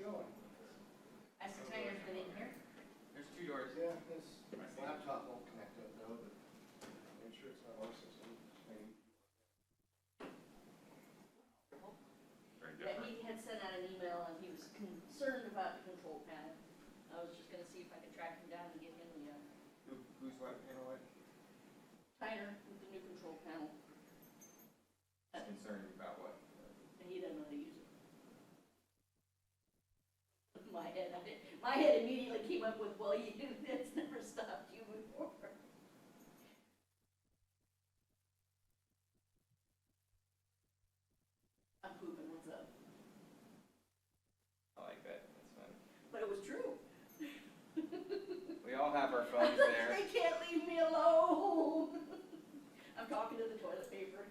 going? Has the timer's been in here? There's 2 doors. Yeah, this laptop won't connect up though, but make sure it's not our system. Very Yeah, different. he had sent out an email and he was concerned about the control panel. I was just gonna see if I could track him down and get him the, Who's what, panel what? timer with the new control panel. Concerned about what? And he doesn't know how to use it. My head immediately came up with, well, you do this, never stopped you before. I'm pooping, what's up? I like that, that's fun. But it was true. We all have our phones there. They can't leave me alone. I'm talking to the toilet paper.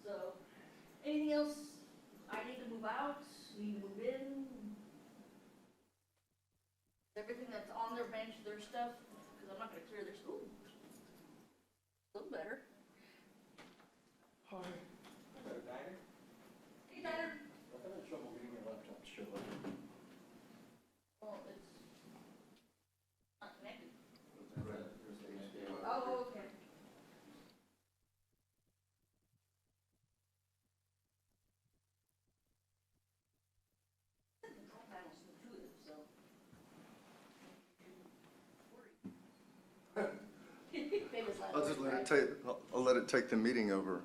So, anything else I need to move out, need to move in? Everything that's on their bench, their stuff, because I'm not gonna clear their school. A little better. Hello, Diner. Hey, Tyler. I've had trouble getting your laptop to show up. Well, it's not connected. There's HDMI. Oh, okay. The control panel's intuitive, so. Famous last I'll just words, let it right? take, I'll let it take the meeting over.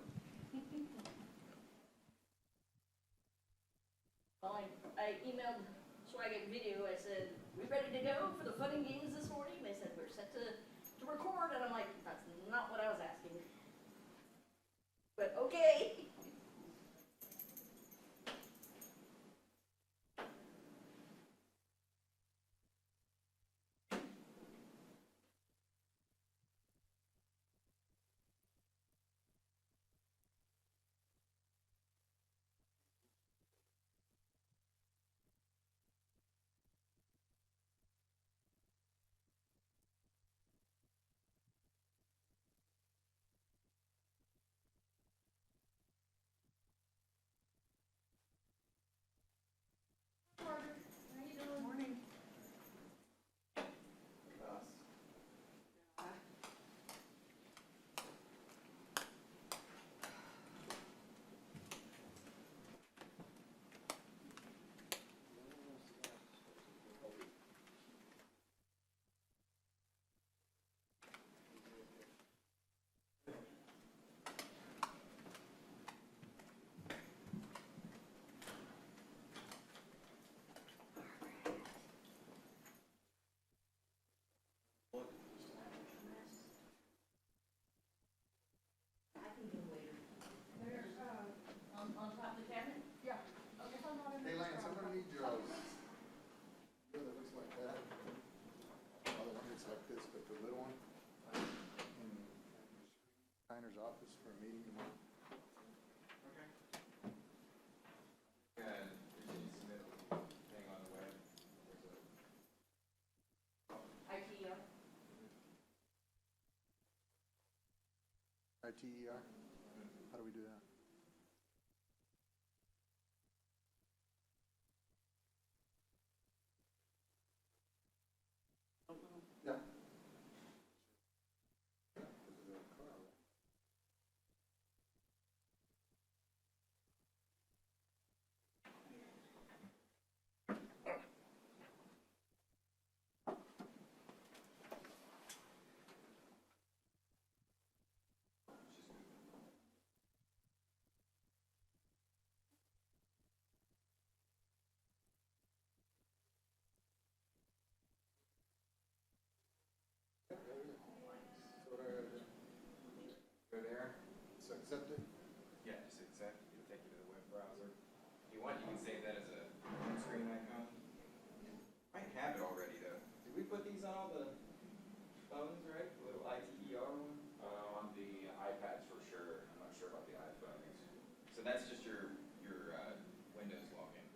Well, I emailed Swag and Video, I said, we ready to go for the fun and games this morning? They said, we're set to record, and I'm like, that's not what I was asking. But okay. Margaret, how you doing? Morning. I can do later. There's, on top of the cabinet? Yeah. Okay. Hey Lance, I'm gonna need your, that looks like that. Other one that's like this, but the little one. In Tyner's office for a meeting tomorrow. Okay. Yeah, did you submit a thing on the web? ITER. ITER? How do we do that? Yeah. Go there. So accept it? Yeah, just accept. It'll take you to the web browser. If you want, you can save that as a home screen icon. Might have it already though. Did we put these on all the phones, right? The little ITER one? On the iPads for sure. I'm not sure about the iPhones. So that's just your Windows login.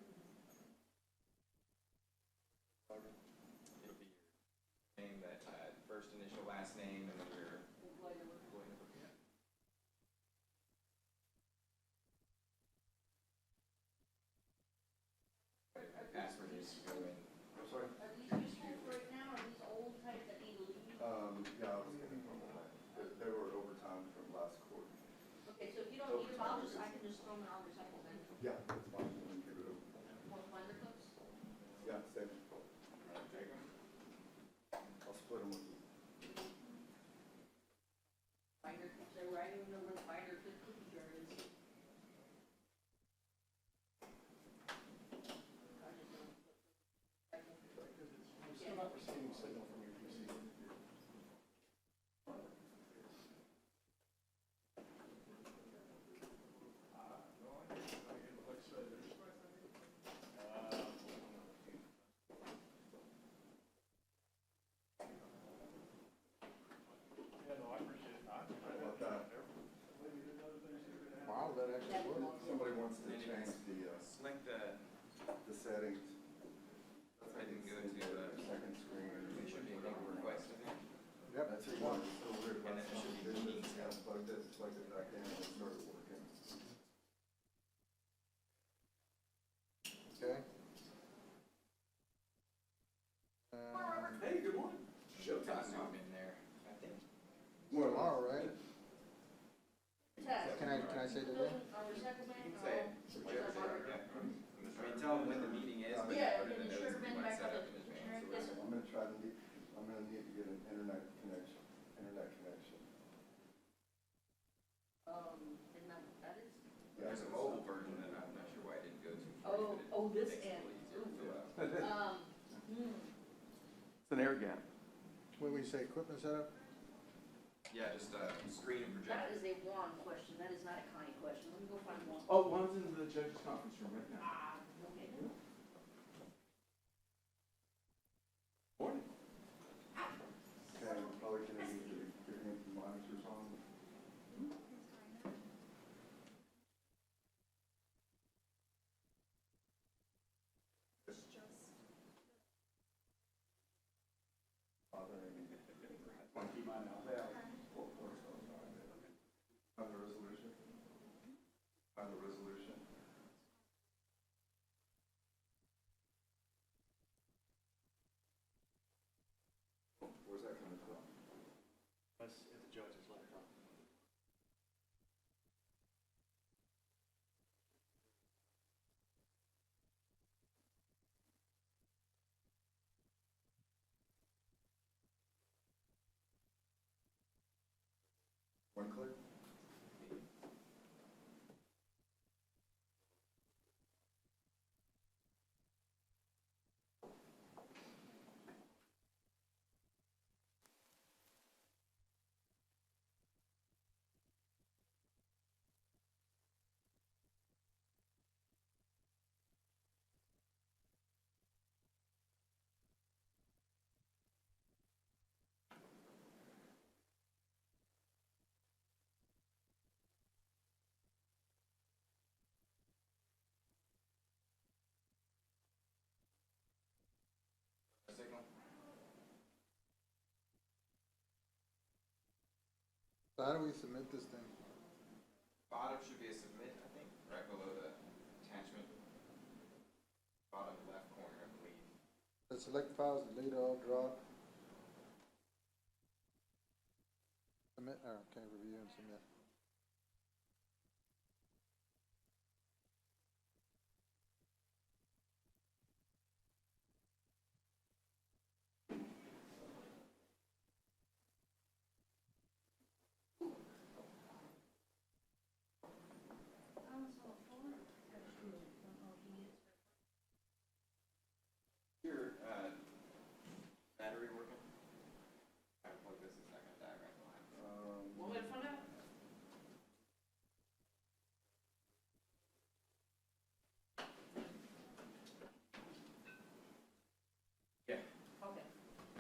It'll be your name, that first initial, last name, and then your employee number. Yeah. They were, I don't even know where the binder for the cookie jar is. I'm still not receiving signal from your PC. Wow, that actually worked. Somebody wants to change Like the, the settings. I didn't go to the Second screen. There should be a big request in there. Yep. That's it, one, it's so weird. And then it should be meetings. Plugged it back in, and it started working. Okay. Hey, good morning. Showtime now. In there, I think. Tomorrow, right? Test. Can I say today? Our recyclement, You can say it. Whichever day, yeah. I mean, tell them when the meeting is, but Yeah, put it and in the you should notes have if you been want to back set on up the in advance commissioner. or Yes, sir. whatever. I'm gonna need to get an internet connection. And that is? There's a mobile version that I'm not sure why I didn't go to. Oh, this Makes it a end. little easier to fill out. It's an air gap. When we say equipment setup? Yeah, just screen and That projector. is a Juan question, that is not a Connie question, let me go find one. Oh, one's in the judge's conference room right now. Ah, okay. Morning. Okay, I'm probably gonna need to get him some monitors on. Bothering me. Want to keep mine out? Find the resolution. Find the resolution. Where's that coming from? That's at the judge's laptop. One click? Signal. So how do we submit this thing? Bottom should be a submit, I think, right below the attachment. Bottom left corner, I believe. The select files, delete all, drop. Submit, okay, review and submit. Your battery working? I plug this, it's not gonna die right behind. Want me to find out? Yeah, Okay.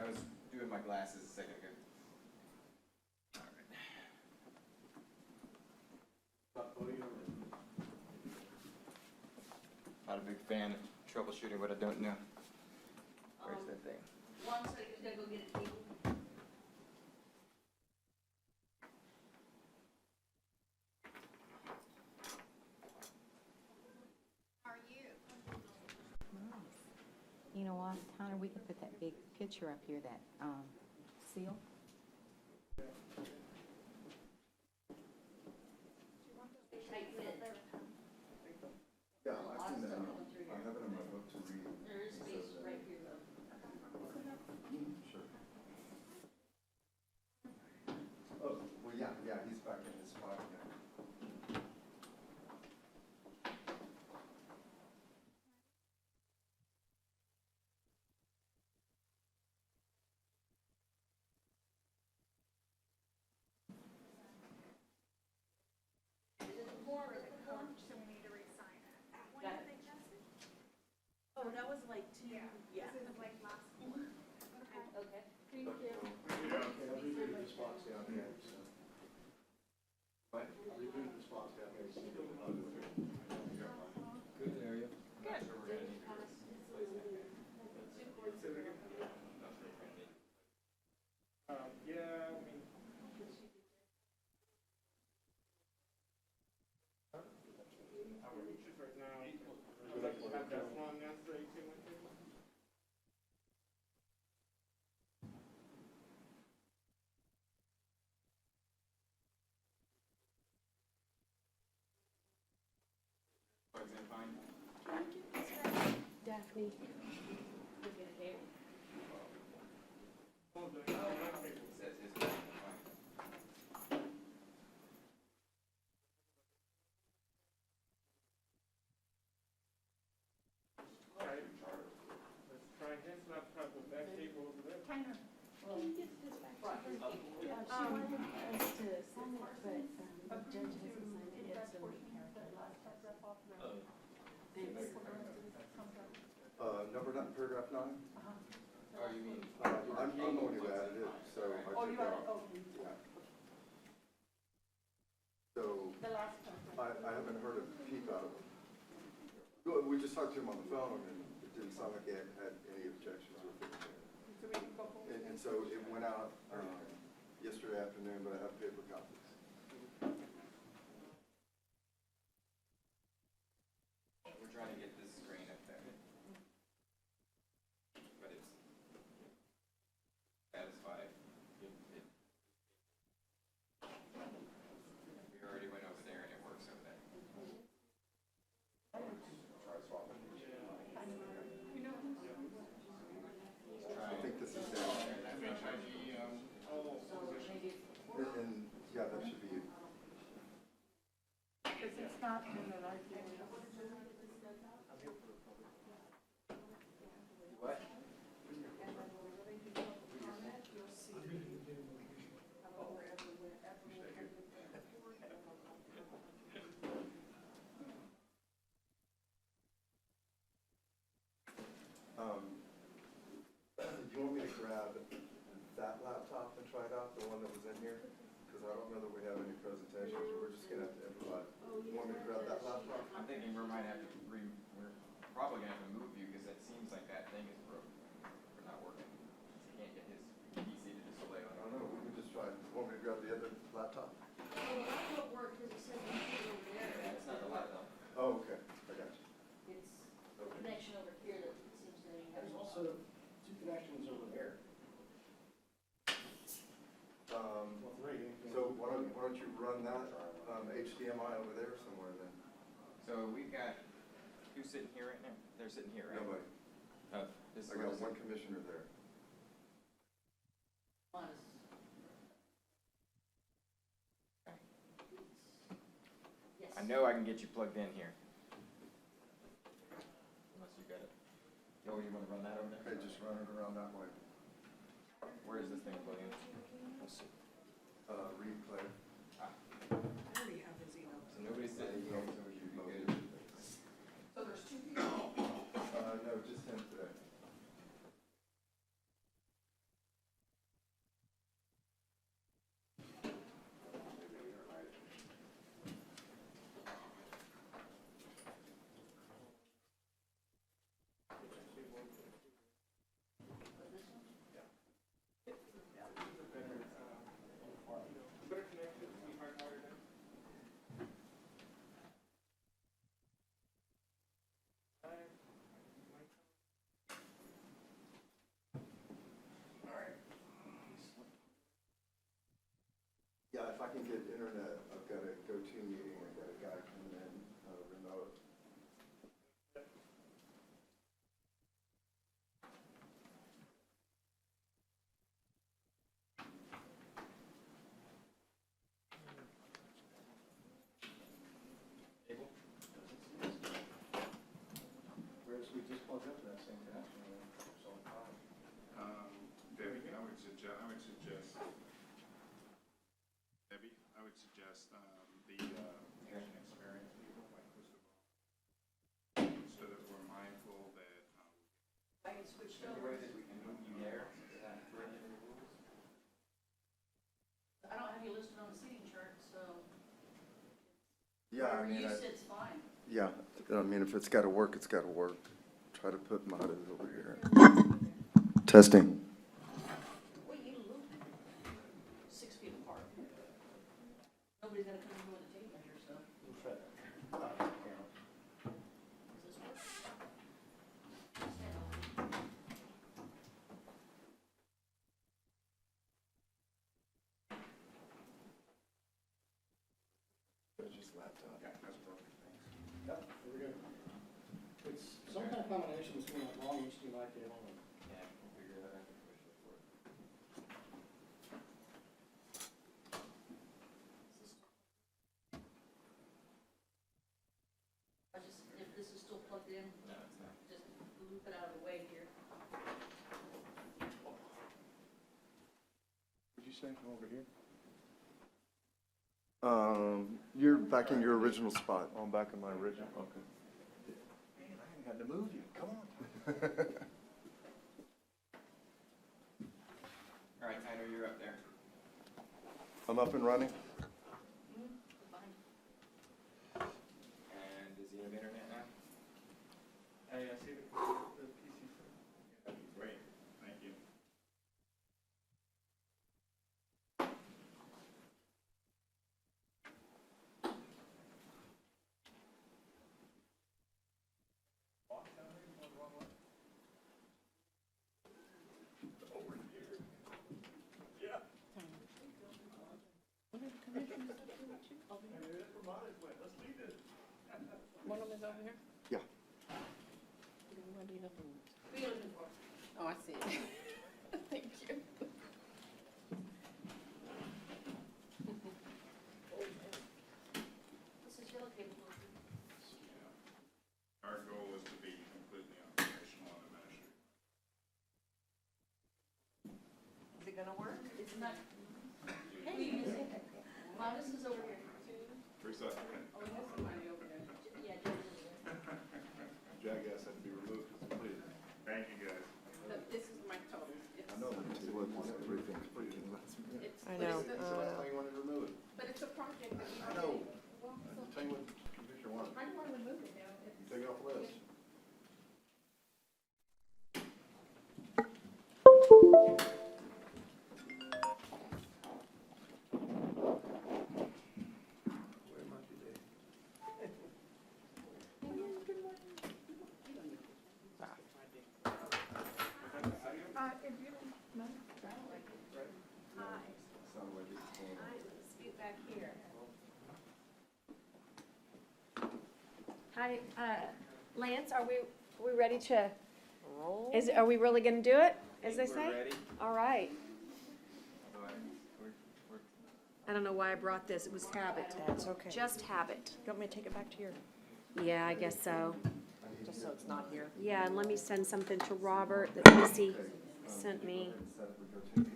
I was doing my glasses a second ago. Alright. Stop voting on it. Not a big fan of troubleshooting what I don't know. Where's Um, that thing? Juan said he was gonna go get a table. You know what, Tyler, we could put that big picture up here, that, seal. Tight fit. Yeah, I've seen that. I have it in my book to read. There is space right here though. Sure. Oh, well, yeah, Yeah, he's back in his spot again. Is it more or is it more? So we need to re-sign it. When Got did it. they pass it? Oh, that was like two, yeah. This is like last quarter. Okay. Okay. Thank you. Okay, I'll redo the spots down here, so. What? I'll redo the spots down here, so you don't know. Good area. Not sure we're gonna need to replace that guy. Say that again? Not sure we're gonna need. Yeah, I mean. Our features right now, I'd like to have that long answer 1812. Plugs in fine? Daphne. Look at it here. Oh, the, It says his plugs in fine. alright. Let's try his laptop with that cable over there. Tanner. Can you get this back to Right. her? She wanted us to sign it, but the judge hasn't signed it yet, so we can't. Number nine, paragraph 9? Oh, you mean? I'm the one who added it, so I Oh, took you it got it, out. okay. Yeah. So, The last one. I haven't heard a peep out of him. Well, we just talked to him on the phone, and it didn't sound like he had any objections with it. So we can go forward. And so it went out yesterday afternoon, but I have paper copies. We're trying to get this screen up there. But it's satisfied. We already went over there and it works over there. I think this is down. And, yeah, that should be, Because it's not in the right thing. What? do you want me to grab that laptop and try it out, the one that was in here? Because I don't know that we have any presentations, we're just gonna have to improvise. You want me to grab that laptop? I'm thinking we might have to we're probably gonna have to move you because it seems like that thing is broken. We're not working. He can't get his PC to display I on don't know, we can just try, want me to grab the other laptop? Well, the laptop worked because it says computer over there. Yeah, it's not the laptop. Oh, okay, I got you. It's the Okay. connection over here that seems to have. There's also two connections over there. Well, three. So why don't you run that HDMI over there somewhere then? So we've got, who's sitting here right now? They're sitting here, right? Nobody. Oh, this is I got one commissioner there. Yes. I know I can get you plugged in here. Unless you got it. Oh, you wanna run that over there? Okay, just run it around that way. Where is this thing plugged in? Read Claire. Ah, I already have his email. so nobody's sitting here, so we should be good. So there's two people. No, just him today. Better connected, we hardwired in. Yeah, if I can get internet, I've got a go-to meeting, I've got a guy coming in, remote. suggest the patient experience people, like Mr. so that we're mindful that I can switch Any over. way that we can move you there? Is that breaking any rules? I don't have you listed on the seating chart, so Yeah, I whatever mean, you said's fine. yeah, I mean, if it's gotta work, it's gotta work. Try to put mine over here. Testing. Well, you look 6 feet apart. Nobody's gonna come in here with a tape measure, so. Does this work? Stand on. Just laptop. yeah, that's perfect. Thanks. Yep, here we go. It's some kind of combination between a long HDMI cable and Yeah, we'll figure that out. We'll push it for it. If this is still plugged in, No, it's not. just loop it out of the way here. What'd you say, from over here? You're back in your original spot. I'm back in my original, okay. Man, I haven't had to move you, come on. All right, Tyler, you're up there. I'm up and running. Fine. And does he have internet now? I see the PC. That'd be great. Thank you. One of them is over here? Yeah. What are you looking Who are you looking for? Oh, I see it. Thank you. This is yellow cable. Yeah. Our goal is to be completely operational and administrative. Is it gonna work? It's not. Hey, Modest is over here. Teresa, Oh, we have somebody over there. Yeah, Joe's over there. Jackass had to be removed, completed. thank you guys. Look, this is my total. I know, but it wasn't everything completed in the last minute. It's, I know. But So that's why you wanted to remove it. it's a project that we. I know. Well, I so can tell you what the commissioner wanted. I don't want to remove it now. You take it off the list. If you don't mind, hi, Sounded like it's going on. scoot back here. Hi, Lance, are we ready to, are we really gonna do it, as they We're say? ready. All right. All right. We're I don't know why I brought this, it was habit. That's okay. Just habit. You want me to take it back to your, Yeah, I guess so. just so it's not here? Yeah, and let me send something to Robert that Missy sent me. Set we go to.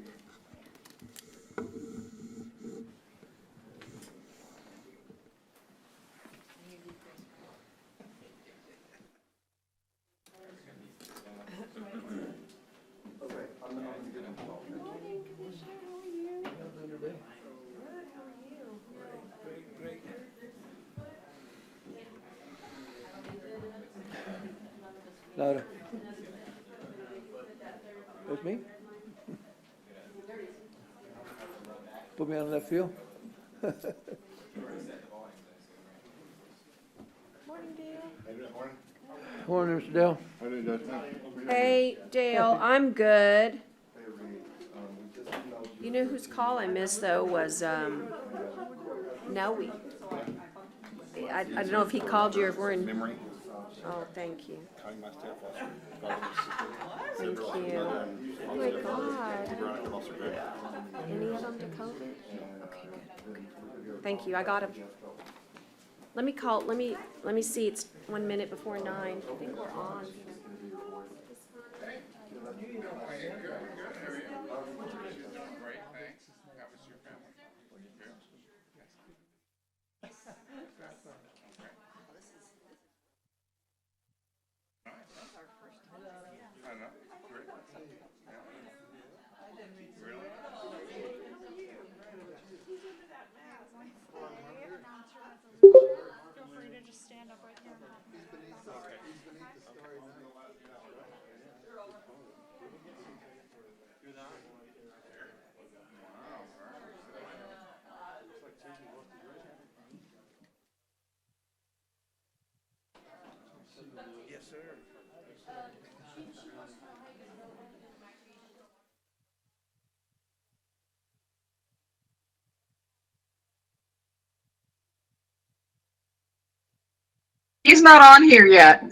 Okay, I'm gonna get involved. Morning, Commissioner, how are you? Good, how are you? Louder. That's me? Put me on left field? Morning, Dale. How you doing, morning? Morning, Mr. Dell. How you doing, Judge? Hey, Dale, I'm good. Hey, Reed, we just emailed you. You know whose call I missed, though, was, Noe. I don't know if he called you or if we're in. Memory. Oh, thank you. Calling my staff officer. Thank you. Oh, my God. Veronica Officer Greg. Any of them to COVID? Okay, good. Thank you, I got him. Let me see, it's 1 minute before 9. I think we're on. Great, thanks. How was your family? Good? Yes. know, great. Really? Feel free to just stand up right here and help me. He's beneath the starry night. Wow, yes, sir. He's not on here yet.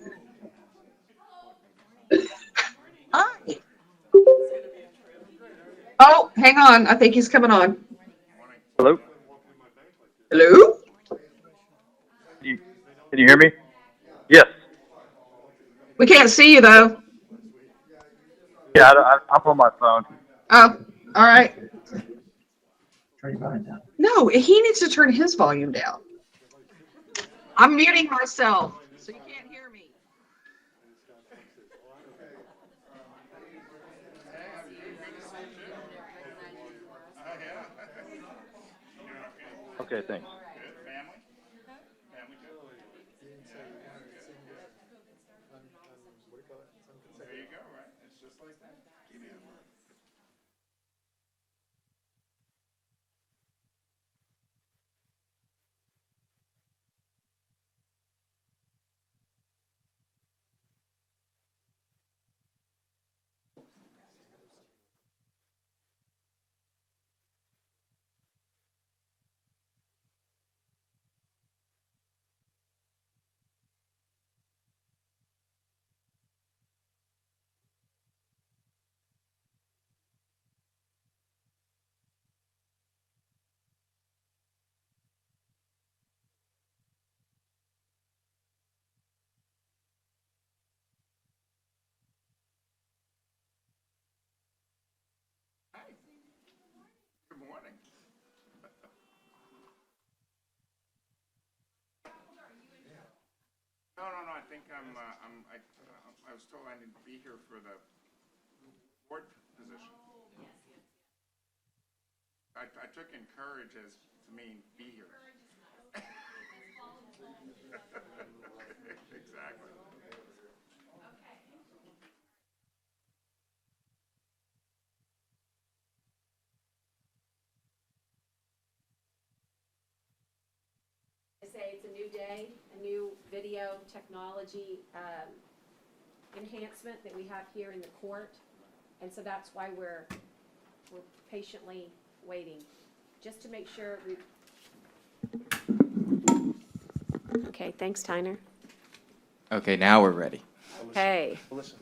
Hi. Oh, hang on. I think he's coming on. Hello? Hello? Can you hear me? Yes. We can't see you though. Yeah, I'm on my phone. Oh, all right. No, he needs to turn his volume down. I'm muting myself, so you can't hear me. Okay, thanks. Good, family? Family good? There you go, right? It's just like that. Give me a break. Good morning. No, I think I was told I need to be here for the board position. I took encourage as to mean be here. Exactly. I say it's a new day, a new video technology enhancement that we have here in the court. And so that's why we're patiently waiting, just to make sure we. Okay, thanks, Tyner. Okay, now we're ready. Okay. Alyssa.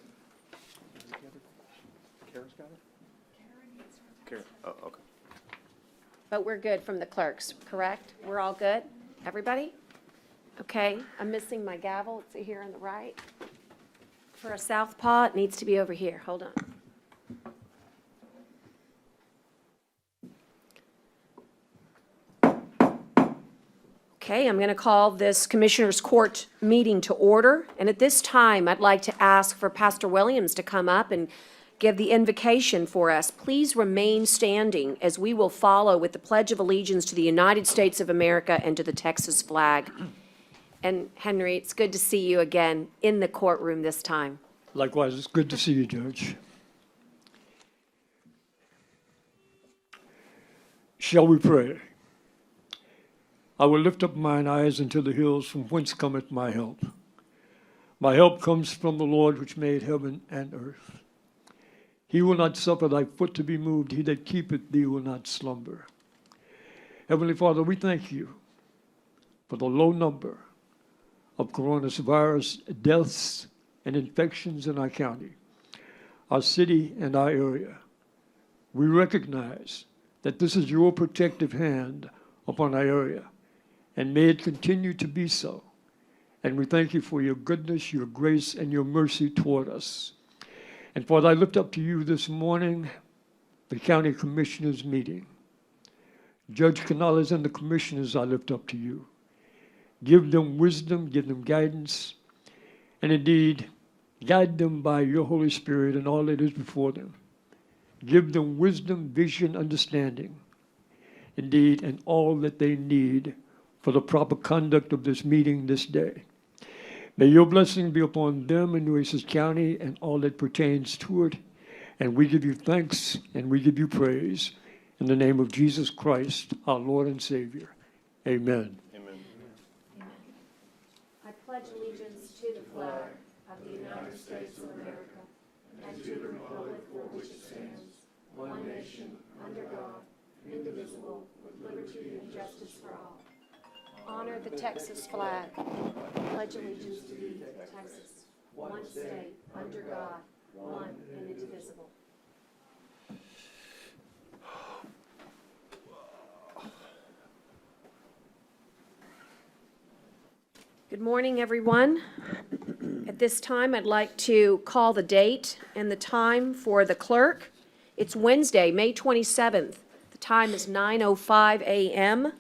Kara's got it? Kara, oh, okay. But we're good from the clerks, correct? We're all good? Everybody? Okay, I'm missing my gavel. It's here on the right. For a southpaw, it needs to be over here. Hold on. Okay, I'm going to call this Commissioners Court meeting to order. And at this time, I'd like to ask for Pastor Williams to come up and give the invocation for us. Please remain standing as we will follow with the Pledge of Allegiance to the United States of America and to the Texas flag. And Henry, it's good to see you again in the courtroom this time. Likewise, it's good to see you, Judge. Shall we pray? I will lift up mine eyes unto the hills, from whence cometh my help. My help comes from the Lord which made heaven and earth. He will not suffer thy foot to be moved. He that keepeth thee will not slumber. Heavenly Father, we thank you for the low number of coronavirus deaths and infections in our county, our city, and our area. We recognize that this is your protective hand upon our area, and may it continue to be so. And we thank you for your goodness, your grace, and your mercy toward us. And Father, I lift up to you this morning the county commissioners meeting. Judge Canales and the commissioners I lift up to you. Give them wisdom, give them guidance, and indeed, Guide them by your Holy Spirit in all that is before them. Give them wisdom, vision, understanding, indeed, and all that they need for the proper conduct of this meeting this day. May your blessing be upon them in Nueces County and all that pertains to it. And we give you thanks and we give you praise in the name of Jesus Christ, our Lord and Savior. Amen. I pledge allegiance to the flag of the United States of America and to the republic for which it stands, one nation, under God, indivisible, with liberty and justice for all. Honor the Texas flag. Pledge allegiance to thee, Texas, one state, under God, one and indivisible. Good morning, everyone. At this time, I'd like to call the date and the time for the clerk. It's Wednesday, May 27th. The time is 9:05 a.m.,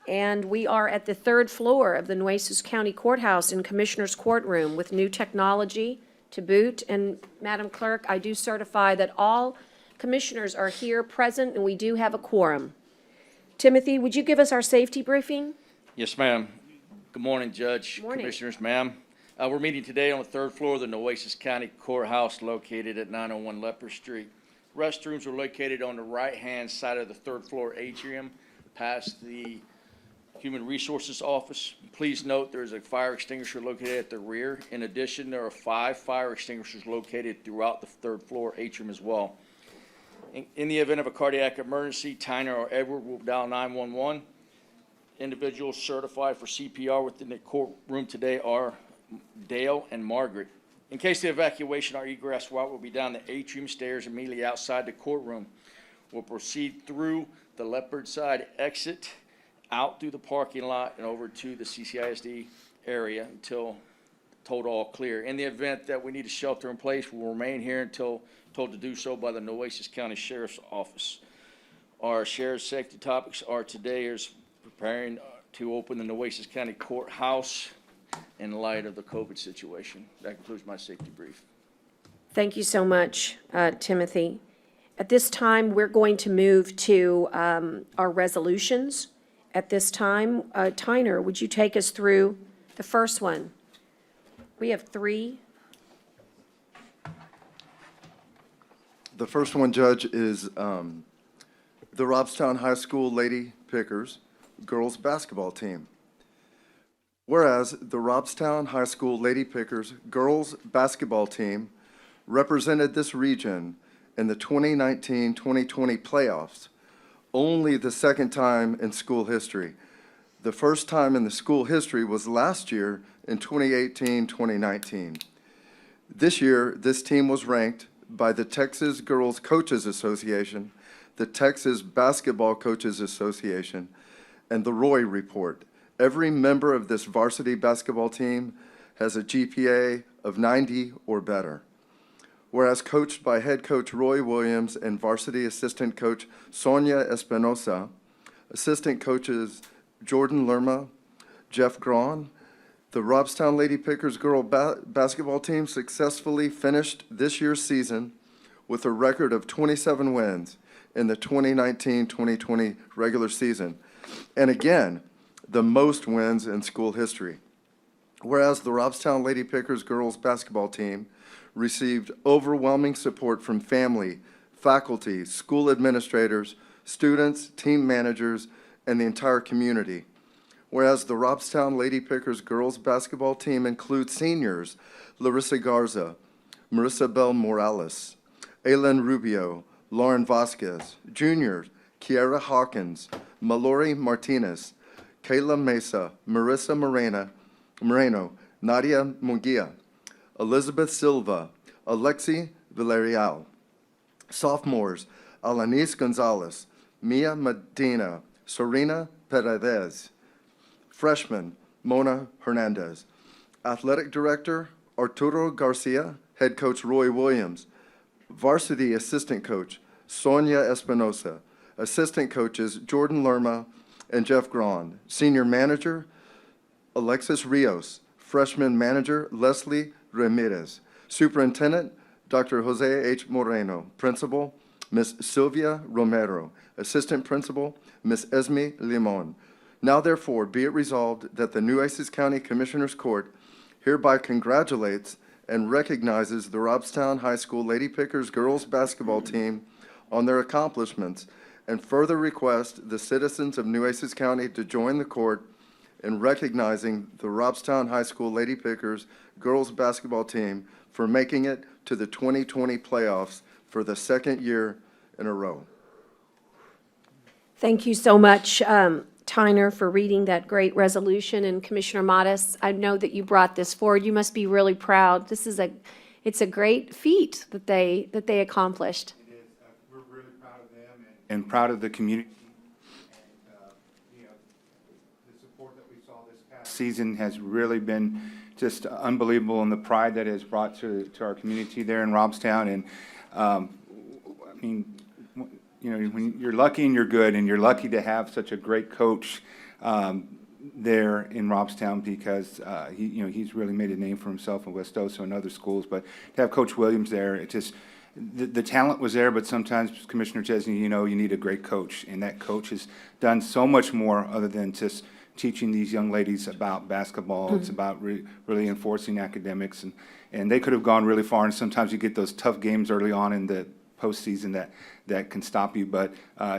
and we are at the third floor of the Nueces County Courthouse in Commissioner's Courtroom with new technology to boot. And Madam Clerk, I do certify that all commissioners are here present, and we do have a quorum. Timothy, would you give us our safety briefing? Yes, ma'am. Good morning, Judge, Morning. Commissioners, ma'am. We're meeting today on the third floor of the Nueces County Courthouse located at 901 Leper Street. Restrooms are located on the right-hand side of the third floor atrium, past the Human Resources Office. Please note there's a fire extinguisher located at the rear. In addition, there are 5 fire extinguishers located throughout the third floor atrium as well. In the event of a cardiac emergency, Tyner or Edward will dial 911. Individuals certified for CPR within the courtroom today are Dale and Margaret. In case of evacuation, our egress route will be down the atrium stairs immediately outside the courtroom. We'll proceed through the leopard side exit, out through the parking lot, and over to the CCISD area until told all clear. In the event that we need a shelter in place, we'll remain here until told to do so by the Nueces County Sheriff's Office. Our sheriff's safety topics are today is preparing to open the Nueces County Courthouse in light of the COVID situation. That concludes my safety brief. Thank you so much, Timothy. At this time, we're going to move to our resolutions. At this time, Tyner, would you take us through the first one? We have 3. The first one, Judge, is the Robstown High School Lady Pickers girls basketball team. Whereas the Robstown High School Lady Pickers girls basketball team represented this region in the 2019-2020 playoffs, only the second time in school history. The first time in the school history was last year in 2018-2019. This year, this team was ranked by the Texas Girls Coaches Association, the Texas Basketball Coaches Association, and the Roy Report. Every member of this varsity basketball team has a GPA of 90 or better. Whereas coached by head coach Roy Williams and varsity assistant coach Sonia Espinosa, assistant coaches Jordan Lerma, Jeff Grawn, the Robstown Lady Pickers girl basketball team successfully finished this year's season with a record of 27 wins in the 2019-2020 regular season, and again, the most wins in school history. Whereas the Robstown Lady Pickers girls basketball team received overwhelming support from family, faculty, school administrators, students, team managers, and the entire community. Whereas the Robstown Lady Pickers girls basketball team includes seniors Larissa Garza, Marissa Bell Morales, Aylin Rubio, Lauren Vasquez, juniors Kiara Hawkins, Mallory Martinez, Kayla Mesa, Marissa Moreno, Nadia Munguia, Elizabeth Silva, Alexi Villarreal. Sophomores, Alanis Gonzalez, Mia Medina, Serena Perez. Freshman, Mona Hernandez. Athletic Director, Arturo Garcia. Head Coach Roy Williams. Varsity Assistant Coach, Sonia Espinosa. Assistant Coaches, Jordan Lerma and Jeff Grawn. Senior Manager, Alexis Rios. Freshman Manager, Leslie Ramirez. Superintendent, Dr. Jose H. Moreno. Principal, Ms. Sylvia Romero. Assistant Principal, Ms. Esme Limon. Now therefore be it resolved that the Nueces County Commissioners Court hereby congratulates and recognizes the Robstown High School Lady Pickers girls basketball team on their accomplishments, and further request the citizens of Nueces County to join the court in recognizing the Robstown High School Lady Pickers girls basketball team for making it to the 2020 playoffs for the second year in a row. Thank you so much, Tyner, for reading that great resolution. And Commissioner Modis, I know that you brought this forward. You must be really proud. It's a great feat that they accomplished. It is, we're really proud of them and proud of the community. And, you know, the support that we saw this past season has really been just unbelievable, and the pride that it has brought to our community there in Robstown. And, I mean, you know, when you're lucky and you're good, and you're lucky to have such a great coach there in Robstown, because he's really made a name for himself in West Oso and other schools. But to have Coach Williams there, it just the talent was there. But sometimes, Commissioner Chesney, you need a great coach, and that coach has done so much more other than just teaching these young ladies about basketball. Mm-hmm. It's about really enforcing academics, and they could have gone really far. And sometimes you get those tough games early on in the postseason that can stop you, but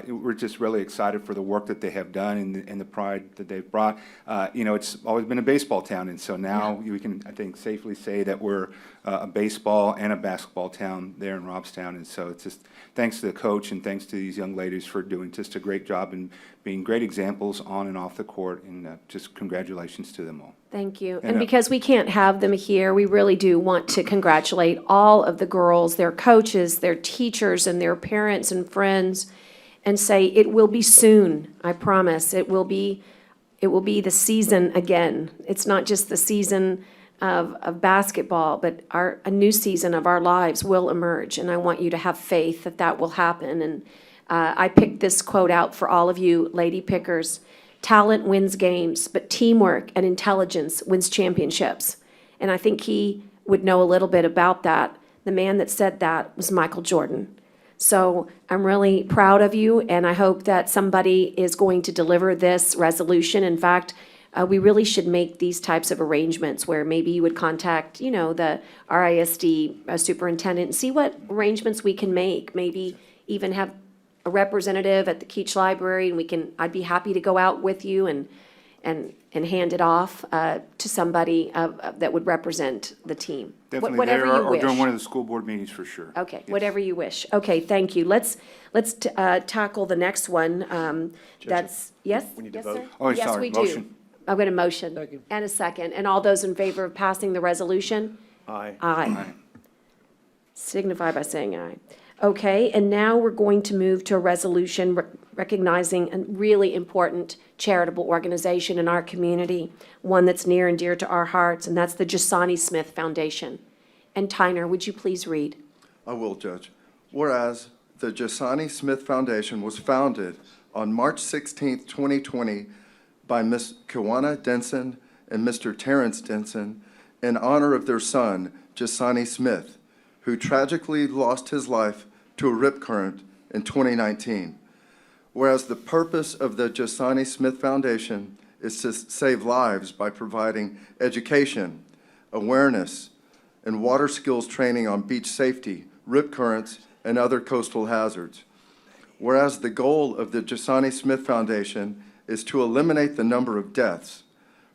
we're just really excited for the work that they have done and the pride that they've brought. It's always been a baseball town, and so now we can, I think, safely say that we're a baseball and a basketball town there in Robstown. And so it's just thanks to the coach and thanks to these young ladies for doing just a great job and being great examples on and off the court, and just congratulations to them all. Thank you. And because we can't have them here, we really do want to congratulate all of the girls, their coaches, their teachers, and their parents and friends, and say it will be soon. I promise. It will be the season again. It's not just the season of basketball, but a new season of our lives will emerge. And I want you to have faith that that will happen. And I picked this quote out for all of you Lady Pickers. Talent wins games, but teamwork and intelligence wins championships. And I think he would know a little bit about that. The man that said that was Michael Jordan. So I'm really proud of you, and I hope that somebody is going to deliver this resolution. In fact, we really should make these types of arrangements where maybe you would contact, the RISD superintendent and see what arrangements we can make. Maybe even have a representative at the Keach Library, and I'd be happy to go out with you and hand it off to somebody that would represent the team. Definitely Whatever there, you or wish. during one of the school board meetings for sure. Okay, Yes. whatever you wish. Okay, thank you. Let's tackle the next one. That's, yes? we need to Yes, vote. sir? Oh, Yes, sorry, we do. motion. I'm going to motion. Second. And a second. And all those in favor of passing the resolution? Aye. Aye. Signify by saying aye. Okay, and now we're going to move to a resolution recognizing a really important charitable organization in our community, one that's near and dear to our hearts, and that's the Jasani Smith Foundation. And Tyner, would you please read? I will, Judge. Whereas the Jasani Smith Foundation was founded on March 16th, 2020 by Ms. Kiwana Denson and Mr. Terrence Denson in honor of their son, Jasani Smith, who tragically lost his life to a rip current in 2019. Whereas the purpose of the Jasani Smith Foundation is to save lives by providing education, awareness, and water skills training on beach safety, rip currents, and other coastal hazards. Whereas the goal of the Jasani Smith Foundation is to eliminate the number of deaths,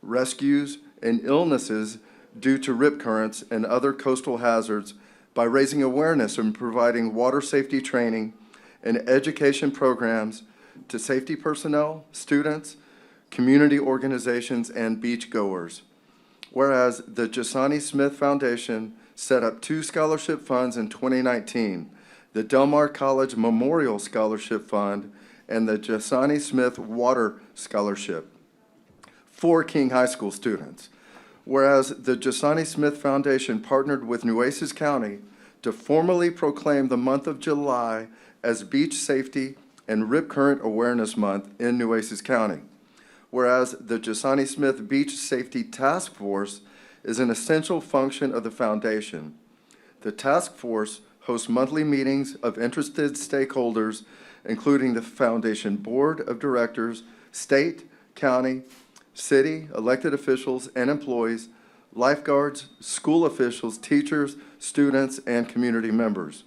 rescues, and illnesses due to rip currents and other coastal hazards by raising awareness and providing water safety training and education programs to safety personnel, students, community organizations, and beachgoers. Whereas the Jasani Smith Foundation set up 2 scholarship funds in 2019, the Del Mar College Memorial Scholarship Fund and the Jasani Smith Water Scholarship for King High School students. Whereas the Jasani Smith Foundation partnered with Nueces County to formally proclaim the month of July as Beach Safety and Rip Current Awareness Month in Nueces County. Whereas the Jasani Smith Beach Safety Task Force is an essential function of the foundation. The task force hosts monthly meetings of interested stakeholders, including the Foundation Board of Directors, state, county, city, elected officials, and employees, lifeguards, school officials, teachers, students, and community members.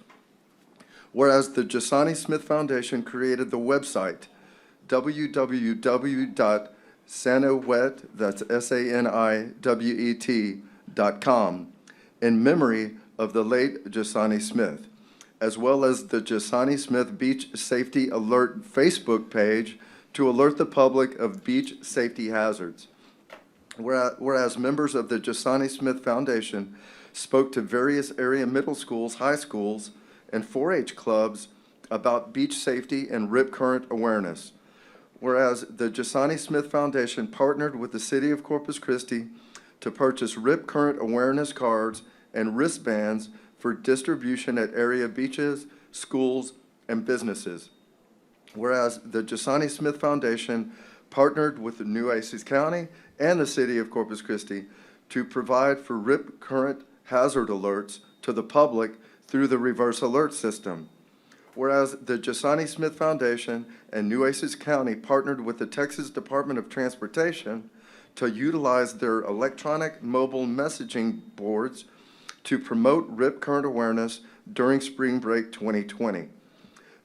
Whereas the Jasani Smith Foundation created the website www.sanowet, that's SANIWET.com, in memory of the late Jasani Smith, as well as the Jasani Smith Beach Safety Alert Facebook page to alert the public of beach safety hazards. Whereas members of the Jasani Smith Foundation spoke to various area middle schools, high schools, and 4-H clubs about beach safety and rip current awareness. Whereas the Jasani Smith Foundation partnered with the City of Corpus Christi to purchase rip current awareness cards and wristbands for distribution at area beaches, schools, and businesses. Whereas the Jasani Smith Foundation partnered with the Nueces County and the City of Corpus Christi to provide for rip current hazard alerts to the public through the reverse alert system. Whereas the Jasani Smith Foundation and Nueces County partnered with the Texas Department of Transportation to utilize their electronic mobile messaging boards to promote rip current awareness during Spring Break 2020.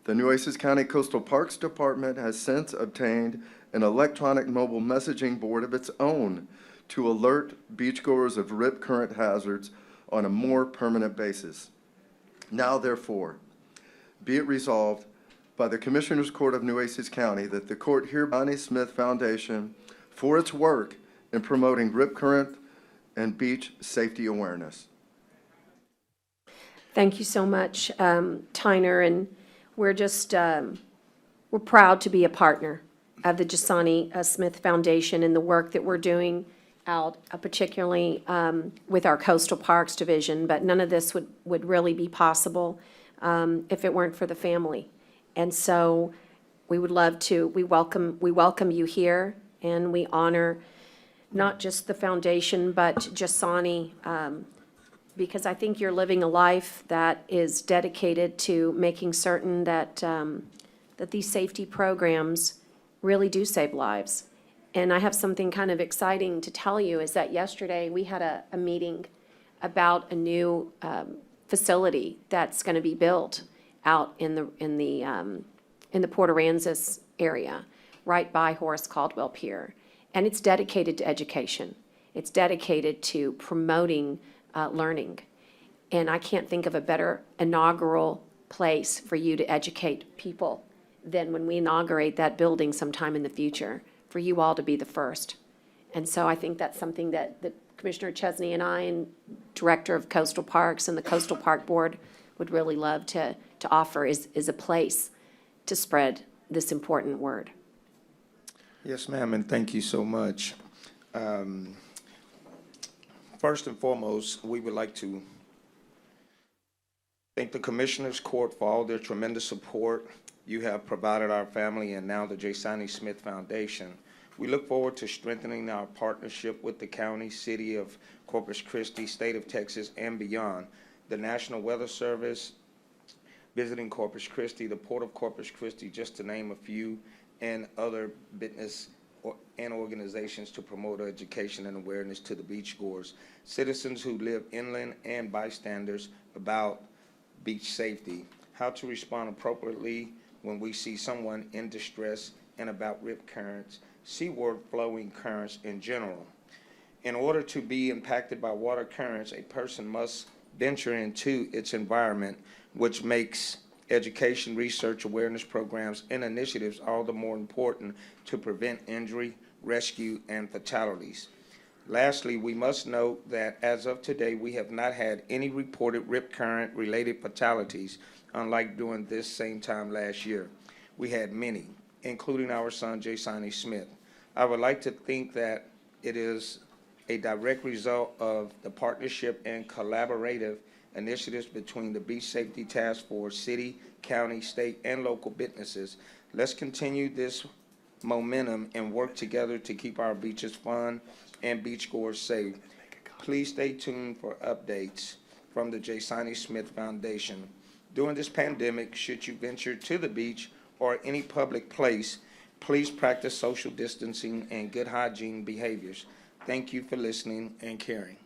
The Nueces County Coastal Parks Department has since obtained an electronic mobile messaging board of its own to alert beachgoers of rip current hazards on a more permanent basis. Now, therefore, be it resolved by the Commissioners Court of Nueces County that the court hereby Jasani Smith Foundation for its work in promoting rip current and beach safety awareness. Thank you so much, Tyner, and we're just, we're proud to be a partner of the Jasani Smith Foundation in the work that we're doing out, particularly with our Coastal Parks Division, but none of this would really be possible if it weren't for the family. And so we would love to, we welcome you here, and we honor not just the foundation, but Jasani, because I think you're living a life that is dedicated to making certain that, that these safety programs really do save lives. And I have something kind of exciting to tell you, is that yesterday we had a meeting about a new facility that's going to be built out in the Port Aransas area, right by Horace Caldwell Pier. And it's dedicated to education. It's dedicated to promoting learning. And I can't think of a better inaugural place for you to educate people than when we inaugurate that building sometime in the future, for you all to be the first. And so I think that's something that Commissioner Chesney and I, and Director of Coastal Parks and the Coastal Park Board, would really love to offer is a place to spread this important word. Yes, ma'am, and thank you so much. First and foremost, we would like to thank the Commissioners Court for all their tremendous support you have provided our family and now the Jasani Smith Foundation. We look forward to strengthening our partnership with the county, city of Corpus Christi, state of Texas, and beyond. The National Weather Service, visiting Corpus Christi, the Port of Corpus Christi, just to name a few, and other business and organizations to promote education and awareness to the beachgoers, citizens who live inland, and bystanders about beach safety, how to respond appropriately when we see someone in distress, and about rip currents, seaward flowing currents in general. In order to be impacted by water currents, a person must venture into its environment, which makes education, research, awareness programs, and initiatives all the more important to prevent injury, rescue, and fatalities. Lastly, we must note that as of today, we have not had any reported rip current related fatalities, unlike during this same time last year. We had many, including our son, Jasani Smith. I would like to think that it is a direct result of the partnership and collaborative initiatives between the Beach Safety Task Force, city, county, state, and local businesses. Let's continue this momentum and work together to keep our beaches fun and beachgoers safe. Please stay tuned for updates from the J. Siney Smith Foundation. During this pandemic, should you venture to the beach or any public place, please practice social distancing and good hygiene behaviors. Thank you for listening and caring.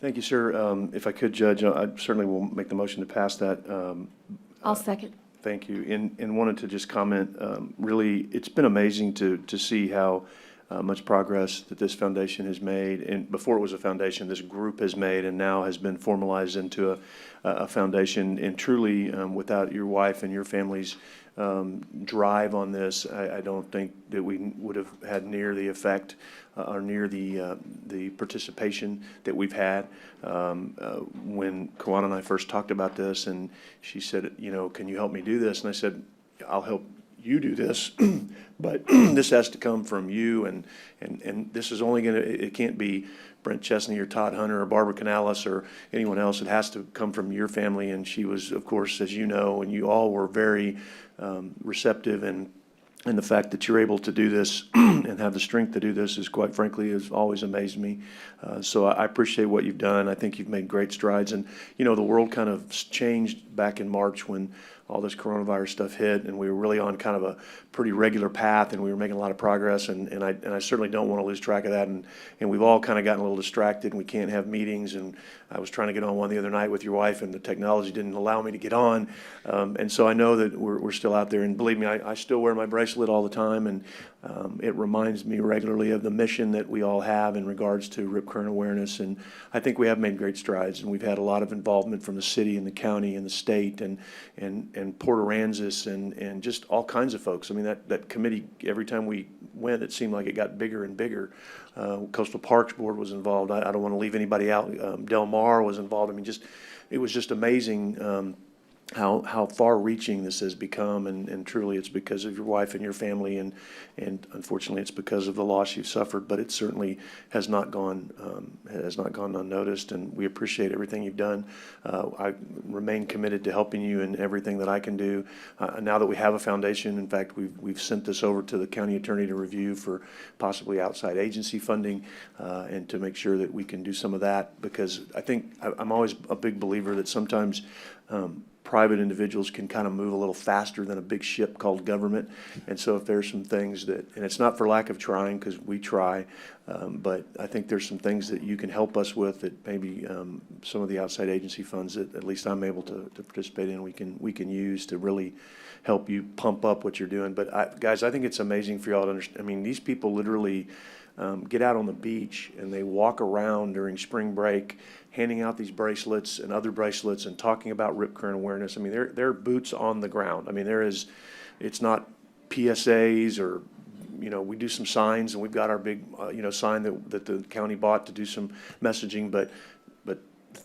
Thank you, sir. If I could, Judge, I certainly will make the motion to pass that. I'll second. Thank you. And wanted to just comment, really, it's been amazing to see how much progress that this foundation has made. And before it was a foundation, this group has made and now has been formalized into a foundation. And truly, without your wife and your family's drive on this, I don't think that we would have had near the effect or near the participation that we've had. When Kawana and I first talked about this, and she said, you know, can you help me do this? And I said, I'll help you do this, but this has to come from you, and this is only gonna, it can't be Brent Chesney or Todd Hunter or Barbara Canales or anyone else. It has to come from your family. And she was, of course, as you know, and you all were very receptive, and the fact that you're able to do this and have the strength to do this is, quite frankly, has always amazed me. So I appreciate what you've done. I think you've made great strides. And, you know, the world kind of changed back in March when all this coronavirus stuff hit, and we were really on kind of a pretty regular path, and we were making a lot of progress, and I certainly don't want to lose track of that, and we've all kind of gotten a little distracted, and we can't have meetings, and I was trying to get on one the other night with your wife, and the technology didn't allow me to get on, and so I know that we're still out there, and believe me, I still wear my bracelet all the time, and it reminds me regularly of the mission that we all have in regards to rip current awareness, and I think we have made great strides, and we've had a lot of involvement from the city and the county and the state and Port Aransas and just all kinds of folks. I mean, that committee, every time we went, it seemed like it got bigger and bigger. Coastal Parks Board was involved. I don't want to leave anybody out. Del Mar was involved. I mean, it was just amazing how far-reaching this has become, and truly it's because of your wife and your family, and unfortunately it's because of the loss you've suffered, but it certainly has not gone unnoticed, and we appreciate everything you've done. I remain committed to helping you in everything that I can do. Now that we have a foundation, in fact, we've sent this over to the county attorney to review for possibly outside agency funding, and to make sure that we can do some of that, because I think I'm always a big believer that sometimes private individuals can kind of move a little faster than a big ship called government. And so if there's some things that, and it's not for lack of trying, because we try, but I think there's some things that you can help us with that maybe some of the outside agency funds that at least I'm able to participate in, we can use to really help you pump up what you're doing. But guys, I think it's amazing for y'all to understand. I mean, these people literally get out on the beach and they walk around during spring break handing out these bracelets and other bracelets and talking about rip current awareness. I mean, they're boots on the ground. I mean, it's not PSAs or, you know, we do some signs, and we've got our big, sign that the county bought to do some messaging, but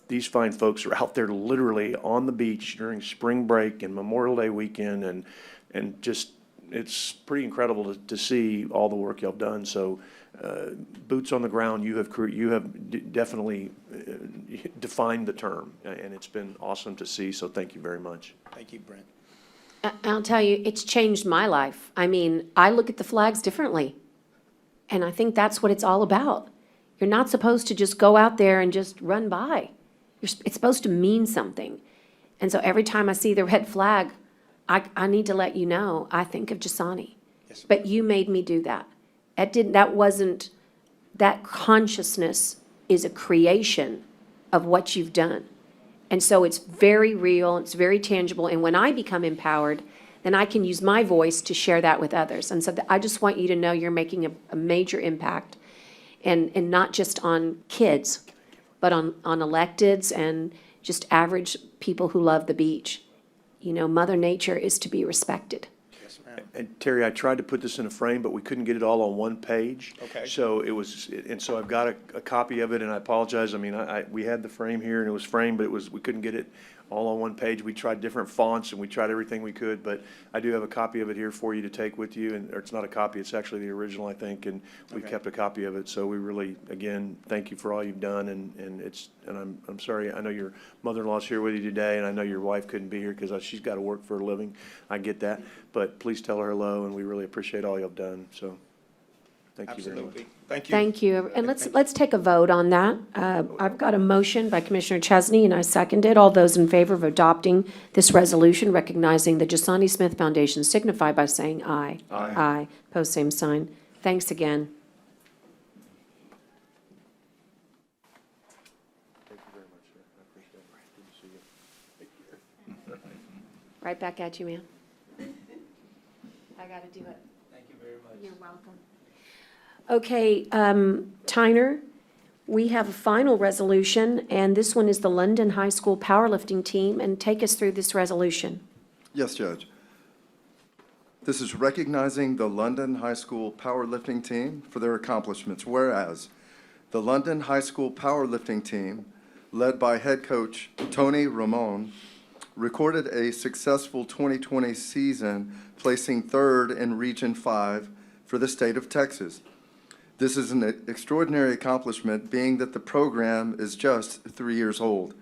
these fine folks are out there literally on the beach during spring break and Memorial Day weekend, and just, it's pretty incredible to see all the work y'all have done. So boots on the ground, you have definitely defined the term, and it's been awesome to see. So thank you very much. Thank you, Brent. I'll tell you, it's changed my life. I mean, I look at the flags differently, and I think that's what it's all about. You're not supposed to just go out there and just run by. It's supposed to mean something. And so every time I see the red flag, I need to let you know, I think of Jasani. Yes, But you made me do that. That consciousness is a creation of what you've done. And so it's very real, it's very tangible, and when I become empowered, then I can use my voice to share that with others. And so I just want you to know you're making a major impact, and not just on kids, but on electeds and just average people who love the beach. You know, Mother Nature is to be respected. Yes, ma'am. And Terry, I tried to put this in a frame, but we couldn't get it all on one page. Okay. So so I've got a copy of it, and I apologize. I mean, we had the frame here, and it was framed, but we couldn't get it all on one page. We tried different fonts, and we tried everything we could, but I do have a copy of it here for you to take with you, or it's not a copy, it's actually the original, I think, and we've kept a copy of it. So we really, again, thank you for all you've done, and I'm sorry, I know your mother-in-law's here with you today, and I know your wife couldn't be here because she's got to work for a living. I get that, but please tell her hello, and we really appreciate all you've done, so. Thank you very much. Absolutely. Thank you. Thank you. And let's take a vote on that. I've got a motion by Commissioner Chesney, and I second it. All those in favor of adopting this resolution recognizing the Jasani Smith Foundation signify by saying aye. Aye. Aye. Pose same sign. Thanks again. Thank you very much, sir. I appreciate it. Good to see you. Right back at you, ma'am. I got to do it. Thank you very much. You're welcome. Okay, Tyner, we have a final resolution, and this one is the London High School powerlifting team, and take us through this resolution. Yes, Judge. This is recognizing the London High School powerlifting team for their accomplishments, whereas the London High School powerlifting team, led by head coach Tony Ramon, recorded a successful 2020 season, placing third in Region 5 for the state of Texas. This is an extraordinary accomplishment, being that the program is just 3 years old.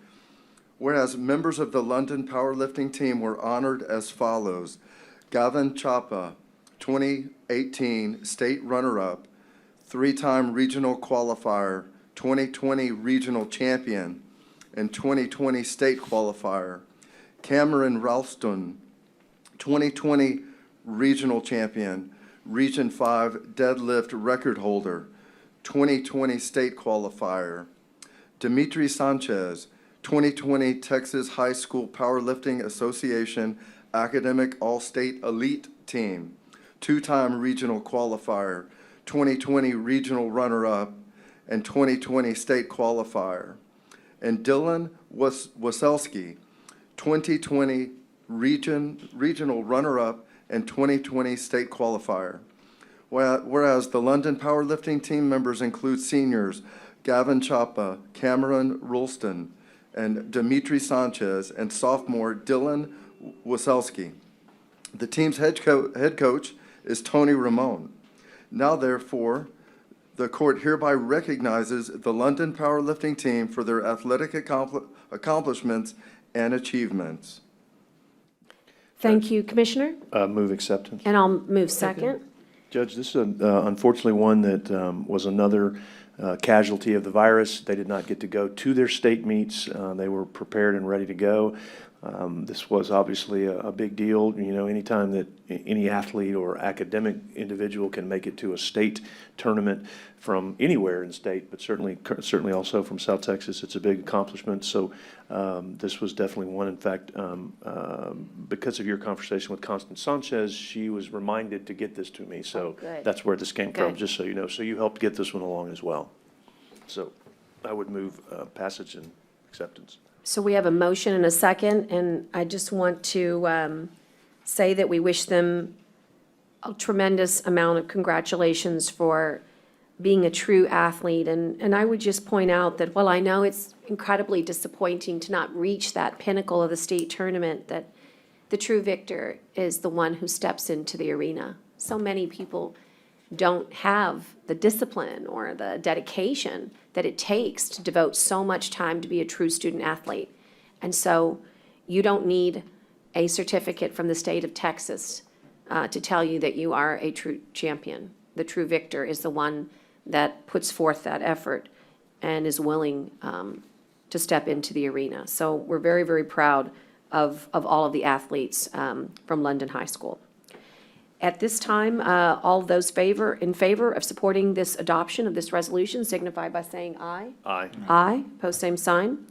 Whereas members of the London powerlifting team were honored as follows: Gavin Chapa, 2018 state runner-up, three-time regional qualifier, 2020 regional champion, and 2020 state qualifier. Cameron Ralston, 2020 regional champion, Region 5 deadlift record holder, 2020 state qualifier. Dimitri Sanchez, 2020 Texas High School Powerlifting Association Academic All-State Elite Team, two-time regional qualifier, 2020 regional runner-up, and 2020 state qualifier. And Dylan Waselski, 2020 regional runner-up and 2020 state qualifier. Whereas the London powerlifting team members include seniors Gavin Chapa, Cameron Ralston, and Dimitri Sanchez, and sophomore Dylan Waselski. The team's head coach is Tony Ramon. Now, therefore, the court hereby recognizes the London powerlifting team for their athletic accomplishments and achievements. Thank you, Commissioner. Move acceptance. And I'll move second. Judge, this is unfortunately one that was another casualty of the virus. They did not get to go to their state meets. They were prepared and ready to go. This was obviously a big deal. You know, anytime that any athlete or academic individual can make it to a state tournament from anywhere in state, but certainly also from South Texas, it's a big accomplishment. So this was definitely one. In fact, because of your conversation with Constance Sanchez, she was reminded to get this to me. So that's where this came from, just so you know. So you helped get this one along as well. So I would move passage and acceptance. So we have a motion and a second, and I just want to say that we wish them a tremendous amount of congratulations for being a true athlete. And I would just point out that while I know it's incredibly disappointing to not reach that pinnacle of the state tournament, that the true victor is the one who steps into the arena. So many people don't have the discipline or the dedication that it takes to devote so much time to be a true student athlete. And so you don't need a certificate from the state of Texas to tell you that you are a true champion. The true victor is the one that puts forth that effort and is willing to step into the arena. So we're very, very proud of all of the athletes from London High School. At this time, all those in favor of supporting this adoption of this resolution signify by saying aye. Aye. Aye. Post same sign.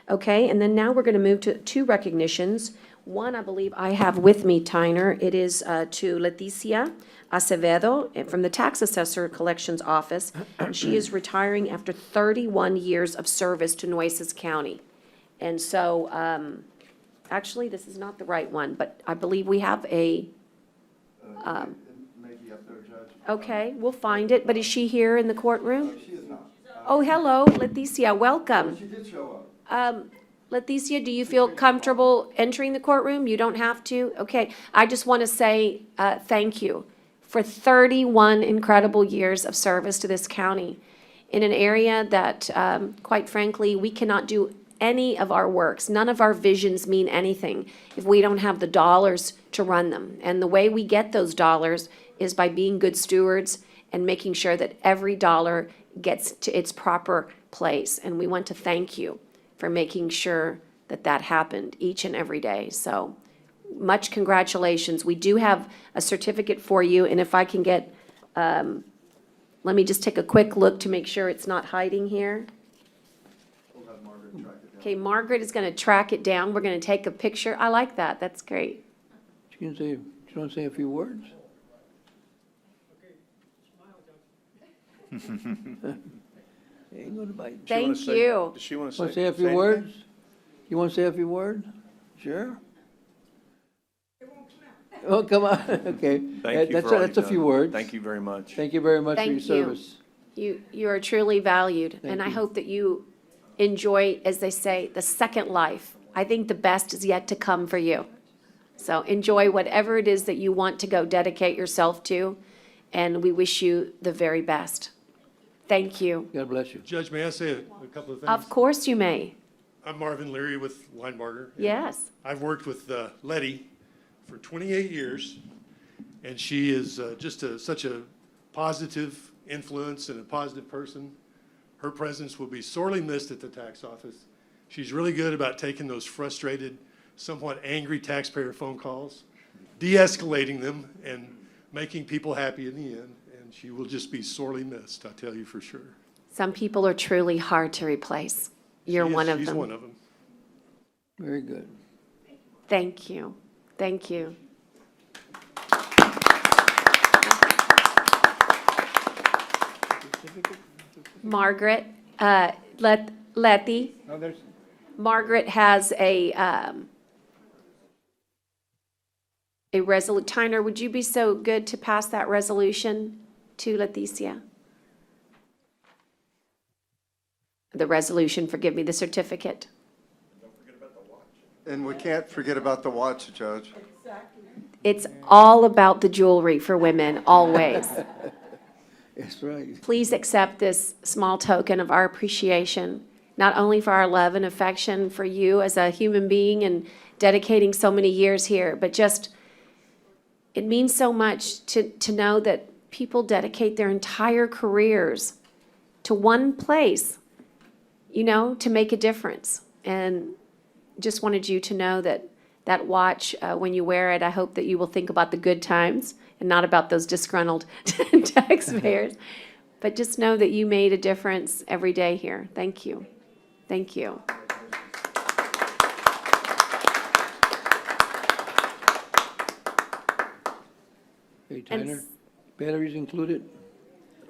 Okay, and then now we're going to move to two recognitions. One, I believe I have with me, Tyner. It is to Leticia Acevedo from the Tax Assessor Collections Office. And she is retiring after 31 years of service to Nueces County. And so, actually, this is not the right one, but I believe we have a Maybe up there, Judge. okay, we'll find it, but is she here in the courtroom? She is not. Oh, hello, Leticia, welcome. She did show up. Leticia, do you feel comfortable entering the courtroom? You don't have to? Okay, I just want to say thank you for 31 incredible years of service to this county in an area that, quite frankly, we cannot do any of our works. None of our visions mean anything if we don't have the dollars to run them. And the way we get those dollars is by being good stewards and making sure that every dollar gets to its proper place. And we want to thank you for making sure that that happened each and every day. So much congratulations. We do have a certificate for you, and if I can get, let me just take a quick look to make sure it's not hiding here. Okay, Margaret is going to track it down. We're going to take a picture. I like that. That's great. You want to say a few words? Ain't gonna bite. Thank you. Does she want Want to say a few words? You want to say a few words? Sure. Oh, come on, okay. Thank you for all That's you've a few done. words. Thank you very much. Thank you very much for your Thank you. service. You are truly valued, Thank and I you. hope that you enjoy, as they say, the second life. I think the best is yet to come for you. So enjoy whatever it is that you want to go dedicate yourself to, and we wish you the very best. Thank you. God bless you. Judge, may I say a couple of things? Of course you may. I'm Marvin Leary with Weinbarger. Yes. I've worked with Letty for 28 years, and she is just such a positive influence and a positive person. Her presence will be sorely missed at the tax office. She's really good about taking those frustrated, somewhat angry taxpayer phone calls, de-escalating them, and making people happy in the end. And she will just be sorely missed, I tell you for sure. Some people are truly hard to replace. You're one of them. She's one of them. Very good. Thank you. Thank you. Margaret, Letty, No, there's, Margaret has a Tyner, would you be so good to pass that resolution to Leticia? The resolution, forgive me, the certificate. And we can't forget about the watch, Judge. It's all about the jewelry for women, always. That's right. Please accept this small token of our appreciation, not only for our love and affection for you as a human being and dedicating so many years here, but just, it means so much to know that people dedicate their entire careers to one place, you know, to make a difference. And just wanted you to know that that watch, when you wear it, I hope that you will think about the good times and not about those disgruntled taxpayers. But just know that you made a difference every day here. Thank you. Thank you. Hey, And Tyler, batteries included?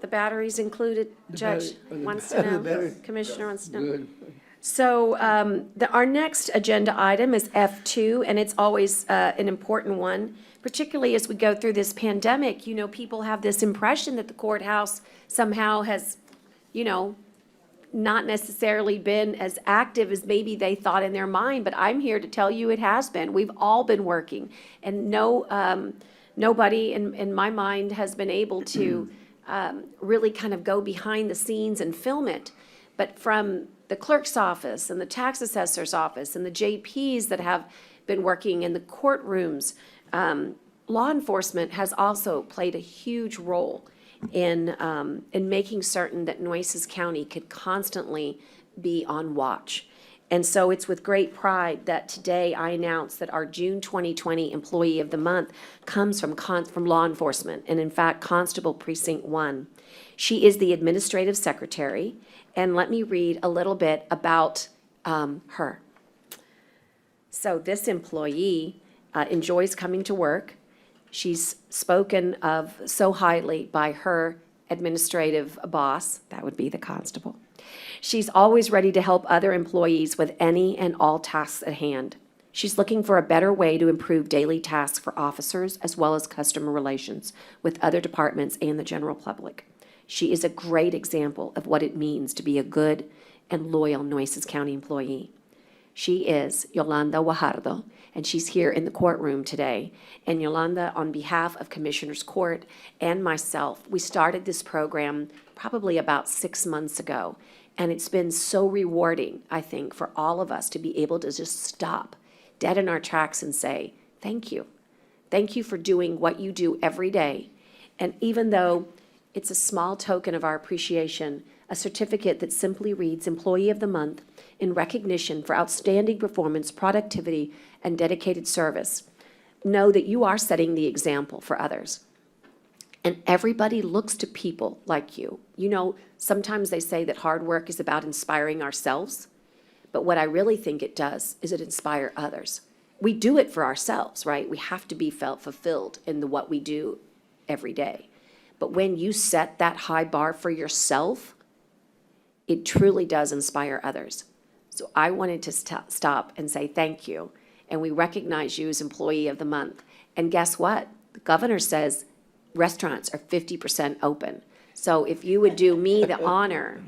The batteries included, Judge wants to the know, battery- Commissioner wants to know. Good. So our next agenda item is F2, and it's always an important one, particularly as we go through this pandemic. You know, people have this impression that the courthouse somehow has, you know, not necessarily been as active as maybe they thought in their mind, but I'm here to tell you it has been. We've all been working, and nobody in my mind has been able to really kind of go behind the scenes and film it. But from the clerk's office and the tax assessor's office and the JPs that have been working in the courtrooms, law enforcement has also played a huge role in making certain that Nueces County could constantly be on watch. And so it's with great pride that today I announce that our June 2020 Employee of the Month comes from law enforcement, and in fact, Constable Precinct 1. She is the administrative secretary, and let me read a little bit about her. So this employee enjoys coming to work. She's spoken of so highly by her administrative boss, that would be the constable. She's always ready to help other employees with any and all tasks at hand. She's looking for a better way to improve daily tasks for officers as well as customer relations with other departments and the general public. She is a great example of what it means to be a good and loyal Nueces County employee. She is Yolanda Guajardo, and she's here in the courtroom today. And Yolanda, on behalf of Commissioner's Court and myself, we started this program probably about 6 months ago. And it's been so rewarding, I think, for all of us to be able to just stop dead in our tracks and say, thank you. Thank you for doing what you do every day. And even though It's a small token of our appreciation, a certificate that simply reads Employee of the Month in recognition for outstanding performance, productivity, and dedicated service. Know that you are setting the example for others. And everybody looks to people like you. You know, sometimes they say that hard work is about inspiring ourselves, but what I really think it does is it inspire others. We do it for ourselves, right? We have to be felt fulfilled in what we do every day. But when you set that high bar for yourself, it truly does inspire others. So I wanted to stop and say thank you. And we recognize you as Employee of the Month. And guess what? The governor says restaurants are 50% open. So if you would do me the honor,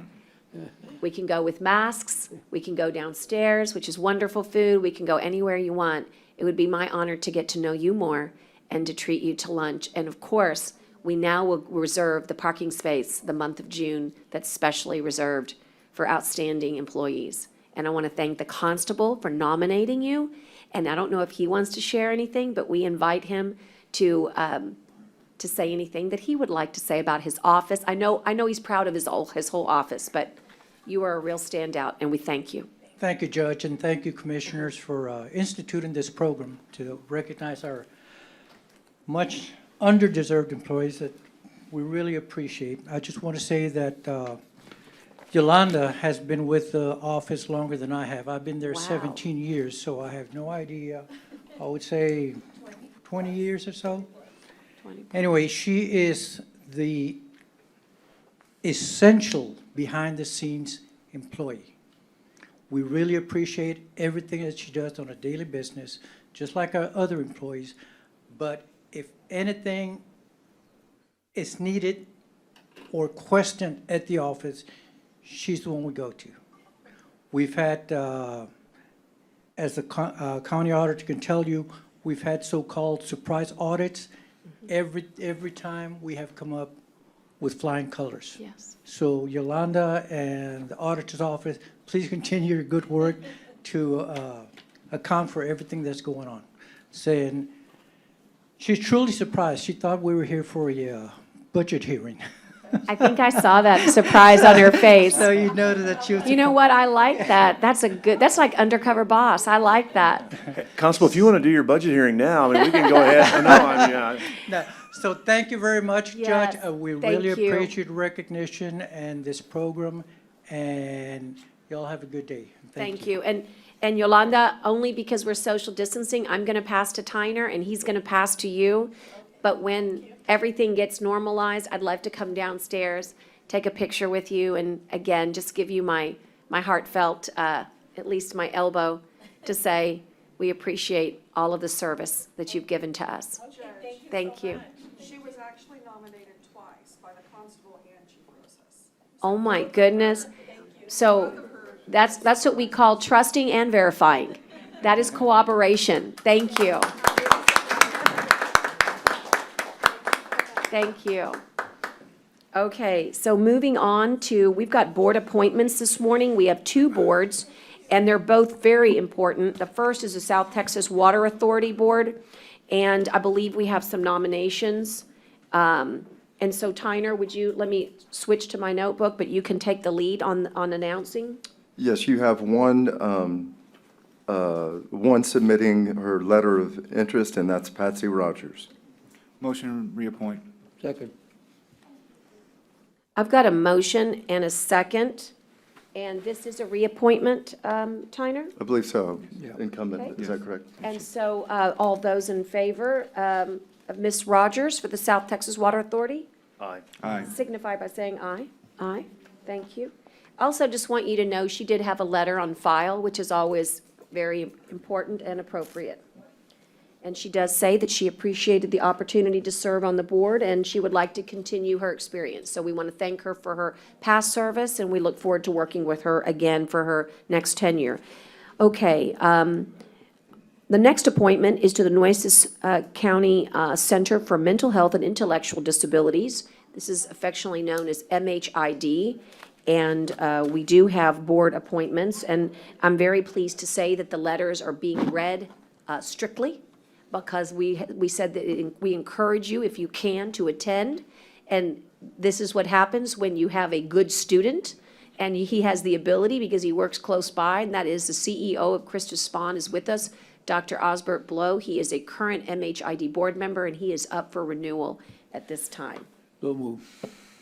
we can go with masks, we can go downstairs, which is wonderful food, we can go anywhere you want. It would be my honor to get to know you more and to treat you to lunch. And of course, we now will reserve the parking space the month of June that's specially reserved for outstanding employees. And I want to thank the constable for nominating you. And I don't know if he wants to share anything, but we invite him to say anything that he would like to say about his office. I know he's proud of his whole office, but you are a real standout, and we thank you. Thank you, Judge, and thank you, Commissioners, for instituting this program to recognize our much underdeserved employees that we really appreciate. I just want to say that Yolanda has been with the office longer than I have. I've been there 17 years, so I have no idea. I would say 20 years or so. Anyway, she is the essential behind-the-scenes employee. We really appreciate everything that she does on a daily business, just like our other employees. But if anything is needed or questioned at the office, she's the one we go to. We've had, as the county auditor can tell you, we've had so-called surprise audits. Every time we have come up with flying colors. Yes. So Yolanda and the auditor's office, please continue your good work to account for everything that's going on. Saying, she's truly surprised. She thought we were here for a budget hearing. I think I saw that surprise on her face. So you noted that she was. You know what? I like that. That's like undercover boss. I like that. Constable, if you want to do your budget hearing now, I mean, we can go ahead. No, so thank you very much, Yes, Judge. We thank really you. appreciate recognition and this program, and y'all have a good day. Thank you. And Yolanda, only because we're social distancing, I'm going to pass to Tyner, and he's going to pass to you. But when everything gets normalized, I'd love to come downstairs, take a picture with you, and again, just give you my heartfelt, at least my elbow, to say we appreciate all of the service that you've given to us. Thank you. She was actually nominated twice by the constable and Chief Rosas. Oh, my goodness. So that's what we call trusting and verifying. That is cooperation. Thank you. Thank you. Okay, so moving on to, we've got board appointments this morning. We have two boards, and they're both very important. The first is the South Texas Water Authority Board, and I believe we have some nominations. And so Tyner, would you, let me switch to my notebook, but you can take the lead on announcing? Yes, you have one submitting her letter of interest, and that's Patsy Rogers. Motion reappoint. Second. I've got a motion and a second, and this is a reappointment, Tyner? I believe so. Yeah. Incumbent, Okay. is that correct? And so, all those in favor of Ms. Rogers for the South Texas Water Authority? Aye. Aye. Signify by saying aye. Aye. Thank you. Also, just want you to know, she did have a letter on file, which is always very important and appropriate. And she does say that she appreciated the opportunity to serve on the board, and she would like to continue her experience. So we want to thank her for her past service, and we look forward to working with her again for her next tenure. Okay, the next appointment is to the Nueces County Center for Mental Health and Intellectual Disabilities. This is affectionately known as MHID. And we do have board appointments, and I'm very pleased to say that the letters are being read strictly, because we said that we encourage you, if you can, to attend. And this is what happens when you have a good student, and he has the ability because he works close by, and that is the CEO of Christus Spawn is with us, Dr. Osbert Blow. He is a current MHID board member, and he is up for renewal at this time. So move.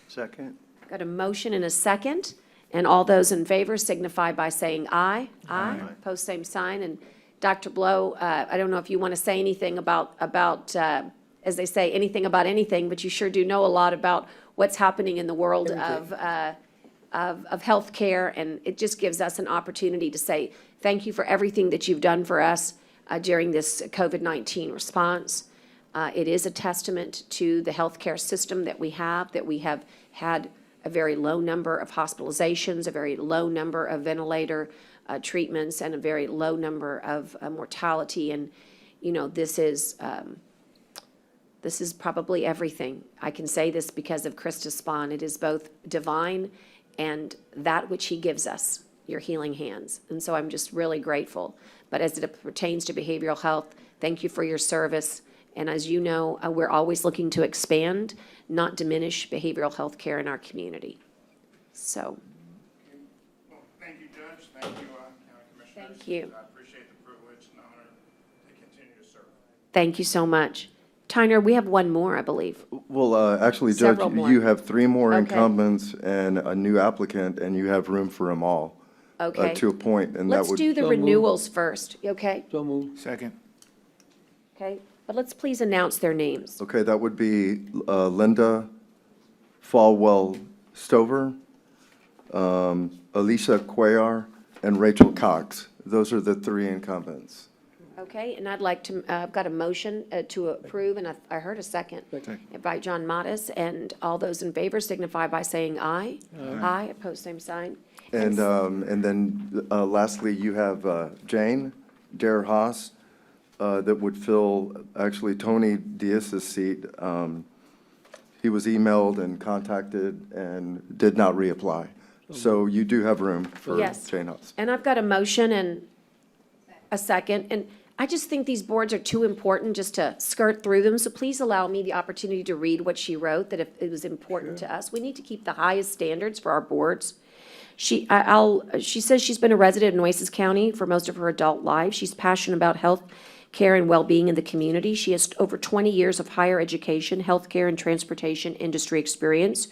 Second. Got a motion and a second, and all those in favor signify by saying aye. Aye. Post same sign, and Dr. Blow, I don't know if you want to say anything about, as they say, anything about anything, but you sure do know a lot about what's happening in the world of healthcare, and it just gives us an opportunity to say thank you for everything that you've done for us during this COVID-19 response. It is a testament to the healthcare system that we have had a very low number of hospitalizations, a very low number of ventilator treatments, and a very low number of mortality. And, you know, this is probably everything. I can say this because of Christus Spawn. It is both divine and that which he gives us, your healing hands. And so I'm just really grateful. But as it pertains to behavioral health, thank you for your service. And as you know, we're always looking to expand, not diminish behavioral health care in our community. So. Well, thank you, Judge. Thank you, County Commissioners. Thank you. I appreciate the privilege and honor to continue to serve. Thank you so much. Tyner, we have one more, I believe. Well, actually, Judge, Several more. you have 3 more Okay. incumbents and a new applicant, and you have room for them all. Okay. To a point, and that Let's would. do the So moved. renewals first, okay? So move. Second. Okay, but let's please announce their names. Okay, that would be Linda Falwell Stover, Alicia Cuellar, and Rachel Cox. Those are the 3 incumbents. Okay, and I'd like to, I've got a motion to approve, and I heard a second by John Mattis, and all those in favor signify by saying aye. Aye, opposed, same sign. And then lastly, you have Jane Dare Haas that would fill actually Tony Diaz's seat. He was emailed and contacted and did not reapply. So you do have room for Yes. Jane Haas. And I've got a motion and a second, and I just think these boards are too important just to skirt through them, so please allow me the opportunity to read what she wrote, that if it was important to us. We need to keep the highest standards for our boards. She says she's been a resident of Nueces County for most of her adult life. She's passionate about health care and well-being in the community. She has over 20 years of higher education, healthcare, and transportation industry experience.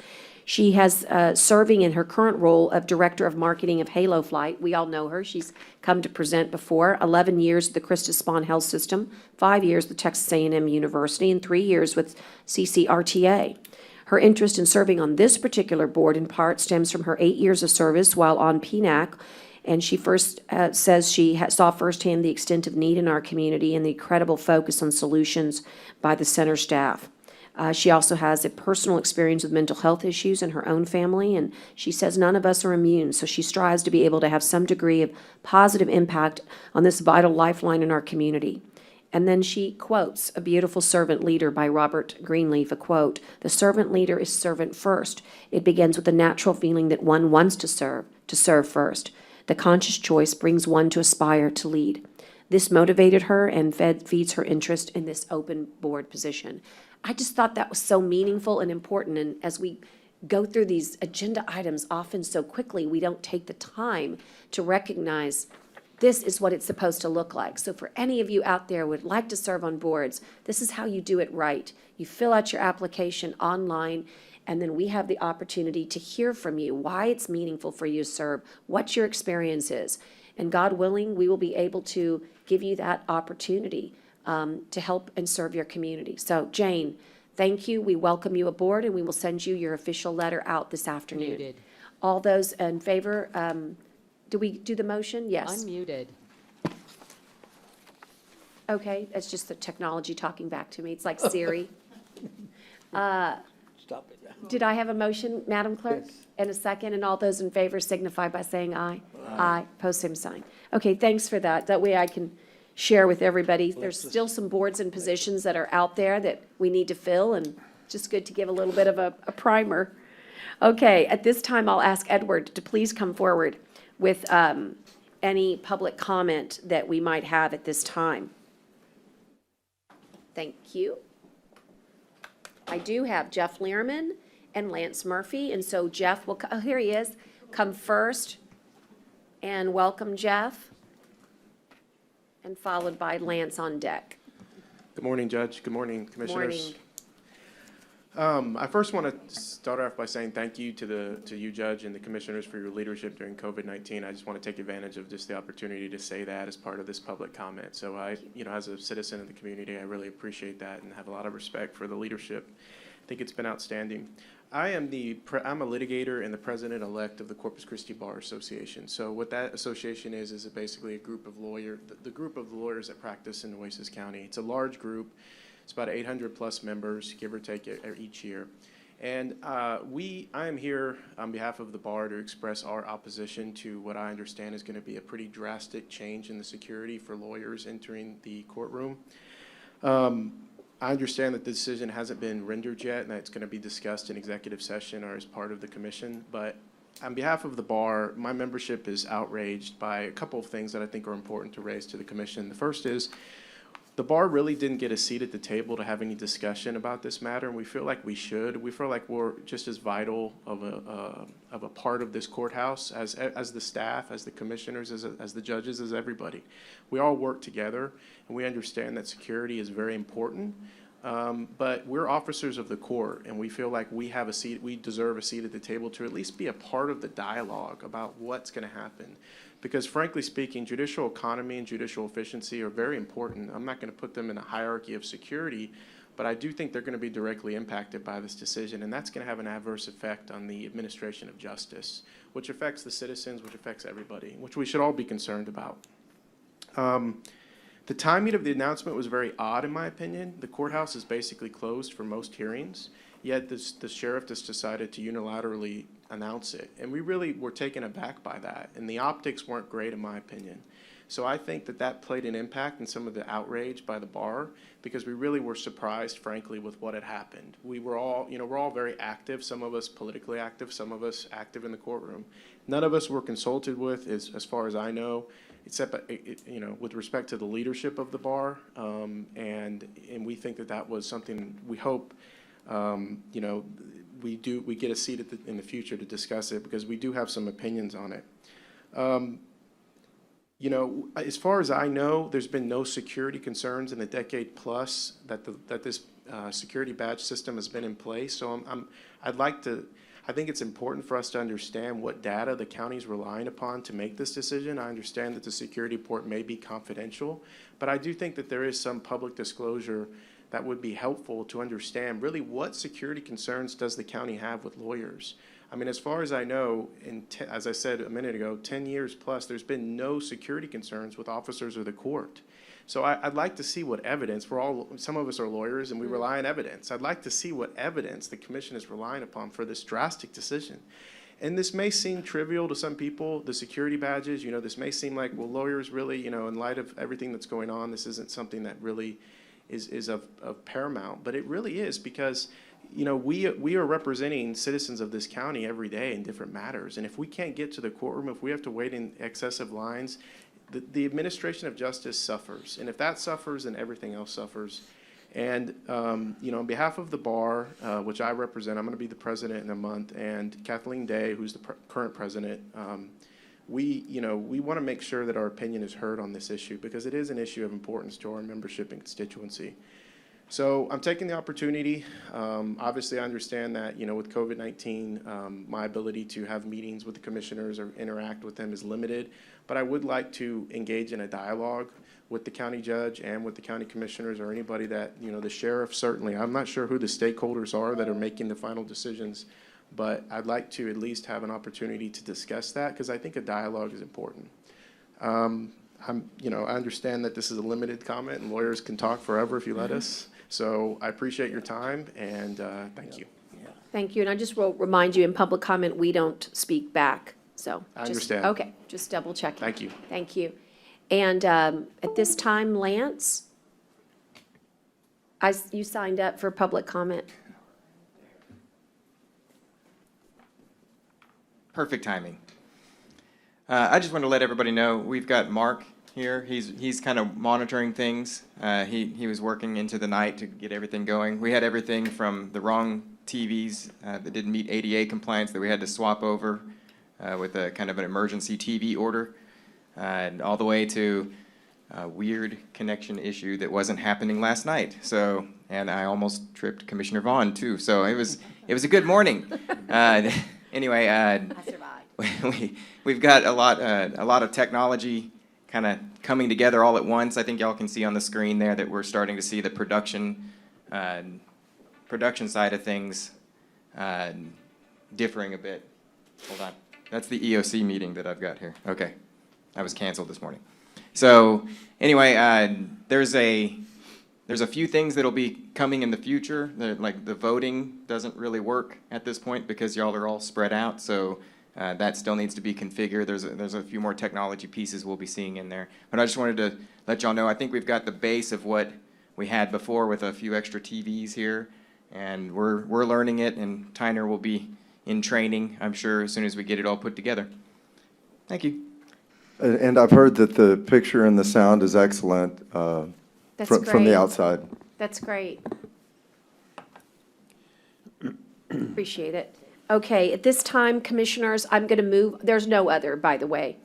She has serving in her current role of Director of Marketing of Halo Flight. We all know her. She's come to present before. 11 years at the Christus Spawn Health System, 5 years with Texas A&M University, and 3 years with CCRTA. Her interest in serving on this particular board in part stems from her 8 years of service while on PNAC, and she first says she saw firsthand the extent of need in our community and the incredible focus on solutions by the center staff. She also has a personal experience with mental health issues in her own family, and she says none of us are immune, so she strives to be able to have some degree of positive impact on this vital lifeline in our community. And then she quotes a beautiful servant leader by Robert Greenleaf, a quote, "The servant leader is servant first. It begins with the natural feeling that one wants to serve first. The conscious choice brings one to aspire to lead." This motivated her and feeds her interest in this open board position. I just thought that was so meaningful and important, and as we go through these agenda items often so quickly, we don't take the time to recognize this is what it's supposed to look like. So for any of you out there who would like to serve on boards, this is how you do it right. You fill out your application online, and then we have the opportunity to hear from you, why it's meaningful for you to serve, what your experience is. And God willing, we will be able to give you that opportunity to help and serve your community. So Jane, thank you. We welcome you aboard, and we will send you your official letter out this afternoon. Muted. All those in favor, do we do the motion? Yes. Unmuted. Okay, that's just the technology talking back to me. It's like Siri. Stop it. Did I have a motion, Madam Clerk? Yes. And a second, and all those in favor signify by saying aye. Aye. Post same sign. Okay, thanks for that. That way I can share with everybody. There's still some boards and positions that are out there that we need to fill, and just good to give a little bit of a primer. Okay, at this time, I'll ask Edward to please come forward with any public comment that we might have at this time. Thank you. I do have Jeff Learman and Lance Murphy. And so Jeff will, oh, here he is, come first. And welcome, Jeff. And followed by Lance on deck. Good morning, Judge. Good morning, Commissioners. Morning. I first want to start off by saying thank you to you, Judge, and the Commissioners for your leadership during COVID-19. I just want to take advantage of just the opportunity to say that as part of this public comment. So as a citizen of the community, I really appreciate that and have a lot of respect for the leadership. I think it's been outstanding. I'm a litigator and the president-elect of the Corpus Christi Bar Association. So what that association is basically a group of lawyers, the group of lawyers that practice in Nueces County. It's a large group. It's about 800 plus members, give or take, each year. And I am here on behalf of the bar to express our opposition to what I understand is going to be a pretty drastic change in the security for lawyers entering the courtroom. I understand that the decision hasn't been rendered yet and that it's going to be discussed in executive session or as part of the commission. But on behalf of the bar, my membership is outraged by a couple of things that I think are important to raise to the commission. The first is the bar really didn't get a seat at the table to have any discussion about this matter, and we feel like we should. We feel like we're just as vital of a part of this courthouse as the staff, as the commissioners, as the judges, as everybody. We all work together, and we understand that security is very important. But we're officers of the court, and we feel like we have a seat. We deserve a seat at the table to at least be a part of the dialogue about what's going to happen. Because frankly speaking, judicial economy and judicial efficiency are very important. I'm not going to put them in a hierarchy of security, but I do think they're going to be directly impacted by this decision, and that's going to have an adverse effect on the administration of justice, which affects the citizens, which affects everybody, which we should all be concerned about. The timing of the announcement was very odd, in my opinion. The courthouse is basically closed for most hearings, yet the sheriff just decided to unilaterally announce it. And we really were taken aback by that. And the optics weren't great, in my opinion. So I think that played an impact in some of the outrage by the bar, because we really were surprised, frankly, with what had happened. We were all, we're all very active, some of us politically active, some of us active in the courtroom. None of us were consulted with, as far as I know, except, with respect to the leadership of the bar. And we think that was something we hope, we get a seat in the future to discuss it, because we do have some opinions on it. As far as I know, there's been no security concerns in the decade plus that this security badge system has been in place. So I think it's important for us to understand what data the county's relying upon to make this decision. I understand that the security report may be confidential, but I do think that there is some public disclosure that would be helpful to understand really what security concerns does the county have with lawyers. I mean, as far as I know, as I said a minute ago, 10 years plus, there's been no security concerns with officers of the court. So I'd like to see what evidence, some of us are lawyers and we rely on evidence. I'd like to see what evidence the commission is relying upon for this drastic decision. And this may seem trivial to some people, the security badges, this may seem like, well, lawyers really, in light of everything that's going on, this isn't something that really is of paramount, but it really is, because we are representing citizens of this county every day in different matters, and if we can't get to the courtroom, if we have to wait in excessive lines, the administration of justice suffers, and if that suffers, then everything else suffers. And on behalf of the bar, which I represent, I'm going to be the president in a month, and Kathleen Day, who's the current president, we want to make sure that our opinion is heard on this issue, because it is an issue of importance to our membership and constituency. So I'm taking the opportunity. Obviously, I understand that, with COVID-19, my ability to have meetings with the commissioners or interact with them is limited, but I would like to engage in a dialogue with the county judge and with the county commissioners, or anybody that, the sheriff, certainly. I'm not sure who the stakeholders are that are making the final decisions, but I'd like to at least have an opportunity to discuss that, because I think a dialogue is important. I understand that this is a limited comment, and lawyers can talk forever if you let us. So I appreciate your time, and thank you. Thank you. And I just will remind you, in public comment, we don't speak back. So I understand. Okay, just double checking. Thank you. Thank you. And at this time, Lance, you signed up for public comment. Perfect timing. I just want to let everybody know we've got Mark here. He's kind of monitoring things. He was working into the night to get everything going. We had everything from the wrong TVs that didn't meet ADA compliance that we had to swap over with a kind of an emergency TV order, and all the way to a weird connection issue that wasn't happening last night. So, and I almost tripped Commissioner Vaughn too. So it was a good morning. Anyway, I survived. we've got a lot of technology kind of coming together all at once. I think y'all can see on the screen there that we're starting to see the production side of things differing a bit. Hold on. That's the EOC meeting that I've got here. Okay. I was canceled this morning. So anyway, there's a few things that'll be coming in the future. Like the voting doesn't really work at this point because y'all are all spread out. So that still needs to be configured. There's a few more technology pieces we'll be seeing in there. But I just wanted to let y'all know, I think we've got the base of what we had before with a few extra TVs here. And we're learning it, and Tyner will be in training, I'm sure, as soon as we get it all put together. Thank you. And I've heard that the picture and the sound is excellent from great. the outside. That's great. Appreciate it. Okay, at this time, commissioners, I'm going to move, there's no other, by the way.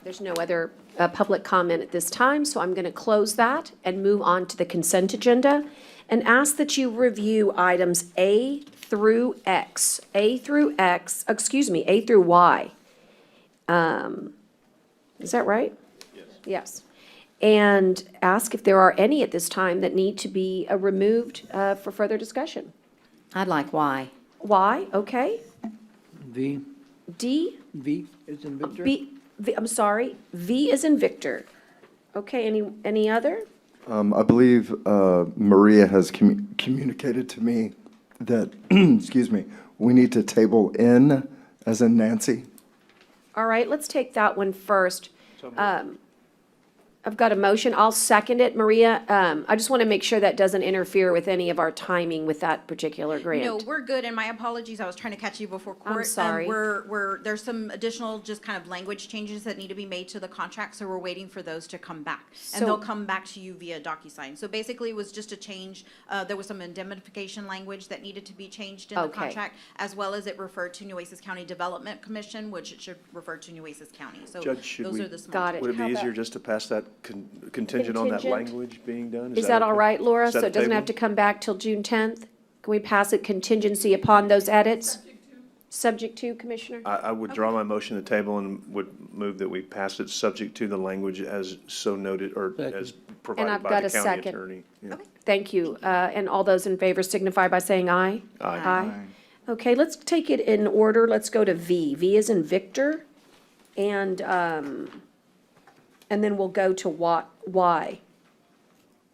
There's no other public comment at this time, so I'm going to close that and move on to the consent agenda and ask that you review items A through X, A through Y. Is that right? Yes. Yes. And ask if there are any at this time that need to be removed for further discussion. I'd like Y. Y, okay. V, D, V is in Victor. I'm sorry, V is in Victor. Okay, any other? I believe Maria has communicated to me that, excuse me, we need to table N as in Nancy. All right, let's take that one first. I've got a motion. I'll second it. Maria, I just want to make sure that doesn't interfere with any of our timing with that particular grant. No, we're good, and my apologies, I was trying to catch you before court. I'm sorry. There's some additional just kind of language changes that need to be made to the contract, so we're waiting for those to come back. And So- they'll come back to you via DocuSign. So basically, it was just a change, there was some indemnification language that needed to be changed in the Okay. contract, as well as it referred to Nueces County Development Commission, which it should refer to Nueces County. So Judge, should those we- are the small. Got it. Would it How be about- easier just to pass that contingent on that Contingent? language being done? Is that all okay? right, Laura? Set So a it doesn't have to table? come back till June 10th? Can we pass it contingency upon those edits? Subject to, Commissioner? I would draw my motion to table and would move that we pass it subject to the language as so noted, or as provided I've by got the a county second. attorney. Yeah. Thank you. And all those in favor signify by saying aye. Aye. Okay, let's take it in order. Let's go to V. V is in Victor. And then we'll go to Y.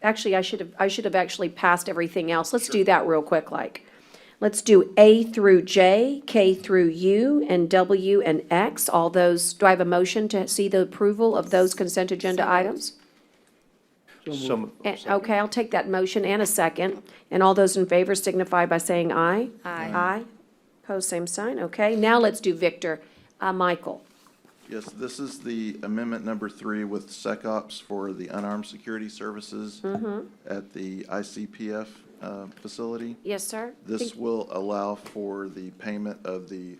Actually, I should have actually passed everything else. Let's do that real quick, like. Let's do A through J, K through U, and W and X. All those, do I have a motion to see the approval of those consent agenda items? Okay, I'll take that motion and a second. And all those in favor signify by saying aye. Aye. Aye. Pose same sign. Okay, now let's do Victor. Michael. Yes, this is the amendment number 3 with SecOps for the unarmed security services at the ICPF facility. Yes, sir? This will allow for the payment of the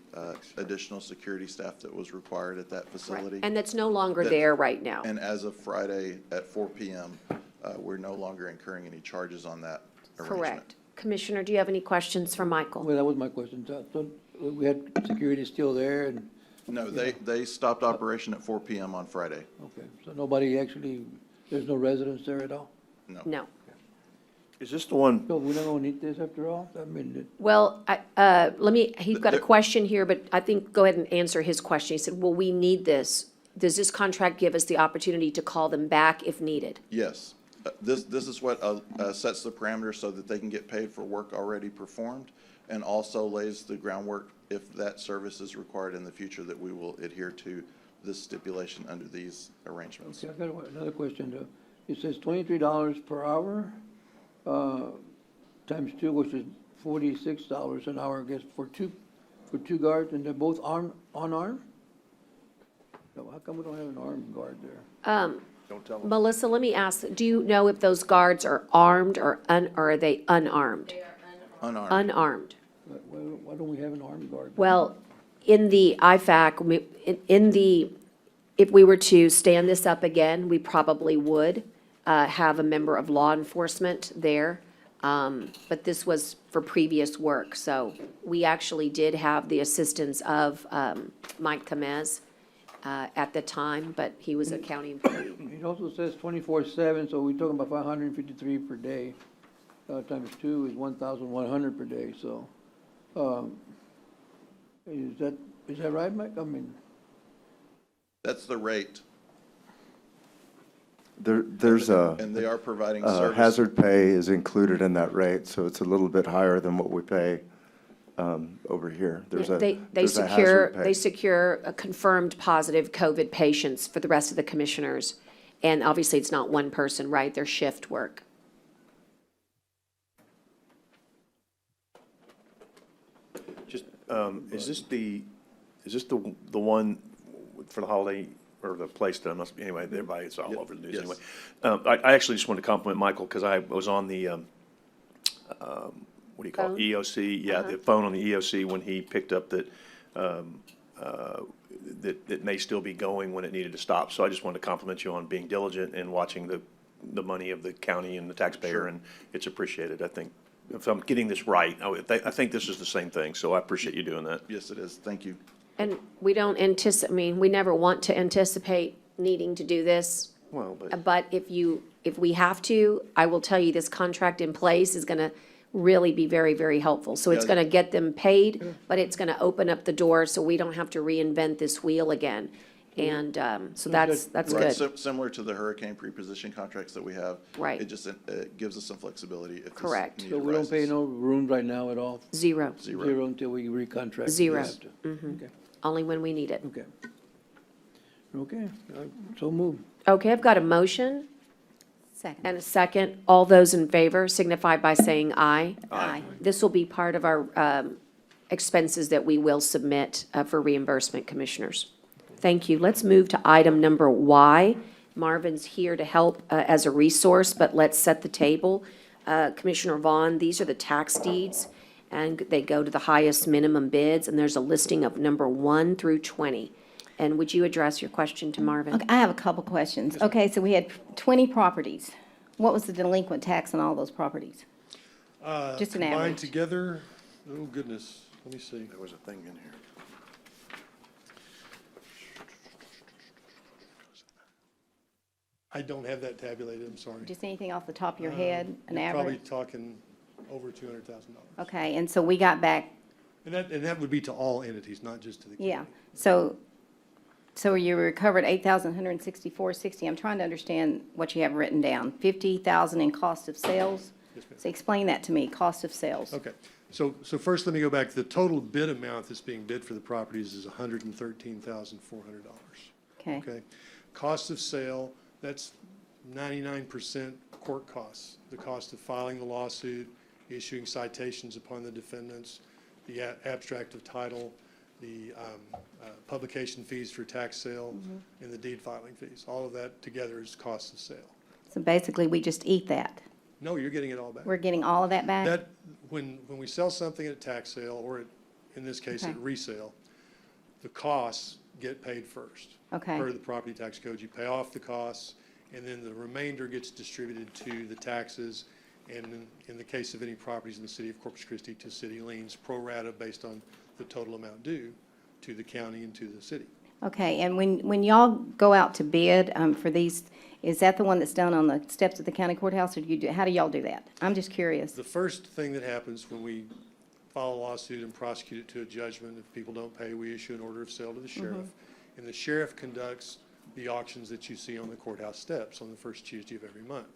additional security staff that was required at that facility. And that's no longer That- there right now. And as of Friday at 4 PM, we're no longer incurring any charges on that arrangement. Correct. Commissioner, do you have any questions for Michael? Well, that was my question. So we had security still there and, No, they stopped operation at 4 PM on Friday. okay, so nobody actually, there's no residents there at all? No. No. Is this the one? So we're not gonna need this after all? I mean, Well, he's got a question here, but I think, go ahead and answer his question. He said, will we need this? Does this contract give us the opportunity to call them back if needed? Yes. This is what sets the parameters so that they can get paid for work already performed, and also lays the groundwork if that service is required in the future, that we will adhere to this stipulation under these arrangements. okay, I've got another question though. It says $23 per hour, times 2, which is $46 an hour, I guess, for two guards, and they're both unarmed? So how come we don't have an armed guard there? Don't tell them. Melissa, let me ask, do you know if those guards are armed or are they unarmed? Unarmed. Unarmed. Why don't we have an armed guard? Well, in the IFAC, if we were to stand this up again, we probably would have a member of law enforcement there. But this was for previous work, so we actually did have the assistance of Mike Tamez at the time, but he was a county employee. It also says 24/7, so we're talking about 553 per day. Times 2 is 1,100 per day, so, is that right, Mike? I mean, That's the rate. There's And they are providing service. hazard pay is included in that rate, so it's a little bit higher than what we pay over here. There's a hazard pay. They secure a confirmed positive COVID patients for the rest of the commissioners. And obviously, it's not one person, right? They're shift work. Just, is this the one for the holiday, or the place that I must be, anyway, everybody, it's all over the news Yes. anyway. I actually just wanted to compliment Michael, because I was on the, what do you call Phone? it, EOC, yeah, the phone on the EOC when he picked up that, that may still be going when it needed to stop. So I just wanted to compliment you on being diligent and watching the money of the county and the taxpayer, Sure. and it's appreciated, I think. If I'm getting this right, I think this is the same thing, so I appreciate you doing that. Yes, it is. Thank you. And we don't we never want to anticipate needing to do this. Well, but. But if we have to, I will tell you, this contract in place is gonna really be very, very helpful. So it's Yeah. gonna get them paid, but it's gonna open up the door so we don't have to reinvent this wheel again. And, so that's Right, good. similar to the hurricane preposition contracts that we have. Right. It just, gives us some flexibility if this Correct. need so we don't pay arises. no rooms right now at all? Zero, Zero until we recontract? Zero. We have to. Okay, only when we need it. okay. Okay, so move. Okay, I've got a motion Second. and a second. All those in favor signify by saying aye. Aye. This will be part of our expenses that we will submit for reimbursement, commissioners. Thank you. Let's move to item number Y. Marvin's here to help as a resource, but let's set the table. Commissioner Vaughn, these are the tax deeds, and they go to the highest minimum bids, and there's a listing of number 1 through 20. And would you address your question to Marvin? Okay, I have a couple questions. Okay, so we had 20 properties. What was the delinquent tax on all those properties? Just an Combined average. together, oh goodness, let me see. There was a thing in here. I don't have that tabulated, I'm sorry. Just anything off the top of your head, an You're Probably average? talking over $200,000. Okay, and so we got back, And that would be to all entities, not just to the. yeah, so you recovered 8,164.60. I'm trying to understand what you have written down. 50,000 in cost of sales? Yes, ma'am. So explain that to me, cost of sales. Okay, so first let me go back. The total bid amount that's being bid for the properties is $113,400. Okay, Okay, cost of sale, that's 99% court costs. The cost of filing the lawsuit, issuing citations upon the defendants, the abstract of title, the publication fees for tax sale, and the deed filing fees. All of that together is cost of sale. so basically, we just eat that. No, you're getting it all back. We're getting all of that back? That, when we sell something at tax sale, or in this case, at Okay. resale, the costs get paid first. Okay. Per the property tax code, you pay off the costs, and then the remainder gets distributed to the taxes, and in the case of any properties in the city of Corpus Christi, to city liens, pro rata based on the total amount due to the county and to the city. Okay, and when y'all go out to bid for these, is that the one that's done on the steps at the county courthouse, or how do y'all do that? I'm just curious. The first thing that happens when we file a lawsuit and prosecute it to a judgment, if people don't pay, we issue an order of sale to the sheriff. And the sheriff conducts the auctions that you see on the courthouse steps on the first Tuesday of every month.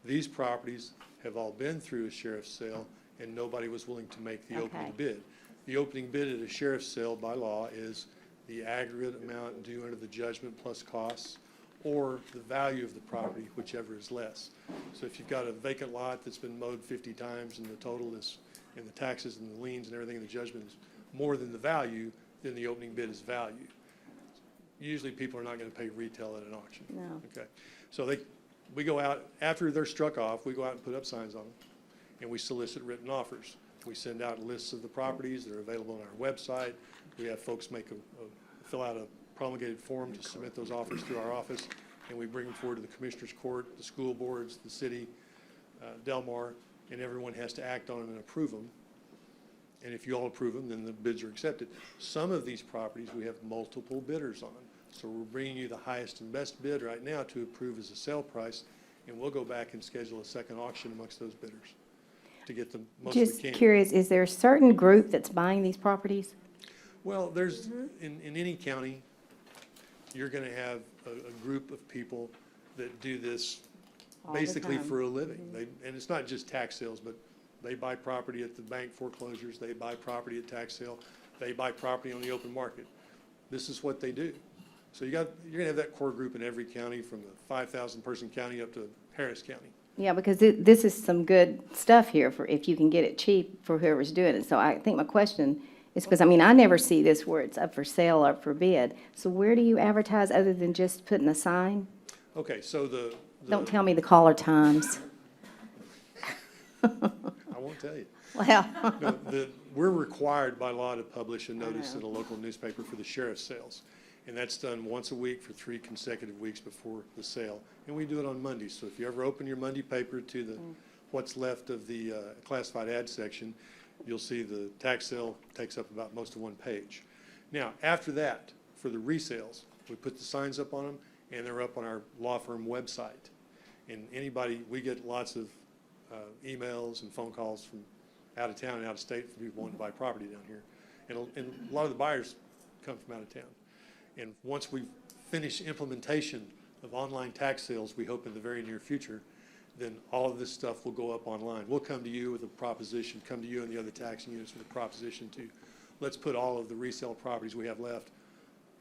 These properties have all been through a sheriff's sale, and nobody was willing to make the opening bid. The opening bid at a sheriff's sale by law is the aggregate amount due under the judgment plus costs, or the value of the property, whichever is less. So if you've got a vacant lot that's been mowed 50 times and the total is, and the taxes and the liens and everything in the judgment is more than the value, then the opening bid is value. Usually people are not going to pay retail at an auction. No. Okay, so we go out, after they're struck off, we go out and put up signs on them, and we solicit written offers. We send out lists of the properties that are available on our website. We have folks fill out a promulgated form to submit those offers through our office, and we bring them forward to the Commissioners Court, the school boards, the city, Delmar, and everyone has to act on them and approve them. And if you all approve them, then the bids are accepted. Some of these properties, we have multiple bidders on. So we're bringing you the highest and best bid right now to approve as a sale price, and we'll go back and schedule a second auction amongst those bidders to get the most we Just can. curious, is there a certain group that's buying these properties? Well, there's, in any county, you're gonna have a group of people that do this All the basically time. for a living. And it's not just tax sales, but they buy property at the bank foreclosures, they buy property at tax sale, they buy property on the open market. This is what they do. So you're gonna have that core group in every county, from the 5,000 person county up to Harris County. Yeah, because this is some good stuff here for if you can get it cheap for whoever's doing it. So I think my question is, because, I mean, I never see this where it's up for sale, up for bid. So where do you advertise other than just putting a sign? Okay, so Don't tell me the caller times. I won't tell you. Well. No, we're required by law to publish a notice in a local newspaper for the sheriff's sales. And that's done once a week for 3 consecutive weeks before the sale. And we do it on Mondays. So if you ever open your Monday paper to the what's left of the classified ad section, you'll see the tax sale takes up about most of one page. Now, after that, for the resales, we put the signs up on them, and they're up on our law firm website. And anybody, we get lots of emails and phone calls from out of town and out of state from people wanting to buy property down here. And a lot of the buyers come from out of town. And once we finish implementation of online tax sales, we hope in the very near future, then all of this stuff will go up online. We'll come to you with a proposition, come to you and the other taxing units with a proposition to, let's put all of the resale properties we have left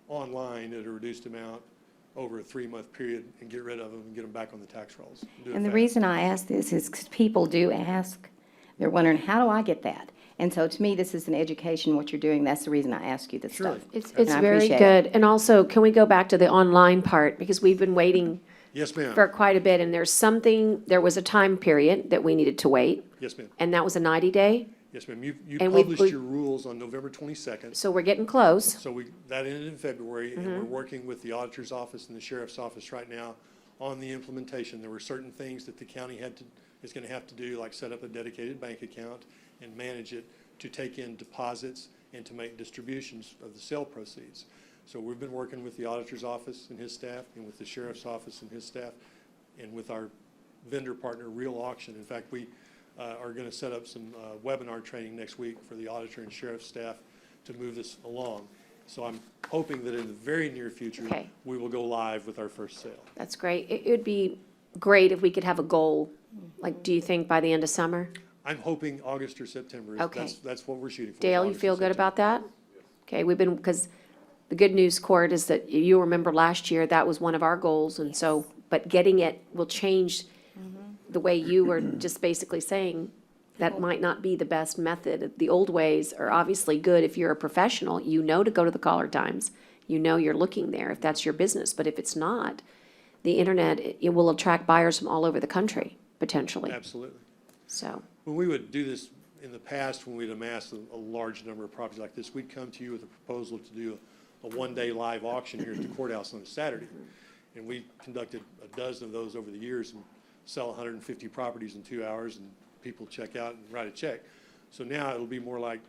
online at a reduced amount over a 3-month period and get rid of them and get them back on the tax rolls. And the reason I ask this is because people do ask, they're wondering, how do I get that? And so to me, this is an education, what you're doing. That's the reason I ask you this stuff. It's And I very appreciate good. it. And also, can we go back to the online part? Because we've been waiting Yes, ma'am. for quite a bit, and there was a time period that we needed to wait, Yes, ma'am. and that was a 90-day. Yes, ma'am. You And we- published your rules on November 22nd. So we're getting close. So that ended in February, and we're working with the auditor's office and the sheriff's office right now on the implementation. There were certain things that the county is gonna have to do, like set up a dedicated bank account and manage it to take in deposits and to make distributions of the sale proceeds. So we've been working with the auditor's office and his staff, and with the sheriff's office and his staff, and with our vendor partner, Real Auction. In fact, we are gonna set up some webinar training next week for the auditor and sheriff's staff to move this along. So I'm hoping that in the very near future, Okay. we will go live with our first sale. That's great. It would be great if we could have a goal. Like, do you think by the end of summer? I'm hoping August or September. Okay. That's what we're shooting for. Dale, you August or feel good September. about that? Okay, because the good news, Court, is that you remember last year, that was one of our goals, and so, but getting it will change the way you were just basically saying, that might not be the best method. The old ways are obviously good if you're a professional, you know to go to the caller times, you know you're looking there if that's your business, but if it's not, the internet, it will attract buyers from all over the country, potentially, Absolutely. so. When we would do this in the past, when we'd amass a large number of properties like this, we'd come to you with a proposal to do a one-day live auction here at the courthouse on a Saturday. And we conducted a dozen of those over the years and sell 150 properties in 2 hours, and people check out and write a check. So now it'll be more like,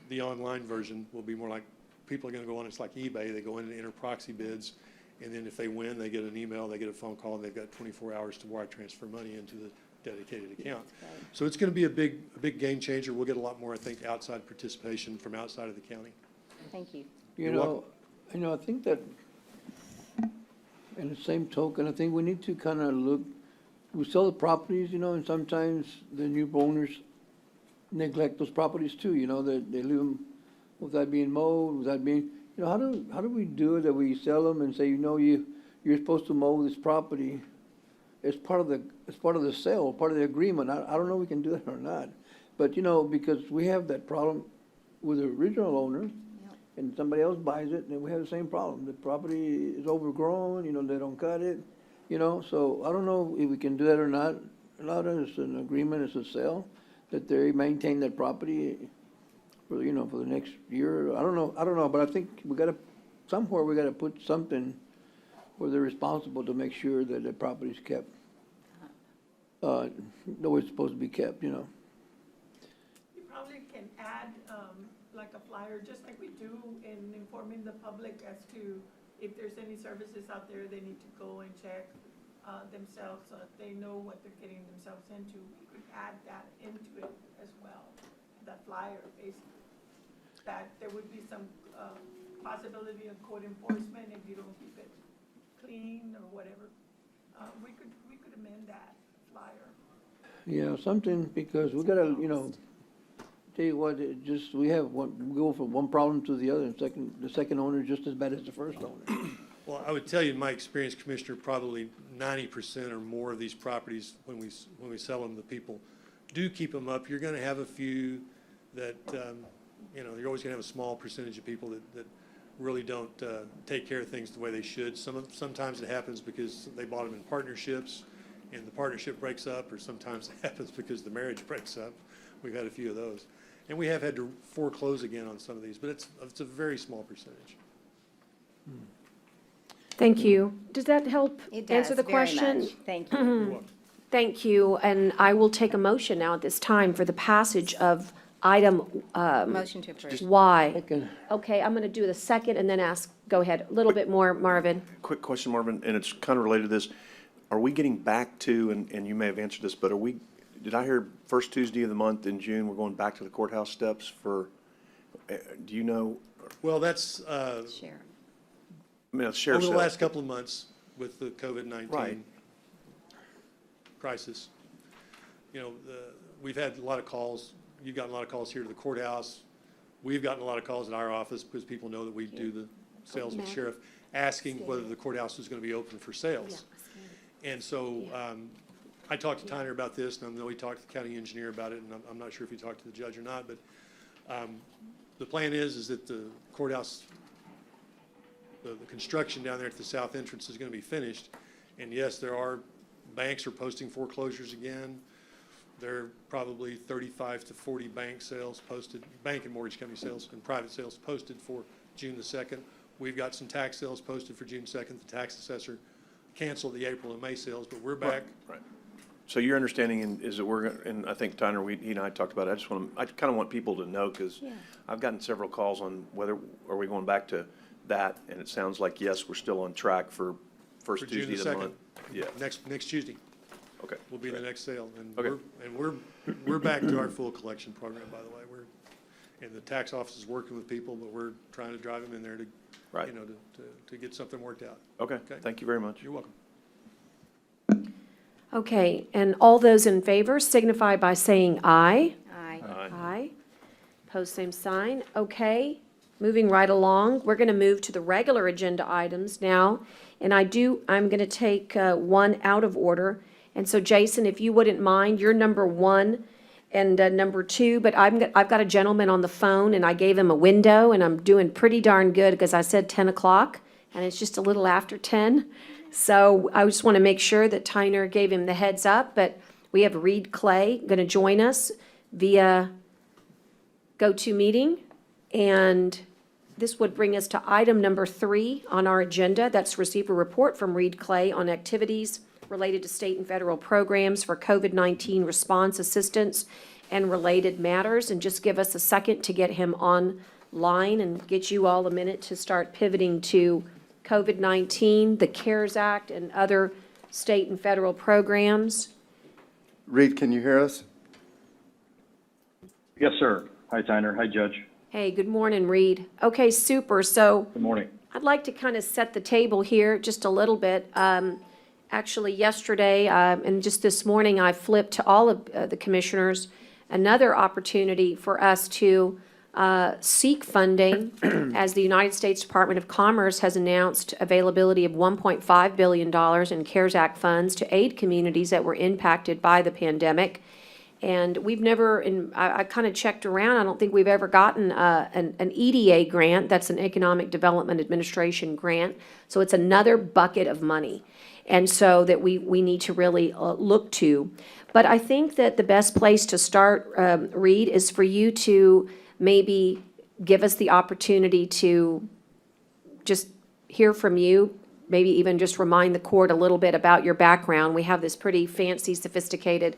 the online version will be more like, people are gonna go on, it's like eBay, they go in and enter proxy bids, and then if they win, they get an email, they get a phone call, and they've got 24 hours to wire transfer money into the dedicated account. So it's gonna be a big game changer. We'll get a lot more, I think, outside participation from outside of the county. Thank you. You You're know, I think that, in the same token, I think we need to kind of look, we sell the properties, and sometimes the new owners neglect those properties too, that they leave them without being mowed, without being, how do we do it that we sell them and say, you're supposed to mow this property as part of the sale, part of the agreement? I don't know if we can do that or not. But, because we have that problem with the original owner, and somebody else buys it, and we have the same problem. The property is overgrown, they don't cut it, so I don't know if we can do that or not. Not as an agreement, as a sale, that they maintain that property for, you know, for the next year. I don't know, but I think somewhere we gotta put something where they're responsible to make sure that the property's kept, the way it's supposed to be kept, you know. You probably can add, like a flyer, just like we do in informing the public as to if there's any services out there they need to go and check, themselves, so that they know what they're getting themselves into. We could add that into it as well, that flyer, basically. That there would be some, possibility of code enforcement if you don't keep it clean or whatever. We could amend that flyer. Yeah, something, because we gotta, you know, tell you what, we go from one problem to the other, and the second owner is just as bad as the first owner. Well, I would tell you, in my experience, Commissioner, probably 90% or more of these properties, when we sell them, the people do keep them up. You're gonna have a few that, you know, you're always gonna have a small percentage of people that really don't take care of things the way they should. Sometimes it happens because they bought them in partnerships and the partnership breaks up, or sometimes it happens because the marriage breaks up. We've had a few of those. And we have had to foreclose again on some of these, but it's a very small percentage. Thank you. Does that help It answer does the very question? much. Thank you. You're welcome. Thank you, and I will take a motion now at this time for the passage of item Motion to approve. Y. Second. Okay, I'm going to do the second and then go ahead, a little bit more, Marvin. Quick question, Marvin, and it's kind of related to this. Are we getting back to, and you may have answered this, but did I hear first Tuesday of the month in June, we're going back to the courthouse steps for, do you know? Well, that's, Share. I mean, it's sheriff's over the sales. last couple of months with the COVID-19 Right. crisis. You know, we've had a lot of calls. You've gotten a lot of calls here to the courthouse. We've gotten a lot of calls at our office because people know that we do the sales with sheriff, asking whether the courthouse is going to be open for sales. And so I talked to Tyner about this, and I know he talked to the county engineer about it, and I'm not sure if he talked to the judge or not, but the plan is that the courthouse, the construction down there at the south entrance is going to be finished. And yes, banks are posting foreclosures again. There are probably 35 to 40 bank sales posted, bank and mortgage company sales and private sales posted for June the 2nd. We've got some tax sales posted for June 2nd. The tax assessor canceled the April and May sales, but we're back. Right. So your understanding is that and I think Tyner, he and I talked about it, I kind of want people to know, because I've gotten several calls on whether, are we going back to that, and it sounds like, yes, we're still on track for first For June Tuesday the of the 2nd. month. Next Tuesday Okay. will be the next sale. And Okay. we're back to our full collection program, by the way. And the tax office is working with people, but we're trying to drive them in there to, Right. you know, to get something worked out. Okay, thank you very much. You're welcome. Okay, and all those in favor signify by saying aye. Aye. Aye. Pose same sign. Okay, moving right along, we're going to move to the regular agenda items now. And I'm going to take one out of order. And so Jason, if you wouldn't mind, you're number 1 and number 2, but I've got a gentleman on the phone, and I gave him a window, and I'm doing pretty darn good because I said 10 o'clock, and it's just a little after 10. So I just want to make sure that Tyner gave him the heads up, but we have Reed Clay going to join us via GoToMeeting, and this would bring us to item number 3 on our agenda. That's receive a report from Reed Clay on activities related to state and federal programs for COVID-19 response assistance and related matters. And just give us a second to get him online and get you all a minute to start pivoting to COVID-19, the CARES Act, and other state and federal programs. Reed, can you hear us? Yes, sir. Hi, Tyner. Hi, Judge. Hey, good morning, Reed. Okay, super. So Good morning. I'd like to kind of set the table here just a little bit. Actually, yesterday and just this morning, I flipped to all of the commissioners another opportunity for us to seek funding as the United States Department of Commerce has announced availability of $1.5 billion in CARES Act funds to aid communities that were impacted by the pandemic. And we've never, and I kind of checked around, I don't think we've ever gotten an EDA grant, that's an Economic Development Administration grant. So it's another bucket of money. And so that we need to really look to. But I think that the best place to start, Reed, is for you to maybe give us the opportunity to just hear from you, maybe even just remind the court a little bit about your background. We have this pretty fancy, sophisticated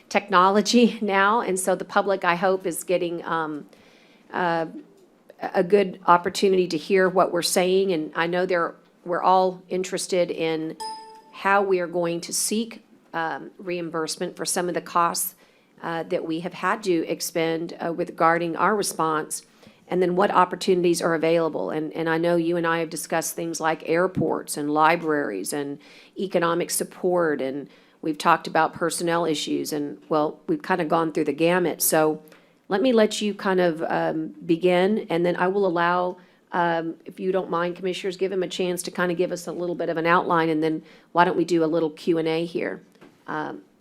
technology now, and so the public, I hope, is getting a good opportunity to hear what we're saying. And I know we're all interested in how we are going to seek reimbursement for some of the costs that we have had to expend regarding our response, and then what opportunities are available. And I know you and I have discussed things like airports and libraries and economic support, and we've talked about personnel issues, and, well, we've kind of gone through the gamut. So let me let you kind of begin, and then I will allow, if you don't mind, Commissioners, give him a chance to kind of give us a little bit of an outline, and then why don't we do a little Q&A here?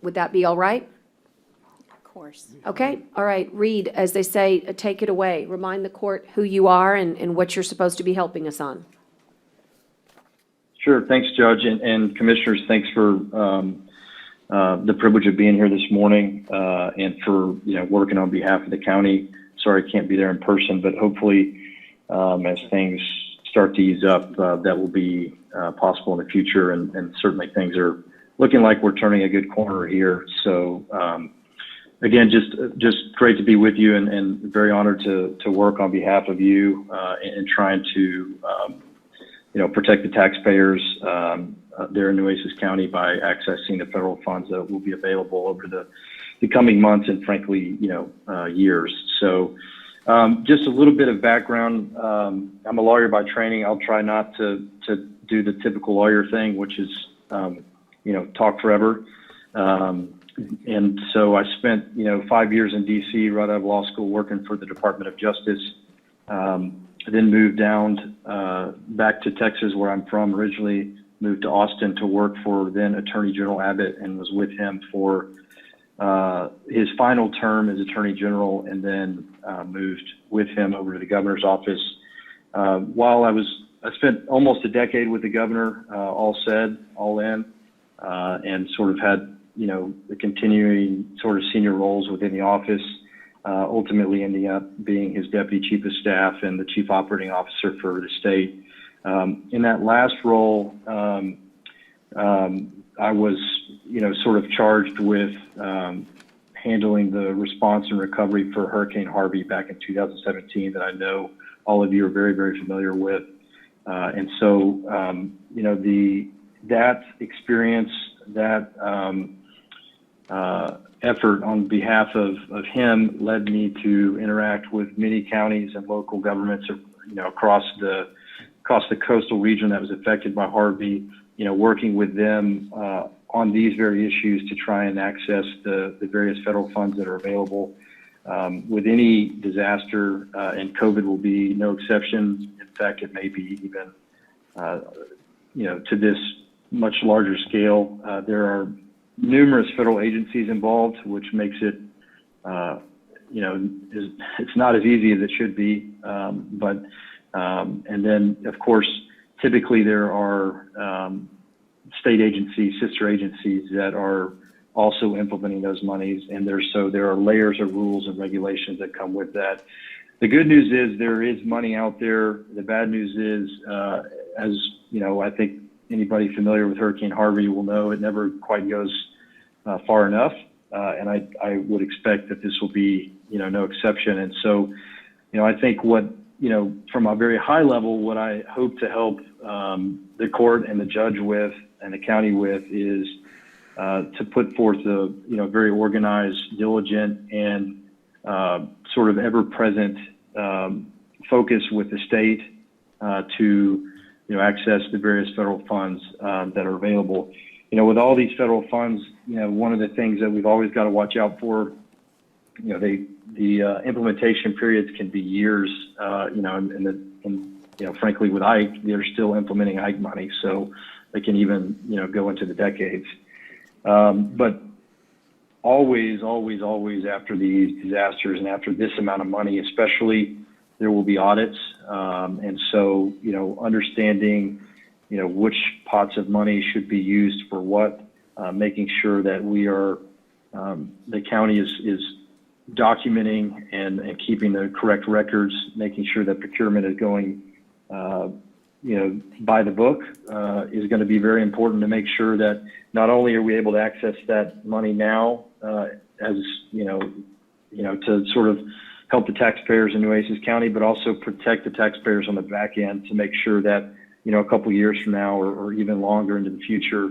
Would that be all right? Of course. Okay, all right. Reed, as they say, take it away. Remind the court who you are and what you're supposed to be helping us on. Sure. Thanks, Judge, and Commissioners. Thanks for the privilege of being here this morning and for working on behalf of the county. Sorry I can't be there in person, but hopefully as things start to ease up, that will be possible in the future. And certainly things are looking like we're turning a good corner here. So again, just great to be with you, and very honored to work on behalf of you in trying to protect the taxpayers there in Nueces County by accessing the federal funds that will be available over the coming months and frankly, years. So just a little bit of background. I'm a lawyer by training. I'll try not to do the typical lawyer thing, which is, talk forever. And so I spent, 5 years in DC right out of law school working for the Department of Justice. I then moved down back to Texas, where I'm from originally, moved to Austin to work for then Attorney General Abbott, and was with him for his final term as Attorney General, and then moved with him over to the governor's office. I spent almost a decade with the governor, all in, and sort of had, the continuing sort of senior roles within the office, ultimately ending up being his deputy chief of staff and the chief operating officer for the state. In that last role, I was, sort of charged with handling the response and recovery for Hurricane Harvey back in 2017 that I know all of you are very, very familiar with. And so, that experience, that effort on behalf of him led me to interact with many counties and local governments, across the coastal region that was affected by Harvey, working with them on these very issues to try and access the various federal funds that are available. With any disaster, and COVID will be no exception. In fact, it may be even, to this much larger scale. There are numerous federal agencies involved, which makes it, it's not as easy as it should be. And then, of course, typically there are state agencies, sister agencies that are also implementing those monies, and there are layers of rules and regulations that come with that. The good news is there is money out there. The bad news is, as I think anybody familiar with Hurricane Harvey will know, it never quite goes far enough, and I would expect that this will be no exception. And so, I think what from a very high level, what I hope to help the court and the judge with and the county with is to put forth a very organized, diligent, and sort of ever-present focus with the state to access the various federal funds that are available. With all these federal funds, one of the things that we've always got to watch out for, the implementation periods can be years, and frankly, with Ike, they're still implementing Ike money, so they can even, go into the decades. But always, always, always after these disasters and after this amount of money, especially, there will be audits. And so, understanding, which pots of money should be used for what, making sure that we are, the county is documenting and keeping the correct records, making sure that procurement is going, by the book, is going to be very important to make sure that not only are we able to access that money now, as, to sort of help the taxpayers in Nueces County, but also protect the taxpayers on the back end to make sure that, a couple years from now or even longer into the future,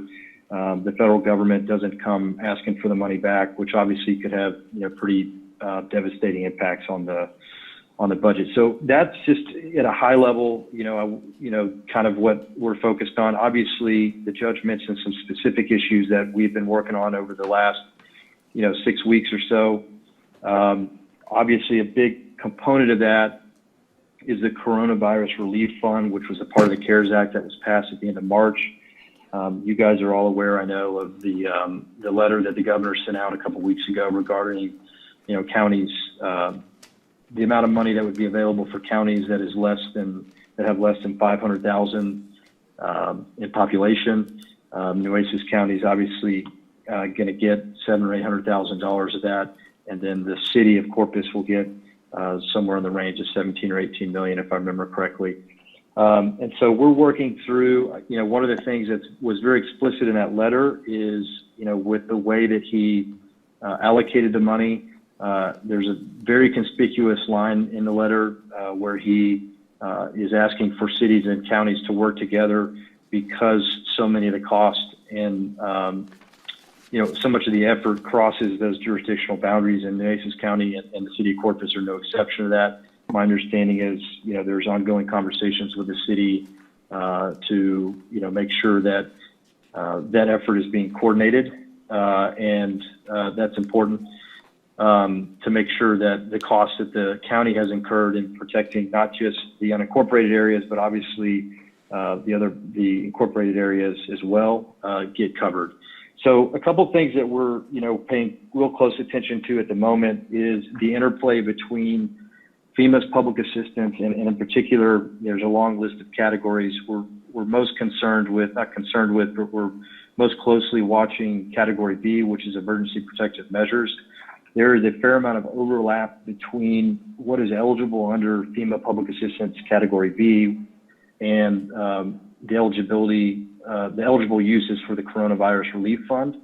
the federal government doesn't come asking for the money back, which obviously could have, pretty devastating impacts on the budget. So that's just at a high level, kind of what we're focused on. Obviously, the judge mentioned some specific issues that we've been working on over the last, 6 weeks or so. Obviously, a big component of that is the Coronavirus Relief Fund, which was a part of the CARES Act that was passed at the end of March. You guys are all aware, I know, of the letter that the governor sent out a couple weeks ago regarding, counties, the amount of money that would be available for counties that have less than 500,000 in population. Nueces County is obviously going to get $700,000 or $800,000 of that, and then the city of Corpus will get somewhere in the range of 17 or 18 million, if I remember correctly. And so we're working through. One of the things that was very explicit in that letter is, with the way that he allocated the money. There's a very conspicuous line in the letter where he is asking for cities and counties to work together because so many of the costs and so much of the effort crosses those jurisdictional boundaries, and Nueces County and the city of Corpus are no exception to that. My understanding is, there's ongoing conversations with the city to, make sure that that effort is being coordinated, and that's important. To make sure that the costs that the county has incurred in protecting not just the unincorporated areas, but obviously the incorporated areas as well, get covered. So a couple things that we're paying real close attention to at the moment is the interplay between FEMA's public assistance and in particular, there's a long list of categories we're most concerned with, not concerned with, but we're most closely watching Category B, which is emergency protective measures. There is a fair amount of overlap between what is eligible under FEMA Public Assistance Category B and the eligible uses for the Coronavirus Relief Fund.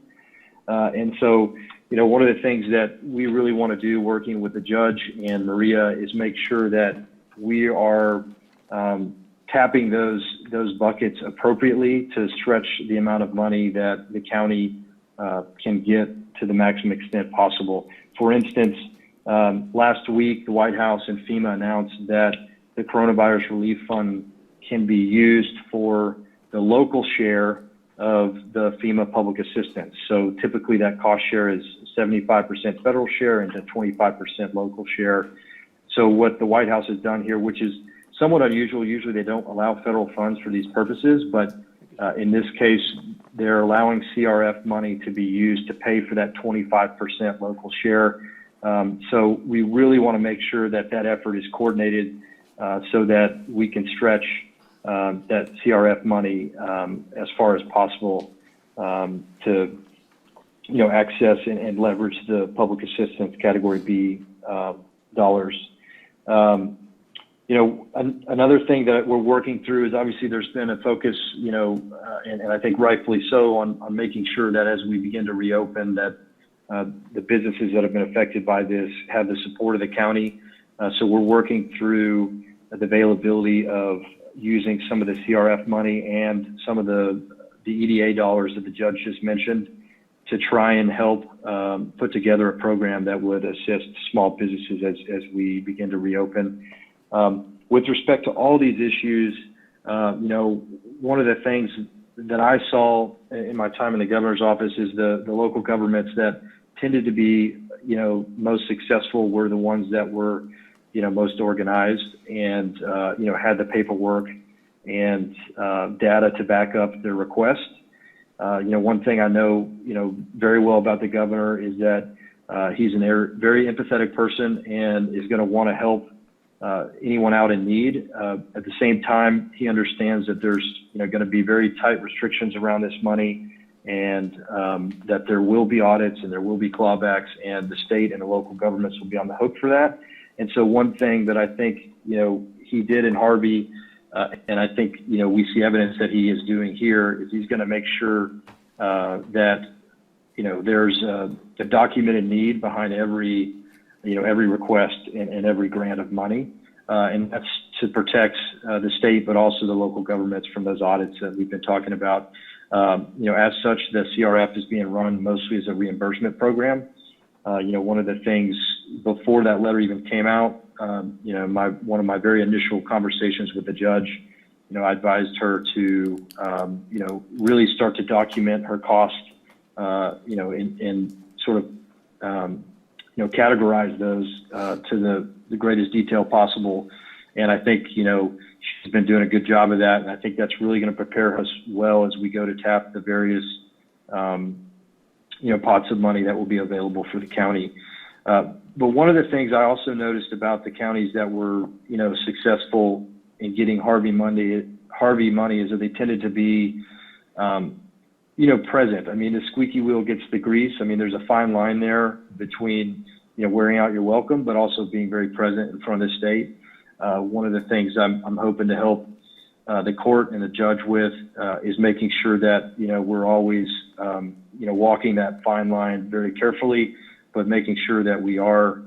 And so, one of the things that we really want to do working with the judge and Maria is make sure that we are tapping those buckets appropriately to stretch the amount of money that the county can get to the maximum extent possible. For instance, last week, the White House and FEMA announced that the Coronavirus Relief Fund can be used for the local share of the FEMA public assistance. So typically that cost share is 75% federal share and a 25% local share. So what the White House has done here, which is somewhat unusual, usually they don't allow federal funds for these purposes, but in this case, they're allowing CRF money to be used to pay for that 25% local share. So we really want to make sure that that effort is coordinated so that we can stretch that CRF money as far as possible to access and leverage the public assistance Category B dollars. Another thing that we're working through is obviously there's been a focus, and I think rightfully so, on making sure that as we begin to reopen, that the businesses that have been affected by this have the support of the county. So we're working through the availability of using some of the CRF money and some of the EDA dollars that the judge just mentioned to try and help put together a program that would assist small businesses as we begin to reopen. With respect to all these issues, one of the things that I saw in my time in the governor's office is the local governments that tended to be, most successful were the ones that were, most organized and, had the paperwork and data to back up their request. One thing I know, very well about the governor is that he's a very empathetic person and is going to want to help anyone out in need. At the same time, he understands that there's going to be very tight restrictions around this money, and that there will be audits and there will be clawbacks, and the state and the local governments will be on the hook for that. And so one thing that I think he did in Harvey, and I think we see evidence that he is doing here, is he's going to make sure that there's a documented need behind every request and every grant of money, and that's to protect the state, but also the local governments from those audits that we've been talking about. As such, the CRF is being run mostly as a reimbursement program. One of the things before that letter even came out, one of my very initial conversations with the judge, I advised her to, really start to document her cost, and sort of, categorize those to the greatest detail possible. And I think, she's been doing a good job of that. And I think that's really going to prepare us well as we go to tap the various, pots of money that will be available for the county. But one of the things I also noticed about the counties that were, successful in getting Harvey money is that they tended to be, present. I mean, the squeaky wheel gets the grease. I mean, there's a fine line there between, wearing out your welcome, but also being very present in front of the state. One of the things I'm hoping to help the court and the judge with is making sure that, we're always, walking that fine line very carefully, but making sure that we are,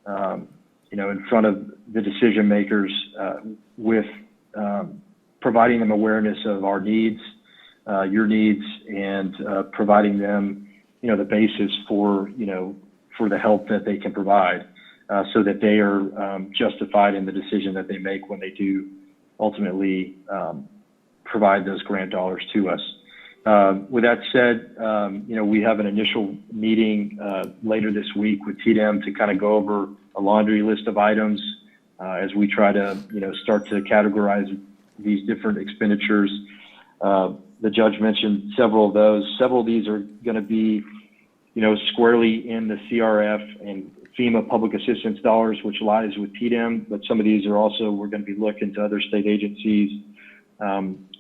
in front of the decision makers with providing them awareness of our needs, your needs, and providing them, the basis for, for the help that they can provide, so that they are justified in the decision that they make when they do ultimately provide those grant dollars to us. With that said, we have an initial meeting later this week with TDM to kind of go over a laundry list of items as we try to, start to categorize these different expenditures. The judge mentioned several of those. Several of these are going to be, squarely in the CRF and FEMA public assistance dollars, which lies with TDM, but some of these are also, we're going to be looking to other state agencies,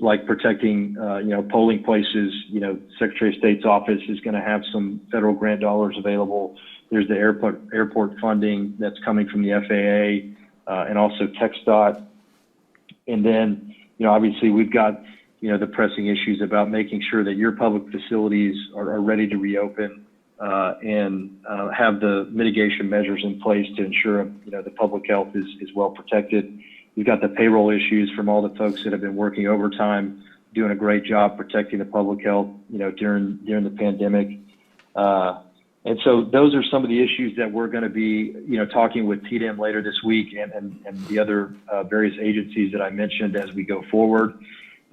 like protecting, polling places. Secretary of State's office is going to have some federal grant dollars available. There's the airport funding that's coming from the FAA, and also TxDOT. And then, obviously we've got, the pressing issues about making sure that your public facilities are ready to reopen, and have the mitigation measures in place to ensure, the public health is well protected. We've got the payroll issues from all the folks that have been working overtime, doing a great job protecting the public health, during the pandemic. And so those are some of the issues that we're going to be, talking with TDM later this week, and the other various agencies that I mentioned as we go forward.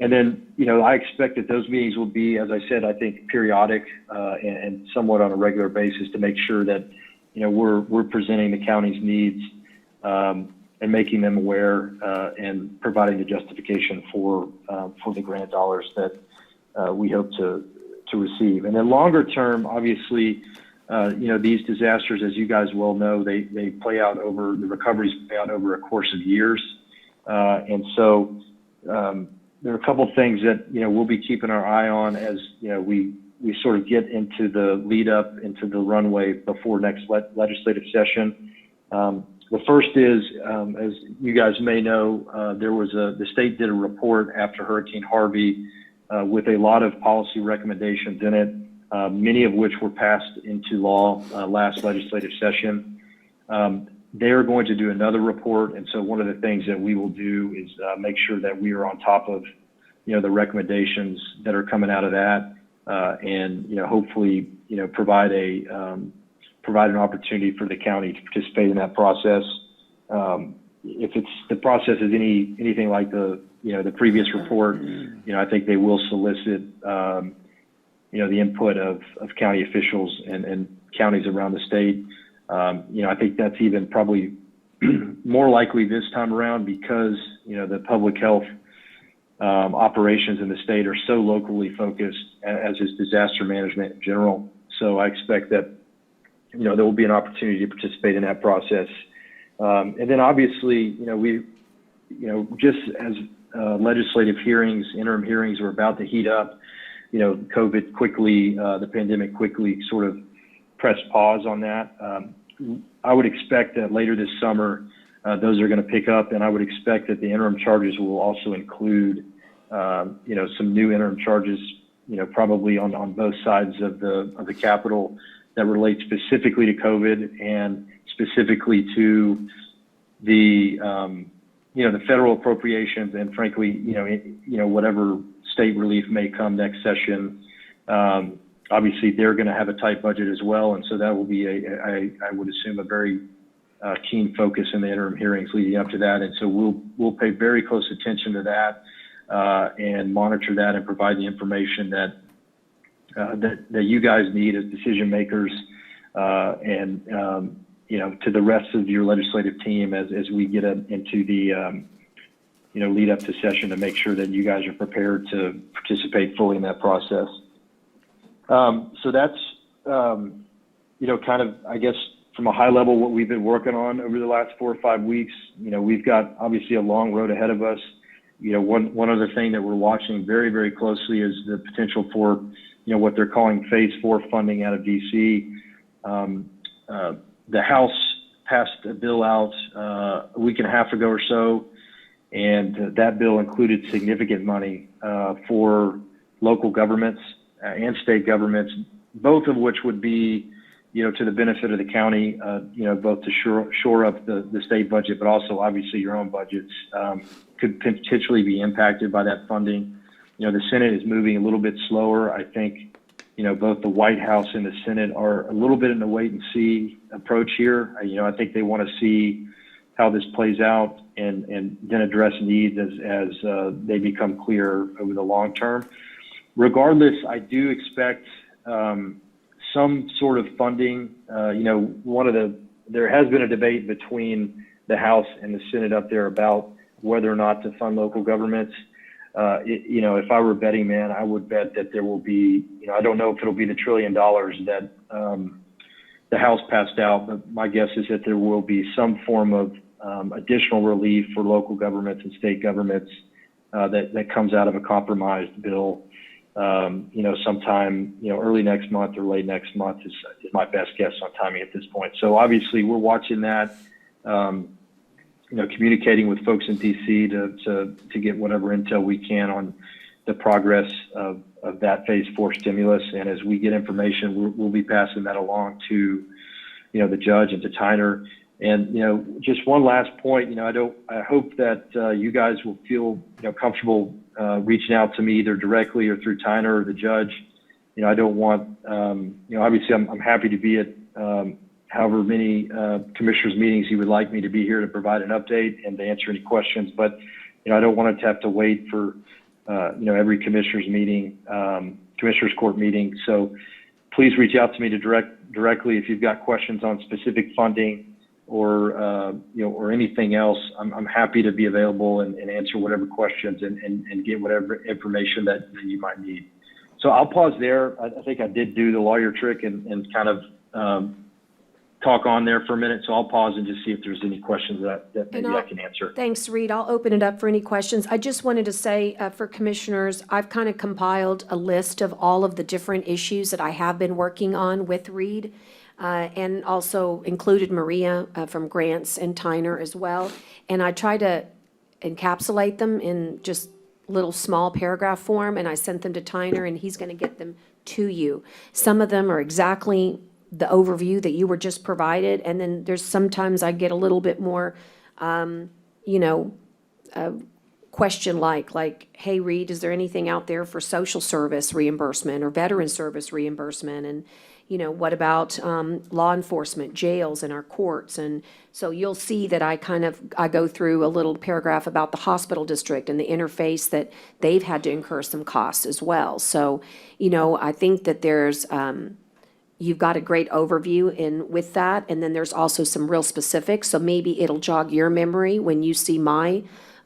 And then, I expect that those meetings will be, as I said, I think periodic and somewhat on a regular basis to make sure that, we're presenting the county's needs and making them aware and providing the justification for the grant dollars that we hope to receive. And then longer term, obviously, these disasters, as you guys well know, they play out over, the recoveries play out over a course of years. And so there are a couple of things that, we'll be keeping our eye on as, we sort of get into the lead up into the runway before next legislative session. The first is, as you guys may know, the state did a report after Hurricane Harvey with a lot of policy recommendations in it, many of which were passed into law last legislative session. They are going to do another report, and so one of the things that we will do is make sure that we are on top of, the recommendations that are coming out of that, and hopefully, provide an opportunity for the county to participate in that process. If the process is anything like the previous report, I think they will solicit, the input of county officials and counties around the state. I think that's even probably more likely this time around because, the public health operations in the state are so locally focused, as is disaster management in general. So I expect that, there will be an opportunity to participate in that process. And then obviously, just as legislative hearings, interim hearings were about to heat up, COVID quickly, the pandemic quickly sort of pressed pause on that. I would expect that later this summer, those are going to pick up, and I would expect that the interim charges will also include, some new interim charges, probably on both sides of the Capitol that relate specifically to COVID and specifically to the, the federal appropriations and frankly, whatever state relief may come next session. Obviously, they're going to have a tight budget as well, and so that will be I would assume, a very keen focus in the interim hearings leading up to that. And so we'll pay very close attention to that and monitor that and provide the information that you guys need as decision makers and to the rest of your legislative team as we get into the lead up to session to make sure that you guys are prepared to participate fully in that process. So that's kind of, I guess, from a high level, what we've been working on over the last 4 or 5 weeks. We've got obviously a long road ahead of us. One other thing that we're watching very, very closely is the potential for, what they're calling phase 4 funding out of DC. The House passed a bill out a week and a half ago or so, and that bill included significant money for local governments and state governments, both of which would be, to the benefit of the county, both to shore up the state budget, but also obviously your own budgets could potentially be impacted by that funding. The Senate is moving a little bit slower. I think, both the White House and the Senate are a little bit in the wait and see approach here. I think they want to see how this plays out and then address needs as they become clear over the long term. Regardless, I do expect some sort of funding. There has been a debate between the House and the Senate up there about whether or not to fund local governments. If I were a betting man, I would bet that there will be, I don't know if it'll be the $1 trillion that the House passed out, but my guess is that there will be some form of additional relief for local governments and state governments that comes out of a compromised bill. Sometime, early next month or late next month is my best guess on timing at this point. So obviously we're watching that, communicating with folks in DC to get whatever intel we can on the progress of that phase 4 stimulus. And as we get information, we'll be passing that along to, the judge and to Tyner. And, just one last point, I hope that you guys will feel, comfortable reaching out to me either directly or through Tyner or the judge. I don't want, obviously I'm happy to be at however many commissioners meetings you would like me to be here to provide an update and to answer any questions. But, I don't want to have to wait for, every commissioner's meeting, commissioner's court meeting. So please reach out to me directly if you've got questions on specific funding or anything else. I'm happy to be available and answer whatever questions and get whatever information that you might need. So I'll pause there. I think I did do the lawyer trick and kind of talk on there for a minute. So I'll pause and just see if there's any questions that maybe I can answer. Thanks, Reed. I'll open it up for any questions. I just wanted to say for commissioners, I've kind of compiled a list of all of the different issues that I have been working on with Reed. And also included Maria from Grants and Tyner as well. And I try to encapsulate them in just little small paragraph form, and I sent them to Tyner, and he's going to get them to you. Some of them are exactly the overview that you were just provided, and then there's sometimes I get a little bit more, question like, hey, Reed, is there anything out there for social service reimbursement or veteran service reimbursement? And what about law enforcement, jails, and our courts? And so you'll see that I go through a little paragraph about the hospital district and the interface that they've had to incur some costs as well. So, I think that there's, you've got a great overview with that. And then there's also some real specifics. So maybe it'll jog your memory when you see my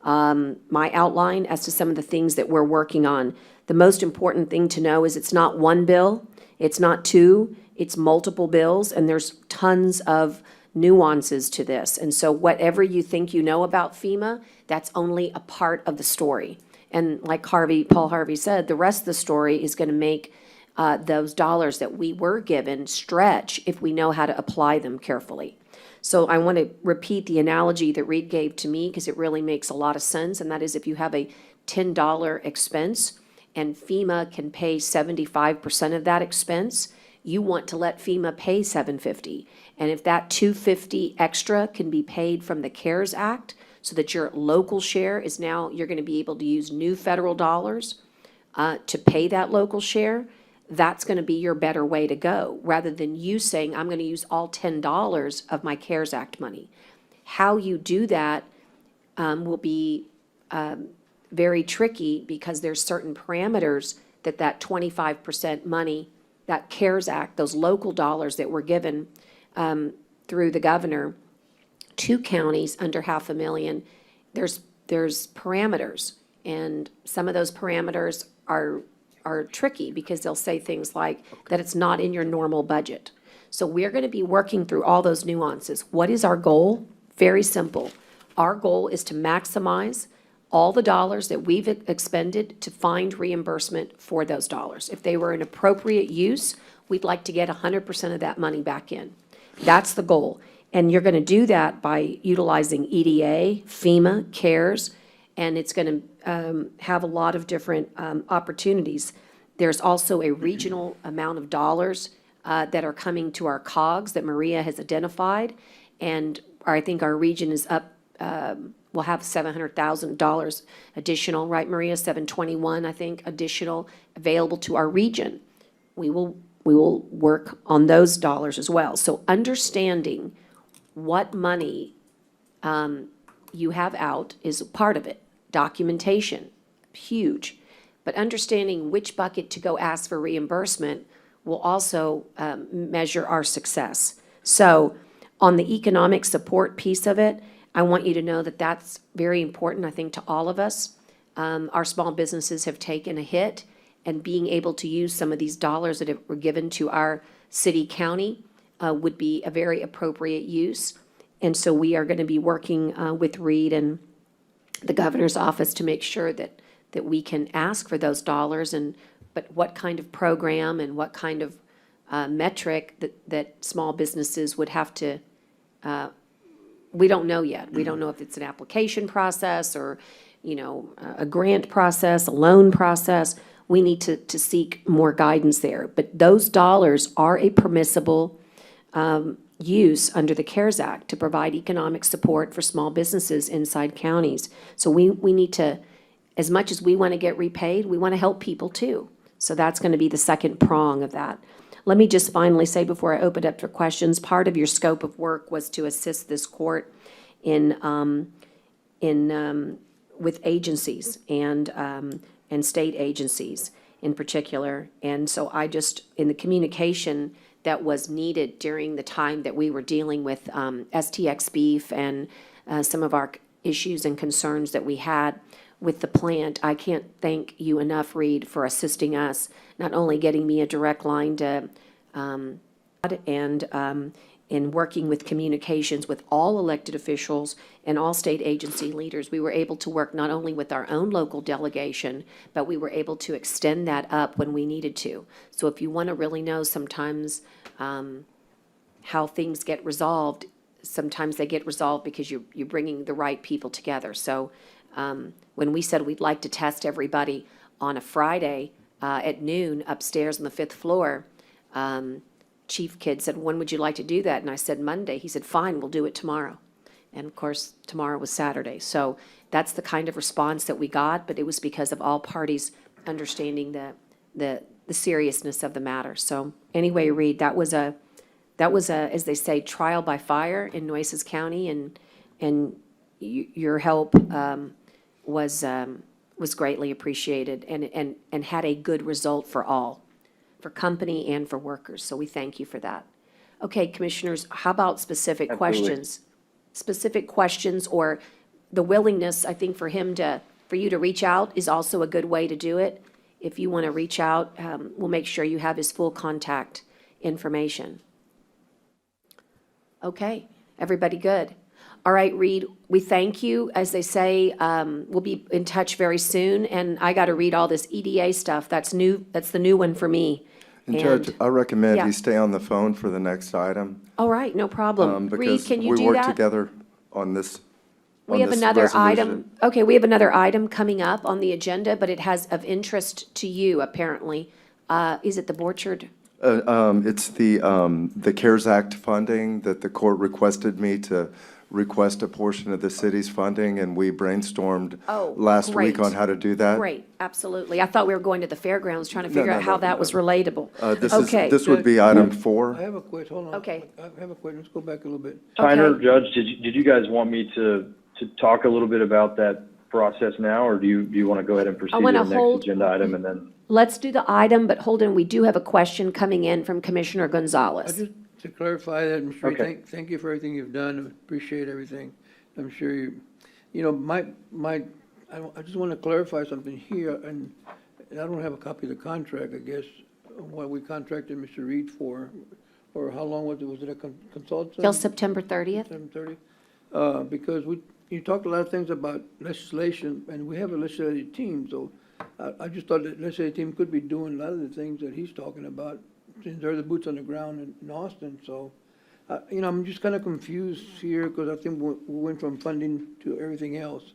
my outline as to some of the things that we're working on. The most important thing to know is it's not one bill, it's not two, it's multiple bills, and there's tons of nuances to this. And so whatever you think you know about FEMA, that's only a part of the story. And like Paul Harvey said, the rest of the story is going to make those dollars that we were given stretch if we know how to apply them carefully. So I want to repeat the analogy that Reed gave to me because it really makes a lot of sense, and that is if you have a $10 expense and FEMA can pay 75% of that expense, you want to let FEMA pay $750. And if that $250 extra can be paid from the CARES Act so that your local share is now, you're going to be able to use new federal dollars to pay that local share, that's going to be your better way to go, rather than you saying, I'm going to use all $10 of my CARES Act money. How you do that will be very tricky because there's certain parameters that 25% money, that CARES Act, those local dollars that were given through the governor to counties under $500,000, there's parameters, and some of those parameters are tricky because they'll say things like that it's not in your normal budget. So we're going to be working through all those nuances. What is our goal? Very simple. Our goal is to maximize all the dollars that we've expended to find reimbursement for those dollars. If they were an appropriate use, we'd like to get 100% of that money back in. That's the goal. And you're going to do that by utilizing EDA, FEMA, CARES, and it's going to have a lot of different opportunities. There's also a regional amount of dollars that are coming to our COGS that Maria has identified, and I think our region is up, we'll have $700,000 additional, right, Maria? 721, I think, additional available to our region. We will work on those dollars as well. So understanding what money you have out is part of it. Documentation, huge. But understanding which bucket to go ask for reimbursement will also measure our success. So on the economic support piece of it, I want you to know that that's very important, I think, to all of us. Our small businesses have taken a hit, and being able to use some of these dollars that were given to our city, county would be a very appropriate use. And so we are going to be working with Reed and the governor's office to make sure that we can ask for those dollars, but what kind of program and what kind of metric that small businesses would have to, we don't know yet. We don't know if it's an application process or, a grant process, a loan process. We need to seek more guidance there. But those dollars are a permissible use under the CARES Act to provide economic support for small businesses inside counties. So we need to, as much as we want to get repaid, we want to help people too. So that's going to be the second prong of that. Let me just finally say before I open it up for questions, part of your scope of work was to assist this court with agencies and state agencies in particular. And so in the communication that was needed during the time that we were dealing with STX beef and some of our issues and concerns that we had with the plant, I can't thank you enough, Reed, for assisting us, not only getting me a direct line to and in working with communications with all elected officials and all state agency leaders. We were able to work not only with our own local delegation, but we were able to extend that up when we needed to. So if you want to really know sometimes how things get resolved, sometimes they get resolved because you're bringing the right people together. So when we said we'd like to test everybody on a Friday at noon upstairs on the 5th floor, Chief Kidd said, when would you like to do that? And I said, Monday. He said, fine, we'll do it tomorrow. And of course, tomorrow was Saturday. So that's the kind of response that we got, but it was because of all parties understanding the seriousness of the matter. So anyway, Reed, that was a, as they say, trial by fire in Nueces County, and your help was greatly appreciated and had a good result for all, for company and for workers. So we thank you for that. Okay, commissioners, how about specific Absolutely. questions? Specific questions or the willingness, I think, for you to reach out is also a good way to do it. If you want to reach out, we'll make sure you have his full contact information. Okay, everybody good? All right, Reed, we thank you. As they say, we'll be in touch very soon, and I got to read all this EDA stuff. That's new, that's the new one for me. And Judge, I recommend yeah. you stay on the phone for the next item. All right, no problem. Reed, Because can you we do work that? together on this. We on have this another resolution. item, okay, we have another item coming up on the agenda, but it has of interest to you, apparently. Is it the Borchard? It's the CARES Act funding that the court requested me to request a portion of the city's funding, and we brainstormed Oh, last week great. on how to do that. Great, absolutely. I thought we were going to the fairgrounds, trying to No, figure no, out how no, that was no. relatable. Okay. This would be item 4. I have a question, hold on. Okay. I have a question, let's go back a little bit. Tyner, Judge, did you guys want me to talk a little bit about that process now, or do you want to go ahead and proceed to wanna the next hold- agenda item and then? Let's do the item, but hold on, we do have a question coming in from Commissioner Gonzalez. Just to clarify that, Mr. Reed, Okay. thank you for everything you've done, I appreciate everything. I'm sure you know, I just want to clarify something here, and I don't have a copy of the contract, I guess, what we contracted Mr. Reed for, or how long was it a consultant? Till September 30th? September 30th? Because you talked a lot of things about legislation, and we have a legislative team, so I just thought that legislative team could be doing a lot of the things that he's talking about, since they're the boots on the ground in Austin, so. I'm just kind of confused here, because I think we went from funding to everything else.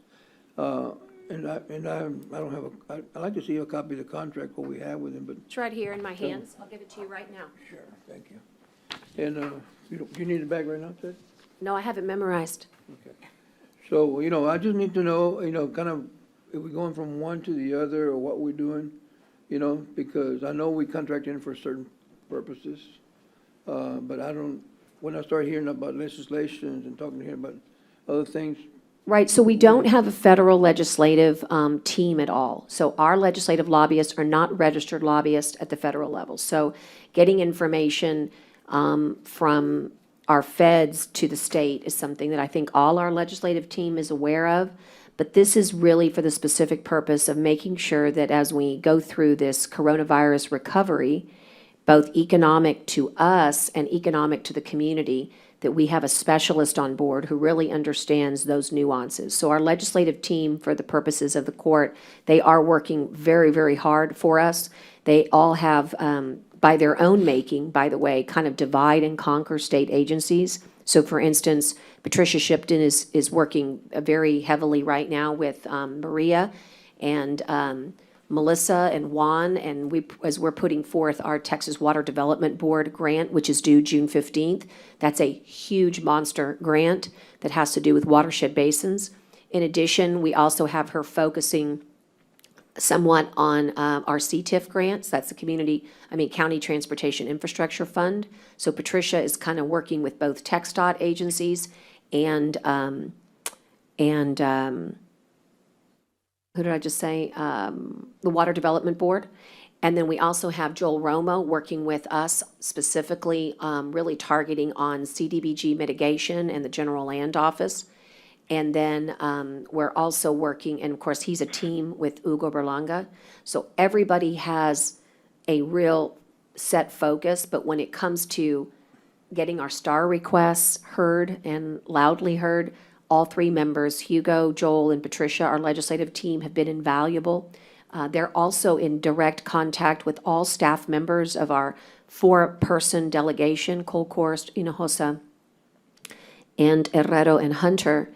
And I don't have I'd like to see a copy of the contract, what we have with him, but. It's right here in my hands. I'll give it to you right now. Sure, thank you. And, do you need it back right now, Ted? No, I have it memorized. Okay. So, I just need to know, kind of, if we're going from one to the other, or what we're doing, because I know we contract in for certain purposes, but when I start hearing about legislations and talking here about other things. Right, so we don't have a federal legislative team at all. So our legislative lobbyists are not registered lobbyists at the federal level. So getting information from our feds to the state is something that I think all our legislative team is aware of. But this is really for the specific purpose of making sure that as we go through this coronavirus recovery, both economic to us and economic to the community, that we have a specialist on board who really understands those nuances. So our legislative team, for the purposes of the court, they are working very, very hard for us. They all have, by their own making, by the way, kind of divide and conquer state agencies. So for instance, Patricia Shipton is working very heavily right now with Maria and Melissa and Juan, and as we're putting forth our Texas Water Development Board grant, which is due June 15th. That's a huge monster grant that has to do with watershed basins. In addition, we also have her focusing somewhat on our CTIF grants. That's the County Transportation Infrastructure Fund. So Patricia is kind of working with both TxDOT agencies and who did I just say? The Water Development Board. And then we also have Joel Romo working with us specifically, really targeting on CDBG mitigation and the General Land Office. And then we're also working, and of course, he's a team with Hugo Berlanga. So everybody has a real set focus, but when it comes to getting our star requests heard and loudly heard, all 3 members, Hugo, Joel, and Patricia, our legislative team, have been invaluable. They're also in direct contact with all staff members of our 4-person delegation, Colcorst, Hinojosa, and Herrero and Hunter.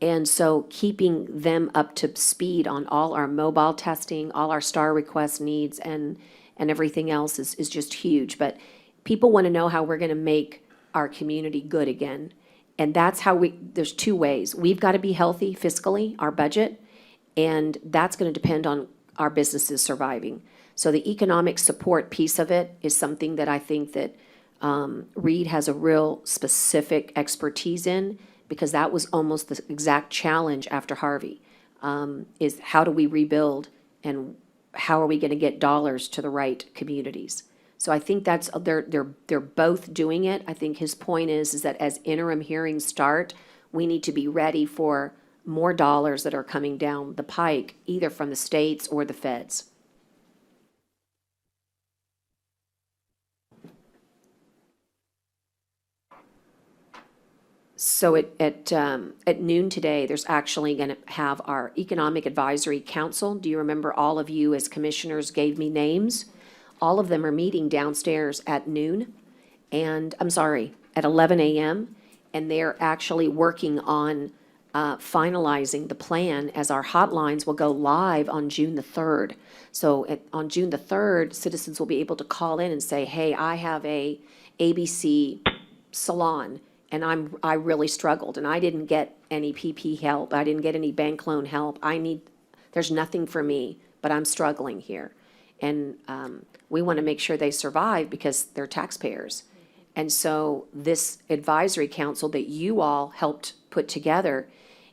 And so keeping them up to speed on all our mobile testing, all our star request needs, and everything else is just huge. But people want to know how we're going to make our community good again. And that's how there's 2 ways. We've got to be healthy fiscally, our budget, and that's going to depend on our businesses surviving. So the economic support piece of it is something that I think that Reed has a real specific expertise in, because that was almost the exact challenge after Harvey, is how do we rebuild and how are we going to get dollars to the right communities? So I think that's, they're both doing it. I think his point is that as interim hearings start, we need to be ready for more dollars that are coming down the pike, either from the states or the feds. So at noon today, there's actually going to have our Economic Advisory Council. Do you remember all of you as commissioners gave me names? All of them are meeting downstairs at noon, and, I'm sorry, at 11 a.m., and they're actually working on finalizing the plan as our hotlines will go live on June the 3rd. So on June the 3rd, citizens will be able to call in and say, hey, I have a ABC salon, and I really struggled, and I didn't get any PP help, I didn't get any bank loan help, there's nothing for me, but I'm struggling here. And we want to make sure they survive because they're taxpayers. And so this advisory council that you all helped put together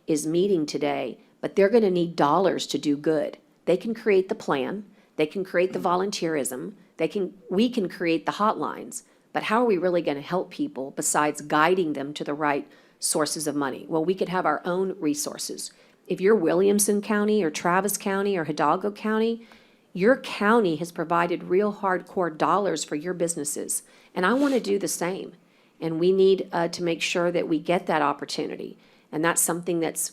is meeting today, but they're going to need dollars to do good. They can create the plan, they can create the volunteerism, we can create the hotlines, but how are we really going to help people besides guiding them to the right sources of money? Well, we could have our own resources. If you're Williamson County or Travis County or Hidalgo County, your county has provided real hardcore dollars for your businesses, and I want to do the same. And we need to make sure that we get that opportunity. And that's something that's,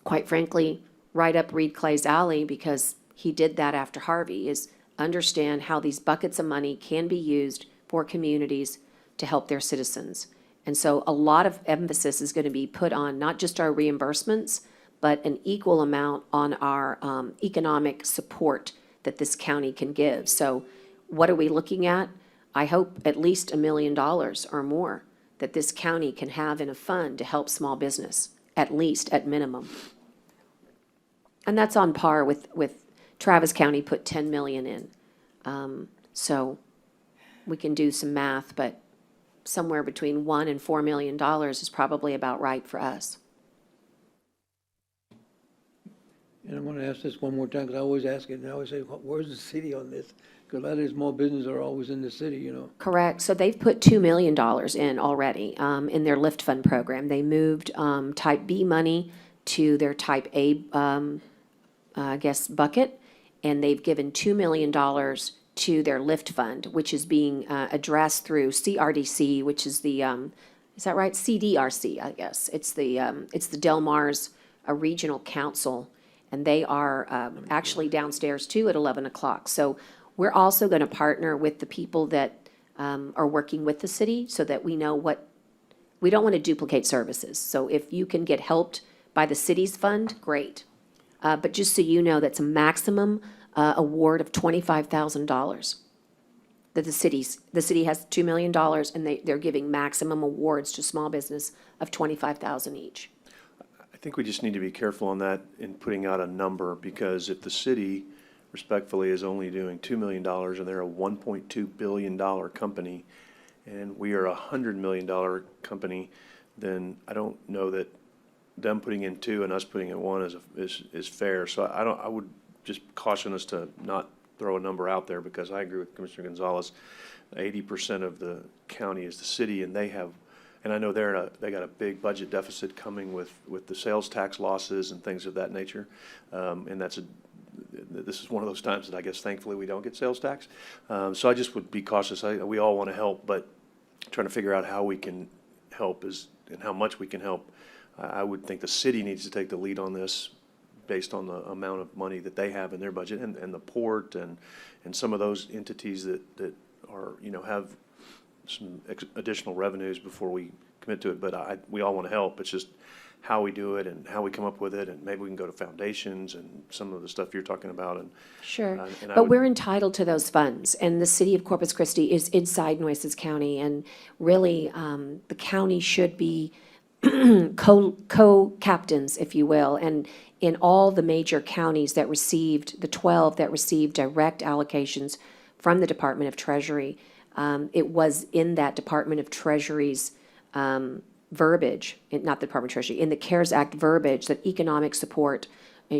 quite frankly, right up Reed Clay's alley, because he did that after Harvey, is understand how these buckets of money can be used for communities to help their citizens. And so a lot of emphasis is going to be put on not just our reimbursements, but an equal amount on our economic support that this county can give. So what are we looking at? I hope at least $1 million or more that this county can have in a fund to help small business, at least at minimum. And that's on par with Travis County put 10 million in. So we can do some math, but somewhere between $1 and $4 million is probably about right for us. And I'm gonna ask this one more time, because I always ask it, and I always say, where's the city on this? Because a lot of these small businesses are always in the city, you know? Correct. So they've put $2 million in already in their Lift Fund program. They moved Type B money to their Type A, I guess, bucket, and they've given $2 million to their Lift Fund, which is being addressed through CRDC, which is the, is that right? CDRC, I guess. It's the Del Mar's Regional Council, and they are actually downstairs too at 11 o'clock. So we're also going to partner with the people that are working with the city so that we know we don't want to duplicate services. So if you can get helped by the city's fund, great. But just so you know, that's a maximum award of $25,000. That the city has $2 million, and they're giving maximum awards to small business of $25,000 each. I think we just need to be careful on that in putting out a number, because if the city respectfully is only doing $2 million and they're a $1.2 billion company and we are a $100 million company, then I don't know that them putting in two and us putting in one is fair. So I would just caution us to not throw a number out there, because I agree with Commissioner Gonzalez. 80% of the county is the city, and they have, and I know they got a big budget deficit coming with the sales tax losses and things of that nature. And this is one of those times that I guess thankfully we don't get sales tax. So I just would be cautious. We all want to help, but trying to figure out how we can help and how much we can help. I would think the city needs to take the lead on this based on the amount of money that they have in their budget, and the port and some of those entities that are, have some additional revenues before we commit to it. But we all want to help. It's just how we do it and how we come up with it, and maybe we can go to foundations and some of the stuff you're talking about. And sure, but we're entitled to those funds, and the city of Corpus Christi is inside Nueces County, and really the county should be co-captains, if you will, and in all the major counties that received, the 12 that received direct allocations from the Department of Treasury, it was in that Department of Treasury's verbiage, not the Department of Treasury, in the CARES Act verbiage, that economic support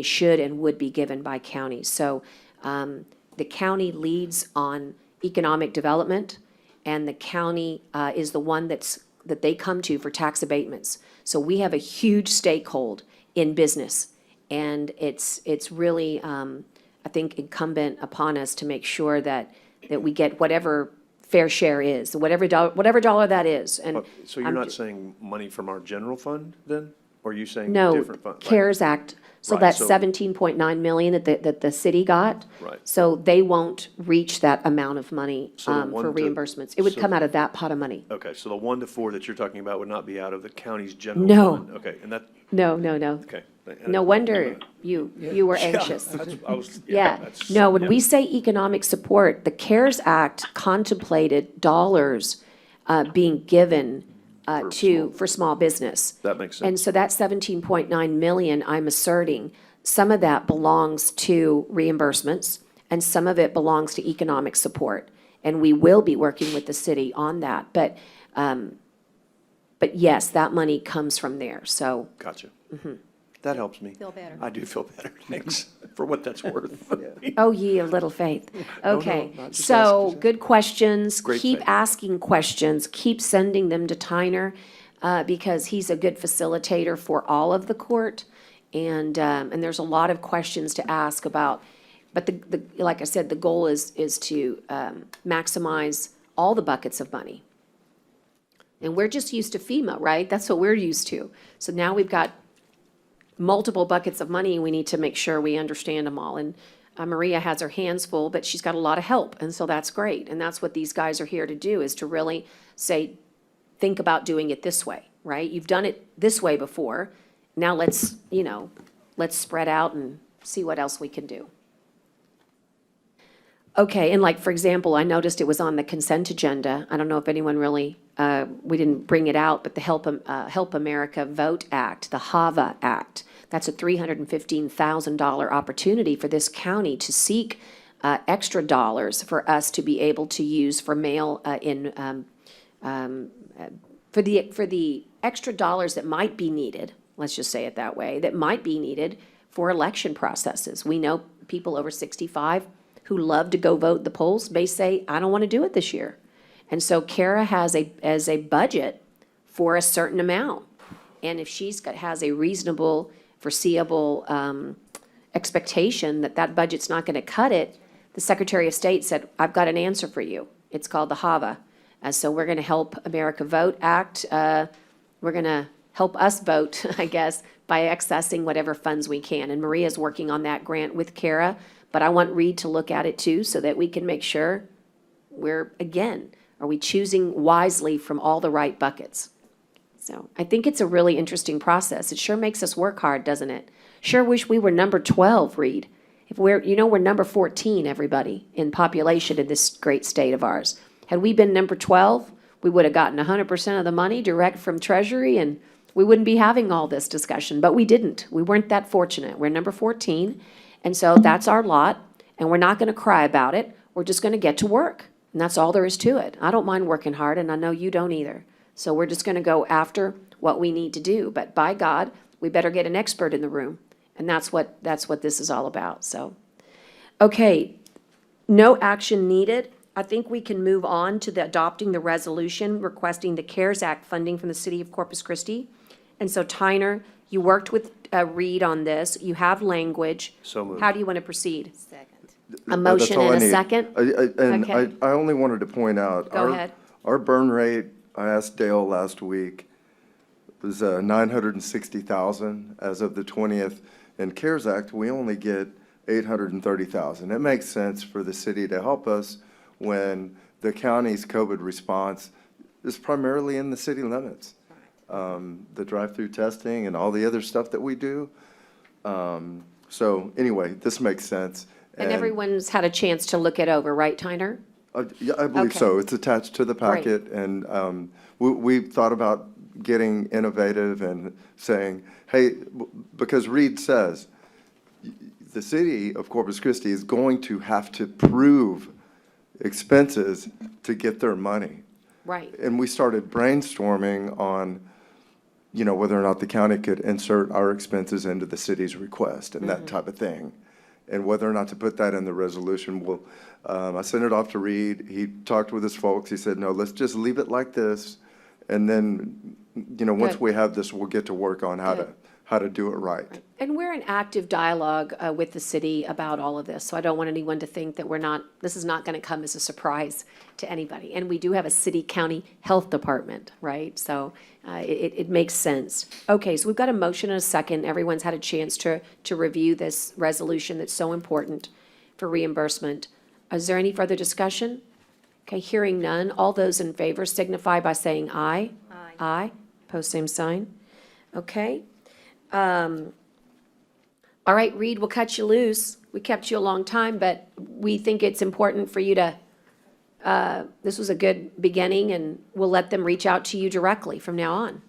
should and would be given by counties. So the county leads on economic development, and the county is the one that they come to for tax abatements. So we have a huge stakehold in business. And it's really, I think, incumbent upon us to make sure that we get whatever fair share is, whatever dollar that is. And So you're not saying money from our general fund then? Or are you saying no, different fund? CARES Act. So Right, that's so- 17.9 million that the city got. Right. So they won't reach that amount of money So the for 1 to reimbursements. It would so- come out of that pot of money. Okay, so the 1 to 4 that you're talking about would not be out of the county's general No. fund? Okay, and that, No. okay. No wonder you were Yeah, anxious. I was, Yeah, that's- no, when yeah. we say economic support, the CARES Act contemplated dollars being given for small business. That makes And sense. so that 17.9 million, I'm asserting, some of that belongs to reimbursements, and some of it belongs to economic support. And we will be working with the city on that. But yes, that money comes from there, so. Gotcha. That helps me. Feel better. I do feel better, thanks, for what that's worth. Oh, ye of little faith. No, Okay, no, just so ask. good questions. Great Keep faith. asking questions. Keep sending them to Tyner because he's a good facilitator for all of the court. And there's a lot of questions to ask about. But like I said, the goal is to maximize all the buckets of money. And we're just used to FEMA, right? That's what we're used to. So now we've got multiple buckets of money, and we need to make sure we understand them all. And Maria has her hands full, but she's got a lot of help, and so that's great. And that's what these guys are here to do, is to really say, think about doing it this way, right? You've done it this way before. Now let's spread out and see what else we can do. Okay, and like, for example, I noticed it was on the consent agenda. I don't know if anyone really, we didn't bring it out, but the Help America Vote Act, the HAVA Act, that's a $315,000 opportunity for this county to seek extra dollars for us to be able to use for for the extra dollars that might be needed, let's just say it that way, that might be needed for election processes. We know people over 65 who love to go vote the polls may say, I don't want to do it this year. And so Kara has a budget for a certain amount. And if has a reasonable, foreseeable expectation that that budget's not going to cut it, the Secretary of State said, I've got an answer for you. It's called the HAVA. So we're going to Help America Vote Act. We're going to help us vote, I guess, by accessing whatever funds we can. And Maria's working on that grant with Kara. But I want Reed to look at it too, so that we can make sure are we choosing wisely from all the right buckets? So I think it's a really interesting process. It sure makes us work hard, doesn't it? Sure wish we were number 12, Reed. If we're number 14, everybody, in population in this great state of ours. Had we been number 12, we would have gotten 100% of the money direct from Treasury, and we wouldn't be having all this discussion. But we didn't. We weren't that fortunate. We're number 14. And so that's our lot, and we're not going to cry about it. We're just going to get to work, and that's all there is to it. I don't mind working hard, and I know you don't either. So we're just going to go after what we need to do. But by God, we better get an expert in the room, and that's what this is all about. So, okay, no action needed. I think we can move on to adopting the resolution requesting the CARES Act funding from the city of Corpus Christi. And so, Tyner, you worked with Reed on this. You have language. So moved. How do you want to proceed? Second. A motion all I and a need. second? Okay. I only wanted to point out. Go ahead. Our burn rate, I asked Dale last week, was 960,000 as of the 20th. In CARES Act, we only get 830,000. It makes sense for the city to help us when the county's COVID response is primarily in the city limits. The drive-through testing and all the other stuff that we do. So anyway, this makes sense. And everyone's had a chance to look it over, right, Tyner? Yeah, I believe Okay. so. It's attached to the packet, and we thought about getting innovative and saying, hey, because Reed says the city of Corpus Christi is going to have to prove expenses to get their money. Right. And we started brainstorming on, whether or not the county could insert our expenses into the city's request and that type of thing. And whether or not to put that in the resolution. Well, I sent it off to Reed. He talked with his folks. He said, no, let's just leave it like this. And then, once Good. we have this, we'll get to work on how how to do it right. And we're in active dialogue with the city about all of this, so I don't want anyone to think that this is not going to come as a surprise to anybody. And we do have a city-county health department, right? So it makes sense. Okay, so we've got a motion and a second. Everyone's had a chance to review this resolution that's so important for reimbursement. Is there any further discussion? Okay, hearing none. All those in favor signify by saying aye. Aye. Aye. Post same sign. Okay. All right, Reed, we'll cut you loose. We kept you a long time, but we think it's important for you to, this was a good beginning, and we'll let them reach out to you directly from now on.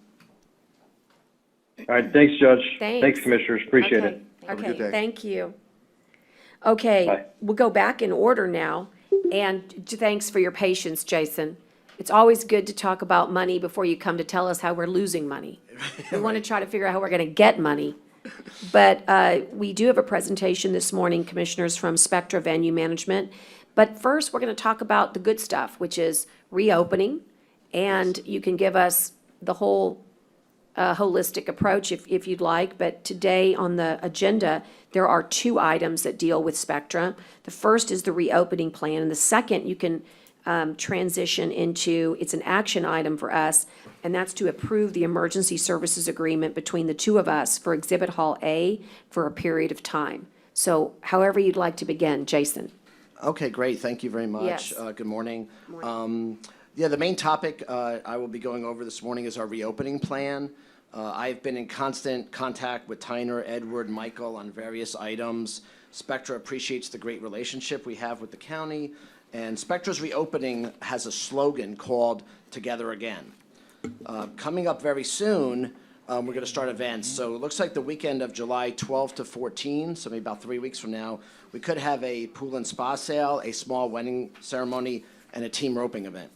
All right, thanks, Judge. Thanks. Commissioners, appreciate Okay. it. Have a good Okay, day. thank you. Okay, Bye. we'll go back in order now, and thanks for your patience, Jason. It's always good to talk about money before you come to tell us how we're losing money. We want to try to figure out how we're going to get money. But we do have a presentation this morning, Commissioners, from Spectra Venue Management. But first, we're going to talk about the good stuff, which is reopening, and you can give us the whole holistic approach if you'd like. But today on the agenda, there are two items that deal with Spectra. The first is the reopening plan, and the second you can transition into, it's an action item for us, and that's to approve the emergency services agreement between the two of us for Exhibit Hall A for a period of time. So however you'd like to begin, Jason. Okay, great. Thank you very much. Yes. Good morning. Yeah, the main topic I will be going over this morning is our reopening plan. I've been in constant contact with Tyner, Edward, Michael on various items. Spectra appreciates the great relationship we have with the county, and Spectra's reopening has a slogan called Together Again. Coming up very soon, we're going to start events. So it looks like the weekend of July 12 to 14, so maybe about 3 weeks from now, we could have a pool and spa sale, a small wedding ceremony, and a team roping event.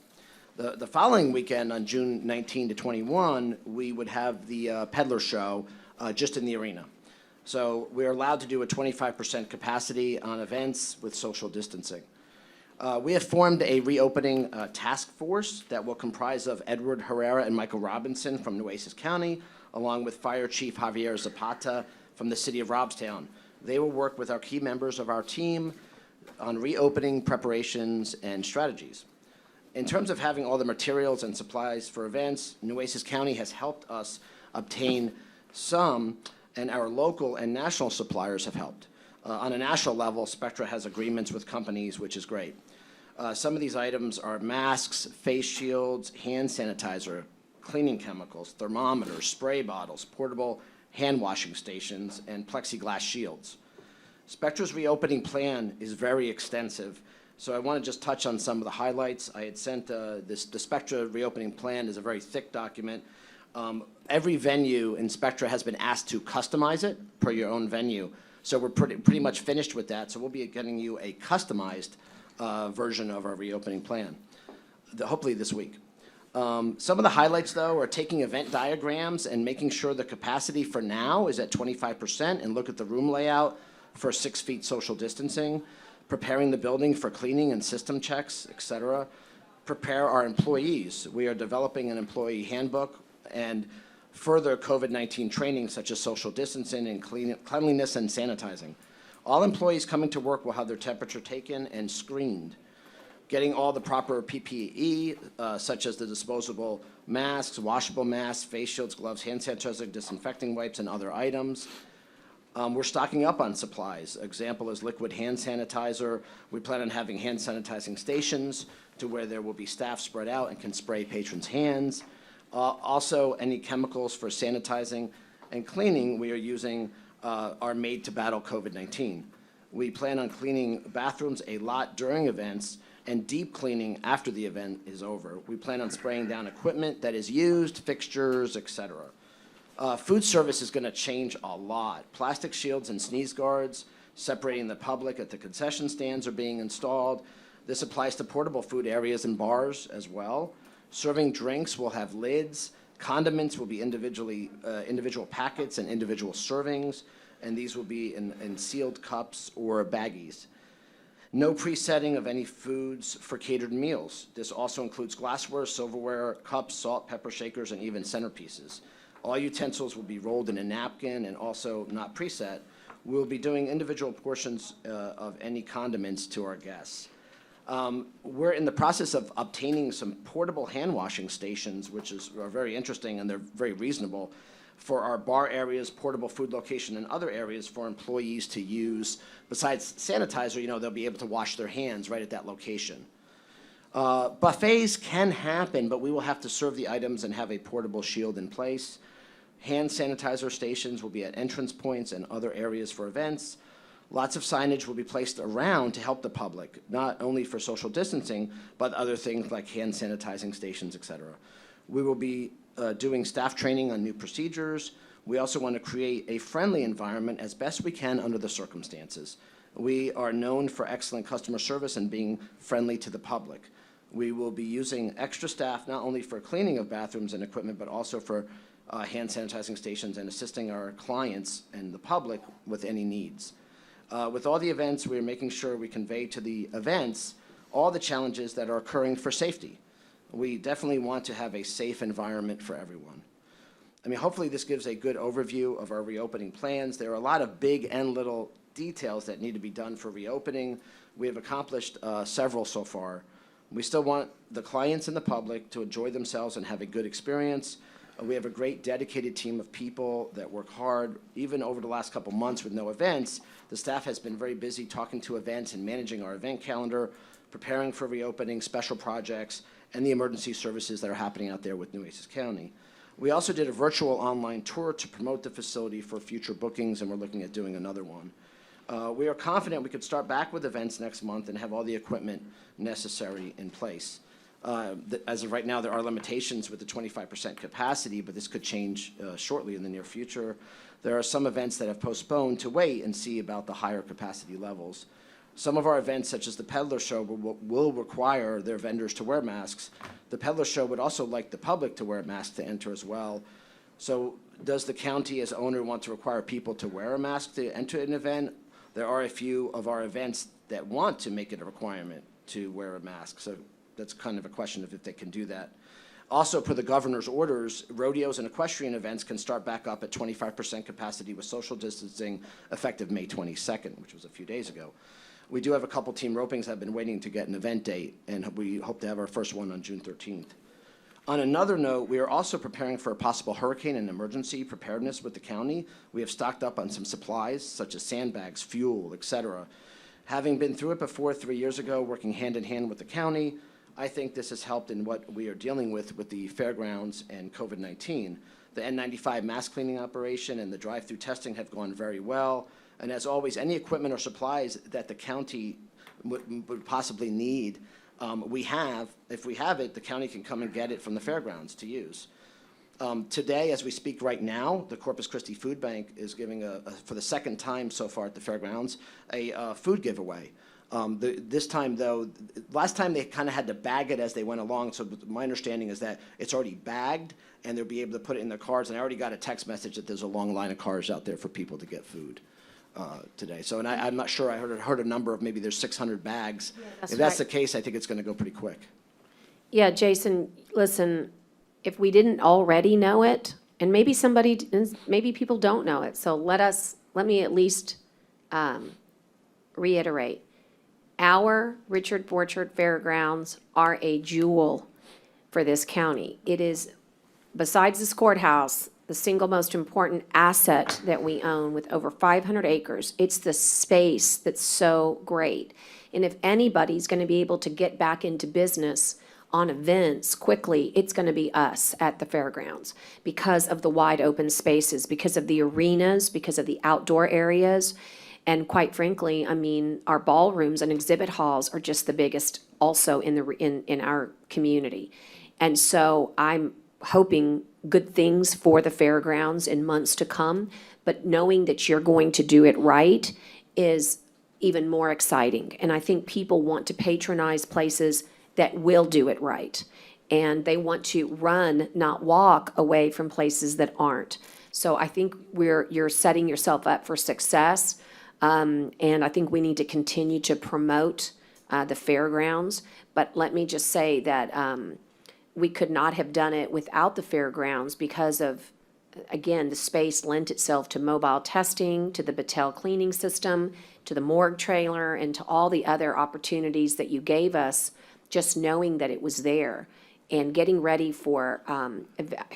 The following weekend, on June 19 to 21, we would have the peddler show just in the arena. So we're allowed to do a 25% capacity on events with social distancing. We have formed a reopening task force that will comprise of Edward Herrera and Michael Robinson from Nueces County, along with Fire Chief Javier Zapata from the city of Robstown. They will work with our key members of our team on reopening preparations and strategies. In terms of having all the materials and supplies for events, Nueces County has helped us obtain some, and our local and national suppliers have helped. On a national level, Spectra has agreements with companies, which is great. Some of these items are masks, face shields, hand sanitizer, cleaning chemicals, thermometers, spray bottles, portable hand washing stations, and plexiglass shields. Spectra's reopening plan is very extensive, so I want to just touch on some of the highlights. I had sent the Spectra reopening plan is a very thick document. Every venue in Spectra has been asked to customize it per your own venue. So we're pretty much finished with that. So we'll be getting you a customized version of our reopening plan, hopefully this week. Some of the highlights, though, are taking event diagrams and making sure the capacity for now is at 25%, and look at the room layout for 6 feet social distancing, preparing the building for cleaning and system checks, et cetera. Prepare our employees. We are developing an employee handbook and further COVID-19 training such as social distancing and cleanliness and sanitizing. All employees coming to work will have their temperature taken and screened. Getting all the proper PPE, such as the disposable masks, washable masks, face shields, gloves, hand sanitizer, disinfecting wipes, and other items. We're stocking up on supplies. Example is liquid hand sanitizer. We plan on having hand sanitizing stations to where there will be staff spread out and can spray patrons' hands. Also, any chemicals for sanitizing and cleaning we are using are made to battle COVID-19. We plan on cleaning bathrooms a lot during events and deep cleaning after the event is over. We plan on spraying down equipment that is used, fixtures, etc. Food service is going to change a lot. Plastic shields and sneeze guards separating the public at the concession stands are being installed. This applies to portable food areas and bars as well. Serving drinks will have lids. Condiments will be individual packets and individual servings, and these will be in sealed cups or baggies. No presetting of any foods for catered meals. This also includes glassware, silverware, cups, salt, pepper shakers, and even centerpieces. All utensils will be rolled in a napkin and also not preset. We'll be doing individual portions of any condiments to our guests. We're in the process of obtaining some portable hand washing stations, which are very interesting and they're very reasonable, for our bar areas, portable food location, and other areas for employees to use. Besides sanitizer, they'll be able to wash their hands right at that location. Buffets can happen, but we will have to serve the items and have a portable shield in place. Hand sanitizer stations will be at entrance points and other areas for events. Lots of signage will be placed around to help the public, not only for social distancing, but other things like hand sanitizing stations, et cetera. We will be doing staff training on new procedures. We also want to create a friendly environment as best we can under the circumstances. We are known for excellent customer service and being friendly to the public. We will be using extra staff not only for cleaning of bathrooms and equipment, but also for hand sanitizing stations and assisting our clients and the public with any needs. With all the events, we are making sure we convey to the events all the challenges that are occurring for safety. We definitely want to have a safe environment for everyone. Hopefully this gives a good overview of our reopening plans. There are a lot of big and little details that need to be done for reopening. We have accomplished several so far. We still want the clients and the public to enjoy themselves and have a good experience. We have a great dedicated team of people that work hard. Even over the last couple months with no events, the staff has been very busy talking to events and managing our event calendar, preparing for reopening, special projects, and the emergency services that are happening out there with Nueces County. We also did a virtual online tour to promote the facility for future bookings, and we're looking at doing another one. We are confident we could start back with events next month and have all the equipment necessary in place. As of right now, there are limitations with the 25% capacity, but this could change shortly in the near future. There are some events that have postponed to wait and see about the higher capacity levels. Some of our events, such as the Peddler Show, will require their vendors to wear masks. The Peddler Show would also like the public to wear masks to enter as well. So does the county as owner want to require people to wear a mask to enter an event? There are a few of our events that want to make it a requirement to wear a mask. So that's kind of a question of if they can do that. Also, per the governor's orders, rodeos and equestrian events can start back up at 25% capacity with social distancing effective May 22nd, which was a few days ago. We do have a couple team ropings that have been waiting to get an event date, and we hope to have our first one on June 13th. On another note, we are also preparing for a possible hurricane and emergency preparedness with the county. We have stocked up on some supplies, such as sandbags, fuel, et cetera. Having been through it before 3 years ago, working hand in hand with the county, I think this has helped in what we are dealing with the fairgrounds and COVID-19. The N95 mask cleaning operation and the drive-through testing have gone very well. And as always, any equipment or supplies that the county would possibly need, if we have it, the county can come and get it from the fairgrounds to use. Today, as we speak right now, the Corpus Christi Food Bank is giving, for the second time so far at the fairgrounds, a food giveaway. This time, though, last time they kind of had to bag it as they went along, so my understanding is that it's already bagged, and they'll be able to put it in their cars, and I already got a text message that there's a long line of cars out there for people to get food today. So, and I'm not sure, I heard a number of maybe there's 600 bags. If that's the case, I think it's going to go pretty quick. Yeah, Jason, listen, if we didn't already know it, and maybe maybe people don't know it, so let me at least reiterate. Our Richard Borchard Fairgrounds are a jewel for this county. It is, besides this courthouse, the single most important asset that we own with over 500 acres. It's the space that's so great. And if anybody's going to be able to get back into business on events quickly, it's going to be us at the fairgrounds because of the wide open spaces, because of the arenas, because of the outdoor areas. And quite frankly, I mean, our ballrooms and exhibit halls are just the biggest also in our community. And so I'm hoping good things for the fairgrounds in months to come, but knowing that you're going to do it right is even more exciting. And I think people want to patronize places that will do it right. And they want to run, not walk, away from places that aren't. So I think you're setting yourself up for success. And I think we need to continue to promote the fairgrounds. But let me just say that we could not have done it without the fairgrounds because of again, the space lent itself to mobile testing, to the Battelle cleaning system, to the morgue trailer, and to all the other opportunities that you gave us, just knowing that it was there. And getting ready for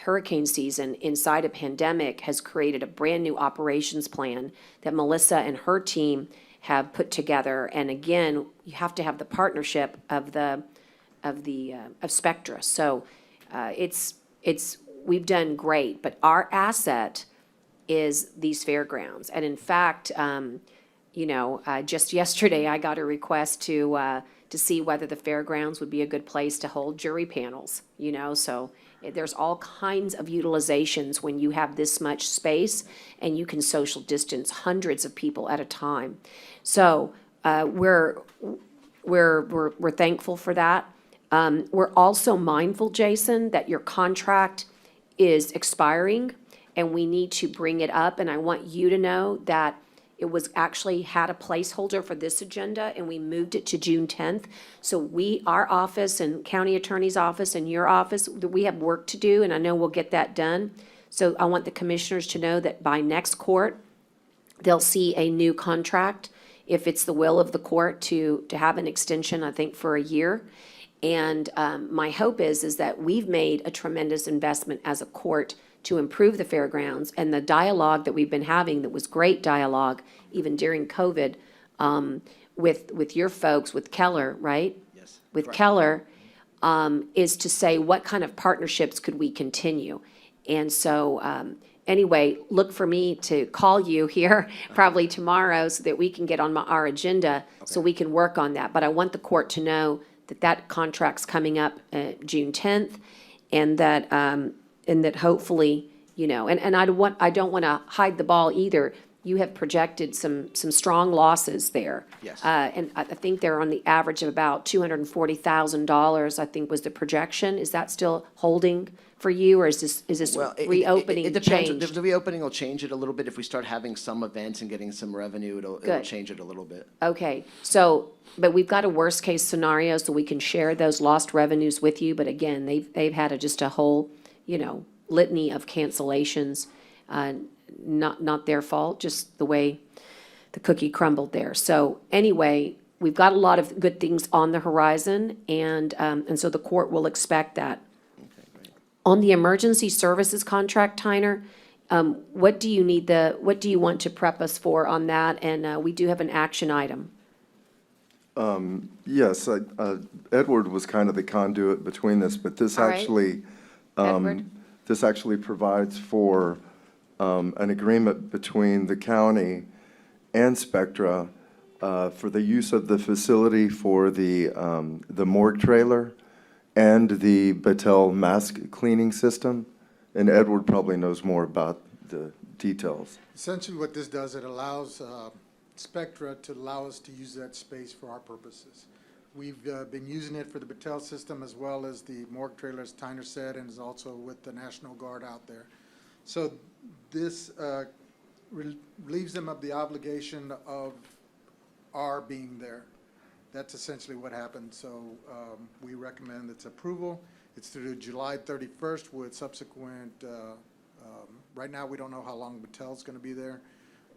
hurricane season inside a pandemic has created a brand-new operations plan that Melissa and her team have put together. And again, you have to have the partnership of Spectra. So we've done great, but our asset is these fairgrounds. And in fact, just yesterday, I got a request to see whether the fairgrounds would be a good place to hold jury panels, so there's all kinds of utilizations when you have this much space and you can social distance hundreds of people at a time. So we're thankful for that. We're also mindful, Jason, that your contract is expiring and we need to bring it up. And I want you to know that it was actually had a placeholder for this agenda and we moved it to June 10th. So our office and county attorney's office and your office, we have work to do and I know we'll get that done. So I want the commissioners to know that by next court, they'll see a new contract if it's the will of the court to have an extension, I think, for a year. And my hope is that we've made a tremendous investment as a court to improve the fairgrounds, and the dialogue that we've been having, that was great dialogue, even during COVID, with your folks, with Keller, right? Yes. With correct. Keller, is to say, what kind of partnerships could we continue? And so, anyway, look for me to call you here probably tomorrow so that we can get on our agenda, so we can work on that. But I want the court to know that contract's coming up June 10th, and that hopefully, and I don't want to hide the ball either. You have projected some strong losses there. Yes. And I think they're on the average of about $240,000, I think was the projection. Is that still holding for you, or is this Well, reopening it depends. changed? The reopening will change it a little bit. If we start having some events and getting some revenue, it'll Good. change it a little bit. Okay, but we've got a worst-case scenario, so we can share those lost revenues with you. But again, they've had just a whole, litany of cancellations. Not their fault, just the way the cookie crumbled there. So anyway, we've got a lot of good things on the horizon, and so the court will expect that. Okay, great. On the emergency services contract, Tyner, what do you want to prep us for on that? And we do have an action item. Yes, Edward was kind of the conduit between this, but this All right. actually, Edward? this actually provides for an agreement between the county and Spectra for the use of the facility for the morgue trailer and the Battelle mask cleaning system. And Edward probably knows more about the details. Essentially what this does, it allows Spectra to allow us to use that space for our purposes. We've been using it for the Battelle system as well as the morgue trailer, as Tyner said, and is also with the National Guard out there. So this relieves them of the obligation of our being there. That's essentially what happened. So we recommend its approval. It's through July 31st with subsequent, right now we don't know how long Battelle's going to be there.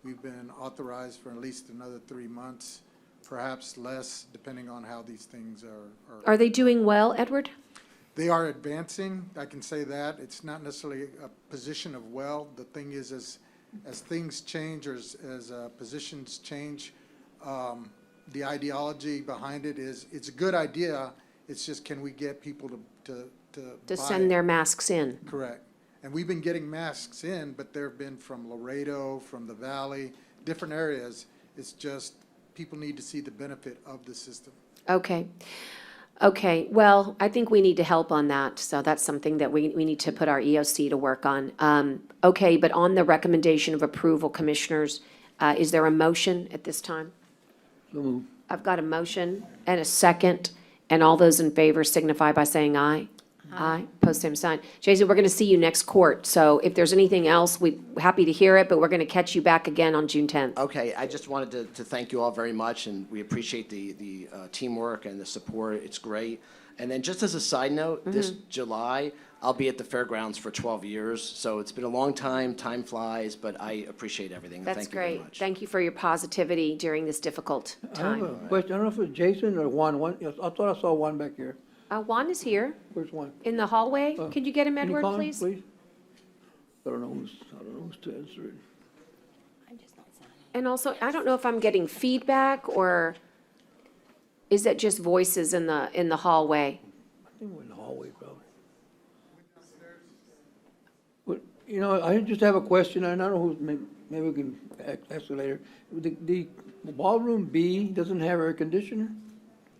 We've been authorized for at least another 3 months, perhaps less, depending on how these things are. Are they doing well, Edward? They are advancing, I can say that. It's not necessarily a position of well. The thing is, as things change or as positions change, the ideology behind it is, it's a good idea. It's just, can we get people to buy send it? their masks in? Correct. And we've been getting masks in, but they've been from Laredo, from the Valley, different areas. It's just, people need to see the benefit of the system. Okay. Okay, well, I think we need to help on that, so that's something that we need to put our EOC to work on. Okay, but on the recommendation of approval, commissioners, is there a motion at this time? So moved. I've got a motion and a second, and all those in favor signify by saying aye. Aye. Post same sign. Jason, we're going to see you next court, so if there's anything else, we're happy to hear it, but we're going to catch you back again on June 10th. Okay, I just wanted to thank you all very much, and we appreciate the teamwork and the support. It's great. And then just as a side note, this July, I'll be at the fairgrounds for 12 years, so it's been a long time, time flies, but I appreciate everything. That's Thank you very great. much. Thank you for your positivity during this difficult I have a time. question, I don't know if it's Jason or Juan, yes, I thought I saw Juan back here. Juan is here Where's Juan? in the hallway. Could you get him, Can you Edward, call him, please? I don't know who's to answer it. And also, I don't know if I'm getting feedback or is that just voices in the hallway? I think we're in the hallway, probably. But, you know, I just have a question, and I don't know who's, maybe we can ask it later. The ballroom B doesn't have air conditioner?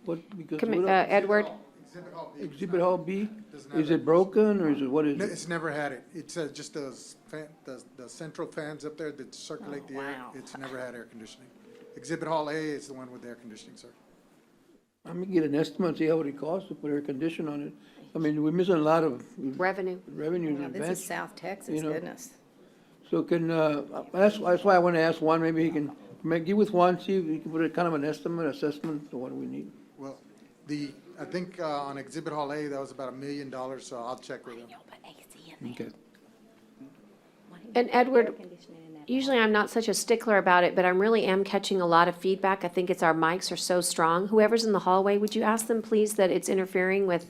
What, because. Edward? Exhibit Hall B. Exhibit Hall B? Doesn't have Is it broken, or is it, what is No, it? it's never had it. It's just those the central fans up there that circulate the air. It's never had air conditioning. Exhibit Hall A is the one with the air conditioning, sir. I'm gonna get an estimate, and see how much it costs to put air conditioner on it. I mean, we're missing a lot of. Revenue. Revenue in Now, this advance. is South Texas, you know. goodness. So can, that's why I want to ask Juan, maybe he can, get with Juan, see if he can put a kind of an assessment of what we need. Well, I think on Exhibit Hall A, that was about $1 million, so I'll check with them. Okay. And Edward, usually I'm not such a stickler about it, but I really am catching a lot of feedback. I think it's our mics are so strong. Whoever's in the hallway, would you ask them, please, that it's interfering with,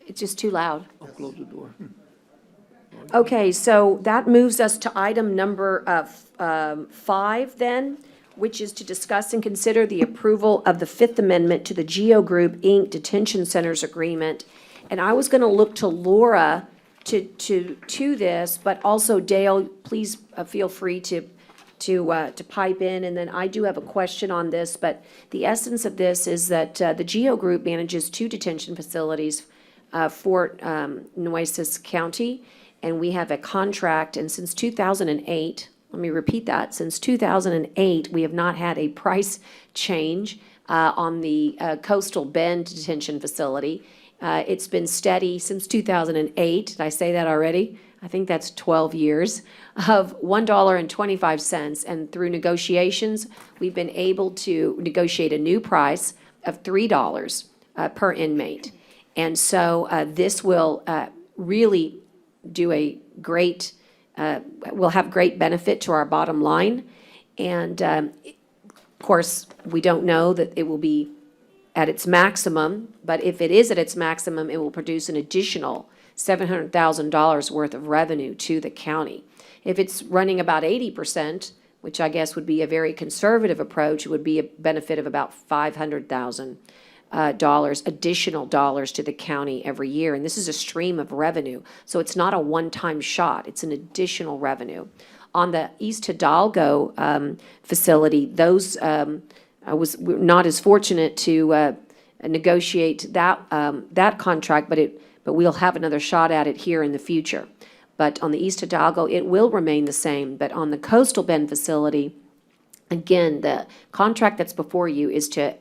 it's just too loud. I'll close the door. Okay, so that moves us to item number 5 then, which is to discuss and consider the approval of the Fifth Amendment to the Geo Group, Inc. Detention Centers Agreement. And I was going to look to Laura to this, but also Dale, please feel free to pipe in. And then I do have a question on this, but the essence of this is that the Geo Group manages 2 detention facilities for Nueces County. And we have a contract, and since 2008, let me repeat that, since 2008, we have not had a price change on the Coastal Bend Detention Facility. It's been steady since 2008. Did I say that already? I think that's 12 years of $1.25. And through negotiations, we've been able to negotiate a new price of $3 per inmate. And so this will really do a great, will have great benefit to our bottom line. And of course, we don't know that it will be at its maximum, but if it is at its maximum, it will produce an additional $700,000 worth of revenue to the county. If it's running about 80%, which I guess would be a very conservative approach, it would be a benefit of about $500,000 additional dollars to the county every year. And this is a stream of revenue. So it's not a one-time shot. It's an additional revenue. On the East Hidalgo facility, those I was not as fortunate to negotiate that contract, but we'll have another shot at it here in the future. But on the East Hidalgo, it will remain the same. But on the Coastal Bend facility, again, the contract that's before you is to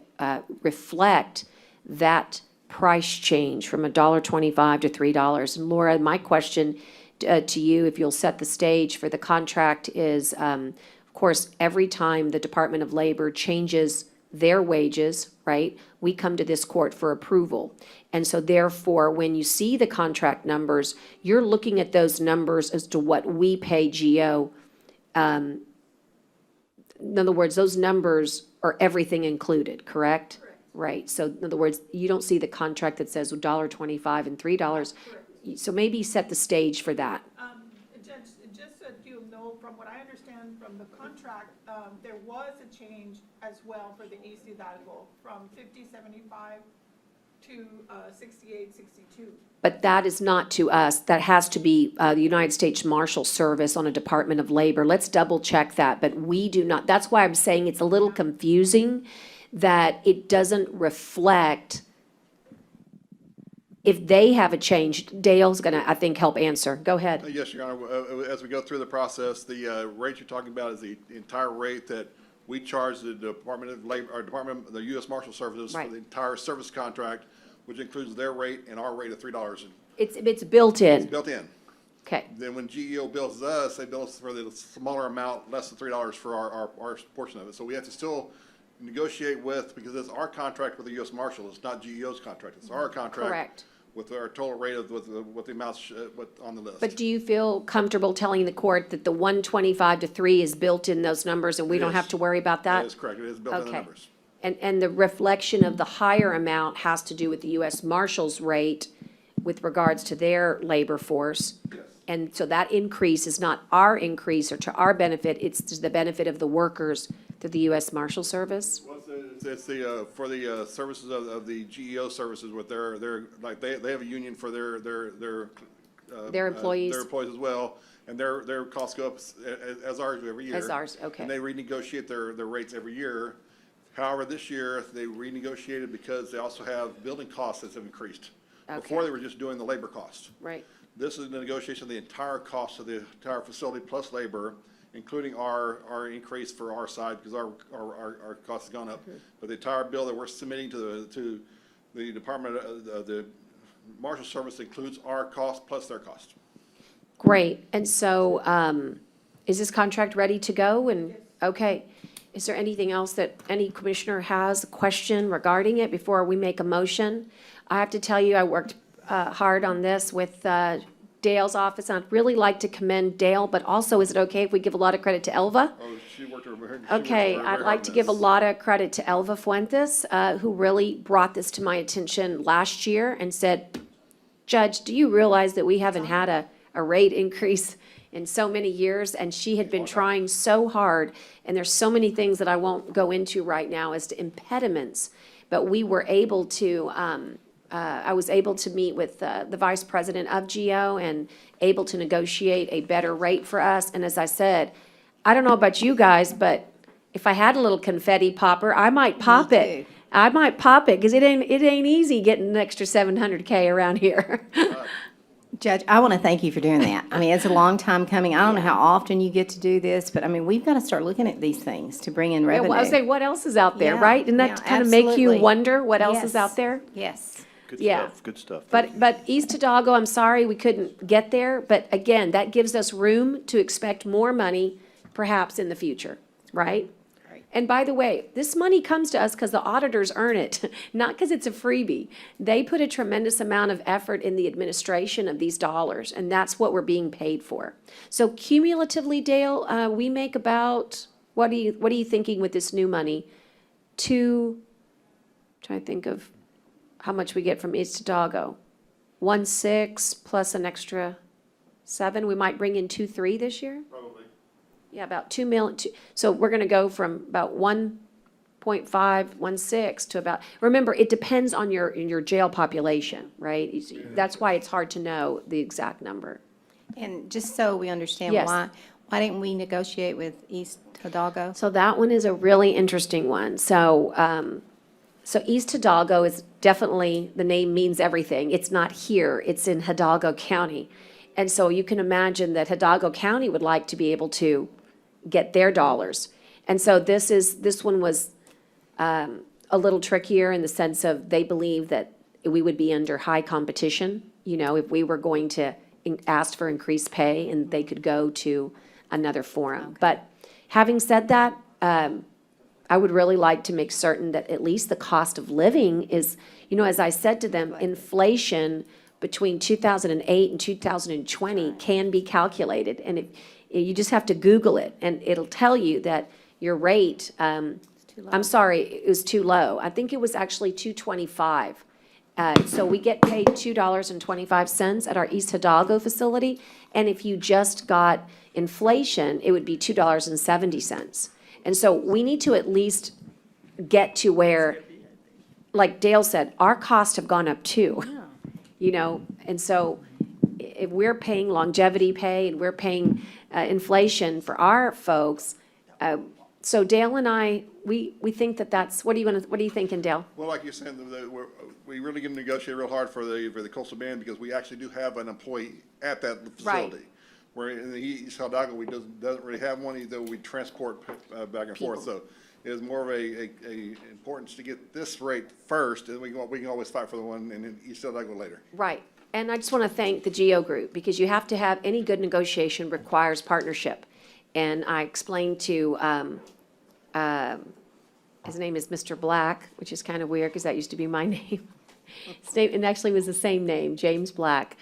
reflect that price change from $1.25 to $3. And Laura, my question to you, if you'll set the stage for the contract, is, of course, every time the Department of Labor changes their wages, right, we come to this court for approval. And so therefore, when you see the contract numbers, you're looking at those numbers as to what we pay GEO. In other words, those numbers are everything included, correct? Right. So in other words, you don't see the contract that says $1.25 and $3. So maybe set the stage for that. Judge, just so you know, from what I understand from the contract, there was a change as well for the East Hidalgo from 5075 to 6862. But that is not to us. That has to be the United States Marshal Service on a Department of Labor. Let's double check that. But we do not. That's why I'm saying it's a little confusing that it doesn't reflect if they have a change. Dale's going to, I think, help answer. Go ahead. Yes, Your Honor. As we go through the process, the rate you're talking about is the entire rate that we charge the Department of Labor, or the U.S. Marshal Services for the entire service contract, which includes their rate and our rate of $3. It's built in. It's built in. Okay. Then when GEO bills us, they bill us for the smaller amount, less than $3 for our portion of it. So we have to still negotiate with, because it's our contract with the U.S. Marshal. It's not GEO's contract. It's our contract. Correct. with our total rate of, with the amounts, on the list. But do you feel comfortable telling the court that the 125 to 3 is built in those numbers and we don't Yes. have to worry about that? That is correct, it is built in the Okay. numbers. And the reflection of the higher amount has to do with the U.S. Marshals rate with regards to their labor force. Yes. And so that increase is not our increase or to our benefit, it's to the benefit of the workers through the U.S. Marshal Service? Well, it's the, for the, services of the GEO services with their, like, they have a union for their Their employees? Their employees as well, and their costs go up as ours do every year. As ours, okay. And they renegotiate their rates every year. However, this year, they renegotiated because they also have building costs that have increased. Before, they were just doing the labor costs. Right. This is the negotiation of the entire cost of the entire facility plus labor, including our increase for our side, because our cost has gone up. But the entire bill that we're submitting to the Department of the Marshal Service includes our cost plus their cost. Great. And so, is this contract ready to go? And, okay. Is there anything else that any commissioner has a question regarding it before we make a motion? I have to tell you, I worked hard on this with Dale's office. I'd really like to commend Dale, but also, is it okay if we give a lot of credit to Elva? Oh, she worked very Okay, very I'd hard like on to give a this. lot of credit to Elva Fuentes, who really brought this to my attention last year and said, Judge, do you realize that we haven't had a rate increase in so many years? And she had been trying so hard, and there's so many things that I won't go into right now as to impediments, but we were able to, I was able to meet with the vice president of GEO and able to negotiate a better rate for us. And as I said, I don't know about you guys, but if I had a little confetti popper, I might pop it. I might pop it, because it ain't easy getting an extra $700K around here. Judge, I want to thank you for doing that. I mean, it's a long time coming. I don't know how often you get to do this, but I mean, we've got to start looking at these things to bring in Yeah, revenue. well, I was saying, what else is out there, Yeah, right? Didn't that yeah, kind of make you absolutely. wonder what else is Yes. out there? Yes. Good Yeah. stuff, good stuff. But East Hidalgo, I'm sorry we couldn't get there, but again, that gives us room to expect more money perhaps in the future, right? And by the way, this money comes to us because the auditors earn it, not because it's a freebie. They put a tremendous amount of effort in the administration of these dollars, and that's what we're being paid for. So cumulatively, Dale, we make about, what are you thinking with this new money? Trying to think of how much we get from East Hidalgo. 1.6 plus an extra 7, we might bring in 2.3 this year? Probably. Yeah, about 2 million, so we're gonna go from about 1.5, 1.6 to about, remember, it depends on your jail population, right? That's why it's hard to know the exact number. And just so we understand Yes. why didn't we negotiate with East Hidalgo? So that one is a really interesting one. So, so East Hidalgo is definitely, the name means everything. It's not here, it's in Hidalgo County. And so you can imagine that Hidalgo County would like to be able to get their dollars. And so this one was a little trickier in the sense of they believe that we would be under high competition, you know, if we were going to ask for increased pay and they could go to another forum. But having said that, I would really like to make certain that at least the cost of living is, you know, as I said to them, inflation between 2008 and 2020 can be calculated. And you just have to Google it, and it'll tell you that your rate, I'm sorry, it was too low. I think it was actually $2.25. So we get paid $2.25 at our East Hidalgo facility, and if you just got inflation, it would be $2.70. And so we need to at least get to where, like Dale said, our costs have gone up too. You know, and so if we're paying longevity pay and we're paying inflation for our folks, so Dale and I, we think that that's, what are you thinking, Dale? Well, like you're saying, we really going to negotiate real hard for the coastal band because we actually do have an employee at that facility. Right. Where in the East Hidalgo, we doesn't really have one, either we transport back and forth. So it is more of a importance to get this rate first, and we can always fight for the one in East Hidalgo later. Right. And I just want to thank the GEO group, because you have to have, any good negotiation requires partnership. And I explained to, his name is Mr. Black, which is kind of weird because that used to be my name. It actually was the same name, James Black.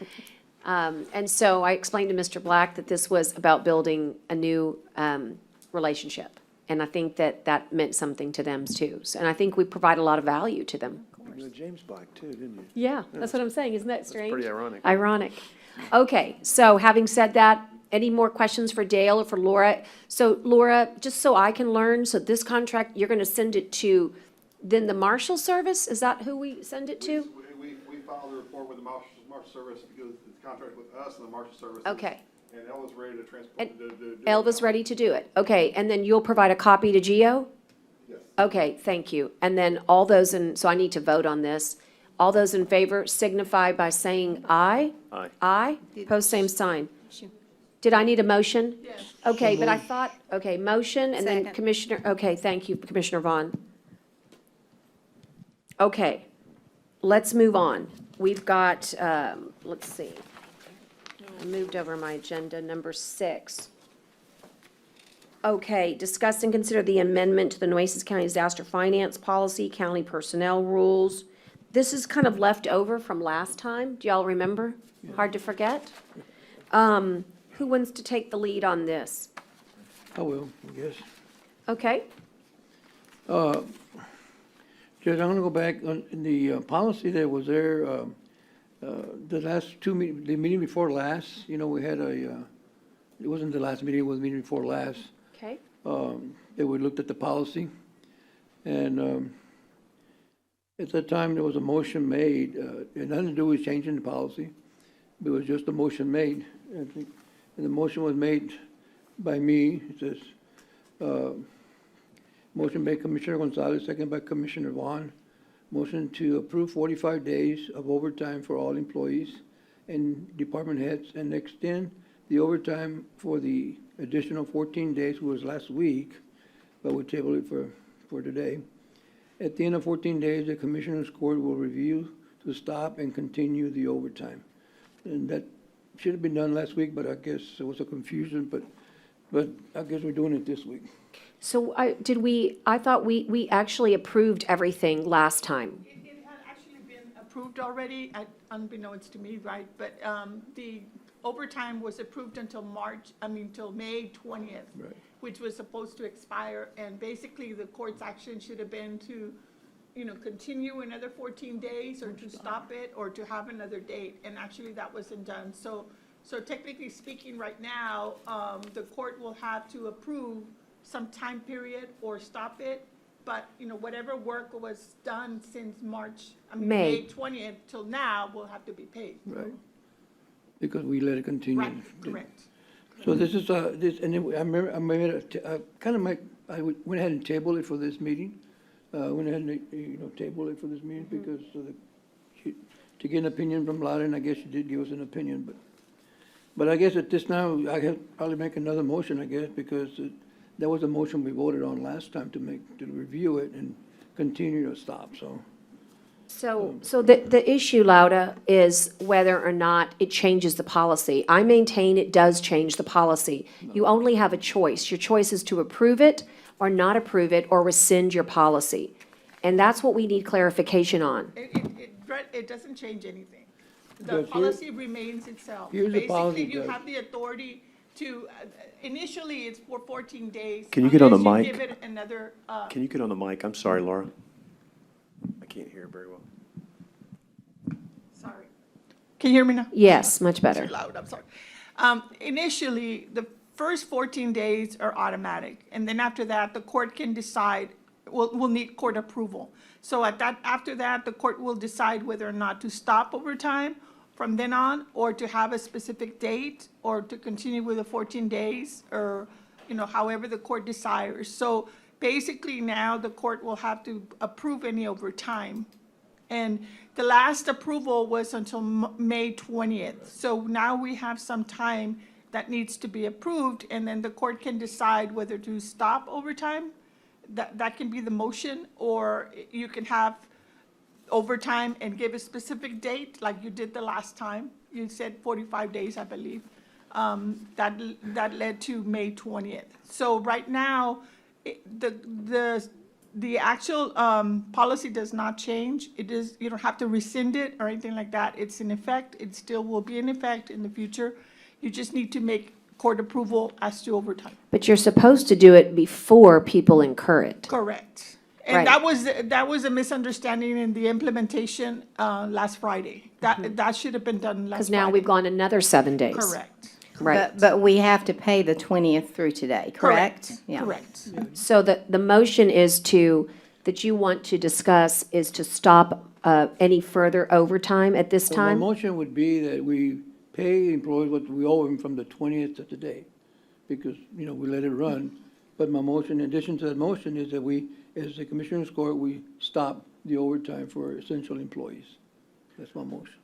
And so I explained to Mr. Black that this was about building a new relationship. And I think that that meant something to them too. And I think we provide a lot of value to them. You know James Black too, didn't you? Yeah, that's what I'm saying. Isn't that strange? pretty ironic. Ironic. Okay, so having said that, any more questions for Dale or for Laura? So Laura, just so I can learn, so this contract, you're gonna send it to then the Marshal Service? Is that who we send it to? We filed a report with the Marshal Service because it's contract with us and the Marshal Service. Okay. And Elva's ready to transport. And Elva's ready to do it. Okay, and then you'll provide a copy to Geo? Yes. Okay, thank you. And then all those in, so I need to vote on this. All those in favor signify by saying aye. Aye. Aye, post same sign. Did I need a motion? Yes. Okay, but I thought, okay, motion and then Second. Commissioner, okay, thank you, Commissioner Vaughn. Okay, let's move on. We've got, let's see. I moved over my agenda, number 6. Okay, discuss and consider the amendment to the Nueces County Disaster Finance Policy, County Personnel Rules. This is kind of left over from last time. Do y'all remember? Hard to forget. Who wants to take the lead on this? I will, I guess. Okay, Judge, I'm gonna go back on in the policy that was there, the last two the meeting before last, you know, we had it wasn't the last meeting, it was the meeting before last. okay. That we looked at the policy. And at that time, there was a motion made, it nothing to do with changing the policy. It was just a motion made, I think. And the motion was made by me, it says, motion by Commissioner Gonzalez, second by Commissioner Vaughn. Motion to approve 45 days of overtime for all employees and department heads and extend the overtime for the additional 14 days, which was last week, but we tabled it for today. At the end of 14 days, the Commissioners Court will review to stop and continue the overtime. And that should have been done last week, but I guess there was a confusion, but I guess we're doing it this week. So I thought we actually approved everything last time. It had actually been approved already, unbeknownst to me, right? But the overtime was approved until till May 20th, Right. which was supposed to expire. And basically, the court's action should have been to, continue another 14 days or to stop it or to have another date. And actually, that wasn't done. So technically speaking, right now, the court will have to approve some time period or stop it. But, whatever work was done since May 20th till now will have to be paid. Right. Because we let it continue. Right, correct. So this is, and then I remember, I went ahead and tabled it for this meeting. Went ahead and, tabled it for this meeting because to get an opinion from Laura, and I guess she did give us an opinion, but I guess at this now, I have probably make another motion, I guess, because that was a motion we voted on last time to review it and continue to stop, so. So the issue, Lauda, is whether or not it changes the policy. I maintain it does change the policy. You only have a choice. Your choice is to approve it or not approve it or rescind your policy. And that's what we need clarification on. It doesn't change anything. The Judge, policy remains itself. here's the policy, Basically, you Judge. have the authority to, initially, it's for 14 days. Can you get on the unless you mic? give it another, Can you get on the mic? I'm sorry, Laura. I can't hear very well. sorry. Can you hear me now? Yes, much better. Too loud, I'm sorry. Initially, the first 14 days are automatic, and then after that, the court can decide, will need court approval. So after that, the court will decide whether or not to stop overtime from then on, or to have a specific date, or to continue with the 14 days, or, however the court desires. So basically now, the court will have to approve any overtime. And the last approval was until May 20th. So now we have some time that needs to be approved, and then the court can decide whether to stop overtime. That can be the motion, or you can have overtime and give a specific date, like you did the last time. You said 45 days, I believe. That led to May 20th. So right now, the the actual policy does not change. It is, you don't have to rescind it or anything like that. It's in effect. It still will be in effect in the future. You just need to make court approval as to overtime. But you're supposed to do it before people incur it. Correct. And Right. that was a misunderstanding in the implementation last Friday. That should have been done last Because Friday. now we've gone another 7 days. Correct. Right. But we have to pay the 20th through today, correct? Yeah. Correct. So the motion is that you want to discuss is to stop any further overtime at this Well, my time? motion would be that we pay employees what we owe them from the 20th of today, because, you know, we let it run. But my motion, in addition to that motion, is that we, as the Commissioners Court, we stop the overtime for essential employees. That's my motion.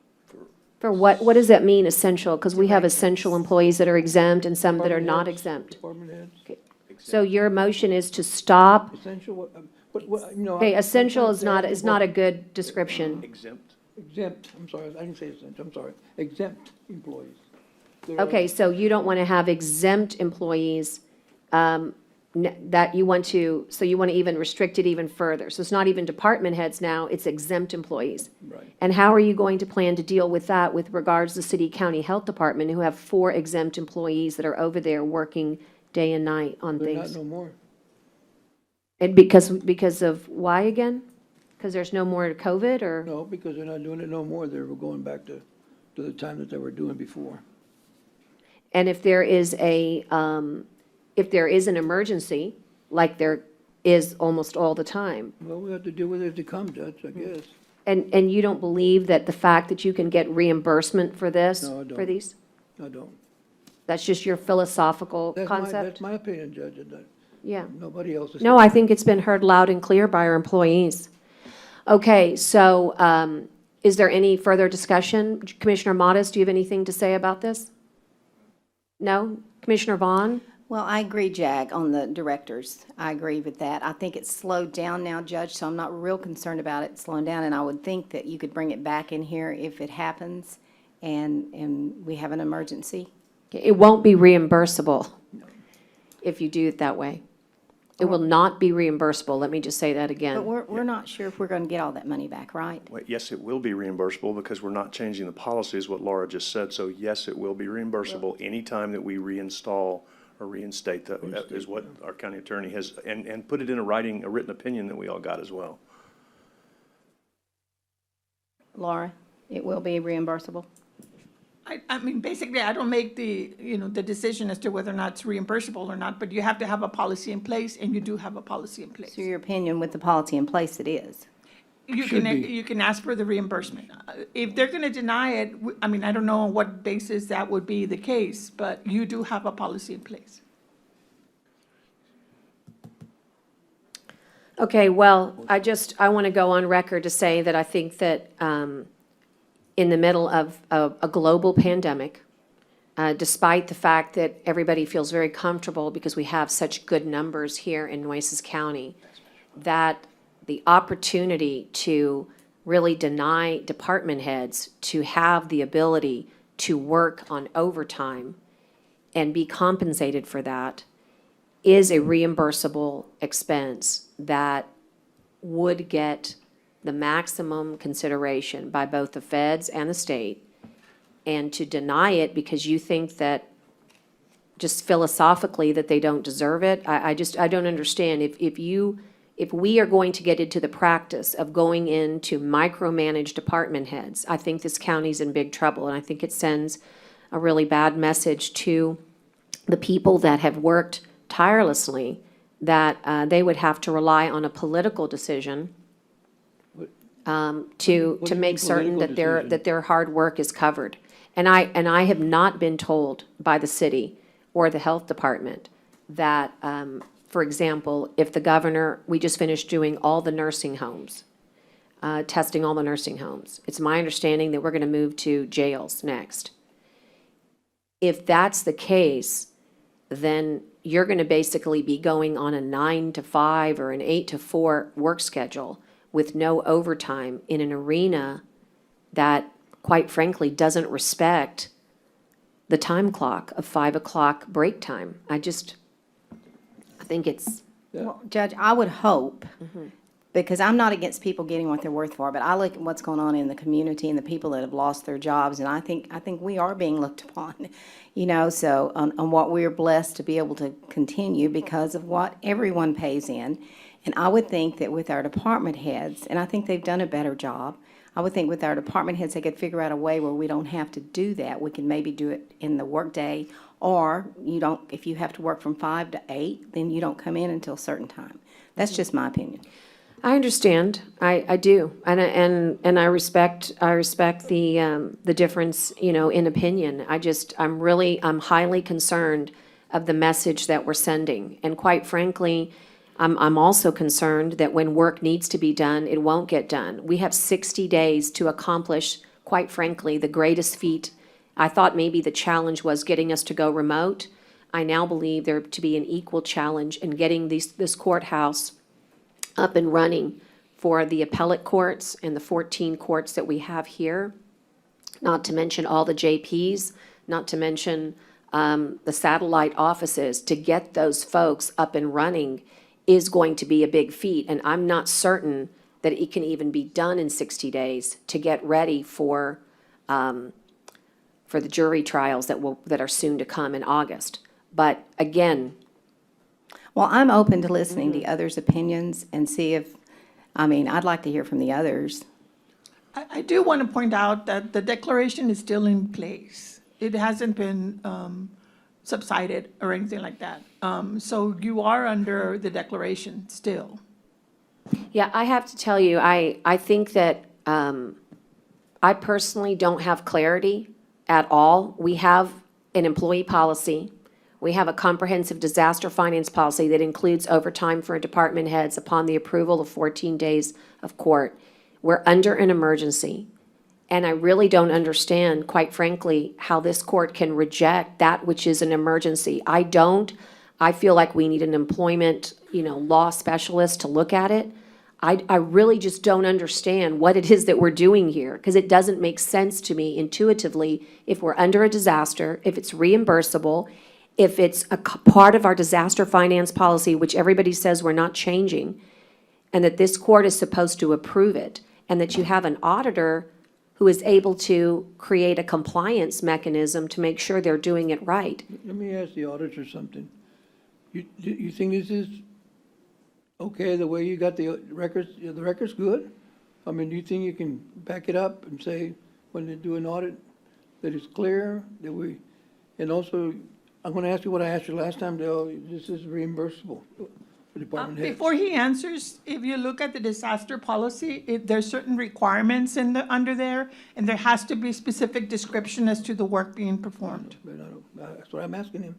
For what does that mean, essential? Because we have essential employees that are exempt and some that are not exempt. Department heads, Okay. So your motion is to stop, essential, what, you know. okay, essential is sometimes not a good description. Exempt. Exempt, I'm sorry, I didn't say essential, I'm sorry, exempt employees. There are- Okay, so you don't want to have exempt employees, that you want to, so you want to even restrict it even further. So it's not even department heads now, it's exempt employees. Right. And how are you going to plan to deal with that with regards to the city county health department, who have 4 exempt employees that are over there working day and night on They're not things? no more. And because of why again? Because there's no more COVID, or? No, because they're not doing it no more, they were going back to the time that they were doing before. And if there is an emergency, like there is almost all the time, Well, we have to deal with it as it comes, Judge, I guess. and you don't believe that the fact that you can get reimbursement for this, No, I for don't. these? I don't. That's just your philosophical That's concept? my opinion, Judge, that Yeah. nobody else is. No, I think it's been heard loud and clear by our employees. Okay, so is there any further discussion? Commissioner Modis, do you have anything to say about this? No? Commissioner Vaughn? Well, I agree, Jag, on the directors. I agree with that. I think it's slowed down now, Judge, so I'm not real concerned about it slowing down. And I would think that you could bring it back in here if it happens and we have an emergency. It won't be reimbursable if you do it that way. It will not be reimbursable. Let me just say that But again. we're not sure if we're going to get all that money back, right? Well, yes, it will be reimbursable because we're not changing the policy, is what Laura just said. So yes, it will be reimbursable anytime that we reinstall or reinstate that, is what our county attorney has, and put it in a written opinion that we all got as well. Laura, it will be reimbursable? I mean, basically, I don't make the, you know, the decision as to whether or not it's reimbursable or not, but you have to have a policy in place, and you do have a policy in place. So your opinion, with the policy in place, it is? Should be. You can ask for the reimbursement. If they're gonna deny it, I mean, I don't know on what basis that would be the case, but you do have a policy in place. Okay, well, I want to go on record to say that I think that in the middle of a global pandemic, despite the fact that everybody feels very comfortable because we have such good numbers here in Nueces County, that the opportunity to really deny department heads to have the ability to work on overtime and be compensated for that is a reimbursable expense that would get the maximum consideration by both the feds and the state. And to deny it because you think that, just philosophically, that they don't deserve it, I don't understand. If we are going to get into the practice of going into micromanage department heads, I think this county's in big trouble, and I think it sends a really bad message to the people that have worked tirelessly, that they would have to rely on a political decision to What do you make mean certain political decision? that their hard work is covered. And I have not been told by the city or the health department that, for example, if the governor, we just finished doing all the nursing homes, testing all the nursing homes. It's my understanding that we're going to move to jails next. If that's the case, then you're going to basically be going on a 9 to 5 or an 8 to 4 work schedule with no overtime in an arena that, quite frankly, doesn't respect the time clock of 5 o'clock break time. I think it's Well, Judge, I would hope, because I'm not against people getting what they're worth for, but I look at what's going on in the community and the people that have lost their jobs, and I think we are being looked upon, so on what we're blessed to be able to continue because of what everyone pays in. And I would think that with our department heads, and I think they've done a better job, I would think with our department heads, they could figure out a way where we don't have to do that. We can maybe do it in the workday, or if you have to work from 5 to 8, then you don't come in until a certain time. That's just my opinion. I understand. I do. And I respect the difference, in opinion. I'm highly concerned of the message that we're sending. And quite frankly, I'm also concerned that when work needs to be done, it won't get done. We have 60 days to accomplish, quite frankly, the greatest feat. I thought maybe the challenge was getting us to go remote. I now believe there to be an equal challenge in getting this courthouse up and running for the appellate courts and the 14 courts that we have here, not to mention all the JPs, not to mention the satellite offices. To get those folks up and running is going to be a big feat, and I'm not certain that it can even be done in 60 days to get ready for the jury trials that are soon to come in August. But again, Well, I'm open to listening to others' opinions and see I'd like to hear from the others. I do want to point out that the declaration is still in place. It hasn't been subsided or anything like that. So you are under the declaration still. yeah, I have to tell you, I think that I personally don't have clarity at all. We have an employee policy. We have a comprehensive disaster finance policy that includes overtime for department heads upon the approval of 14 days of court. We're under an emergency. And I really don't understand, quite frankly, how this court can reject that which is an emergency. I don't. I feel like we need an employment, law specialist to look at it. I really just don't understand what it is that we're doing here, because it doesn't make sense to me intuitively if we're under a disaster, if it's reimbursable, if it's a part of our disaster finance policy, which everybody says we're not changing, and that this court is supposed to approve it, and that you have an auditor who is able to create a compliance mechanism to make sure they're doing it right. Let me ask the auditor something. You think this is okay, the way you got the record's good? Do you think you can back it up and say, when they do an audit, that it's clear, and also, I'm gonna ask you what I asked you last time, Dale, this is reimbursable for department heads. Before he answers, if you look at the disaster policy, there's certain requirements under there, and there has to be specific description as to the work being performed. That's what I'm asking him.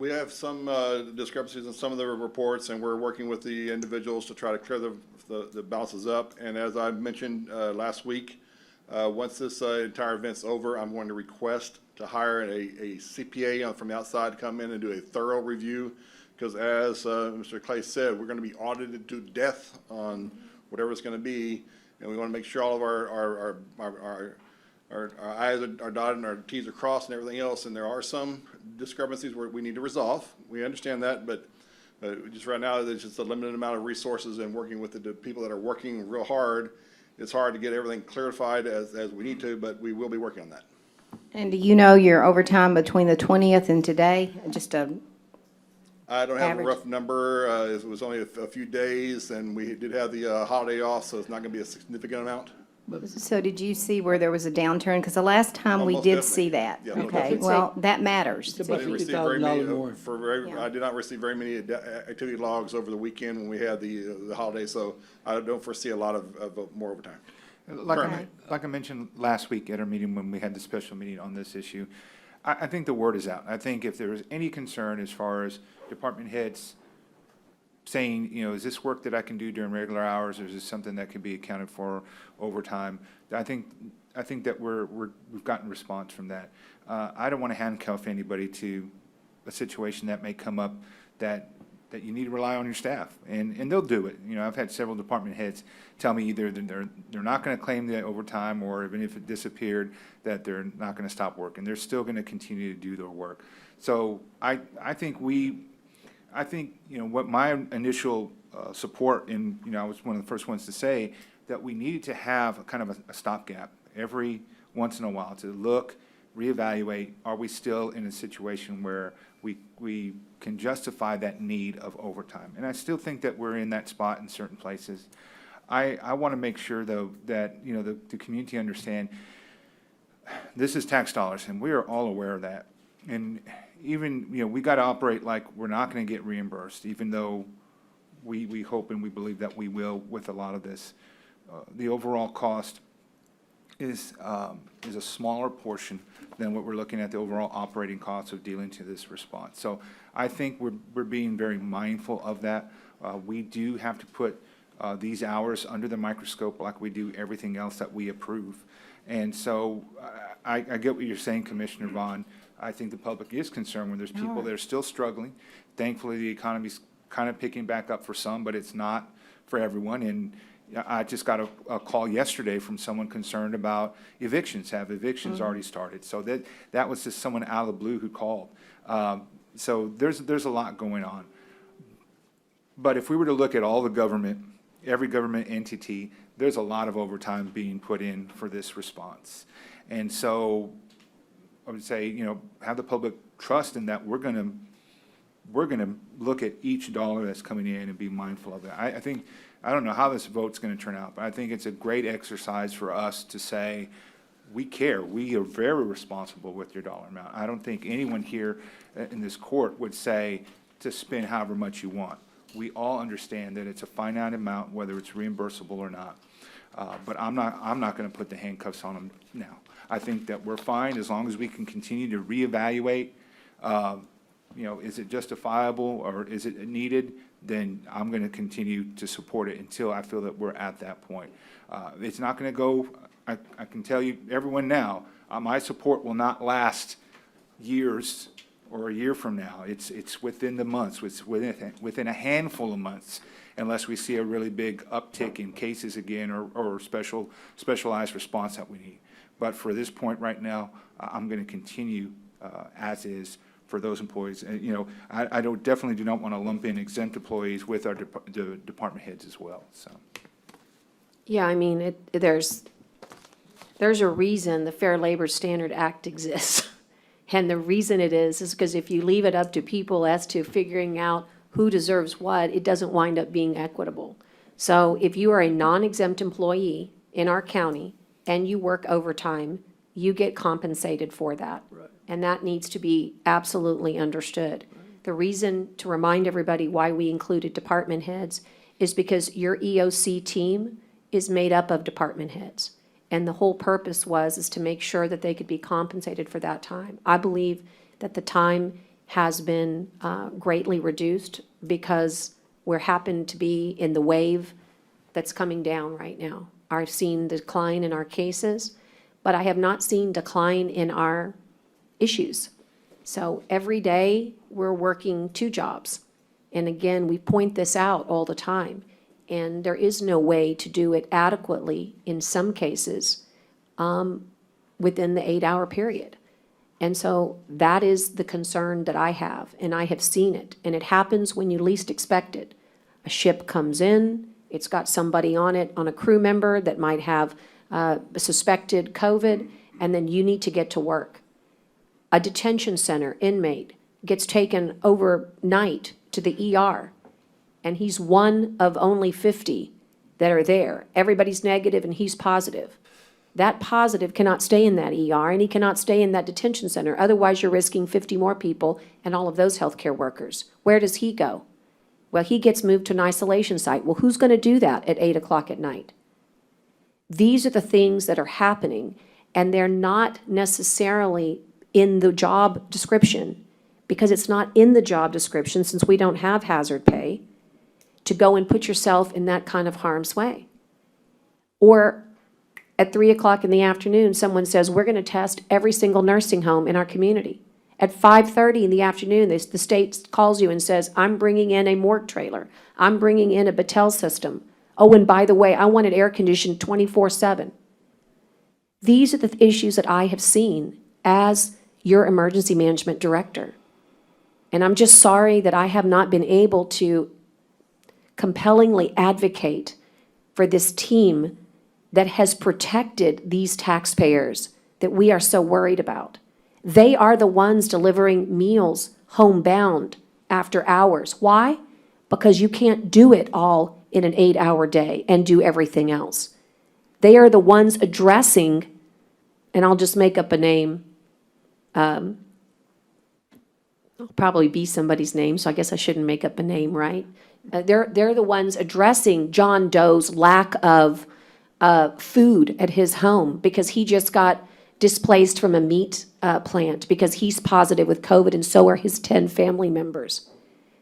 We have some discrepancies in some of the reports, and we're working with the individuals to try to clear the balances up. And as I mentioned last week, once this entire event's over, I'm going to request to hire a CPA from the outside to come in and do a thorough review, because as Mr. Clay said, we're going to be audited to death on whatever it's going to be, and we want to make sure all of our I's are dotted and our T's are crossed and everything else, and there are some discrepancies where we need to resolve. We understand that, but just right now, there's just a limited amount of resources, and working with the people that are working real hard, it's hard to get everything clarified as we need to, but we will be working on that. And do you know your overtime between the 20th and today? I don't have average? a rough number. It was only a few days, and we did have the holiday off, so it's not going to be a significant amount. So did you see where there was a downturn? Because the last time we Almost did definitely. see that. Yeah, most Okay, definitely. well, that matters. It's I about didn't receive very many, $50,000 more. I did not receive very many activity logs over the weekend when we had the holiday, so I don't foresee a lot of more overtime. Like I mentioned last week at our meeting when we had the special meeting on this issue, I think the word is out. I think if there is any concern as far as department heads saying, is this work that I can do during regular hours, or is this something that can be accounted for overtime? I think that we've gotten response from that. I don't want to handcuff anybody to a situation that may come up that you need to rely on your staff, and they'll do it. I've had several department heads tell me either that they're not going to claim the overtime, or even if it disappeared, that they're not going to stop working. They're still going to continue to do their work. So I think I think, what my initial support, and, I was one of the first ones to say, that we needed to have a kind of a stopgap every once in a while to look, reevaluate, are we still in a situation where we can justify that need of overtime? And I still think that we're in that spot in certain places. I want to make sure, though, that, the community understand this is tax dollars, and we are all aware of that. And even, we got to operate like we're not going to get reimbursed, even though we hope and we believe that we will with a lot of this. The overall cost is a smaller portion than what we're looking at the overall operating costs of dealing to this response. So I think we're being very mindful of that. We do have to put these hours under the microscope like we do everything else that we approve. And so I get what you're saying, Commissioner Vaughn. I think the public is concerned when there's people that are still struggling. Thankfully, the economy's kind of picking back up for some, but it's not for everyone. And I just got a call yesterday from someone concerned about evictions. Have evictions already started? So that was just someone out of the blue who called. So there's a lot going on. But if we were to look at all the government, every government entity, there's a lot of overtime being put in for this response. And so I would say, have the public trust in that we're gonna look at each dollar that's coming in and be mindful of it. I think, I don't know how this vote's gonna turn out, but I think it's a great exercise for us to say, we care, we are very responsible with your dollar amount. I don't think anyone here in this court would say to spend however much you want. We all understand that it's a finite amount, whether it's reimbursable or not. But I'm not gonna put the handcuffs on them now. I think that we're fine as long as we can continue to reevaluate, is it justifiable or is it needed? Then I'm going to continue to support it until I feel that we're at that point. It's not going to go, I can tell you, everyone now, my support will not last years or a year from now. It's within the months, it's within a handful of months, unless we see a really big uptick in cases again or specialized response that we need. But for this point right now, I'm going to continue as is for those employees. I definitely do not want to lump in exempt employees with our the department heads as well, so. Yeah, I mean, there's a reason the Fair Labor Standard Act exists. And the reason it is because if you leave it up to people as to figuring out who deserves what, it doesn't wind up being equitable. So if you are a non-exempt employee in our county and you work overtime, you get compensated for that. Right. And that needs to be absolutely understood. The reason to remind everybody why we included department heads is because your EOC team is made up of department heads. And the whole purpose is to make sure that they could be compensated for that time. I believe that the time has been greatly reduced because we happen to be in the wave that's coming down right now. I've seen decline in our cases, but I have not seen decline in our issues. So every day, we're working 2 jobs. And again, we point this out all the time. And there is no way to do it adequately in some cases within the 8-hour period. And so that is the concern that I have, and I have seen it. And it happens when you least expect it. A ship comes in, it's got somebody on it, on a crew member that might have suspected COVID, and then you need to get to work. A detention center inmate gets taken overnight to the ER, and he's one of only 50 that are there. Everybody's negative and he's positive. That positive cannot stay in that ER, and he cannot stay in that detention center. Otherwise, you're risking 50 more people and all of those healthcare workers. Where does he go? Well, he gets moved to an isolation site. Well, who's going to do that at 8 o'clock at night? These are the things that are happening, and they're not necessarily in the job description, because it's not in the job description, since we don't have hazard pay, to go and put yourself in that kind of harm's way. Or at 3 o'clock in the afternoon, someone says, we're going to test every single nursing home in our community. At 5:30 in the afternoon, the state calls you and says, I'm bringing in a morgue trailer. I'm bringing in a Battelle system. Oh, and by the way, I want it air conditioned 24/7. These are the issues that I have seen as your emergency management director. And I'm just sorry that I have not been able to compellingly advocate for this team that has protected these taxpayers that we are so worried about. They are the ones delivering meals homebound after hours. Why? Because you can't do it all in an 8-hour day and do everything else. They are the ones addressing, and I'll just make up a name. It'll probably be somebody's name, so I guess I shouldn't make up a name, right? They're the ones addressing John Doe's lack of food at his home because he just got displaced from a meat plant because he's positive with COVID, and so are his 10 family members.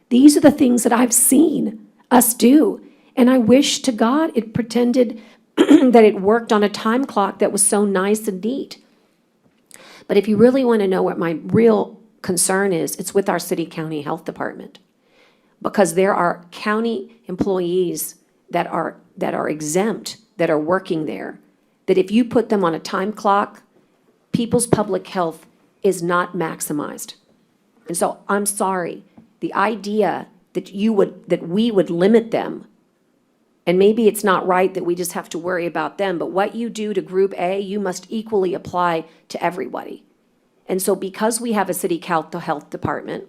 These are the things that I've seen us do, and I wish to God it pretended that it worked on a time clock that was so nice and neat. But if you really want to know what my real concern is, it's with our city county health department. Because there are county employees that are exempt, that are working there, that if you put them on a time clock, people's public health is not maximized. And so I'm sorry, the idea that we would limit them, and maybe it's not right that we just have to worry about them, but what you do to Group A, you must equally apply to everybody. And so because we have a city health department,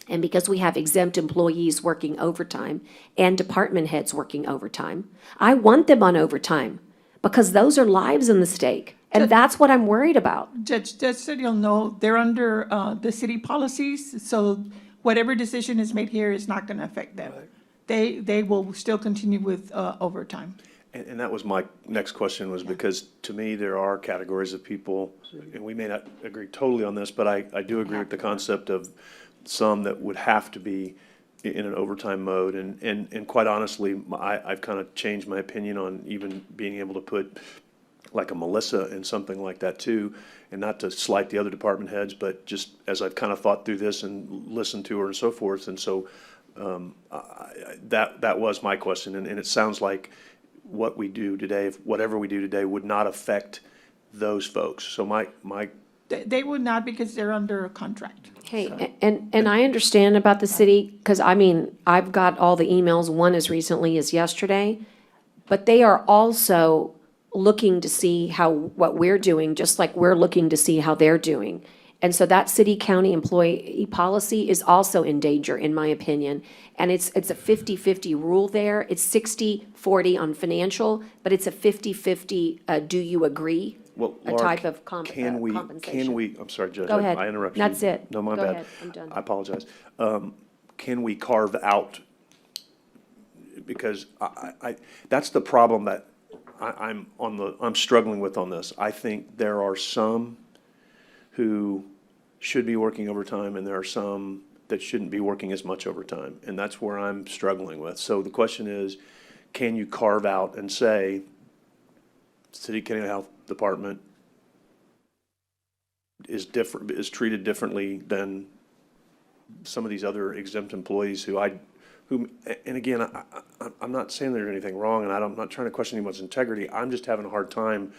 and because we have exempt employees working overtime and department heads working overtime, I want them on overtime because those are lives in the stake. And that's what I'm worried about. Judge, just so you'll know, they're under the city policies, so whatever decision is made here is not going to affect them. They will still continue with overtime. And that was my next question, was because to me, there are categories of people, and we may not agree totally on this, but I do agree with the concept of some that would have to be in an overtime mode. And quite honestly, I've kind of changed my opinion on even being able to put like a Melissa in something like that too, and not to slight the other department heads, but just as I've kind of thought through this and listened to her and so forth. And so that was my question. And it sounds like what we do today, whatever we do today, would not affect those folks. So my They would not because they're under a contract. Hey, and I understand about the city, because I mean, I've got all the emails, one as recently as yesterday, but they are also looking to see what we're doing, just like we're looking to see how they're doing. And so that city-county employee policy is also in danger, in my opinion. And it's a 50-50 rule there. It's 60-40 on financial, but it's a 50-50, do you agree? Well, A Laura, type of can we, I'm sorry, Judge. Go ahead. I interrupted you. That's it. No, my Go bad. ahead. I'm done. I apologize. Can we carve out, because that's the problem that I'm struggling with on this. I think there are some who should be working overtime, and there are some that shouldn't be working as much overtime. And that's where I'm struggling with. So the question is, can you carve out and say, City County Health Department is treated differently than some of these other exempt employees and again, I'm not saying there's anything wrong, and I'm not trying to question anyone's integrity. I'm just having a hard time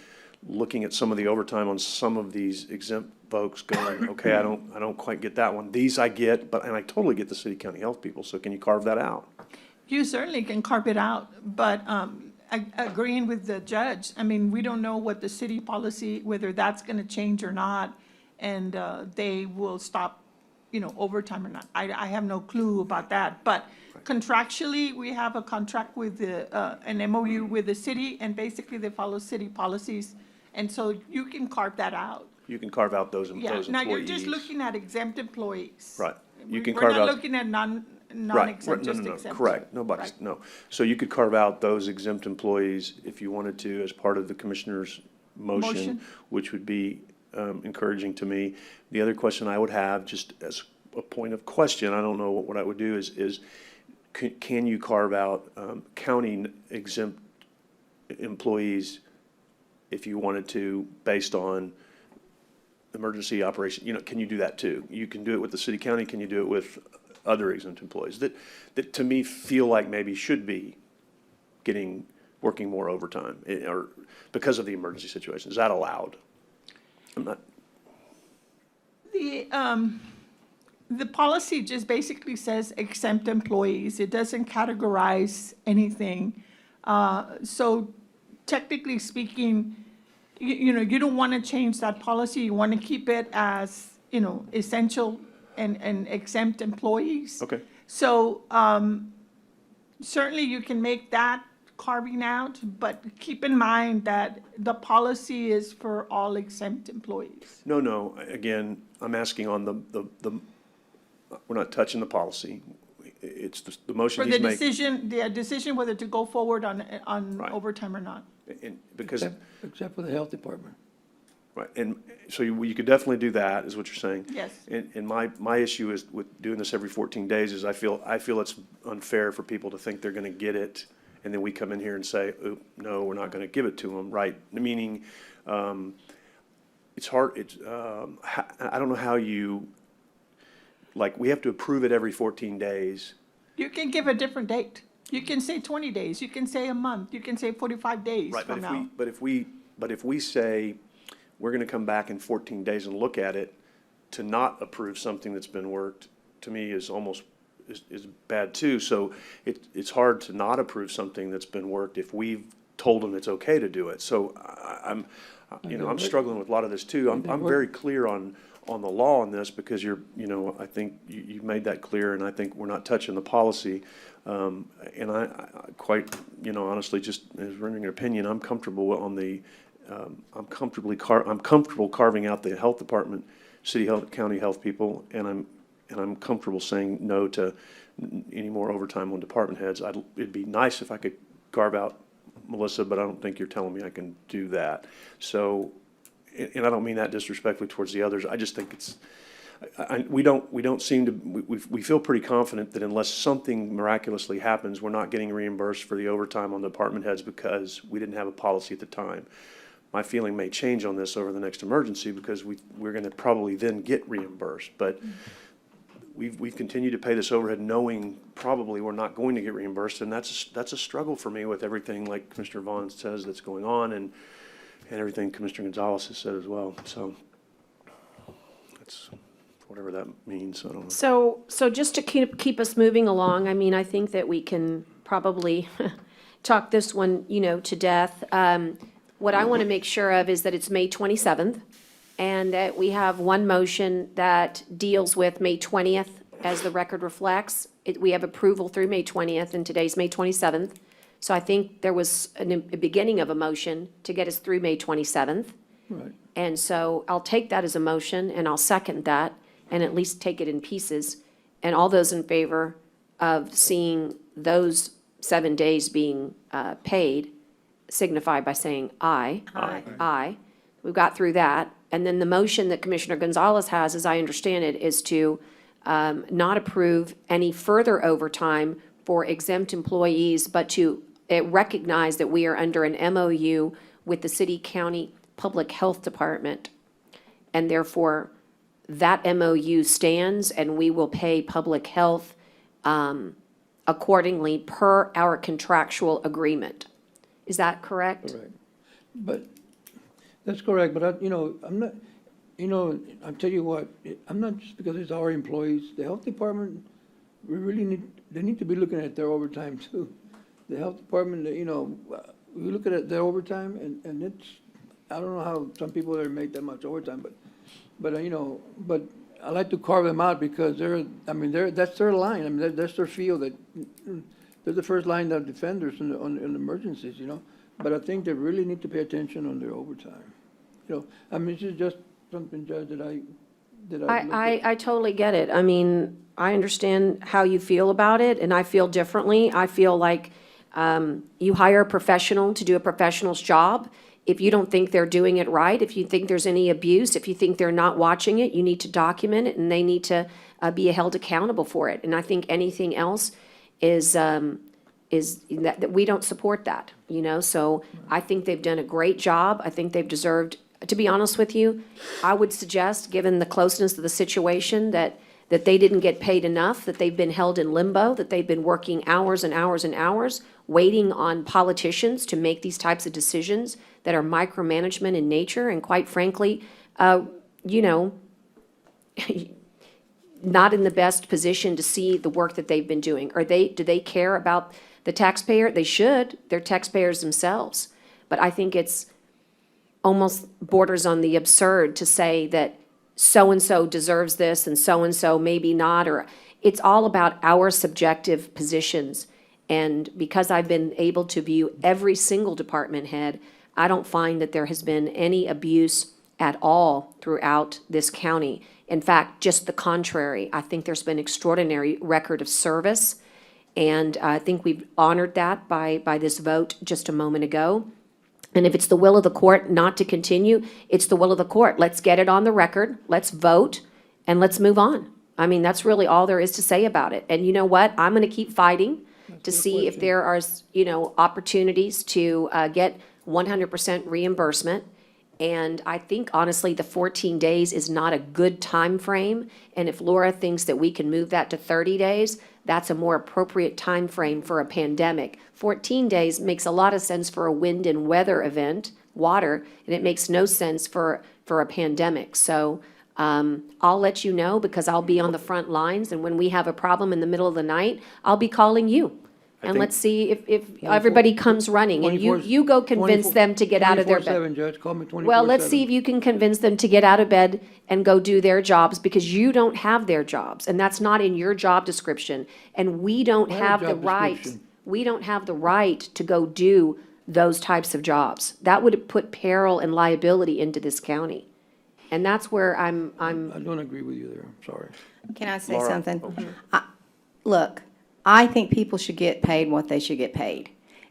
looking at some of the overtime on some of these exempt folks going, okay, I don't quite get that one. These I get, and I totally get the city county health people, so can you carve that out? You certainly can carve it out, but agreeing with the judge, I mean, we don't know what the city policy, whether that's going to change or not, and they will stop, overtime or not. I have no clue about that, but contractually, we have a contract with an MOU with the city, and basically they follow city policies, and so you can carve that out. You can carve out those employees. Yeah, now you're just looking at exempt employees. Right. You can We're carve out. not looking at non-exempt, just No, exempt. correct. Nobody's, no. So you could carve out those exempt employees if you wanted to as part of the commissioner's motion, which would be encouraging to me. The other question I would have, just as a point of question, I don't know what I would do, is can you carve out county exempt employees if you wanted to, based on emergency operation? Can you do that too? You can do it with the city county. Can you do it with other exempt employees that to me feel like maybe should be working more overtime or because of the emergency situation? Is that The policy just basically says exempt employees. It doesn't categorize anything. So technically speaking, you don't want to change that policy. You want to keep it as, essential and exempt employees. Okay. So certainly you can make that carving out, but keep in mind that the policy is for all exempt employees. No, again, I'm asking on we're not touching the policy. It's the motion For he's the making. decision whether to go forward on Right. overtime or not. Because, Except for the health department. right, and so you could definitely do that, is what you're saying. Yes. And my issue is with doing this every 14 days is I feel it's unfair for people to think they're going to get it, and then we come in here and say, "Oop, no, we're not going to give it to them," right? Meaning, it's hard, I don't know how you, like, we have to approve it every 14 days. You can give a different date. You can say 20 days, you can say a month, you can say 45 days Right, from now. but if we say, we're going to come back in 14 days and look at it, to not approve something that's been worked, to me is almost, is bad too. So it's hard to not approve something that's been worked if we've told them it's okay to do it. So I'm struggling with a lot of this too. I'm very clear on the law on this because I think you've made that clear, and I think we're not touching the policy. And I quite, honestly, just as rendering an opinion, I'm comfortable on the, I'm comfortable carving out the health department, city health, county health people, and I'm comfortable saying no to any more overtime on department heads. It'd be nice if I could carve out Melissa, but I don't think you're telling me I can do that. So, and I don't mean that disrespectfully towards the others. I just think it's, we don't seem to, we feel pretty confident that unless something miraculously happens, we're not getting reimbursed for the overtime on the department heads because we didn't have a policy at the time. My feeling may change on this over the next emergency because we're going to probably then get reimbursed. But we've continued to pay this overhead knowing probably we're not going to get reimbursed, and that's a struggle for me with everything like Commissioner Vaughn says that's going on and everything Commissioner Gonzalez has said as well. So that's whatever that means. I don't know. So just to keep us moving along, I mean, I think that we can probably talk this one, to death. What I want to make sure of is that it's May 27th, and that we have one motion that deals with May 20th, as the record reflects. We have approval through May 20th, and today's May 27th. So I think there was a beginning of a motion to get us through May 27th. Right. And so I'll take that as a motion, and I'll second that, and at least take it in pieces. And all those in favor of seeing those 7 days being paid signify by saying aye. Aye. Aye. We've got through that. And then the motion that Commissioner Gonzalez has, as I understand it, is to not approve any further overtime for exempt employees, but to recognize that we are under an MOU with the city, county, public health department. And therefore, that MOU stands, and we will pay public health accordingly per our contractual agreement. Is that correct? Correct. But, that's correct, but I'm not, I'll tell you what, I'm not just because it's our employees, the health department, they need to be looking at their overtime too. The health department, we look at their overtime and it's, I don't know how some people there make that much overtime, but I like to carve them out because that's their line. I mean, that's their field. That they're the first line of defenders on emergencies, But I think they really need to pay attention on their overtime. This is just something, Judge, that I look at. I totally get it. I mean, I understand how you feel about it, and I feel differently. I feel like you hire a professional to do a professional's job. If you don't think they're doing it right, if you think there's any abuse, if you think they're not watching it, you need to document it, and they need to be held accountable for it. And I think anything else is that we don't support that, So I think they've done a great job. I think they've deserved, to be honest with you, I would suggest, given the closeness of the situation, that they didn't get paid enough, that they've been held in limbo, that they've been working hours and hours and hours, waiting on politicians to make these types of decisions that are micromanagement in nature. And quite frankly, not in the best position to see the work that they've been doing. Do they care about the taxpayer? They should. They're taxpayers themselves. But I think it's almost borders on the absurd to say that so-and-so deserves this and so-and-so maybe not, or it's all about our subjective positions. And because I've been able to view every single department head, I don't find that there has been any abuse at all throughout this county. In fact, just the contrary. I think there's been extraordinary record of service, and I think we've honored that by this vote just a moment ago. And if it's the will of the court not to continue, it's the will of the court. Let's get it on the record, let's vote, and let's move on. I mean, that's really all there is to say about it. And you know what? I'm gonna keep fighting to see if there are, opportunities to get 100% reimbursement. And I think honestly, the 14 days is not a good time frame. And if Laura thinks that we can move that to 30 days, that's a more appropriate time frame for a pandemic. 14 days makes a lot of sense for a wind and weather event, water, and it makes no sense for a pandemic. So I'll let you know because I'll be on the front lines. And when we have a problem in the middle of the night, I'll be calling you. And let's see if everybody comes running and you go convince them to get out of their bed. 24/7, Judge, call me 24/7. Well, let's see if you can convince them to get out of bed and go do their jobs because you don't have their jobs and that's not in your job description. And we don't I have a have the job right, description. we don't have the right to go do those types of jobs. That would put peril and liability into this county. And that's where I don't agree with you there, I'm sorry. Can I say Laura? something? Oh, Look, I think people should get paid what they should get paid.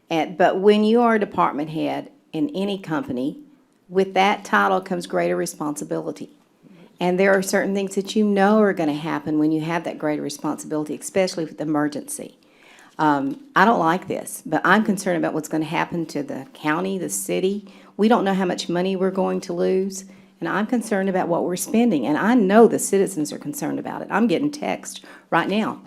But when you are a department head in any company, with that title comes greater responsibility. And there are certain things that you know are going to happen when you have that greater responsibility, especially with emergency. I don't like this, but I'm concerned about what's going to happen to the county, the city. We don't know how much money we're going to lose, and I'm concerned about what we're spending. And I know the citizens are concerned about it. I'm getting texts right now.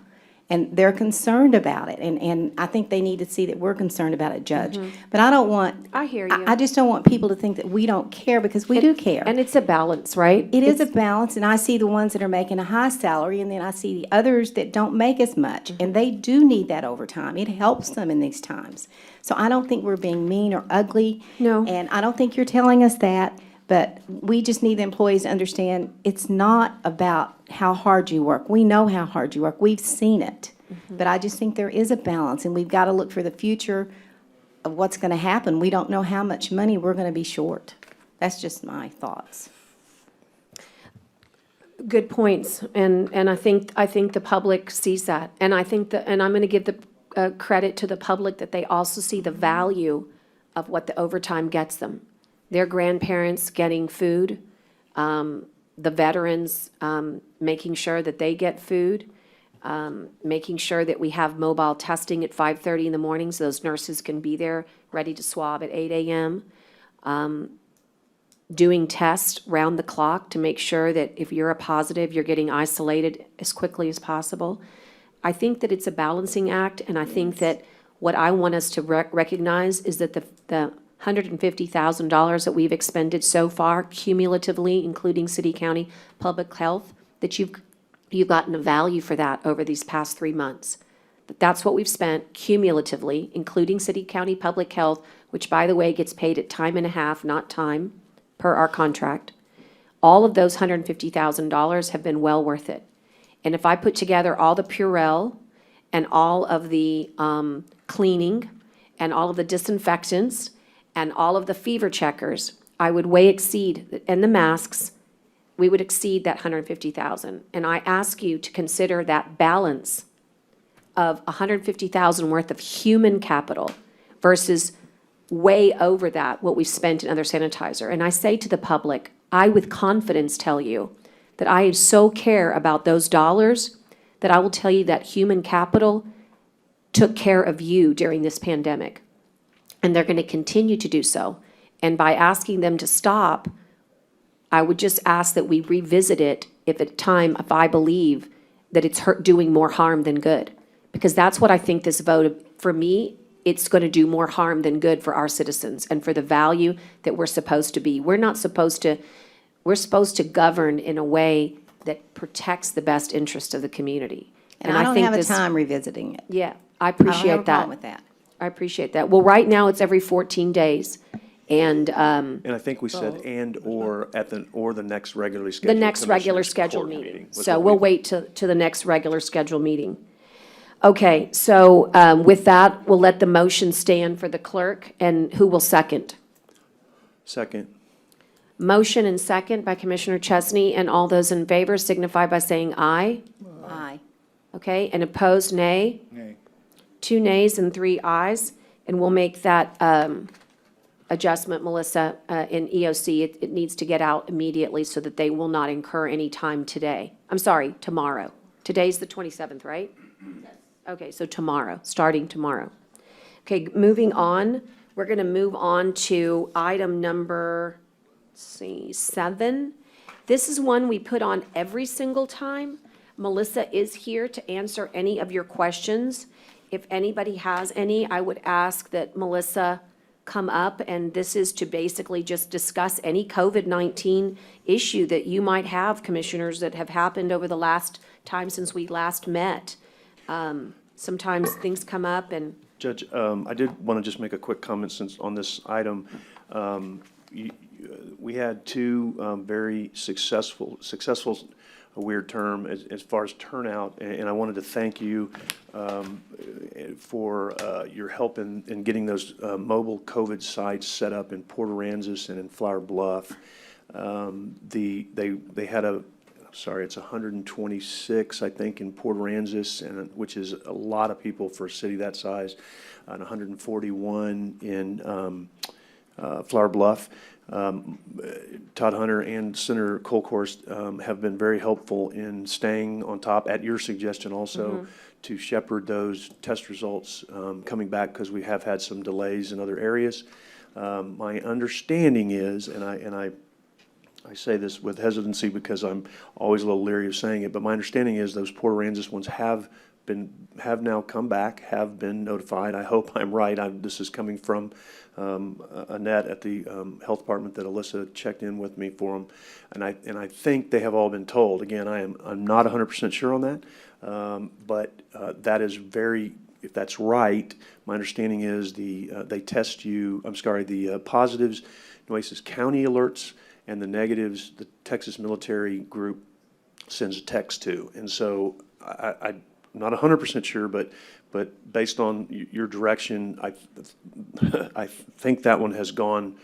And they're concerned about it, and I think they need to see that we're concerned about it, Judge. But I don't want. I hear you. I just don't want people to think that we don't care, because we do care. And it's a balance, right? It is a balance, and I see the ones that are making a high salary, and then I see the others that don't make as much, and they do need that overtime. It helps them in these times. So I don't think we're being mean or ugly. No. And I don't think you're telling us that, but we just need the employees to understand it's not about how hard you work. We know how hard you work. We've seen it. But I just think there is a balance, and we've got to look for the future of what's going to happen. We don't know how much money we're going to be short. That's just my thoughts. Good points, and I think the public sees that, and I think and I'm going to give the credit to the public that they also see the value of what the overtime gets them. Their grandparents getting food, the veterans making sure that they get food, making sure that we have mobile testing at 5:30 in the morning so those nurses can be there ready to swab at 8 a.m. Doing tests round the clock to make sure that if you're a positive, you're getting isolated as quickly as possible. I think that it's a balancing act, and I think that what I want us to recognize is that the $150,000 that we've expended so far cumulatively, including city, county, public health, that you've gotten a value for that over these past 3 months. That's what we've spent cumulatively, including city, county, public health, which, by the way, gets paid at time and a half, not time, per our contract. All of those $150,000 have been well worth it. And if I put together all the Purell and all of the cleaning and all of the disinfectants and all of the fever checkers, I would way exceed, and the masks, we would exceed that $150,000. And I ask you to consider that balance of $150,000 worth of human capital versus way over that, what we've spent in other sanitizer. And I say to the public, I with confidence tell you that I so care about those dollars that I will tell you that human capital took care of you during this pandemic. And they're going to continue to do so. And by asking them to stop, I would just ask that we revisit it if I believe that it's doing more harm than good. Because that's what I think this vote, for me, it's going to do more harm than good for our citizens and for the value that we're supposed to be. We're supposed to govern in a way that protects the best interest of the community. And I don't think have a this- time revisiting it. Yeah, I I don't appreciate have a that. problem with that. I appreciate that. Well, right now, it's every 14 days, and And I think we said or the next regularly the scheduled. next regular Commissioners' scheduled Court meeting. was So what we'll we- wait to the next regular scheduled meeting. Okay, so with that, we'll let the motion stand for the clerk, and who will second? Second. Motion and second by Commissioner Chesney, and all those in favor signify by saying aye. Aye. Okay, and opposed, nay? Nay. 2 nays and 3 ayes, and we'll make that adjustment, Melissa, in EOC. It needs to get out immediately so that they will not incur any time today. I'm sorry, tomorrow. Today's the 27th, right? Okay, so tomorrow, starting tomorrow. Okay, moving on, we're going to move on to item number, let's see, 7. This is one we put on every single time. Melissa is here to answer any of your questions. If anybody has any, I would ask that Melissa come up, and this is to basically just discuss any COVID-19 issue that you might have, commissioners, that have happened over the last time since we last met. Sometimes things come up, and Judge, I did want to just make a quick comment since on this item. We had two very successful, a weird term, as far as turnout, and I wanted to thank you for your help in getting those mobile COVID sites set up in Port Aransas and in Flower Bluff. They had it's 126, I think, in Port Aransas, and which is a lot of people for a city that size, and 141 in Flower Bluff. Todd Hunter and Senator Colkhorst have been very helpful in staying on top, at your suggestion also, to shepherd those test results coming back, because we have had some delays in other areas. My understanding is, and I say this with hesitancy because I'm always a little leery of saying it, but my understanding is those Port Aransas ones have now come back, have been notified. I hope I'm right. This is coming from Annette at the health department that Alyssa checked in with me for them, and I think they have all been told. Again, I'm not 100% sure on that, but that is very. If that's right, my understanding is they test you. The positives, Nueces County alerts, and the negatives, the Texas Military Group sends a text to. And so I'm not 100% sure, but based on your direction, I think that one has gone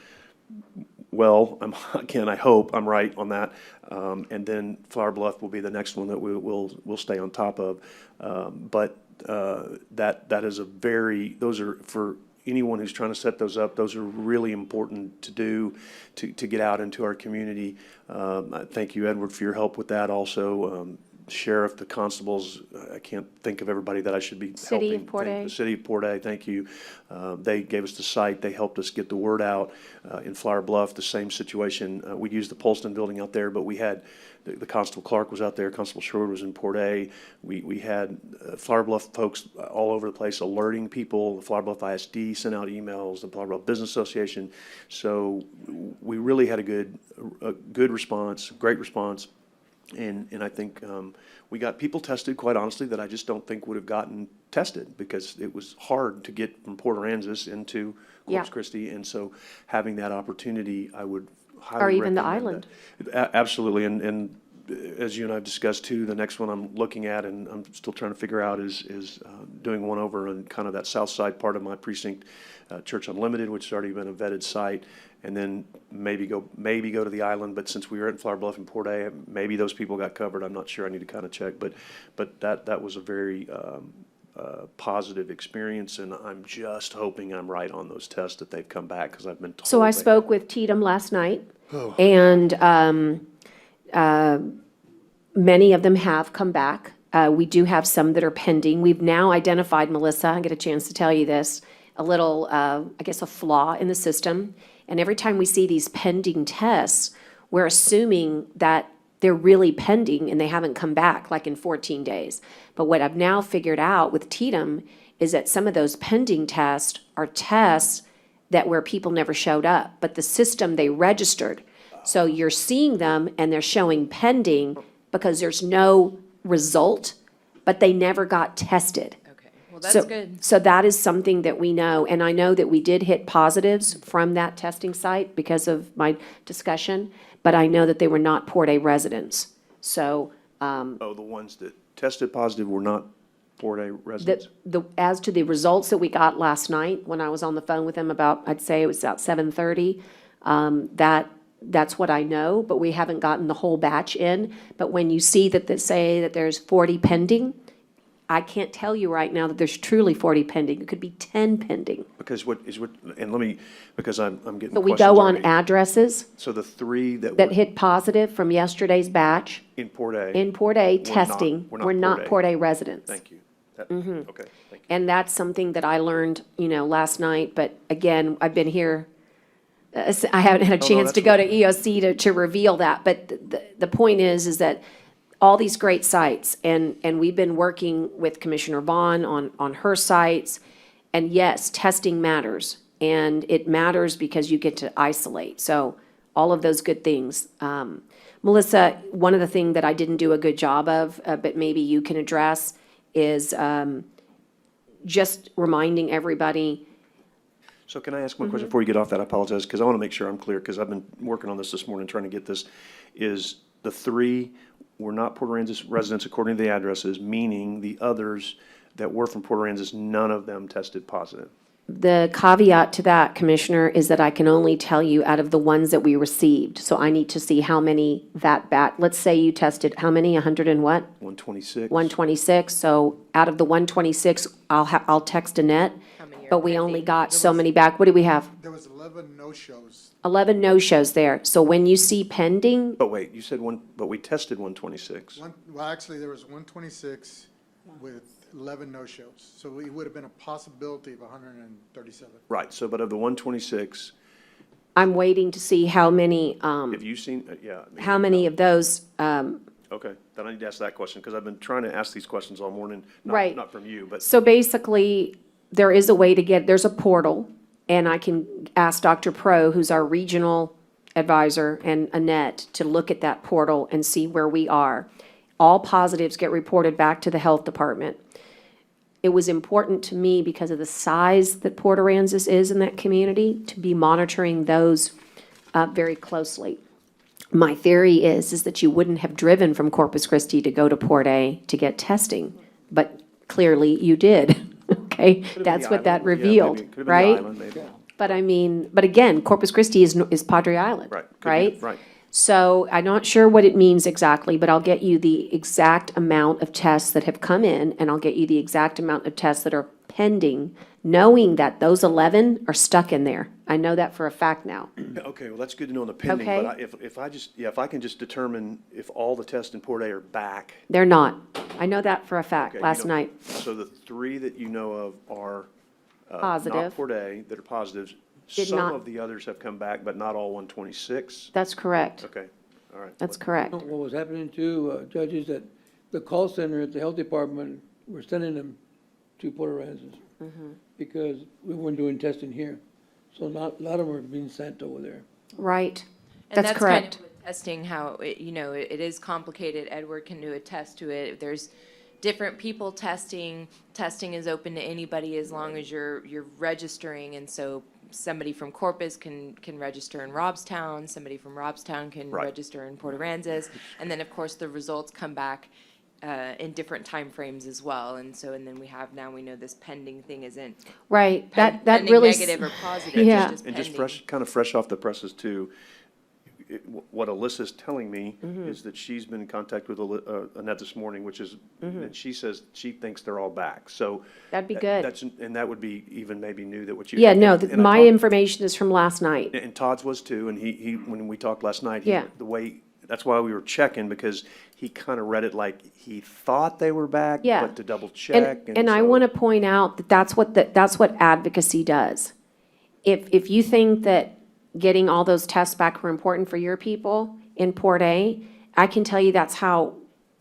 well. I hope I'm right on that. And then Flower Bluff will be the next one that we'll stay on top of. But that is those are for anyone who's trying to set those up. Those are really important to do to get out into our community. Thank you, Edward, for your help with that also. Sheriff, the constables, I can't think of everybody that I should be helping. City of Port A. The City of Port A, thank you. They gave us the site. They helped us get the word out. In Flower Bluff, the same situation. We used the Polston building out there, but we had the Constable Clark was out there. Constable Sherwood was in Port A. We had Flower Bluff folks all over the place alerting people. The Flower Bluff ISD sent out emails, the Flower Bluff Business Association. So we really had a good response, great response. And I think we got people tested, quite honestly, that I just don't think would have gotten tested, because it was hard to get from Port Aransas into Corpus Christi. And so having that opportunity, I would highly or even the recommend island. that. Absolutely. And as you and I have discussed too, the next one I'm looking at and I'm still trying to figure out is doing one over on kind of that south side part of my precinct, Church Unlimited, which has already been a vetted site. And then maybe go to the island, but since we were in Flower Bluff and Port A, maybe those people got covered. I'm not sure. I need to kind of check, but that was a very positive experience, and I'm just hoping I'm right on those tests that they've come back, because I've been told. So I spoke with Tatum last night, and many of them have come back. We do have some that are pending. We've now identified, Melissa, I get a chance to tell you this, a little, I guess, a flaw in the system. And every time we see these pending tests, we're assuming that they're really pending and they haven't come back, like in 14 days. But what I've now figured out with Tatum is that some of those pending tests are tests that where people never showed up, but the system they registered. So you're seeing them and they're showing pending, because there's no result, but they never got tested. Okay, well, that's So- good. So that is something that we know, and I know that we did hit positives from that testing site because of my discussion, but I know that they were not Port A residents. So, Oh, the ones that tested positive were not Port A residents? as to the results that we got last night, when I was on the phone with them about, I'd say it was about 7:30, that's what I know, but we haven't gotten the whole batch in. But when you see that they say that there's 40 pending, I can't tell you right now that there's truly 40 pending. It could be 10 pending. Because and let me, because I'm getting But we questions go on already. addresses So the three that that were hit positive from yesterday's batch in Port A. in Port A were not- testing were not Port A residents. Thank you. Mhm. Okay, thank you. And that's something that I learned, last night, but again, I've been here, I haven't had a No, chance to that's go to EOC to reveal that, but the point is that all these great sites, and we've been working with Commissioner Vaughn on her sites, and yes, testing matters, and it matters because you get to isolate, so all of those good things. Melissa, one of the things that I didn't do a good job of, but maybe you can address, is just reminding everybody. So can I ask one Mm-hmm. question before you get off that? I apologize, because I want to make sure I'm clear, because I've been working on this morning, trying to get this. Is the three were not Port Aransas residents according to the addresses, meaning the others that were from Port Aransas, none of them tested positive? The caveat to that, Commissioner, is that I can only tell you out of the ones that we received. So I need to see how many let's say you tested, how many, 100 and what? 126. 126, so out of the 126, I'll text Annette, but we only got so many back. What do we have? There was 11 no-shows. 11 no-shows there. So when you see pending, But wait, you said but we tested 126. Well, actually, there was 126 with 11 no-shows. So it would have been a possibility of 137. Right, so but of the 126, I'm waiting to see how many, have you seen, yeah. I mean, how many of those, Okay, then I need to ask that question, because I've been trying to ask these questions all morning. Right. Not from you, but. So basically, there is a way to there's a portal, and I can ask Dr. Pro, who's our regional advisor, and Annette, to look at that portal and see where we are. All positives get reported back to the health department. It was important to me, because of the size that Port Aransas is in that community, to be monitoring those very closely. My theory is that you wouldn't have driven from Corpus Christi to go to Port A to get testing, but clearly you did, okay? That's what that revealed, right? But but again, Corpus Christi is Padre Island, Right. could be- right? Right. So I'm not sure what it means exactly, but I'll get you the exact amount of tests that have come in, and I'll get you the exact amount of tests that are pending, knowing that those 11 are stuck in there. I know that for a fact now. Okay, well, that's good to know on the pending, Okay. but if I can just determine if all the tests in Port A are back. They're not. I know that for a fact, Okay, you last don't- night. So the three that you know of are. Positive. Not Port A, that are positives. Did Some not- of the others have come back, but not all 126. That's correct. Okay, all right. That's correct. What was happening too, Judge, is that the call center at the health department, we're sending them to Port Aransas because we weren't doing testing here. So not, a lot of them are being sent over there. Right. And That's kind of correct. with testing, how, it is complicated. Edward can do attest to it. If there's different people testing is open to anybody as long as you're registering. And so somebody from Corpus can register in Robstown, somebody from Robstown can Right. register in Port Aransas. And then, of course, the results come back in different timeframes as well. And then we know this pending thing isn't Right. That pending really. negative or positive, Yeah. it's just And pending. just fresh off the presses too, what Alyssa's telling me is that she's been in contact with Annette this morning, which is, and she says she thinks they're all back, so. That'd be good. And that would be even maybe new that what you. Yeah, no, and I my talked- information is from last night. And Todd's was too, and he, when we talked last night, Yeah. that's why we were checking, because he kind of read it like he thought they were back, Yeah. but to double check. And I so- want to point out that that's what advocacy does. If you think that getting all those tests back were important for your people in Port A, I can tell you that's how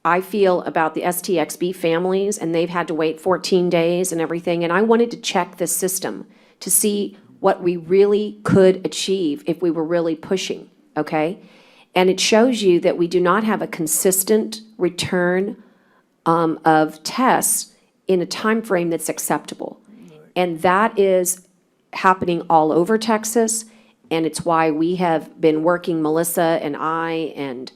I feel about the STXB families, and they've had to wait 14 days and everything. And I wanted to check the system to see what we really could achieve if we were really pushing, okay? And it shows you that we do not have a consistent return of tests in a time frame that's acceptable. And that is happening all over Texas, and it's why we have been working, Melissa and I and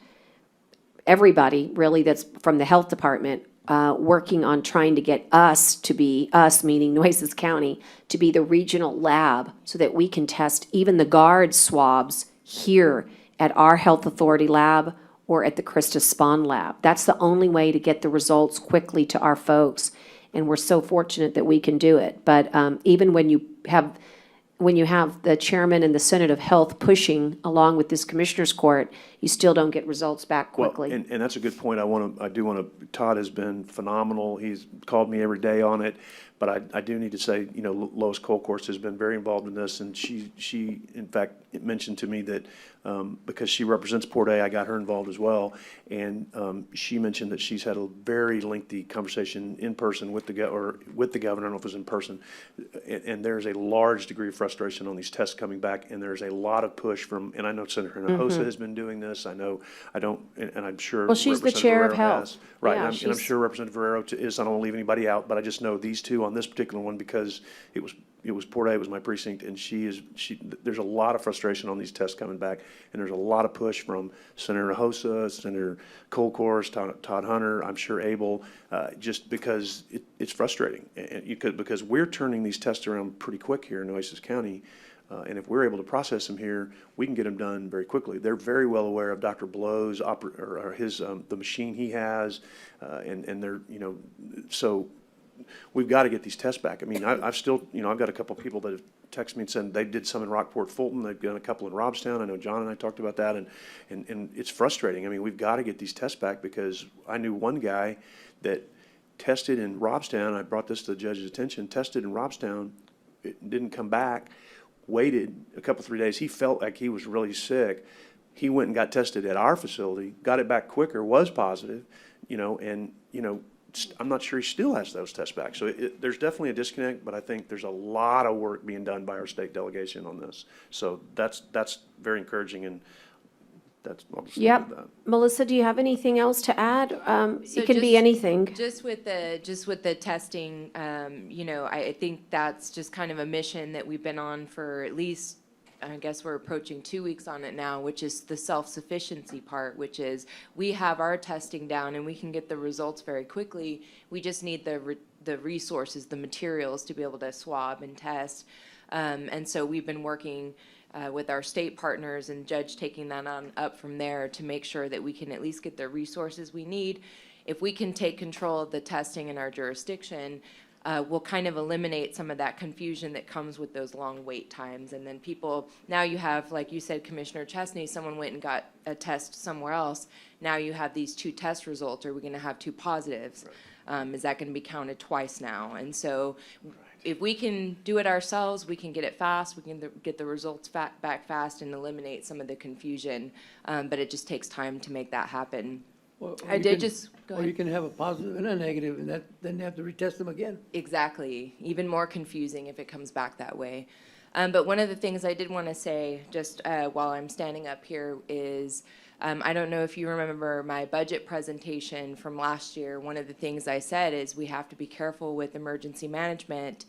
everybody really that's from the health department, working on trying to get us to be, us meaning Nueces County, to be the regional lab so that we can test even the guard swabs here at our health authority lab or at the Christus Spawn lab. That's the only way to get the results quickly to our folks. And we're so fortunate that we can do it. But even when you have the chairman and the Senate of Health pushing along with this commissioner's court, you still don't get results back quickly. Well, and that's a good point. Todd has been phenomenal. He's called me every day on it. But I do need to say, Lois Colcourse has been very involved in this, and she in fact mentioned to me that because she represents Port A, I got her involved as well, and she mentioned that she's had a very lengthy conversation in person with the governor. I don't know if it was in person, and there's a large degree of frustration on these tests coming back, and there's a lot of push from, and I know Senator Hinojosa has been doing this. And I'm sure. Well, she's the chair of health. Right, Yeah, and I'm sure Representative Ferrero is. I don't want to leave anybody out, but I just know these two on this particular one because it was Port A, it was my precinct, and there's a lot of frustration on these tests coming back, and there's a lot of push from Senator Hinojosa, Senator Colcourse, Todd Hunter, I'm sure Abel, just because it's frustrating, because we're turning these tests around pretty quick here in Nueces County. And if we're able to process them here, we can get them done very quickly. They're very well aware of Dr. Blow's the machine he has, and they're so we've got to get these tests back. I mean, I've still I've got a couple of people that have texted me and said they did some in Rockport Fulton. They've done a couple in Robstown. I know John and I talked about that, and it's frustrating. I mean, we've got to get these tests back because I knew one guy that tested in Robstown. I brought this to the judge's attention. Tested in Robstown, it didn't come back. Waited a couple, 3 days. He felt like he was really sick. He went and got tested at our facility, got it back quicker, was positive, and I'm not sure he still has those tests back. So there's definitely a disconnect, but I think there's a lot of work being done by our state delegation on this. So that's very encouraging, and I'll just leave it at that. Melissa, do you have anything else to add? So It can be anything. Just with the testing, I think that's just kind of a mission that we've been on for at least, I guess we're approaching 2 weeks on it now, which is the self-sufficiency part, which is we have our testing down and we can get the results very quickly. We just need the resources, the materials to be able to swab and test. And so we've been working with our state partners and Judge taking that on up from there to make sure that we can at least get the resources we need. If we can take control of the testing in our jurisdiction, we'll kind of eliminate some of that confusion that comes with those long wait times. And then now you have, like you said, Commissioner Chesney, someone went and got a test somewhere else. Now you have these 2 test results. Are we going to have 2 positives? Right. Is that going to be counted twice now? And so if we can do it ourselves, we can get it fast, we can get the results back fast and eliminate some of the confusion. But it just takes time to make that happen. Or Go ahead. you can have a positive and a negative, and then you have to retest them again. Exactly. Even more confusing if it comes back that way. But one of the things I did want to say, just while I'm standing up here, is I don't know if you remember my budget presentation from last year. One of the things I said is we have to be careful with emergency management.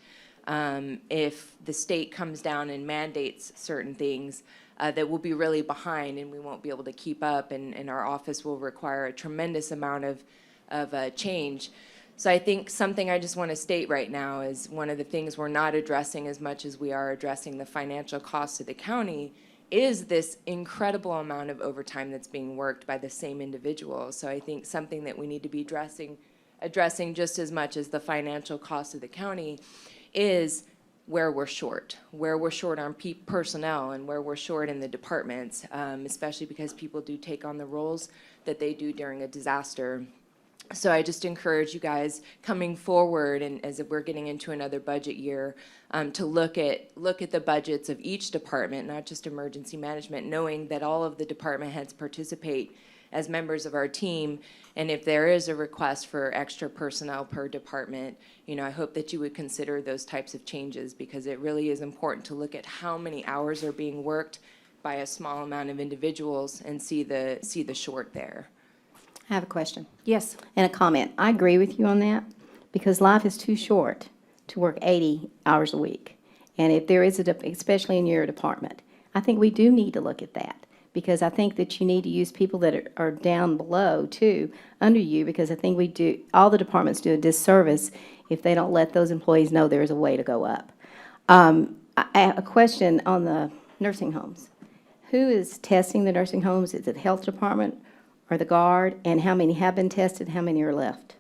If the state comes down and mandates certain things, that we'll be really behind and we won't be able to keep up, and our office will require a tremendous amount of change. So I think something I just want to state right now is one of the things we're not addressing as much as we are addressing the financial costs of the county is this incredible amount of overtime that's being worked by the same individuals. So I think something that we need to be addressing just as much as the financial costs of the county is where we're short on personnel and where we're short in the departments, especially because people do take on the roles that they do during a disaster. So I just encourage you guys coming forward, and as we're getting into another budget year, to look at the budgets of each department, not just emergency management, knowing that all of the department heads participate as members of our team. And if there is a request for extra personnel per department, I hope that you would consider those types of changes, because it really is important to look at how many hours are being worked by a small amount of individuals and see the short there. I have a question. Yes. And a comment. I agree with you on that, because life is too short to work 80 hours a week. And if there is especially in your department, I think we do need to look at that, because I think that you need to use people that are down below too, under you, because I think all the departments do a disservice if they don't let those employees know there is a way to go up. I have a question on the nursing homes. Who is testing the nursing homes? Is it the health department or the guard? And how many have been tested? How many are left?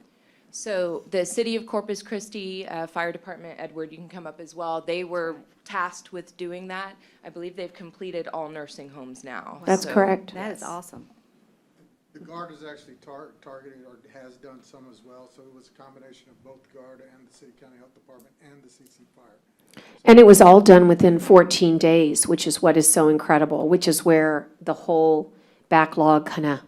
So the City of Corpus Christi Fire Department, Edward, you can come up as well. They were tasked with doing that. I believe they've completed all nursing homes now. That's correct. That is awesome. The guard is actually targeting, or has done some as well, so it was a combination of both the guard and the City County Health Department and the CC Fire. And it was all done within 14 days, which is what is so incredible, which is where the whole backlog kind of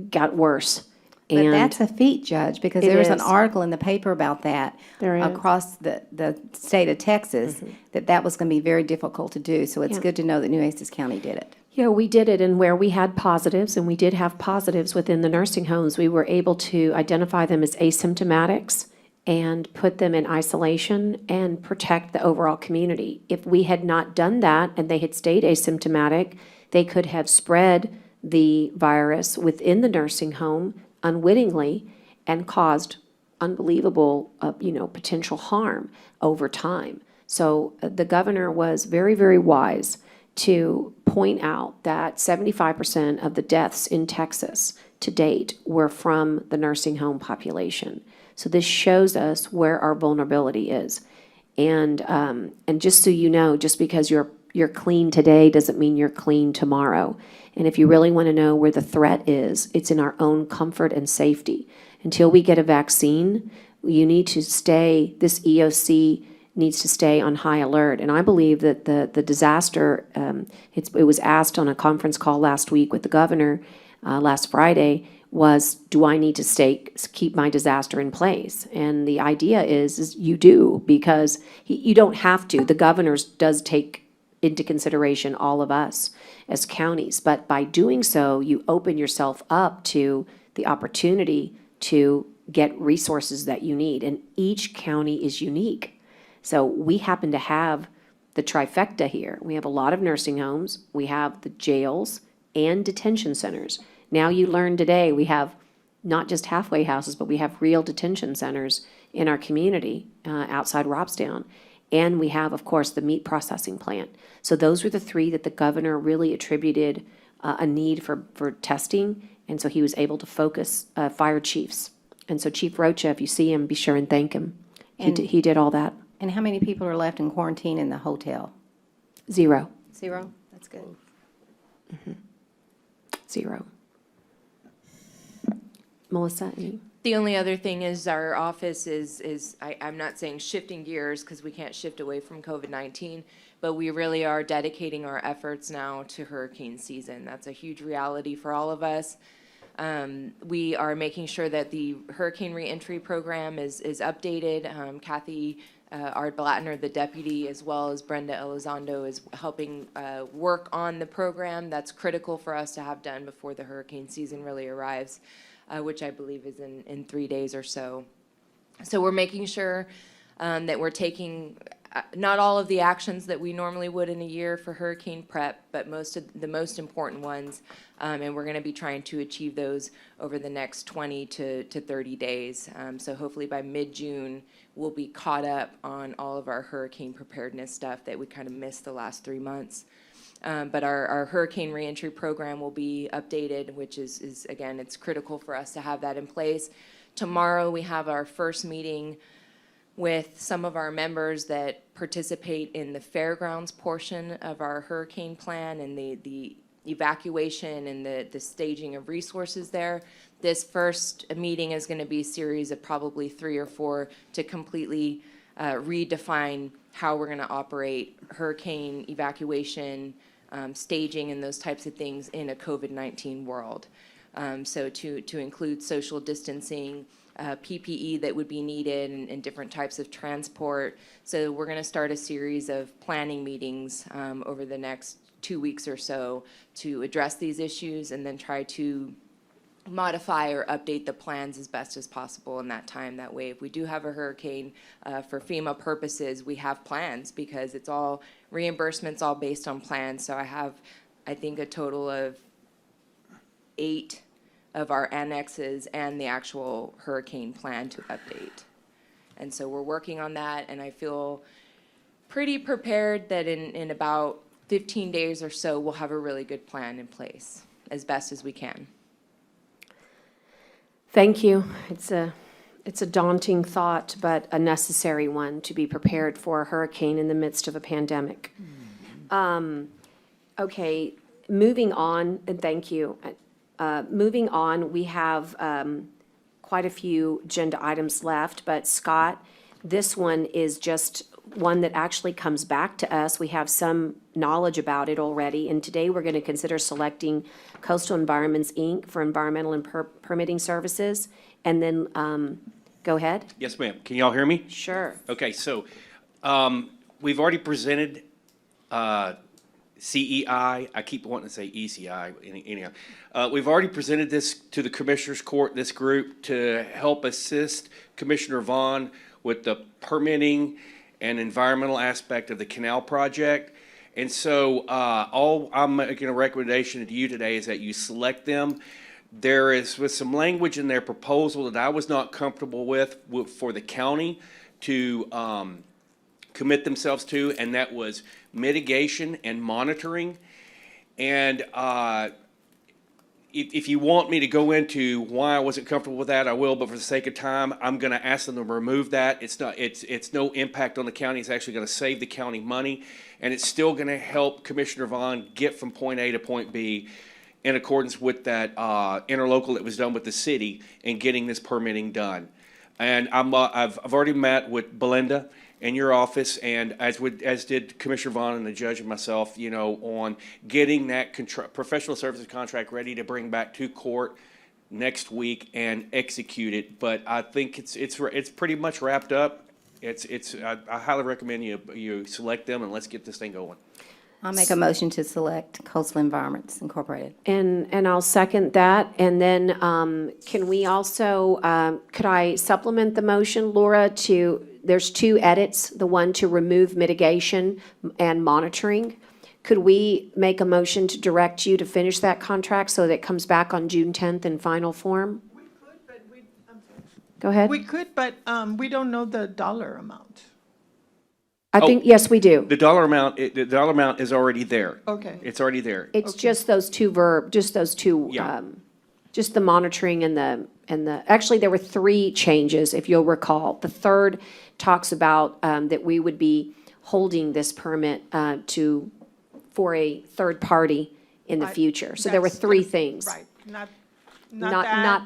got worse. But And that's a feat, Judge, because It there was an is. article in the paper about that There is. across the state of Texas, that was going to be very difficult to do. So it's Yeah. good to know that Nueces County did it. Yeah, we did it, and where we had positives, and we did have positives within the nursing homes, we were able to identify them as asymptomatics and put them in isolation and protect the overall community. If we had not done that and they had stayed asymptomatic, they could have spread the virus within the nursing home unwittingly and caused unbelievable, potential harm over time. So the governor was very, very wise to point out that 75% of the deaths in Texas to date were from the nursing home population. So this shows us where our vulnerability is. And just so you know, just because you're clean today doesn't mean you're clean tomorrow. And if you really want to know where the threat is, it's in our own comfort and safety. Until we get a vaccine, you need to stay, this EOC needs to stay on high alert. And I believe that the disaster, it was asked on a conference call last week with the governor, last Friday, was, do I need to keep my disaster in place? And the idea is you do, because you don't have to. The governor does take into consideration all of us as counties, but by doing so, you open yourself up to the opportunity to get resources that you need. And each county is unique. So we happen to have the trifecta here. We have a lot of nursing homes, we have the jails and detention centers. Now you learned today we have not just halfway houses, but we have real detention centers in our community outside Robstown. And we have, of course, the meat processing plant. So those were the three that the governor really attributed a need for testing. And so he was able to focus fire chiefs. And so Chief Rocha, if you see him, be sure and thank him. He did all that. And how many people are left in quarantine in the hotel? 0. 0? That's good. 0. Melissa, any? The only other thing is our office I'm not saying shifting gears, because we can't shift away from COVID-19, but we really are dedicating our efforts now to hurricane season. That's a huge reality for all of us. We are making sure that the hurricane reentry program is updated. Kathy Ard-Blattner, the deputy, as well as Brenda Elizondo, is helping work on the program. That's critical for us to have done before the hurricane season really arrives, which I believe is in 3 days or so. So we're making sure that we're taking not all of the actions that we normally would in a year for hurricane prep, but the most important ones, and we're going to be trying to achieve those over the next 20 to 30 days. So hopefully by mid-June, we'll be caught up on all of our hurricane preparedness stuff that we kind of missed the last 3 months. But our hurricane reentry program will be updated, which is again, it's critical for us to have that in place. Tomorrow, we have our first meeting with some of our members that participate in the fairgrounds portion of our hurricane plan and the evacuation and the staging of resources there. This first meeting is going to be a series of probably 3 or 4 to completely redefine how we're going to operate hurricane evacuation, staging, and those types of things in a COVID-19 world. So to include social distancing, PPE that would be needed, and different types of transport. So we're going to start a series of planning meetings over the next 2 weeks or so to address these issues and then try to modify or update the plans as best as possible in that time. That way, if we do have a hurricane, for FEMA purposes, we have plans because it's all reimbursements, all based on plans. So I have, I think, a total of 8 of our annexes and the actual hurricane plan to update. And so we're working on that, and I feel pretty prepared that in about 15 days or so, we'll have a really good plan in place as best as we can. Thank you. It's a daunting thought, but a necessary one to be prepared for a hurricane in the midst of a pandemic. Okay, moving on, and thank you. Moving on, we have quite a few agenda items left, but Scott, this one is just one that actually comes back to us. We have some knowledge about it already, and today we're going to consider selecting Coastal Environments, Inc. for environmental and permitting services. And then, go ahead. Yes, ma'am. Can y'all hear me? Sure. Okay, so we've already presented CEI. I keep wanting to say ECI. Anyhow, we've already presented this to the Commissioners Court, this group, to help assist Commissioner Vaughn with the permitting and environmental aspect of the canal project. And so all I'm making a recommendation to you today is that you select them. There is with some language in their proposal that I was not comfortable with for the county to commit themselves to, and that was mitigation and monitoring. And if you want me to go into why I wasn't comfortable with that, I will, but for the sake of time, I'm gonna ask them to remove that. It's no impact on the county. It's actually gonna save the county money, and it's still gonna help Commissioner Vaughn get from point A to point B in accordance with that interlocal that was done with the city in getting this permitting done. And I've already met with Belinda in your office, and as did Commissioner Vaughn and the judge and myself, you know, on getting that professional services contract ready to bring back to court next week and execute it. But I think it's pretty much wrapped up. I highly recommend you select them, and let's get this thing going. I'll make a motion to select Coastal Environments Incorporated. And I'll second that. And then can we also, could I supplement the motion, Laura, there's 2 edits, the one to remove mitigation and monitoring. Could we make a motion to direct you to finish that contract so that it comes back on June 10th in final form? We could, but I'm sorry. Go ahead. We could, but we don't know the dollar amount. I think, yes, we do. The dollar amount is already there. Okay. It's already there. It's just those two just the monitoring and the, actually, there were 3 changes, if you'll recall. The third talks about that we would be holding this permit for a third party in the future. So there were 3 things. Right, not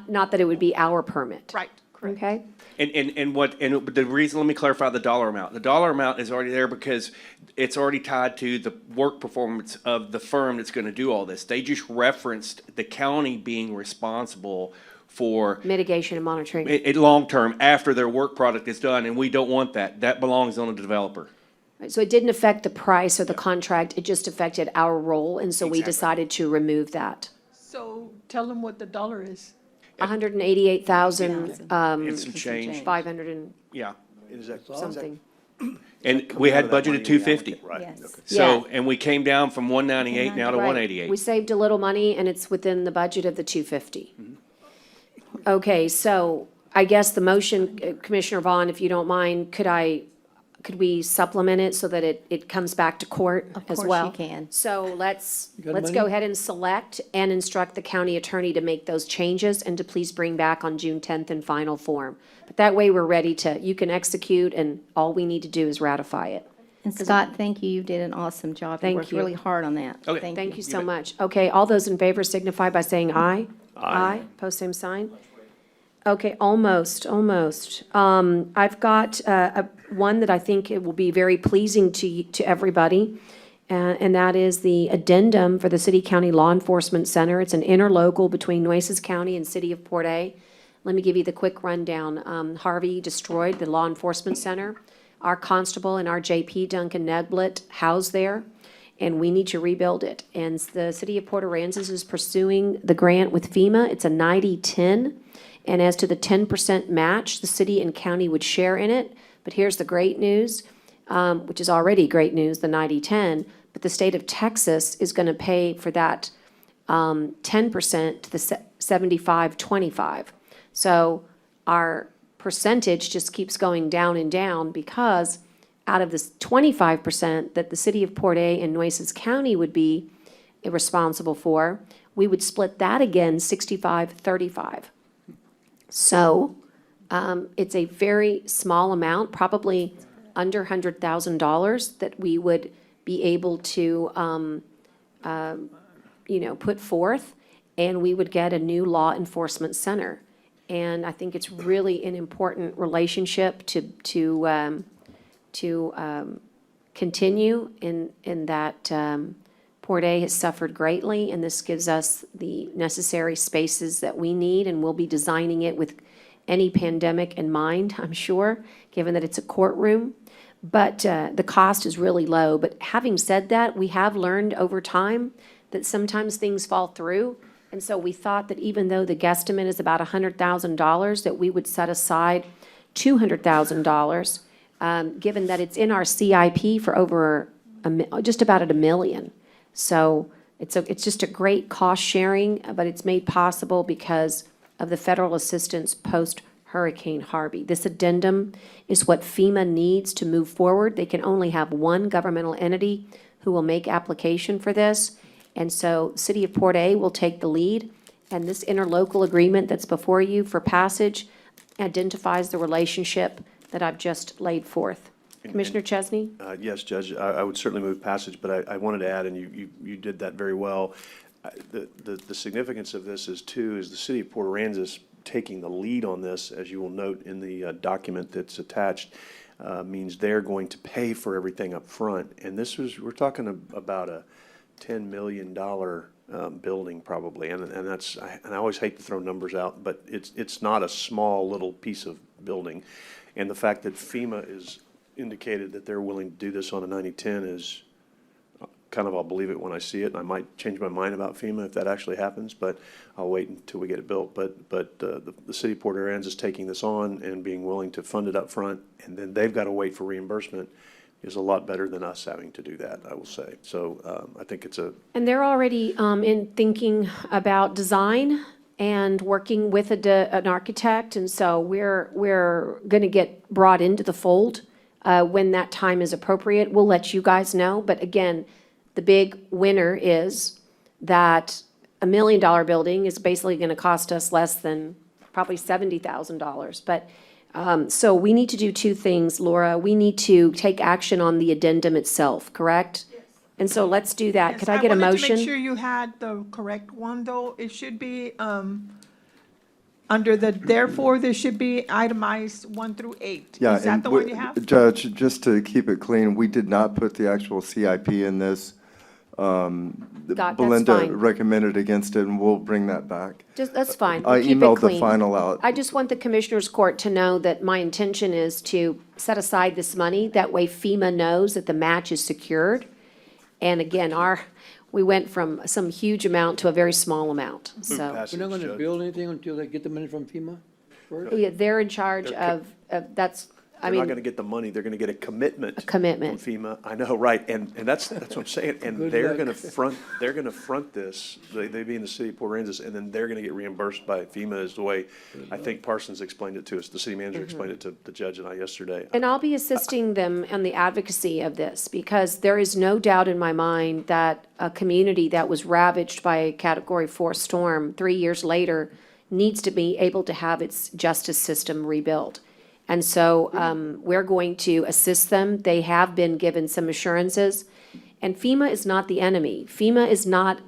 Not that it would be our permit. right, correct. Okay? And the reason, let me clarify the dollar amount. The dollar amount is already there because it's already tied to the work performance of the firm that's gonna do all this. They just referenced the county being responsible for Mitigation and monitoring. long-term after their work product is done, and we don't want that. That belongs on the developer. So it didn't affect the price or the contract, it just affected our role, and so we Exactly. decided to remove that. So tell them what the dollar is. 188,000, And some change. 500 and Yeah. something. And we had budgeted 250. Yes. So, and we came down from 198 now to Right. 188. We saved a little money, and it's within the budget of the 250. Okay, so I guess the motion, Commissioner Vaughn, if you don't mind, could we supplement it so that it comes back to court as course well? you can. So let's got go money? ahead and select and instruct the county attorney to make those changes and to please bring back on June 10th in final form. But that way, we're ready you can execute, and all we need to do is ratify it. And Scott, thank you. You did an awesome job. Thank You worked you. really hard on that. Okay. Thank you so bet. much. Okay, all those in favor signify by saying aye. Aye. Post same sign. Okay, almost. I've got one that I think it will be very pleasing to everybody, and that is the addendum for the City County Law Enforcement Center. It's an interlocal between Nueces County and City of Port A. Let me give you the quick rundown. Harvey destroyed the Law Enforcement Center. Our constable and our JP, Duncan Neblett, housed there. and we need to rebuild it. And the city of Port Aransas is pursuing the grant with FEMA. It's a 90-10. And as to the 10% match, the city and county would share in it. But here's the great news, which is already great news, the 90-10. But the state of Texas is going to pay for that 10% to the 75-25. So our percentage just keeps going down and down because out of this 25% that the city of Port A and Nueces County would be responsible for, we would split that again 65-35. So it's a very small amount, probably under $100,000 that we would be able to, put forth, and we would get a new law enforcement center. And I think it's really an important relationship to continue in that Port A has suffered greatly, and this gives us the necessary spaces that we need, and we'll be designing it with any pandemic in mind, I'm sure, given that it's a courtroom. But the cost is really low. But having said that, we have learned over time that sometimes things fall through. And so we thought that even though the guesstimate is about $100,000, that we would set aside $200,000, given that it's in our CIP for over just about at $1 million. So it's just a great cost sharing, but it's made possible because of the federal assistance post-Hurricane Harvey. This addendum is what FEMA needs to move forward. They can only have one governmental entity who will make application for this. And so City of Port A will take the lead, and this interlocal agreement that's before you for passage identifies the relationship that I've just laid forth. Commissioner Chesney? Yes, Judge, I would certainly move passage, but I wanted to add, and you did that very well. The significance of this is the city of Port Aransas taking the lead on this, as you will note in the document that's attached, means they're going to pay for everything up front. And we're talking about a $10 million building probably, and I always hate to throw numbers out, but it's not a small little piece of building. And the fact that FEMA is indicated that they're willing to do this on a 90-10 is I'll believe it when I see it, and I might change my mind about FEMA if that actually happens, but I'll wait until we get it built. But the city of Port Aransas is taking this on and being willing to fund it up front, and then they've got to wait for reimbursement is a lot better than us having to do that, I will say. So I think it's And they're already in thinking about design and working with an architect, and so we're going to get brought into the fold when that time is appropriate. We'll let you guys know, but again, the big winner is that $1 million building is basically going to cost us less than probably $70,000. But so we need to do two things, Laura. We need to take action on the addendum itself, correct? Yes. And so let's do that. Yes, Could I get a wanted motion? to make sure you had the correct one, though. It should be, under the therefore, there should be itemized 1 through 8. Yeah, Is that and the one you have? Judge, just to keep it clean, we did not put the actual CIP in this. That's Belinda fine. recommended against it, and we'll bring that back. That's fine. I We'll keep it emailed the clean. final out. I just want the Commissioners Court to know that my intention is to set aside this money. That way FEMA knows that the match is secured. And again, we went from some huge amount to a very small amount, so. We're not gonna build anything until they get the money from FEMA first? Yeah, they're in charge of that's, I they're not going to get the money, they're going to get a commitment. From commitment. FEMA, I know, right, and that's what I'm saying, and Good they're luck. going to front this, they being the city of Port Aransas, and then they're going to get reimbursed by FEMA is the way, I think Parsons explained it to us, the city manager explained it to the judge and I yesterday. And I'll be assisting them in the advocacy of this, because there is no doubt in my mind that a community that was ravaged by a Category 4 storm 3 years later needs to be able to have its justice system rebuilt. And so we're going to assist them. They have been given some assurances. And FEMA is not the enemy. FEMA is not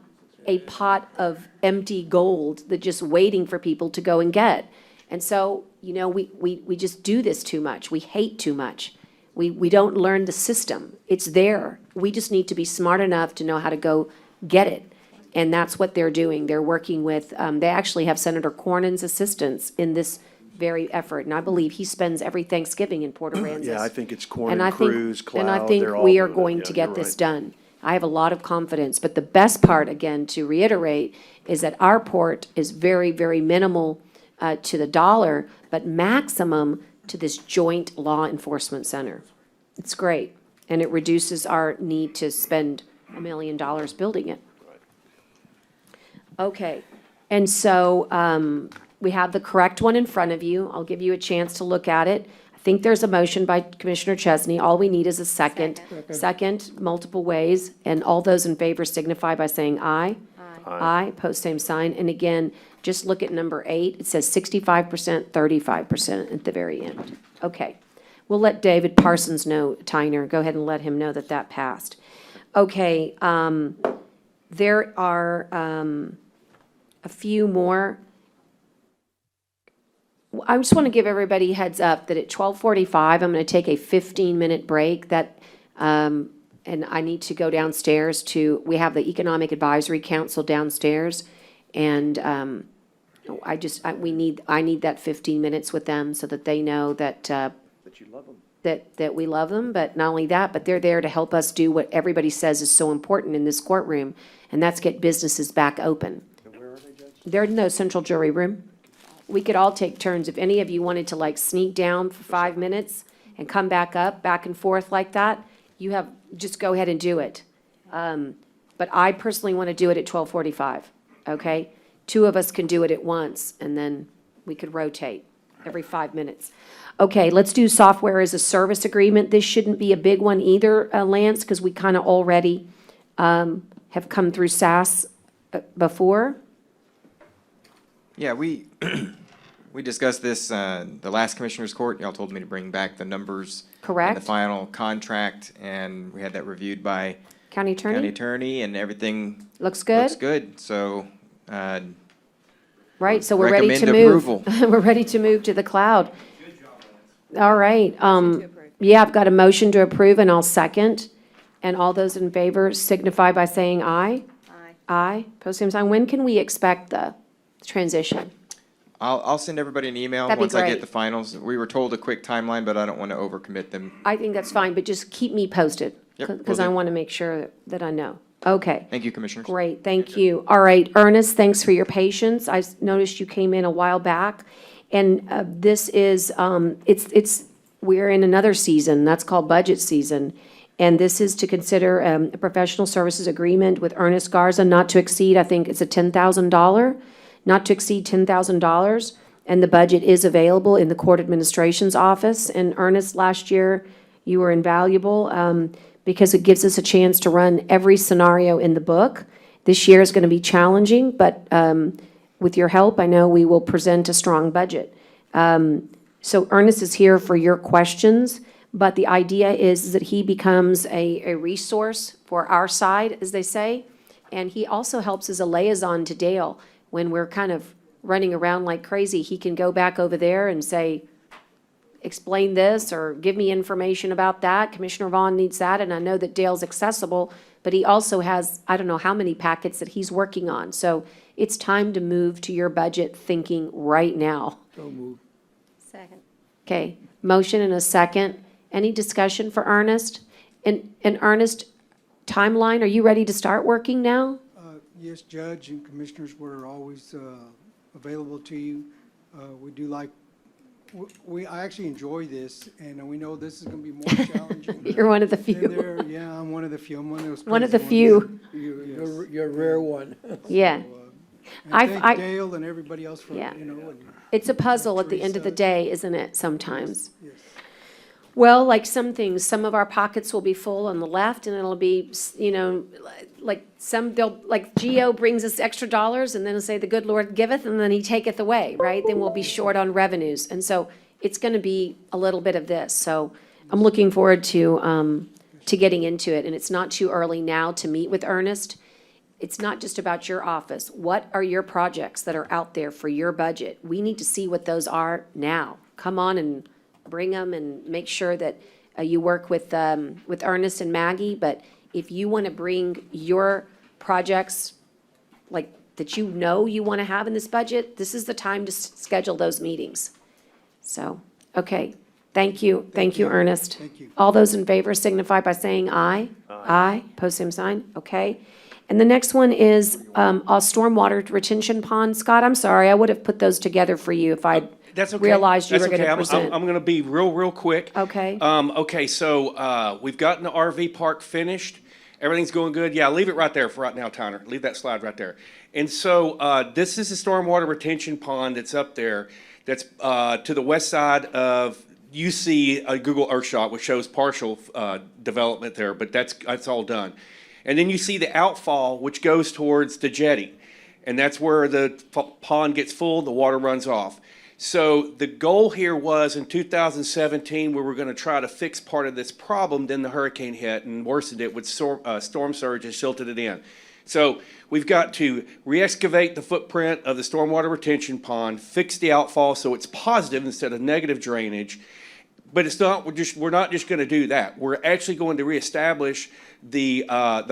a pot of empty gold that's just waiting for people to go and get. And so, we just do this too much. We hate too much. We don't learn the system. It's there. We just need to be smart enough to know how to go get it. And that's what they're doing. They're working with, they actually have Senator Cornyn's assistance in this very effort, and I believe he spends every Thanksgiving in Port Aransas. Yeah, I think it's Corn And and I think- Cruz, Cloud. And I think they're all we are doing it. going Yeah, to get you're this right. done. I have a lot of confidence. But the best part, again, to reiterate, is that our port is very, very minimal to the dollar, but maximum to this joint law enforcement center. It's great, and it reduces our need to spend $1 million building it. Okay, and so we have the correct one in front of you. I'll give you a chance to look at it. I think there's a motion by Commissioner Chesney. All we need is a second. Second, multiple ways, and all those in favor signify by saying aye. Aye, post same sign. And again, just look at number 8. It says 65%, 35% at the very end. Okay. We'll let David Parsons know, Tyner. Go ahead and let him know that that passed. Okay, there are a few more. I just want to give everybody a heads up that at 12:45, I'm going to take a 15-minute break. And I need to go downstairs we have the Economic Advisory Council downstairs, and I need that 15 minutes with them so that they know that you love them. that we love them, but not only that, but they're there to help us do what everybody says is so important in this courtroom, and that's get businesses back open. And where are they, Judge? They're in the central jury room. We could all take turns. If any of you wanted to like sneak down for 5 minutes and come back up, back and forth like that, just go ahead and do it. But I personally want to do it at 12:45, okay? 2 of us can do it at once, and then we could rotate every 5 minutes. Okay, let's do software as a service agreement. This shouldn't be a big one either, Lance, because we kind of already have come through SAS before. Yeah, we discussed this, the last Commissioners Court. Y'all told me to bring back the numbers. Correct. And the final contract, and we had that reviewed by County attorney? County attorney, and everything Looks good? looks good. So, Right, so we're ready to move. Recommend We're ready to move to the cloud. All right, yeah, I've got a motion to approve, and I'll second. And all those in favor signify by saying aye. Aye. Aye, post same sign. When can we expect the transition? I'll send everybody an email That'd be once I get great. the finals. We were told a quick timeline, but I don't want to overcommit them. I think that's fine, but just keep me posted. Yep, will Because I do. want to make sure that I know. Okay. Thank you, Commissioners. Great, thank you. All right, Ernest, thanks for your patience. I noticed you came in a while back. And this is, we're in another season, that's called budget season. And this is to consider a professional services agreement with Ernest Garza, not to exceed, I think it's a $10,000, not to exceed $10,000. And the budget is available in the court administration's office. And Ernest, last year, you were invaluable because it gives us a chance to run every scenario in the book. This year is going to be challenging, but with your help, I know we will present a strong budget. So Ernest is here for your questions, but the idea is that he becomes a resource for our side, as they say. And he also helps as a liaison to Dale. When we're kind of running around like crazy, he can go back over there and say, explain this, or give me information about that. Commissioner Vaughn needs that, and I know that Dale's accessible, but he also has, I don't know how many packets that he's working on. So it's time to move to your budget thinking right now. So move. Second. Okay, motion and a second. Any discussion for Ernest? And Ernest, timeline, are you ready to start working now? Yes, Judge and Commissioners, we're always available to you. We do like, I actually enjoy this, and we know this is going to be more challenging. You're one of the few. Yeah, I'm one of the few. I'm one of those. One of the crazy ones. few. You're a rare one. Yeah. And I- thank Dale and everybody else for, Yeah. and It's a puzzle at the end of the day, isn't it, sometimes? yes. Well, like some things, some of our pockets will be full on the left, and it'll be, like like Geo brings us extra dollars, and then it'll say, the good Lord giveth, and then he taketh away, right? Then we'll be short on revenues. And so it's gonna be a little bit of this. So I'm looking forward to getting into it, and it's not too early now to meet with Ernest. It's not just about your office. What are your projects that are out there for your budget? We need to see what those are now. Come on and bring them, and make sure that you work with Ernest and Maggie. But if you want to bring your projects, like, that you know you want to have in this budget, this is the time to schedule those meetings. So, okay. Thank you, Ernest. Thank you. All those in favor signify by saying aye. Aye. Pose same sign, okay. And the next one is a stormwater retention pond. Scott, I'm sorry, I would have put those together for you if I'd That's okay. realized you That's were going okay. to present. I'm going to be real quick. Okay. Okay, so we've gotten the RV park finished. Everything's going good. Yeah, leave it right there for right now, Tyner. Leave that slide right there. And so this is the stormwater retention pond that's up there. That's to the west side of. You see a Google Earth shot which shows partial development there, but that's all done. And then you see the outfall which goes towards the jetty, and that's where the pond gets full. The water runs off. So the goal here was in 2017 we were going to try to fix part of this problem. Then the hurricane hit and worsened it with storm surge and silted it in. So we've got to re-excavate the footprint of the stormwater retention pond, fix the outfall so it's positive instead of negative drainage. But it's not. We're not just going to do that. We're actually going to reestablish the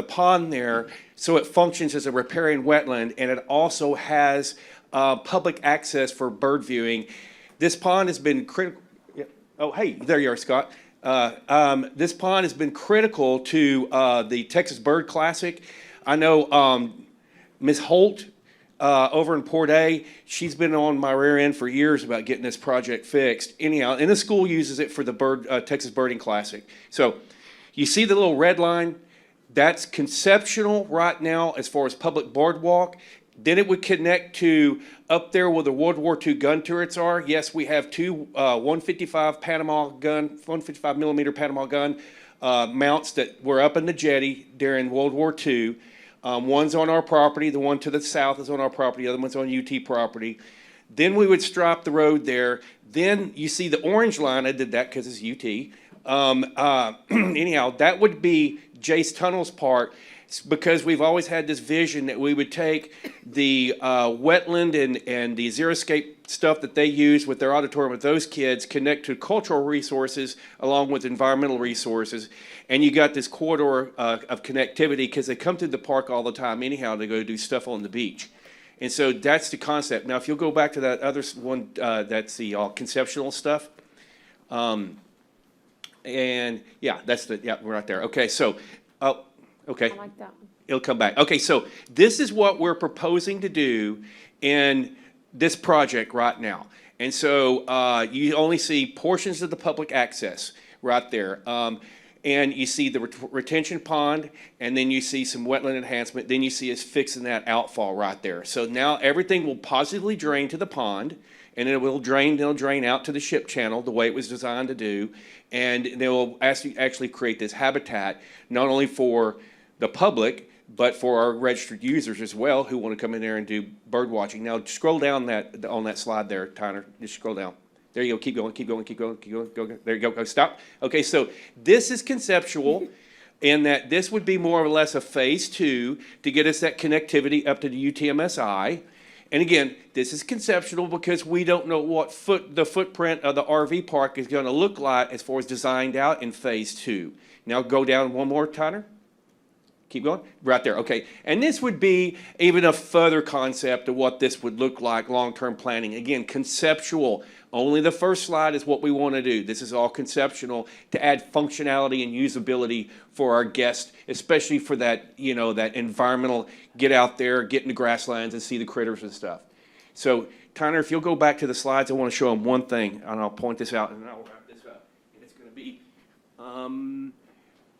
pond there so it functions as a riparian wetland, and it also has public access for bird viewing. This pond has been critical. Yeah. Oh, hey, there you are, Scott. This pond has been critical to the Texas Bird Classic. I know Ms. Holt over in Port A, she's been on my rear end for years about getting this project fixed. Anyhow, and the school uses it for the Texas Birding Classic. So you see the little red line? That's conceptual right now as far as public boardwalk. Then it would connect to up there where the World War II gun turrets are. Yes, we have two 155 millimeter Panama gun mounts that were up in the jetty during World War II. One's on our property, the one to the south is on our property, the other one's on UT property. Then we would strip the road there. Then you see the orange line, I did that because it's UT. Anyhow, that would be Jace Tunnel's part, because we've always had this vision that we would take the wetland and the xeriscape stuff that they use with their auditorium with those kids, connect to cultural resources along with environmental resources. And you got this corridor of connectivity because they come through the park all the time anyhow to go do stuff on the beach. And so that's the concept. Now, if you'll go back to that other one, that's the conceptual stuff. And yeah, we're right there. Okay, so, okay. I like that one. It'll come back. Okay, so this is what we're proposing to do in this project right now. And so you only see portions of the public access right there. And you see the retention pond, and then you see some wetland enhancement. Then you see us fixing that outfall right there. So now everything will positively drain to the pond, and it'll drain out to the ship channel the way it was designed to do. And they will actually create this habitat, not only for the public, but for our registered users as well who want to come in there and do bird watching. Now scroll down on that slide there, Tyner. Just scroll down. There you go. Keep going. Keep going. Keep going. Keep going. Go. There you go. Go. Stop. Okay. So this is conceptual, in that this would be more or less a phase 2 to get us that connectivity up to the UTMSI. And again, this is conceptual because we don't know what the footprint of the RV park is going to look like as far as designed out in phase 2. Now go down one more, Tyner. Keep going. Right there. Okay. And this would be even a further concept of what this would look like, long-term planning. Again, conceptual. Only the first slide is what we want to do. This is all conceptual to add functionality and usability for our guests, especially for that, that environmental, get out there, get in the grasslands and see the critters and stuff. So, Tyner, if you'll go back to the slides, I want to show them one thing, and I'll point this out, and I'll wrap this up. And it's going to be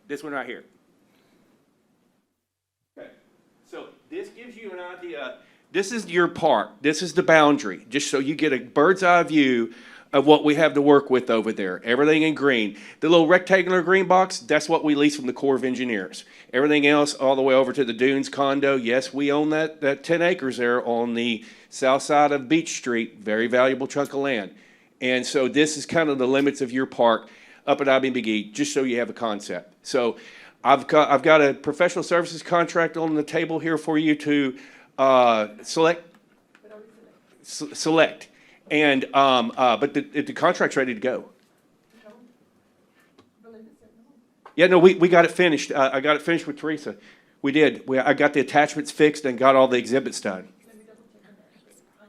this one right here. Okay. So this gives you an idea. This is your park. This is the boundary, just so you get a bird's eye view of what we have to work with over there. Everything in green. The little rectangular green box, that's what we lease from the Corps of Engineers. Everything else all the way over to the Dunes condo. Yes, we own that 10 acres there on the south side of Beach Street. Very valuable chunk of land. And so this is kind of the limits of your park up at IBMcGee, just so you have a concept. So I've got a professional services contract on the table here for you to select, and but the contract's ready to go. Yeah, no, we got it finished. I got it finished with Teresa. We did. I got the attachments fixed and got all the exhibits done.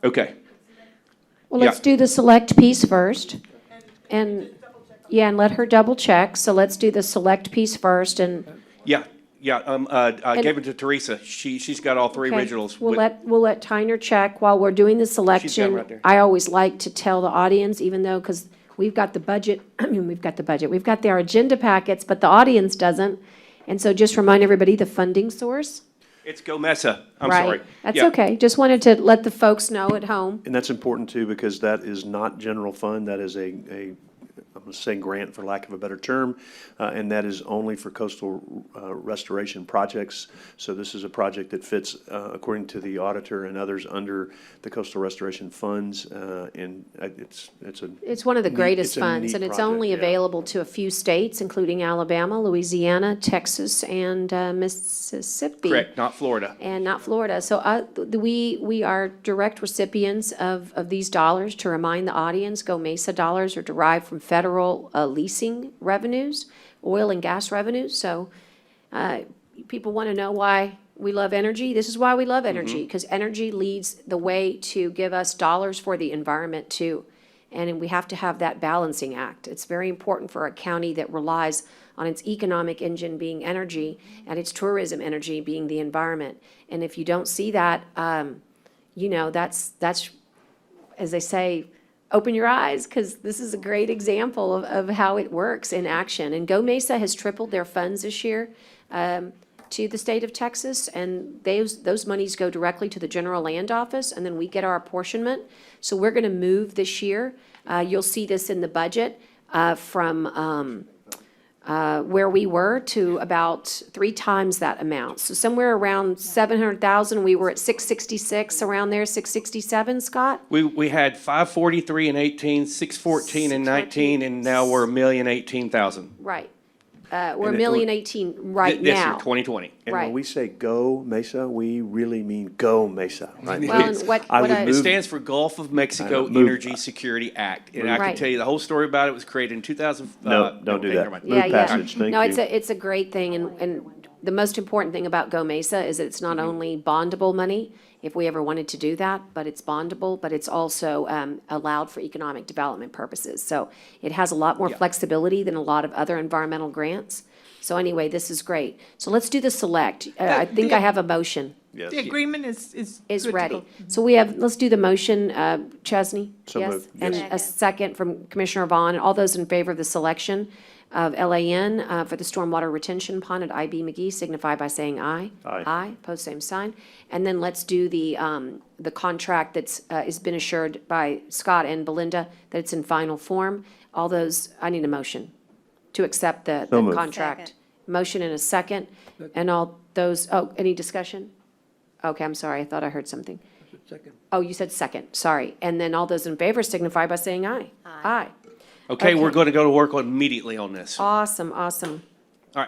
Okay. Well, let's do the select piece first. And Yeah, and let her double check. So let's do the select piece first and. Yeah, I gave it to Teresa. She's got all three Okay. originals. We'll let Tyner check while we're doing the selection. right there. I always like to tell the audience, even though, because we've got the budget, we've got our agenda packets, but the audience doesn't. And so just remind everybody the funding source. It's Go Mesa. I'm Right. sorry. That's Yeah. okay. Just wanted to let the folks know at home. And that's important too, because that is not general fund. That is I'm going to say grant for lack of a better term, and that is only for coastal restoration projects. So this is a project that fits, according to the auditor and others, under the coastal restoration funds, and It's one of the greatest it's a funds, neat and it's project, only yeah. available to a few states, including Alabama, Louisiana, Texas, and Mississippi. Correct, not Florida. And not Florida. So we are direct recipients of these dollars. To remind the audience, Go Mesa dollars are derived from federal leasing revenues, oil and gas revenues. So people want to know why we love energy. This is why we love energy, because energy leads the way to give us dollars for the environment too. And we have to have that balancing act. It's very important for a county that relies on its economic engine being energy and its tourism energy being the environment. And if you don't see that, that's, as they say, open your eyes, because this is a great example of how it works in action. And Go Mesa has tripled their funds this year to the state of Texas, and those monies go directly to the general land office, and then we get our apportionment. So we're going to move this year. You'll see this in the budget from where we were to about 3 times that amount. So somewhere around 700,000, we were at 666, around there, 667, Scott? We had 543 in 18, 614 in 19, and now we're 1,018,000. Right. We're And 1,018,000 right This year, now. 2020. And Right. when we say Go Mesa, we really mean Go Mesa, right? Well, and what I would I- It move- stands for Gulf of Mexico move- Energy Security Act. And I can Right. tell you the whole story about it. It was created in 2000. No, don't do okay, that. never mind. Move passage, thank No, you. it's a great thing, and the most important thing about Go Mesa is that it's not only bondable money, if we ever wanted to do that, but it's bondable, but it's also allowed for economic development purposes. So it has a lot more flexibility than a lot of other environmental grants. So anyway, this is great. So let's do the select. I think I have a motion. The agreement is Is good to ready. go. So let's do the motion, Chesney? So Yes? moved, And yes. a second from Commissioner Vaughn. All those in favor of the selection of LAN for the stormwater retention pond at IB McGee signify by saying aye. Aye. Aye, pose same sign. And then let's do the contract that's has been assured by Scott and Belinda that it's in final form. All those, I need a motion to accept the So moved. contract. Motion and a second. And all those, any discussion? Okay, I'm sorry, I thought I heard something. Second. Oh, you said second, sorry. And then all those in favor signify by saying aye. Aye. Okay, we're Okay. going to go to work immediately on this. All Awesome, awesome. right.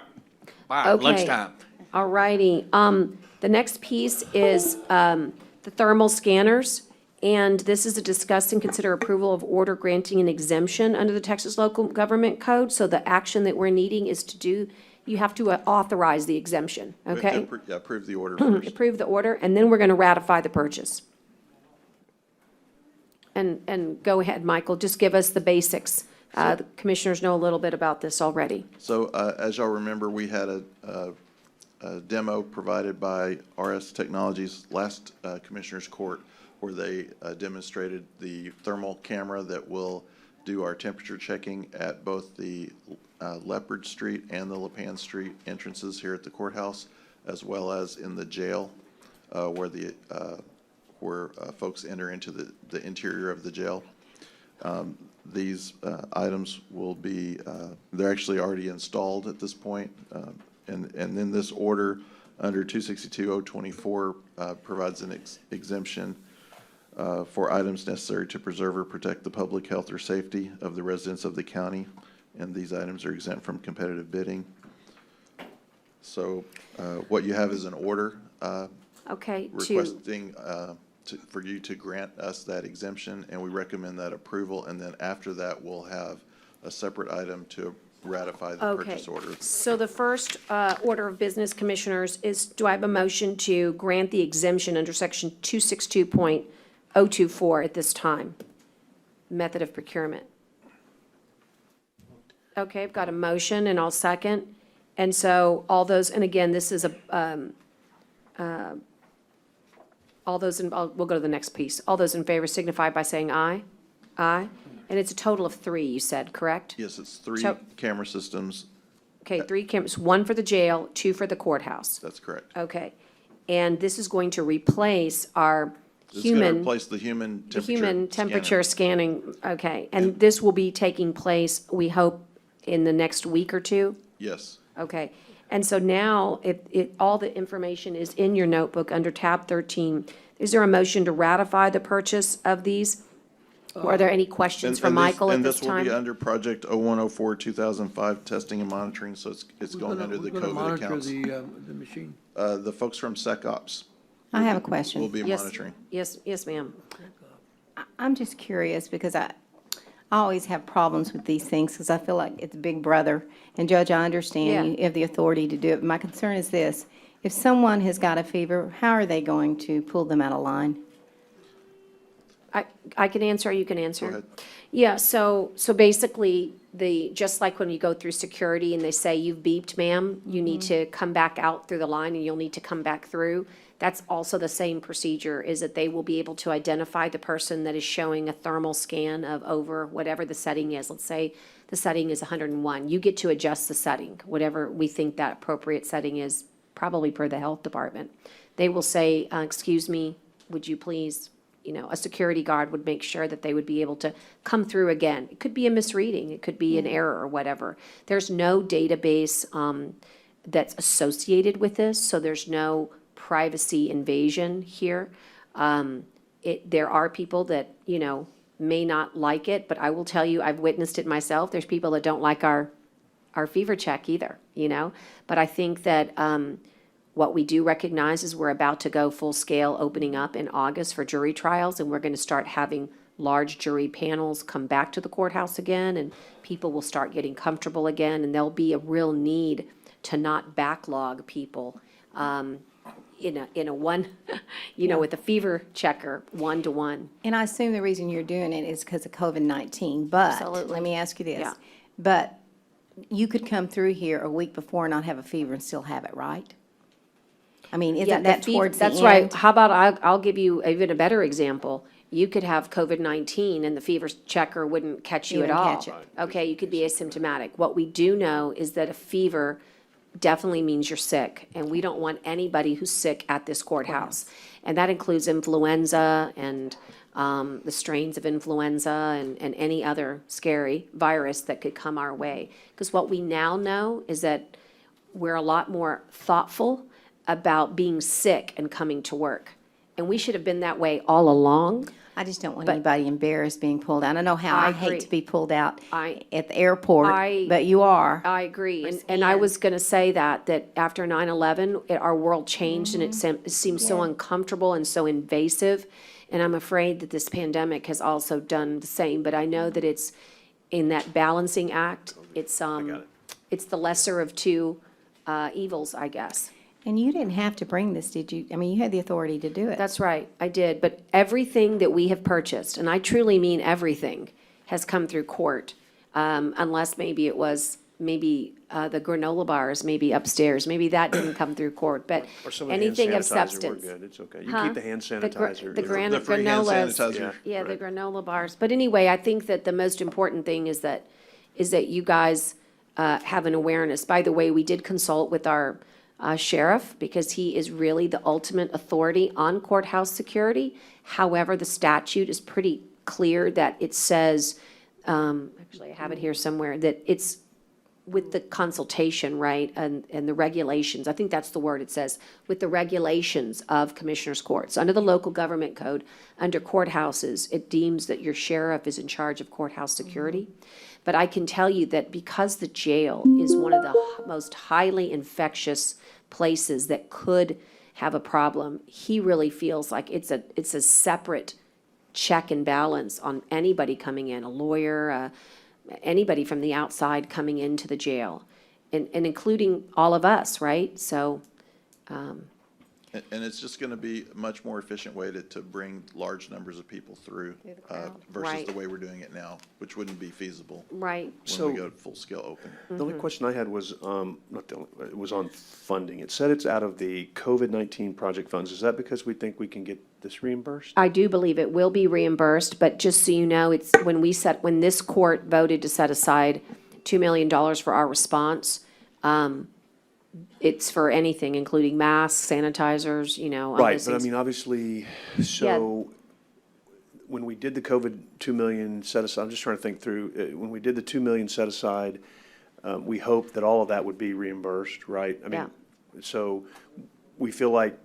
Bye. Okay. Lunchtime. All righty. The next piece is the thermal scanners. And this is a discuss and consider approval of order granting an exemption under the Texas Local Government Code. So the action that we're needing is you have to authorize the exemption, We have to okay? approve the order first. Approve the order, and then we're going to ratify the purchase. And go ahead, Michael, just give us the basics. The commissioners know a little bit about this already. So, as y'all remember, we had a demo provided by RS Technologies last Commissioners Court, where they demonstrated the thermal camera that will do our temperature checking at both the Leopard Street and the Lipan Street entrances here at the courthouse, as well as in the jail, where folks enter into the interior of the jail. These items will be, they're actually already installed at this point. And then this order under 262-024 provides an exemption for items necessary to preserve or protect the public health or safety of the residents of the county. And these items are exempt from competitive bidding. So what you have is an order Okay, requesting for you to grant us that exemption, and we recommend that approval. And then after that, we'll have a separate item to ratify the purchase order. So the first order of business, commissioners, is do I have a motion to grant the exemption under section 262.024 at this time? Method of procurement. Okay, I've got a motion and I'll second. And so all those, and again, this is all those, we'll go to the next piece. All those in favor signify by saying aye. Aye. And it's a total of 3, you said, correct? Yes, it's 3 So- camera systems. Okay, 3 cameras, 1 for the jail, 2 for the courthouse. That's correct. Okay. And this is going to replace our It's going to human, replace the human the temperature. human temperature scanner. scanning. Okay. And this will be taking place, we hope, in the next week or 2? Yes. Okay. And so now, all the information is in your notebook under tab 13. Is there a motion to ratify the purchase of these? Or are there any questions for Michael at this And this will be time? under Project 0104, 2005, testing and monitoring, so it's going under the COVID accounts. Who's gonna monitor the machine? The folks from SecOps I have a will question. be Yes. monitoring. Yes, ma'am. I'm just curious because I always have problems with these things because I feel like it's Big Brother. And Judge, I understand you have the authority to do it. My concern is this: if someone has got a fever, how are they going to pull them out of line? I can answer, or you can answer. Go ahead. Yeah, so basically, just like when you go through security and they say, "You've beeped, ma'am, you need to come back out through the line and you'll need to come back through." That's also the same procedure, is that they will be able to identify the person that is showing a thermal scan of over whatever the setting is. Let's say the setting is 101. You get to adjust the setting, whatever we think that appropriate setting is, probably per the health department. They will say, "Excuse me, would you please," a security guard would make sure that they would be able to come through again. It could be a misreading, it could be an error or whatever. There's no database that's associated with this, so there's no privacy invasion here. There are people that, may not like it, but I will tell you, I've witnessed it myself. There's people that don't like our fever check either, But I think that what we do recognize is we're about to go full-scale opening up in August for jury trials, and we're going to start having large jury panels come back to the courthouse again, and people will start getting comfortable again, and there'll be a real need to not backlog people in a one, with a fever checker, 1-to-1. And I assume the reason you're doing it is because of COVID-19, but Absolutely. let me ask you this. Yeah. But you could come through here a week before and not have a fever and still have it, right? I mean, Yeah, isn't the that fever- towards the end? That's right. How about I'll give you even a better example. You could have COVID-19 and the fever checker wouldn't catch you You at wouldn't all. catch it. Okay, you could be asymptomatic. What we do know is that a fever definitely means you're sick, and we don't want anybody who's sick at this courthouse. And that includes influenza and the strains of influenza and any other scary virus that could come our way. Because what we now know is that we're a lot more thoughtful about being sick and coming to work. And we should have been that way all along. I just don't want But- anybody embarrassed being pulled out. I know how I I agree. hate to be pulled out I- at the airport, I- but you are. I agree, and I was gonna say that after 9/11, our world changed, and it seemed so Yeah. uncomfortable and so invasive, and I'm afraid that this pandemic has also done the same, but I know that it's, in that balancing act, it's the lesser of two evils, I guess. And you didn't have to bring this, did you? I mean, you had the authority to do it. That's right, I did, but everything that we have purchased, and I truly mean everything, has come through court, unless maybe it was, the granola bars, maybe upstairs, maybe that didn't come through court, but Or some of the hand anything of sanitizer, we're substance. good. It's okay. You Huh? keep the hand The sanitizer. gran- The free hand granolas. sanitizer. Yeah, the granola bars. But anyway, I think that the most important thing is that you guys have an awareness. By the way, we did consult with our sheriff, because he is really the ultimate authority on courthouse security. However, the statute is pretty clear that it says, actually, I have it here somewhere, that it's with the consultation, right, and the regulations, I think that's the word it says, with the regulations of commissioners' courts. Under the local government code, under courthouses, it deems that your sheriff is in charge of courthouse security. But I can tell you that because the jail is one of the most highly infectious places that could have a problem, he really feels like it's a separate check and balance on anybody coming in, a lawyer, anybody from the outside coming into the jail, and including all of us, right? So, And it's just gonna be a much more efficient way to bring large numbers of people through, Through the crowd. versus Right. the way we're doing it now, which wouldn't be feasible Right. when So- we go full-scale open. The only question I had was, not the only, it was on funding. It said it's out of the COVID-19 project funds. Is that because we think we can get this reimbursed? I do believe it will be reimbursed, but just so you know, it's when this court voted to set aside $2 million for our response, it's for anything, including masks, sanitizers, you know. all Right, those but I things. mean, obviously, so when we did the COVID 2 million set aside, I'm just trying to think through, when we did the 2 million set aside, we hoped that all of that would be reimbursed, right? I mean, so we feel like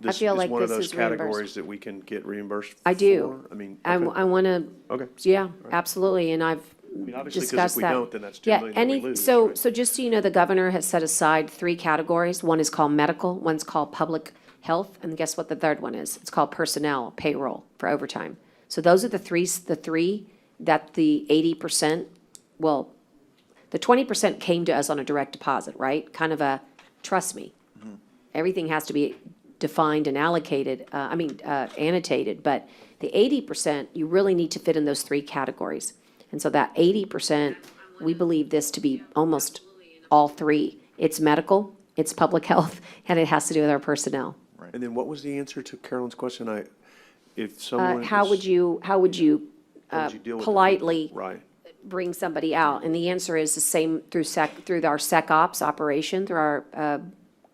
this is feel like one of this those is reimbursed. categories that we can get reimbursed for? I do. I mean, I okay. want to, Okay. yeah, absolutely, and I've I mean, obviously, because if discussed we that. don't, then that's 2 Yeah, million that we any, lose, so, right? so just so you know, the governor has set aside 3 categories. One is called medical, one's called public health, and guess what the third one is? It's called personnel, payroll for overtime. So those are the three that the 80%, well, the 20% came to us on a direct deposit, right? Kind of a, trust me. Everything has to be defined and allocated, annotated, but the 80%, you really need to fit in those 3 categories. And so that 80%, we believe this to be almost all 3. It's medical, it's public health, and it has to do with our personnel. And then what was the answer to Carolyn's question? If someone How is- would you how would you deal with the- politely Right. bring somebody out? And the answer is the same through our SecOps operation, through our,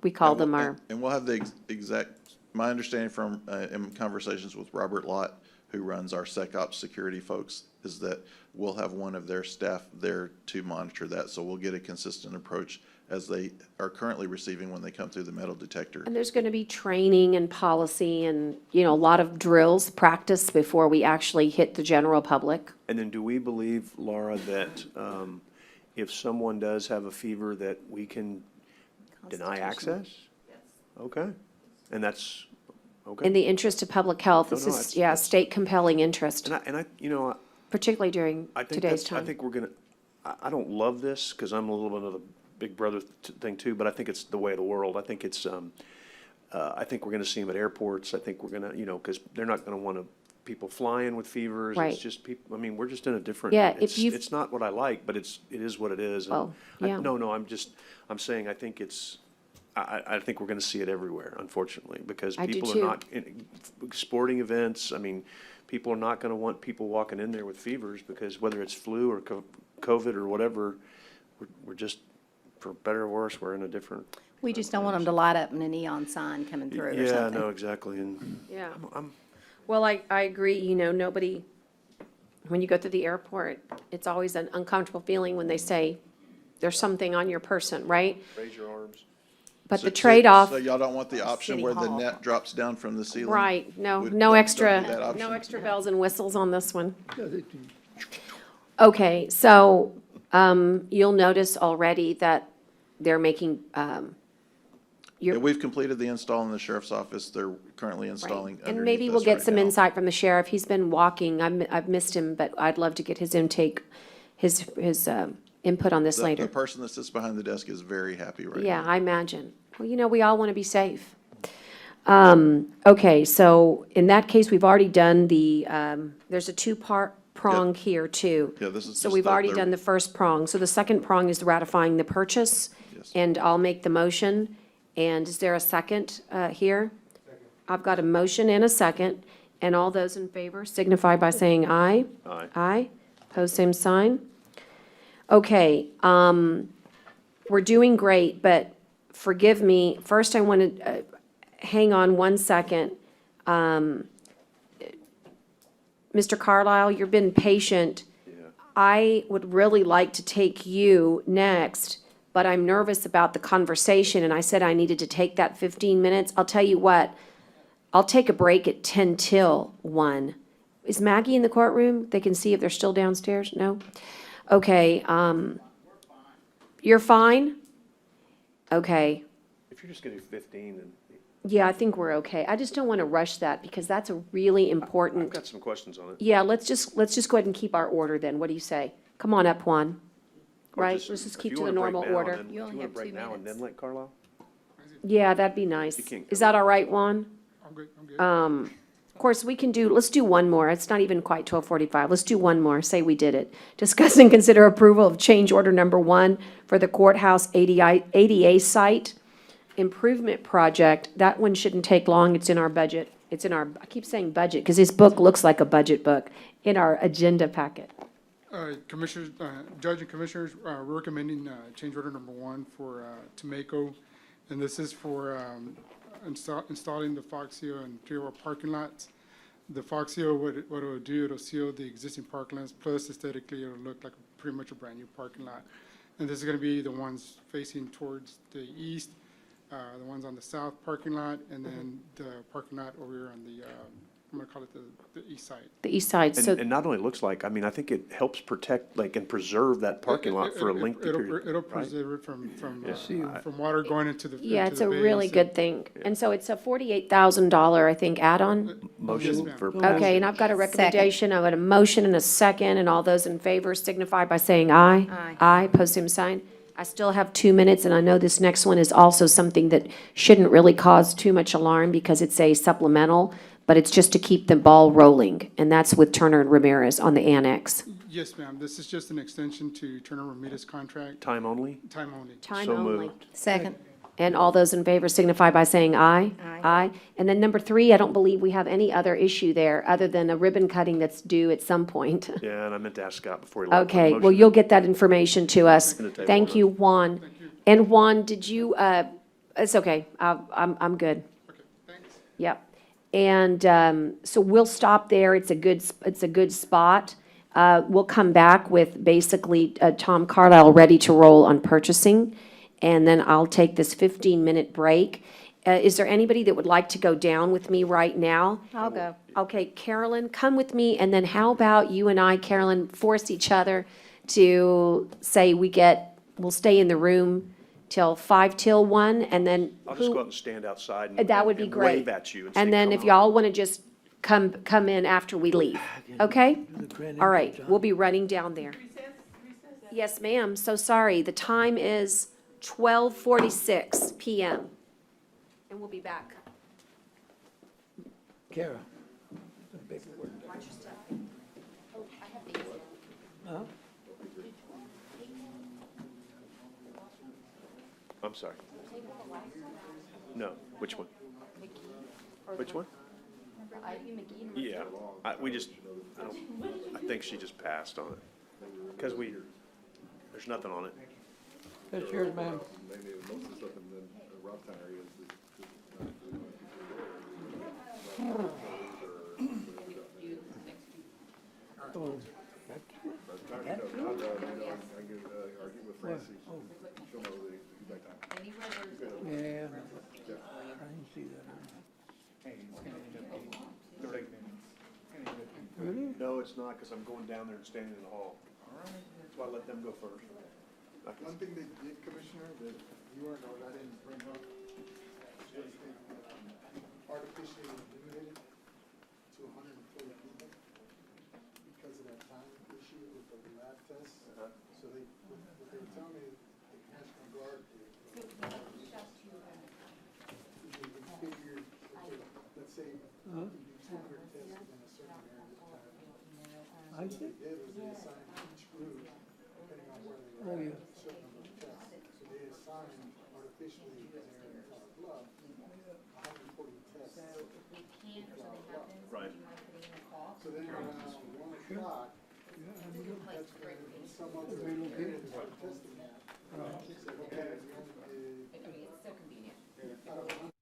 we call them our, And we'll have the exact, my understanding from, in conversations with Robert Lott, who runs our SecOps security folks, is that we'll have one of their staff there to monitor that. So we'll get a consistent approach as they are currently receiving when they come through the metal detector. and there's going to be training and policy and, a lot of drills, practice before we actually hit the general public. And then do we believe, Laura, that if someone does have a fever, that we can deny access? Yes. Okay. And that's, okay. In the interest of public health, No, this no, is, that's- state compelling interest, And I, particularly during I think today's that's, I time. think we're gonna, I don't love this, because I'm a little bit of the big brother thing too, but I think it's the way of the world. I think it's, I think we're gonna see them at airports. I think we're gonna, because they're not gonna want people flying with fevers. Right. It's just people, I mean, we're just in a different. Yeah, if it's- you've- It's not what I like, but it is what it is. And Well, yeah. No, I'm saying I think it's, I think we're gonna see it everywhere, unfortunately, because I do people are too. not, sporting events, I mean, people are not gonna want people walking in there with fevers, because whether it's flu or COVID or whatever, we're just, for better or worse, we're in a different. We just don't want them to light up in a neon sign coming through or Yeah, something. no, exactly, and Yeah. I'm, Well, I agree, nobody, when you go through the airport, it's always an uncomfortable feeling when they say there's something on your person, right? raise your arms. But So- the trade-off, So y'all don't want the option City where the Hall. net drops down from the ceiling? right, no, Would- no don't do extra, that option? no extra bells and whistles on this one. Yeah, they do. Okay, so, you'll notice already that they're making, Yeah, we've completed the install in the sheriff's office. They're currently installing and underneath maybe we'll us get right some now. insight from the sheriff. He's been walking. I've missed him, but I'd love to get his intake, his input on this The later. person that sits behind the desk is very happy right now. Yeah, I imagine. Well, we all want to be safe. Okay, so in that case, we've already done there's a two-part prong here too. Yeah, this is So just we've the- already the- done the first prong. So the second prong is ratifying the purchase. Yes. And I'll make the motion. And is there a second here? I've got a motion and a second. And all those in favor signify by saying aye. Aye. Aye. Pose same sign. Okay, we're doing great, but forgive me. First, I want to, hang on one second. Mr. Carlisle, you've been patient. I would really like to take you next, but I'm nervous about the conversation, and I said I needed to take that 15 minutes. I'll tell you what, I'll take a break at 10 till 1. Is Maggie in the courtroom? They can see if they're still downstairs? No? Okay, you're fine? Okay. If you're just gonna do 15, then Yeah, I think we're okay. I just don't want to rush that because that's a really I've important, got some questions on it. yeah, let's just go ahead and keep our order then. What do you say? Come on up, Juan. Or Right, let's just if keep you to the wanna break normal now and order. then- You only if you wanna have break 2 now and minutes. then let Carlisle? Yeah, that'd be nice. can't Is that all right, Juan? I'm good, I'm good. Of course, let's do one more. It's not even quite 12:45. Let's do one more. Say we did it. Discuss and consider approval of change order number 1 for the courthouse ADA site improvement project. That one shouldn't take long. It's in our budget. It's in our, I keep saying budget because this book looks like a budget book, in our agenda packet. Commissioners, Judge and Commissioners, we're recommending change order number 1 for Tomaco, and this is for installing the Foxio and Trio parking lots. The Foxio, what it'll do, it'll seal the existing parking lots, plus aesthetically, it'll look like pretty much a brand-new parking lot. And this is going to be the ones facing towards the east, the ones on the south parking lot, and then the parking lot over here on the, I'm going to call it the east side. The east side, so. And not only looks like, I mean, I think it helps protect, like, and preserve that parking lot for a lengthy period. It'll right? preserve it from Yeah. from water going into the Yeah, into it's the a bays really and- good thing. And so it's a $48,000, I think, add-on? Yes, Motion ma'am. for. Okay, and I've got a recommendation, I've got a motion and a second, and all those in favor signify by saying aye. Aye. Aye, post same sign. I still have 2 minutes, and I know this next one is also something that shouldn't really cause too much alarm because it's a supplemental, but it's just to keep the ball rolling, and that's with Turner and Ramirez on the annex. Yes, ma'am. This is just an extension to Turner Ramirez contract, Time only? time only. Time So only. moved. Second. And all those in favor signify by saying aye. Aye. And then number 3, I don't believe we have any other issue there, other than a ribbon cutting that's due at some point. Yeah, and I meant to ask Scott before he left. Okay, well, you'll get that information to us. Gonna table Thank it. you, Juan. And Juan, did you, it's okay, I'm good. Okay, thanks. Yep. And so we'll stop there. It's a good spot. We'll come back with basically Tom Carlisle ready to roll on purchasing, and then I'll take this 15-minute break. Is there anybody that would like to go down with me right now? I'll go. Okay, Carolyn, come with me, and then how about you and I, Carolyn, force each other to say we'll stay in the room till 5 till 1, and then I'll just who- go out and stand outside and. That would be and great. Wave at you and say, And then "Come if on." y'all want to just come in after we leave, okay? All right, we'll be running down there. Yes, ma'am, so sorry. The time is 12:46 PM. And we'll be back. Kara. Huh? I'm sorry. No, which one? Which one? Yeah, I think she just passed on it. Because there's nothing on it. That's yours, ma'am. Maybe most of the stuff in the Robstown area is Oh, I can argue with Francie. She'll know the exact time. yeah. I didn't see that. Really? No, it's not, because I'm going down there and standing in the hall. All right. That's why I let them go first. One thing they did, Commissioner, that you weren't, or I didn't bring up, was they artificially limited to 140 people because of that time issue with the lab test. So what they were telling me, the National Guard did. You figure, okay, let's say you do 200 tests within a certain area of time. I So see. what they did was they assigned each group, depending on where they Oh, were yeah. at, a certain number of tests. So they assigned artificially in their blood, 140 tests. Right. So then around 1 o'clock, that's when some other area that started testing that. She said, okay, we only did. I mean, it's still convenient. Out of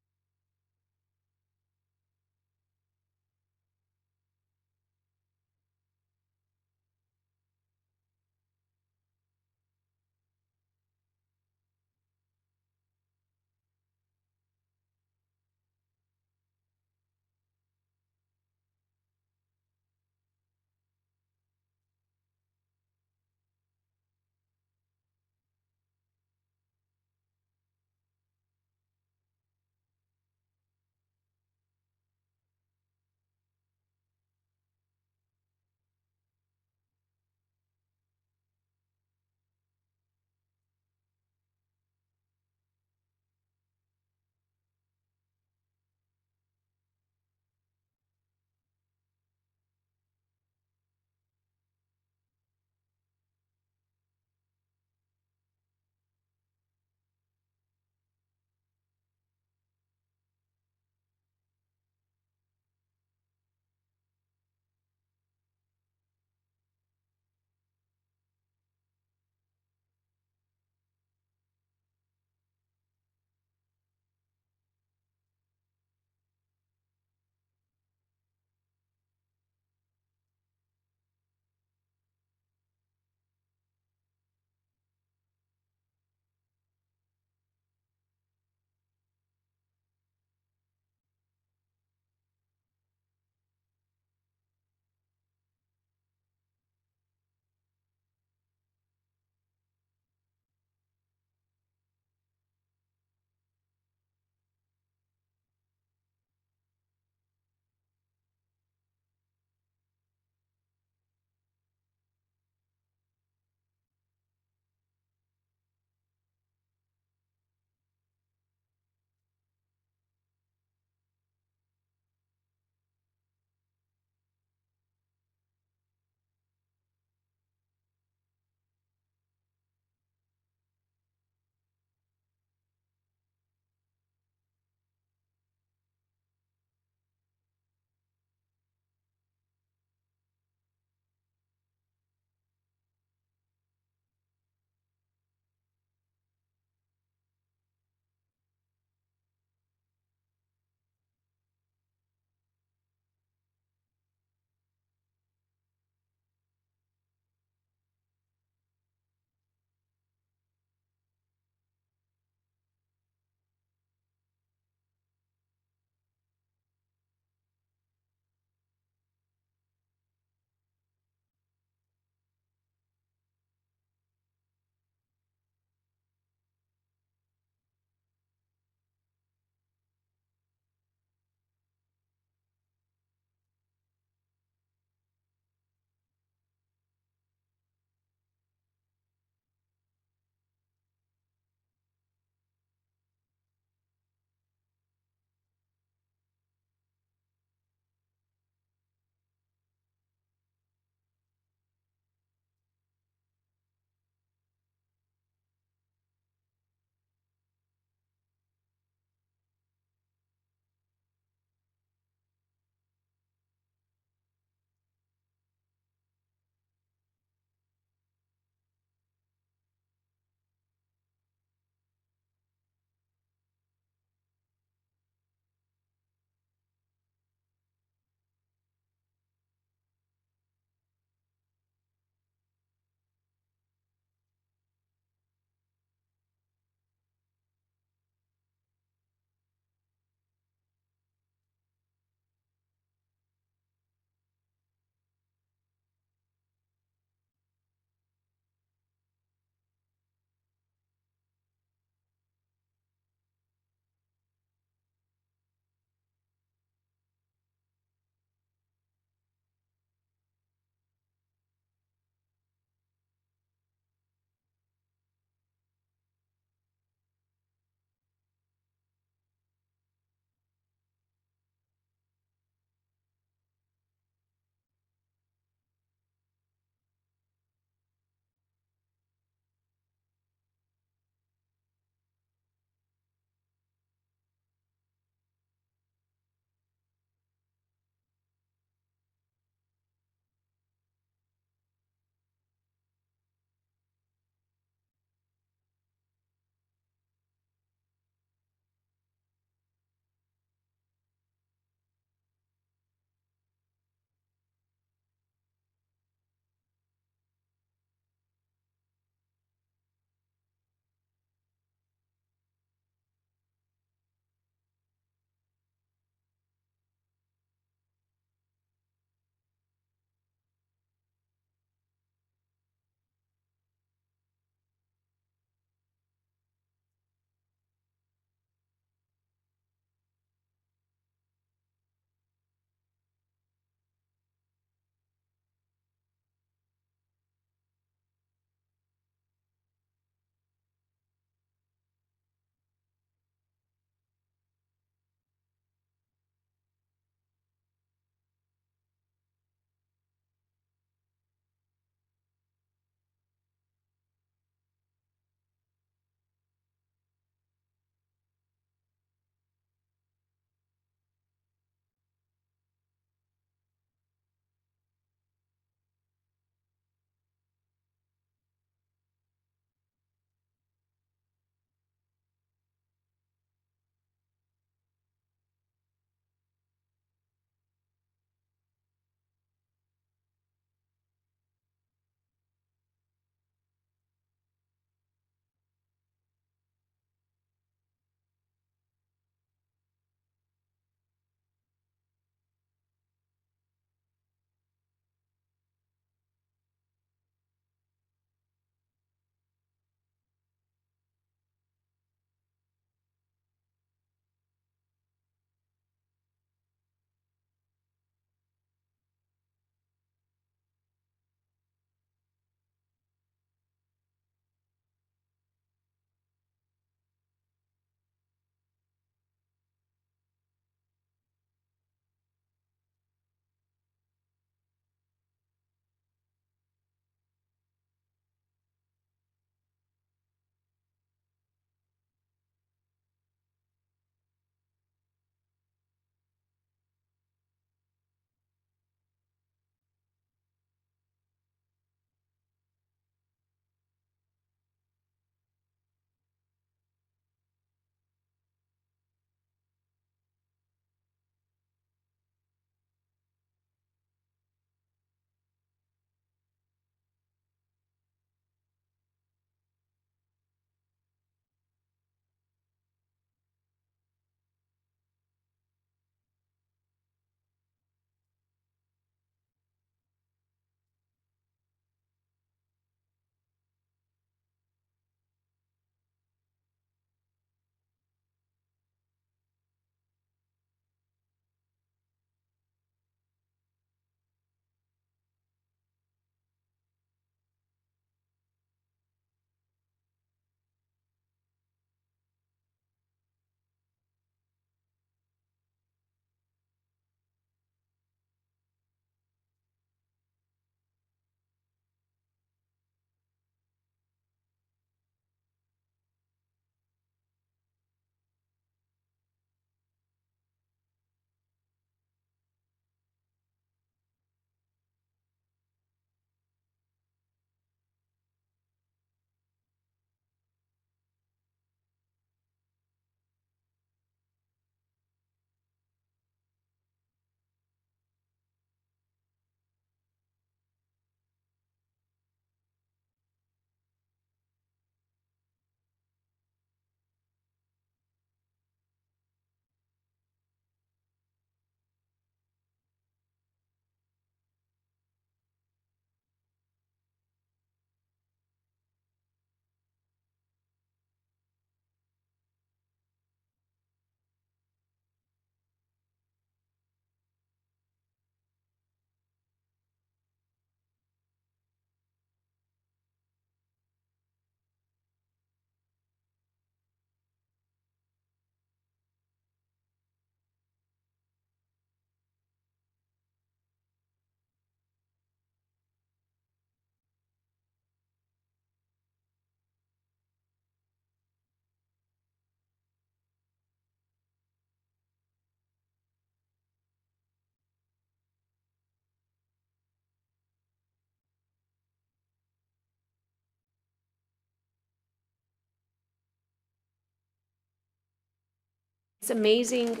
It's amazing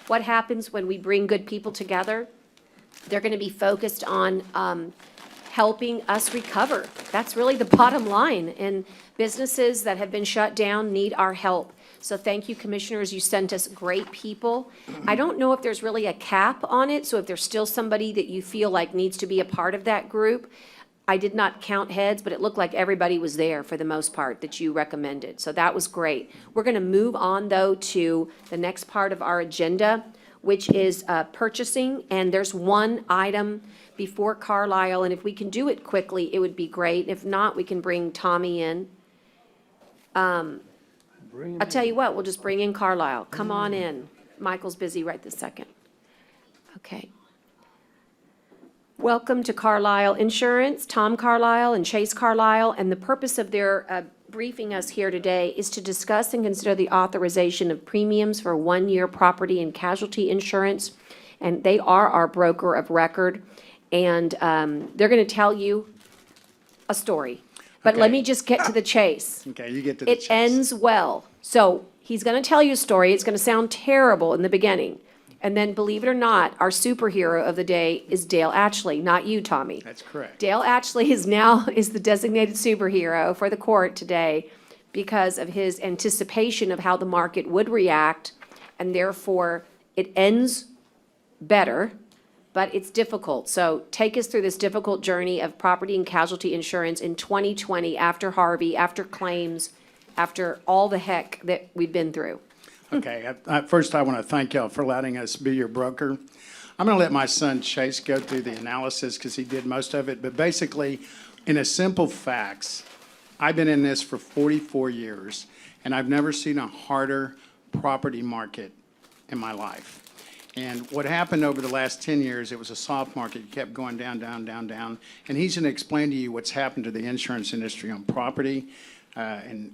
what happens when we bring good people together. They're going to be focused on helping us recover. That's really the bottom line. And businesses that have been shut down need our help. So thank you, commissioners. You sent us great people. I don't know if there's really a cap on it, so if there's still somebody that you feel like needs to be a part of that group. I did not count heads, but it looked like everybody was there for the most part that you recommended. So that was great. We're going to move on, though, to the next part of our agenda, which is purchasing. And there's one item before Carlisle, and if we can do it quickly, it would be great. If not, we can bring Tommy in. I'll tell you what, we'll just bring in Carlisle. Come on in. Michael's busy right this second. Okay. Welcome to Carlisle Insurance, Tom Carlisle and Chase Carlisle, and the purpose of their briefing us here today is to discuss and consider the authorization of premiums for one-year property and casualty insurance, and they are our broker of record, and they're going to tell you a story. But let me just get to the chase. Okay, you get to the chase. It ends well. So he's going to tell you a story. It's going to sound terrible in the beginning. And then, believe it or not, our superhero of the day is Dale Atchley, not you, Tommy. That's correct. Dale Atchley is the designated superhero for the court today because of his anticipation of how the market would react, and therefore it ends better, but it's difficult. So take us through this difficult journey of property and casualty insurance in 2020 after Harvey, after claims, after all the heck that we've been through. Okay, first I want to thank y'all for letting us be your broker. I'm going to let my son Chase go through the analysis because he did most of it. But basically, in a simple facts, I've been in this for 44 years, and I've never seen a harder property market in my life. And what happened over the last 10 years, it was a soft market. It kept going down, down, down, down. And he's going to explain to you what's happened to the insurance industry on property, and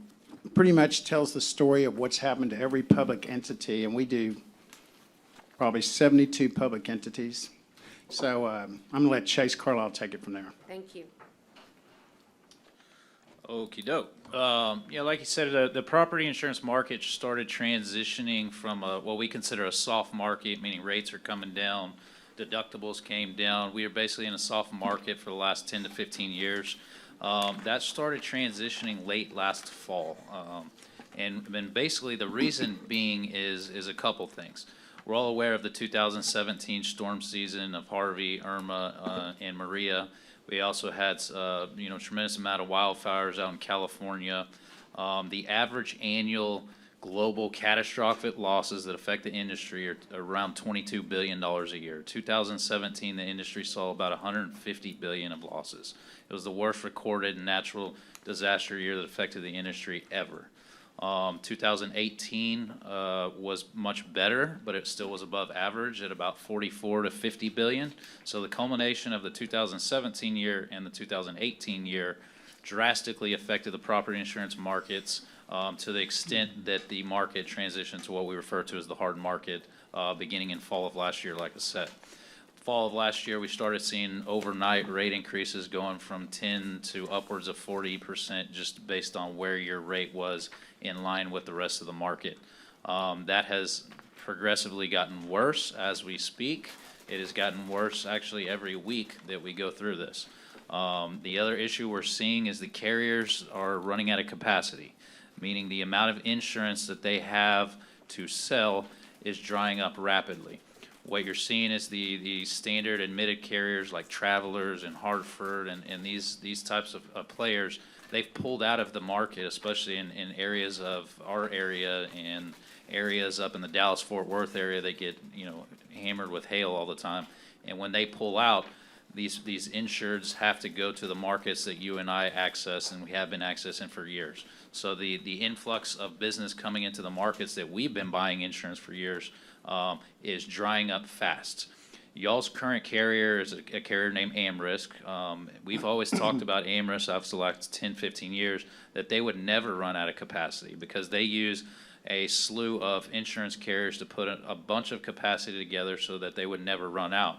pretty much tells the story of what's happened to every public entity. And we do probably 72 public entities. So I'm going to let Chase Carlisle take it from there. Thank you. Okie doke. Yeah, like you said, the property insurance market started transitioning from what we consider a soft market, meaning rates are coming down, deductibles came down. We are basically in a soft market for the last 10 to 15 years. That started transitioning late last fall. And basically the reason being is a couple things. We're all aware of the 2017 storm season of Harvey, Irma, and Maria. We also had, tremendous amount of wildfires out in California. The average annual global catastrophic losses that affect the industry are around $22 billion a year. 2017, the industry saw about $150 billion of losses. It was the worst recorded natural disaster year that affected the industry ever. 2018 was much better, but it still was above average at about 44 to 50 billion. So the culmination of the 2017 year and the 2018 year drastically affected the property insurance markets to the extent that the market transitioned to what we refer to as the hard market beginning in fall of last year, like I said. Fall of last year, we started seeing overnight rate increases going from 10 to upwards of 40% just based on where your rate was in line with the rest of the market. That has progressively gotten worse as we speak. It has gotten worse actually every week that we go through this. The other issue we're seeing is the carriers are running out of capacity, meaning the amount of insurance that they have to sell is drying up rapidly. What you're seeing is the standard admitted carriers like Travelers and Hartford and these types of players, they've pulled out of the market, especially in areas of our area and areas up in the Dallas-Fort Worth area. They get hammered with hail all the time. And when they pull out, these insureds have to go to the markets that you and I access and we have been accessing for years. So the influx of business coming into the markets that we've been buying insurance for years is drying up fast. Y'all's current carrier is a carrier named AmRisk. We've always talked about AmRisk after the last 10, 15 years that they would never run out of capacity because they use a slew of insurance carriers to put a bunch of capacity together so that they would never run out.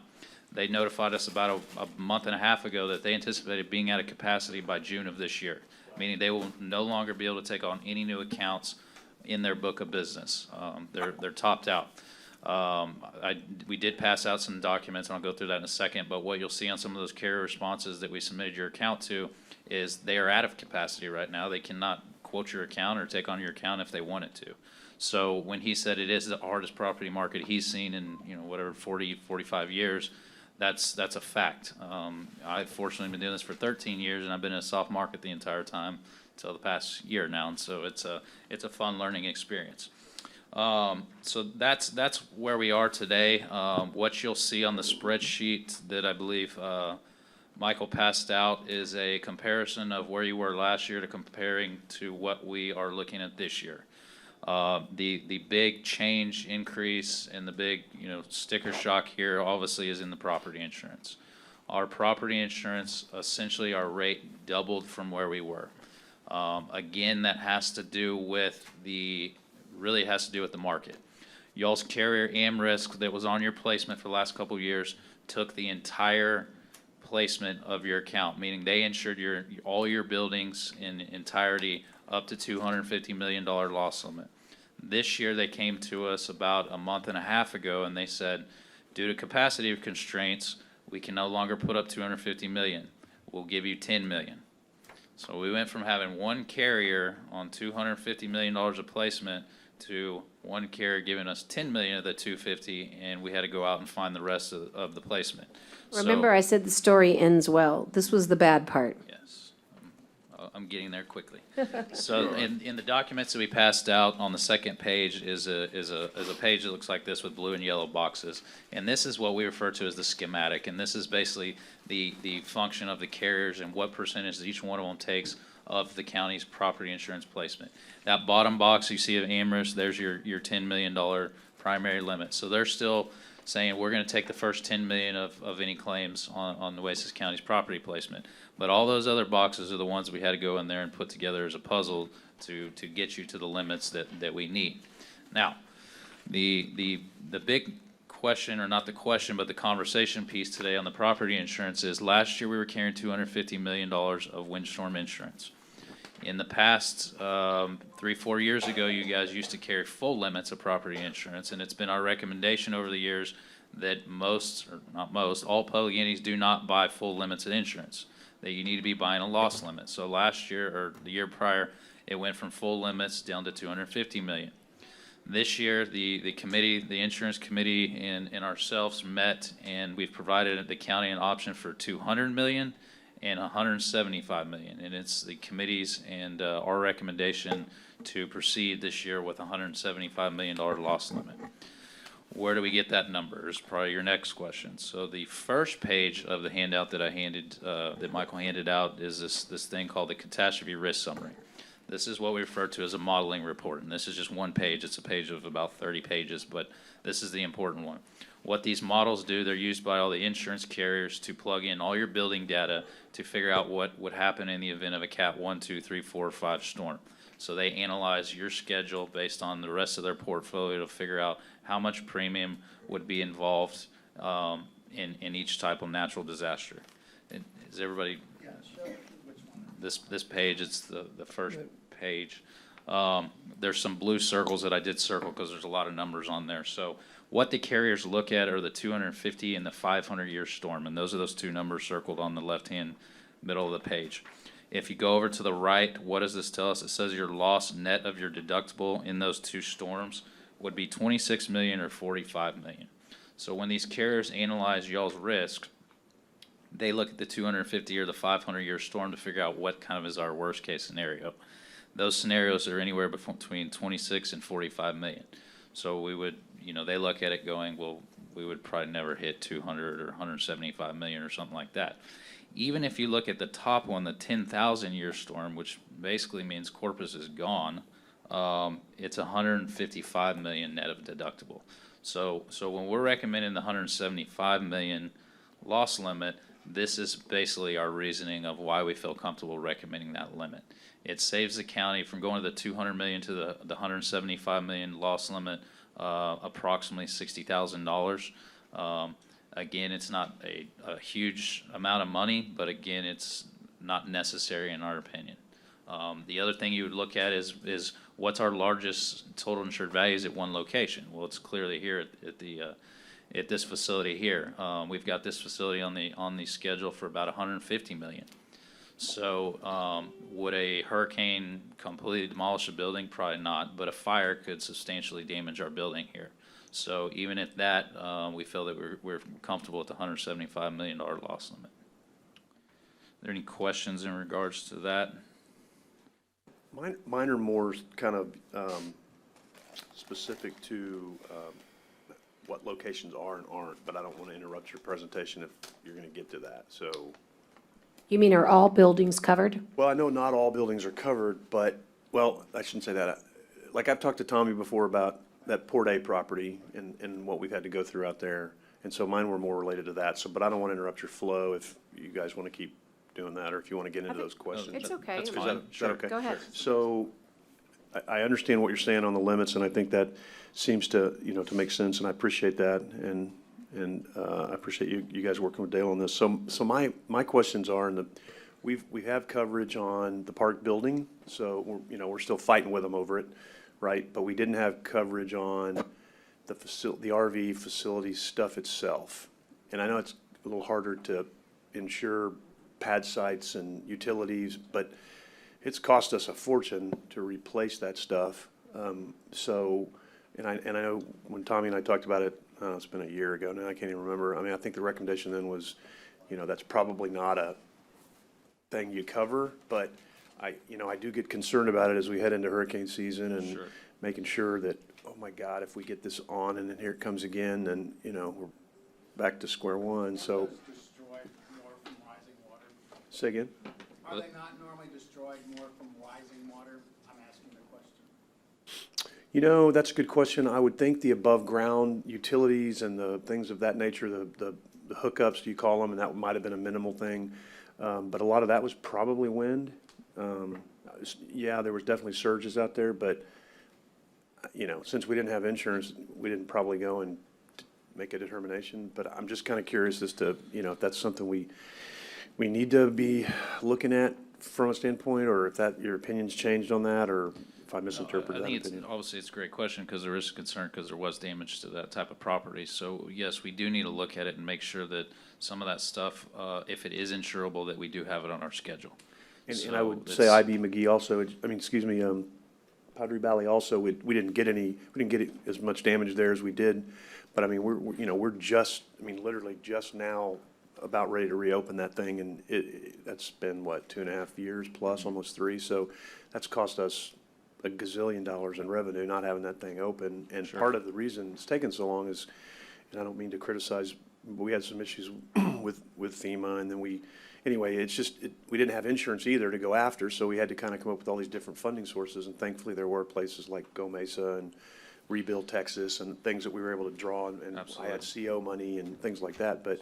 They notified us about a month and a half ago that they anticipated being out of capacity by June of this year, meaning they will no longer be able to take on any new accounts in their book of business. They're topped out. We did pass out some documents, and I'll go through that in a second, but what you'll see on some of those carrier responses that we submitted your account to is they are out of capacity right now. They cannot quote your account or take on your account if they wanted to. So when he said it is the hardest property market he's seen in, whatever, 40, 45 years, that's a fact. I've fortunately been doing this for 13 years, and I've been in a soft market the entire time until the past year now, and so it's a fun learning experience. So that's where we are today. What you'll see on the spreadsheet that I believe Michael passed out is a comparison of where you were last year to comparing to what we are looking at this year. The big change increase and the big, sticker shock here obviously is in the property insurance. Our property insurance, essentially our rate doubled from where we were. Again, that has to do with the market. Y'all's carrier AmRisk that was on your placement for the last couple of years took the entire placement of your account, meaning they insured all your buildings in entirety up to $250 million loss limit. This year they came to us about a month and a half ago and they said, due to capacity constraints, we can no longer put up $250 million. We'll give you $10 million. So we went from having one carrier on $250 million of placement to one carrier giving us $10 million of the $250, and we had to go out and find the rest of the placement. Remember, I said the story ends well. This was the bad part. Yes, I'm getting there quickly. So in the documents that we passed out on the second page is a page that looks like this with blue and yellow boxes, and this is what we refer to as the schematic, and this is basically the function of the carriers and what percentage each one of them takes of the county's property insurance placement. That bottom box you see of AmRisk, there's your $10 million primary limit. So they're still saying we're going to take the first $10 million of any claims on Nueces County's property placement. But all those other boxes are the ones we had to go in there and put together as a puzzle to get you to the limits that we need. Now, the big question, or not the question, but the conversation piece today on the property insurance is last year we were carrying $250 million of windstorm insurance. In the past 3-4 years ago, you guys used to carry full limits of property insurance, and it's been our recommendation over the years that all public entities do not buy full limits of insurance, that you need to be buying a loss limit. So last year, or the year prior, it went from full limits down to $250 million. This year, the committee, the insurance committee and ourselves met, and we've provided the county an option for $200 million and $175 million. And it's the committee's and our recommendation to proceed this year with a $175 million loss limit. Where do we get that number is probably your next question. So the first page of the handout that that Michael handed out is this thing called the catastrophe risk summary. This is what we refer to as a modeling report, and this is just one page. It's a page of about 30 pages, but this is the important one. What these models do, they're used by all the insurance carriers to plug in all your building data to figure out what would happen in the event of a Cat 1, 2, 3, 4, or 5 storm. So they analyze your schedule based on the rest of their portfolio to figure out how much premium would be involved in each type of natural disaster. Is everybody? This page, it's the first page. There's some blue circles that I did circle because there's a lot of numbers on there. So what the carriers look at are the 250 and the 500-year storm, and those are those two numbers circled on the left-hand middle of the page. If you go over to the right, what does this tell us? It says your loss net of your deductible in those two storms would be $26 million or $45 million. So when these carriers analyze y'all's risk, they look at the 250 or the 500-year storm to figure out what kind of is our worst case scenario. Those scenarios are anywhere between 26 and 45 million. So we would, they look at it going, well, we would probably never hit 200 or 175 million or something like that. Even if you look at the top one, the 10,000-year storm, which basically means Corpus is gone, it's 155 million net of deductible. So when we're recommending the 175 million loss limit, this is basically our reasoning of why we feel comfortable recommending that limit. It saves the county from going to the 200 million to the 175 million loss limit, approximately $60,000. Again, it's not a huge amount of money, but again, it's not necessary in our opinion. The other thing you would look at is what's our largest total insured values at one location? Well, it's clearly here at this facility here. We've got this facility on the schedule for about 150 million. So, would a hurricane completely demolish a building? Probably not, but a fire could substantially damage our building here. So even at that, we feel that we're comfortable with the $175 million loss limit. Are there any questions in regards to that? Mine are more kind of specific to what locations are and aren't, but I don't want to interrupt your presentation if you're going to get to that, so. You mean are all buildings covered? Well, I know not all buildings are covered, but, well, I shouldn't say that. Like, I've talked to Tommy before about that Port A property and what we've had to go through out there, and so mine were more related to that, so, but I don't want to interrupt your flow if you guys want to keep doing that, or if you want to get into those questions. It's okay. That's I fine. mean, Is that okay? Go ahead. So, I understand what you're saying on the limits, and I think that seems to, to make sense, and I appreciate that, and I appreciate you guys working with Dale on this. So my questions are, we have coverage on the park building, so we're still fighting with them over it, right? But we didn't have coverage on the RV facility stuff itself. And I know it's a little harder to insure pad sites and utilities, but it's cost us a fortune to replace that stuff. And I know when Tommy and I talked about it, it's been a year ago now, I can't even remember. I mean, I think the recommendation then was, that's probably not a thing you cover, but I do get concerned about it as we head into hurricane season and Sure. making sure that, oh my God, if we get this on and then here it comes again, then, we're back to square one, so. Destroyed more from rising water? Say again? Are they not normally destroyed more from rising water? I'm asking the question. That's a good question. I would think the above-ground utilities and the things of that nature, the hookups, you call them, and that might have been a minimal thing. But a lot of that was probably wind. Yeah, there was definitely surges out there, but, since we didn't have insurance, we didn't probably go and make a determination. But I'm just kind of curious as to, if that's something we need to be looking at from a standpoint, or if that, your opinion's changed on that, or if I misinterpreted that I think opinion. obviously it's a great question because there is concern because there was damage to that type of property. So yes, we do need to look at it and make sure that some of that stuff, if it is insurable, that we do have it on our schedule. And I would say IB McGee also, Padre Valley also, we didn't get as much damage there as we did. But I mean, we're just, literally just now about ready to reopen that thing, and that's been, what, 2.5 years plus, almost 3. So that's cost us a gazillion dollars in revenue not having that thing open. And Sure. part of the reason it's taken so long is, and I don't mean to criticize, but we had some issues with FEMA, and then anyway, it's just, we didn't have insurance either to go after, so we had to kind of come up with all these different funding sources, and thankfully there were places like Go Mesa and Rebuild Texas and things that we were able to draw, and I had CO money and things like that, but,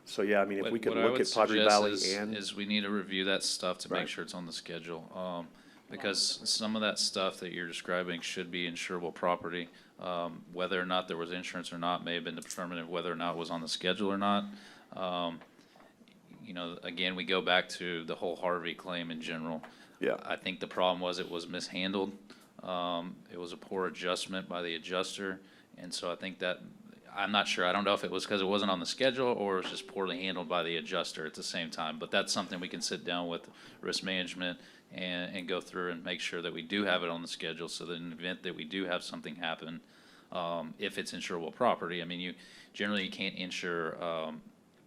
so yeah, if we could look at Padre Valley is we need to review that stuff to Right. make sure it's on the schedule. Because some of that stuff that you're describing should be insurable property. Whether or not there was insurance or not may have been determined of whether or not it was on the schedule or not. Again, we go back to the whole Harvey claim in general. Yeah. I think the problem was it was mishandled. It was a poor adjustment by the adjuster, and so I think that, I'm not sure, I don't know if it was because it wasn't on the schedule or it was just poorly handled by the adjuster at the same time, but that's something we can sit down with risk management and go through and make sure that we do have it on the schedule, so that in the event that we do have something happen, if it's insurable property, you generally can't insure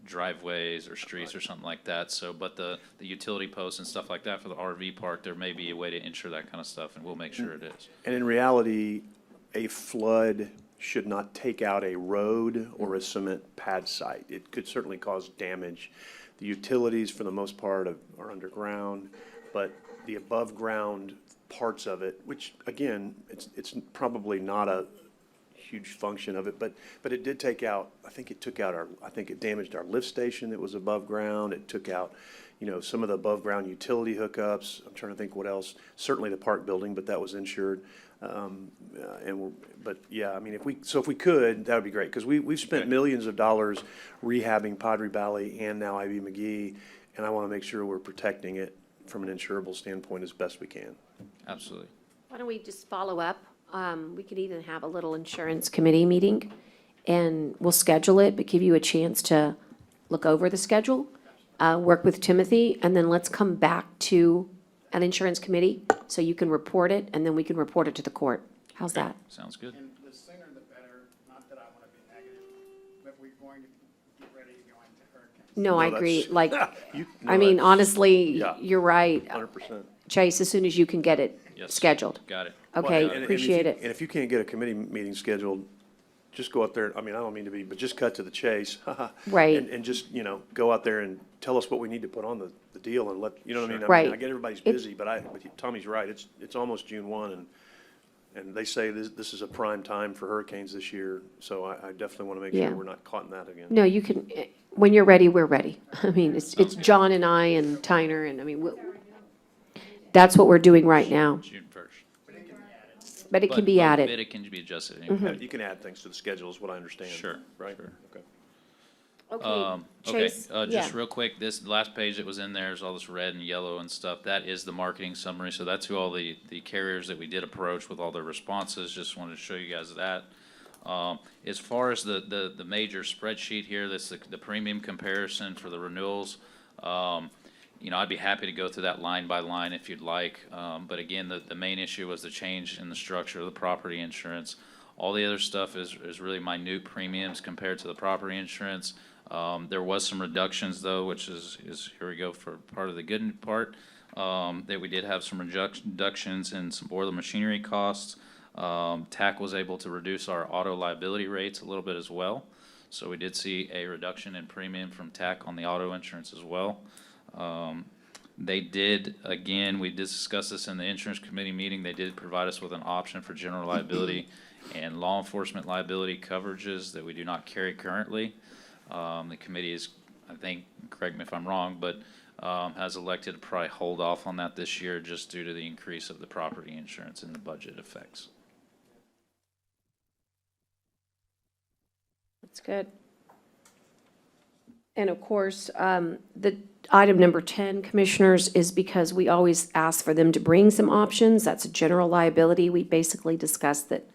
driveways or streets or something like that. So, but the utility posts and stuff like that for the RV park, there may be a way to insure that kind of stuff, and we'll make sure it is. And in reality, a flood should not take out a road or a cement pad site. It could certainly cause damage. The utilities, for the most part, are underground, but the above-ground parts of it, which, again, it's probably not a huge function of it, but it did take out, I think it damaged our lift station that was above ground. It took out, some of the above-ground utility hookups. I'm trying to think what else. Certainly the park building, but that was insured. But yeah, if we could, that would be great, because we've spent millions of dollars rehabbing Padre Valley and now IB McGee, and I want to make sure we're protecting it from an insurable standpoint as best we can. Absolutely. Why don't we just follow up? We could even have a little insurance committee meeting, and we'll schedule it, but give you a chance to look over the schedule, work with Timothy, and then let's come back to an insurance committee, so you can report it, and then we can report it to the court. How's Okay, that? Sounds good. And the sooner the better, not that I want to be negative, but we're going to get ready to go into hurricanes. No, I No, agree, that's- like, You- I no, mean, that's- honestly, yeah. you're right. 100%. Chase, as soon as you can get it Yes. scheduled. Got it. Okay, And if appreciate you- it. And if you can't get a committee meeting scheduled, just go out there, I mean, I don't mean to be, but just cut to the chase. Right. And just, go out there and tell us what we need to put on the deal and let, you know what I mean? I mean, Right. I get everybody's It- busy, but Tommy's right, it's almost June 1, and they say this is a prime time for hurricanes this year, so I definitely want to make Yeah. sure we're not caught in that again. No, you can, when you're ready, we're ready. I mean, it's John and I and Tyner, and I mean, that's what we're doing right now, June 1st. but it can be But added. it can be adjusted. You can add things to the schedule, is what I understand. Sure, Right? sure. Okay. Okay, Okay, Chase, just yeah. real quick, this last page that was in there is all this red and yellow and stuff. That is the marketing summary, so that's who all the carriers that we did approach with all their responses. Just wanted to show you guys that. As far as the major spreadsheet here, that's the premium comparison for the renewals. I'd be happy to go through that line by line if you'd like. But again, the main issue was the change in the structure of the property insurance. All the other stuff is really minute premiums compared to the property insurance. There was some reductions though, which is here we go for part of the good part, that we did have some reductions in some boiler machinery costs. TAC was able to reduce our auto liability rates a little bit as well. So we did see a reduction in premium from TAC on the auto insurance as well. They did, again, we did discuss this in the insurance committee meeting, they did provide us with an option for general liability and law enforcement liability coverages that we do not carry currently. The committee is, I think, correct me if I'm wrong, but has elected to probably hold off on that this year just due to the increase of the property insurance and the budget effects. That's good. And of course, the item number 10, Commissioners, is because we always ask for them to bring some options. That's a general liability. We basically discussed that.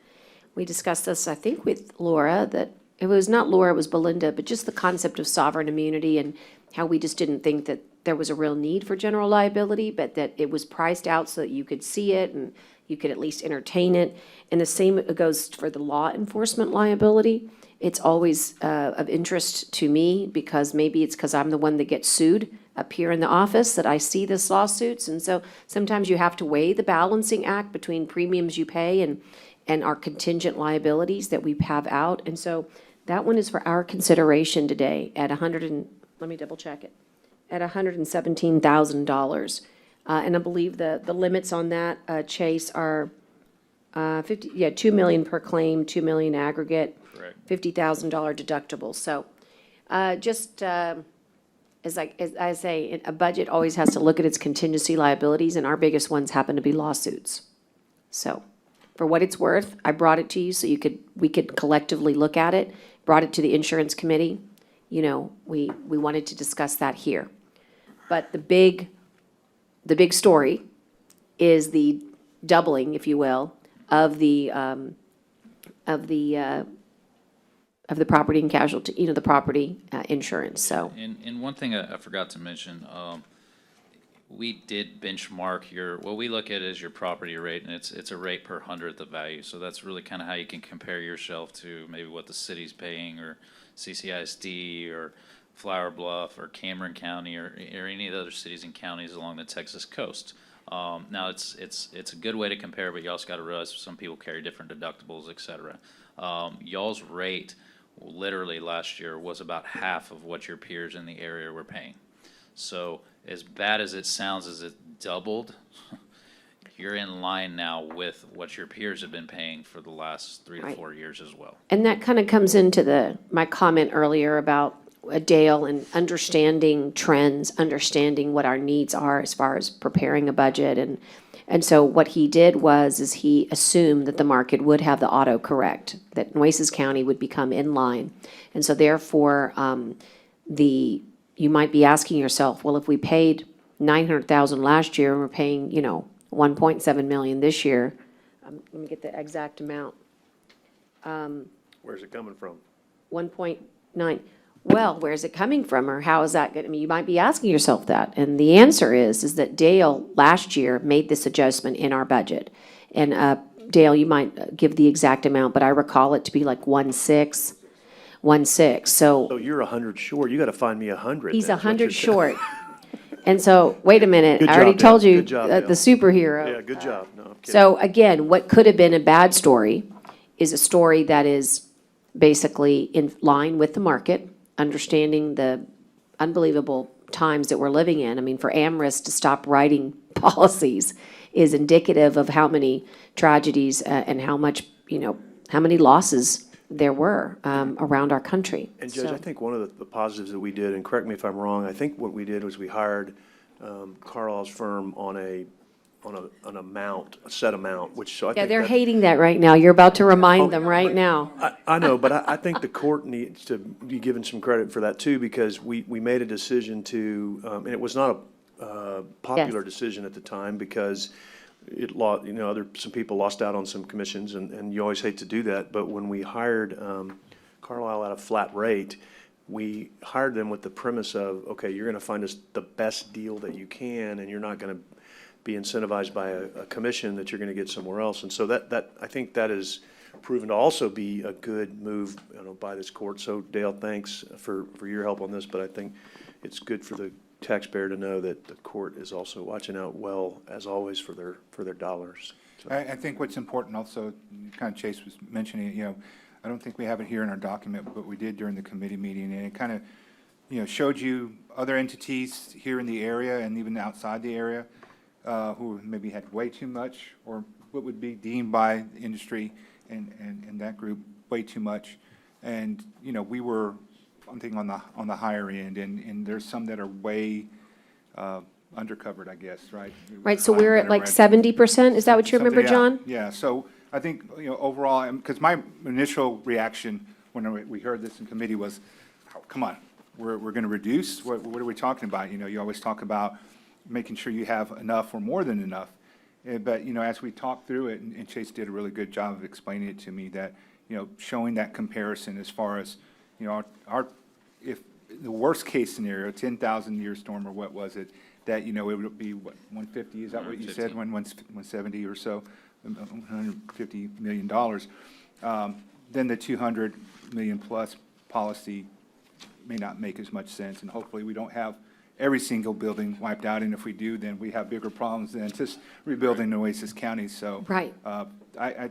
We discussed this, I think, with Laura, that it was not Laura, it was Belinda, but just the concept of sovereign immunity and how we just didn't think that there was a real need for general liability, but that it was priced out so that you could see it and you could at least entertain it. And the same goes for the law enforcement liability. It's always of interest to me because maybe it's because I'm the one that gets sued up here in the office that I see this lawsuits. And so sometimes you have to weigh the balancing act between premiums you pay and our contingent liabilities that we have out. And so that one is for our consideration today at let me double check it, at $117,000. And I believe the limits on that, Chase, are 2 million per claim, 2 million aggregate. Correct. $50,000 deductible. So as I say, a budget always has to look at its contingency liabilities, and our biggest ones happen to be lawsuits. So for what it's worth, I brought it to you so we could collectively look at it, brought it to the insurance committee. We wanted to discuss that here. But the big story is the doubling, if you will, of the property and casualty, the property insurance, so. And one thing I forgot to mention, we did benchmark what we look at is your property rate, and it's a rate per hundredth of value. So that's really kind of how you can compare yourself to maybe what the city's paying, or CCISD, or Flower Bluff, or Cameron County, or any of the other cities and counties along the Texas coast. Now it's a good way to compare, but you also got to realize some people carry different deductibles, et cetera. Y'all's rate literally last year was about half of what your peers in the area were paying. So as bad as it sounds, as it doubled, you're in line now with what your peers have been paying for the last 3 to 4 years as well. And that kind of comes into my comment earlier about Dale and understanding trends, understanding what our needs are as far as preparing a budget. And so what he did is he assumed that the market would have the autocorrect, that Nueces County would become in line. And so therefore, you might be asking yourself, well, if we paid $900,000 last year and we're paying, 1.7 million this year. Let me get the exact amount. Where's it coming from? 1.9. Well, where's it coming from, or how is that going? I mean, you might be asking yourself that, and the answer is that Dale last year made this adjustment in our budget. And Dale, you might give the exact amount, but I recall it to be like 1.6. So you're 100 short. You got to find me 100. He's then, is what 100 you're saying. short. And so, wait a minute, Good I already job, told Dale. you, Good job, the Dale. superhero. Yeah, good job. No, I'm kidding. So again, what could have been a bad story is a story that is basically in line with the market, understanding the unbelievable times that we're living in. I mean, for Amherst to stop writing policies is indicative of how many tragedies and how much, how many losses there were around our country. And Judge, So- I think one of the positives that we did, and correct me if I'm wrong, I think what we did was we hired Carlisle's firm on an amount, a set amount, which so I Yeah, think they're that- hating that right now. You're about to remind them right now. I know, but I think the court needs to be given some credit for that too, because we made a decision to, and it was not a popular decision at the time because it lost, some people lost out on some commissions, and you always hate to do that. But when we hired Carlisle at a flat rate, we hired them with the premise of, okay, you're going to find us the best deal that you can, and you're not going to be incentivized by a commission that you're going to get somewhere else. And so that I think that is proven to also be a good move, by this court. So Dale, thanks for your help on this, but I think it's good for the taxpayer to know that the court is also watching out well, as always, for their dollars. So- I think what's important also, kind of Chase was mentioning, I don't think we have it here in our document, but we did during the committee meeting, and it kind of, showed you other entities here in the area and even outside the area who maybe had way too much, or what would be deemed by the industry and that group way too much. And, we were, I'm thinking on the higher end, and there's some that are way undercovered, I guess, right? Right, so we're at like 70%? Is that what you remember, John? Yeah, so I think, overall, because my initial reaction when we heard this in committee was, oh, come on, we're going to reduce? What are we talking about? You always talk about making sure you have enough or more than enough. But, as we talked through it, and Chase did a really good job of explaining it to me, that, showing that comparison as far as, if the worst case scenario, 10,000 year storm, or what was it, that, it would be, what, 150, is that what you said? 170 or so, $150 million. Then the 200 million plus policy may not make as much sense, and hopefully we don't have every single building wiped out, and if we do, then we have bigger problems than just rebuilding Nueces County. So Right. I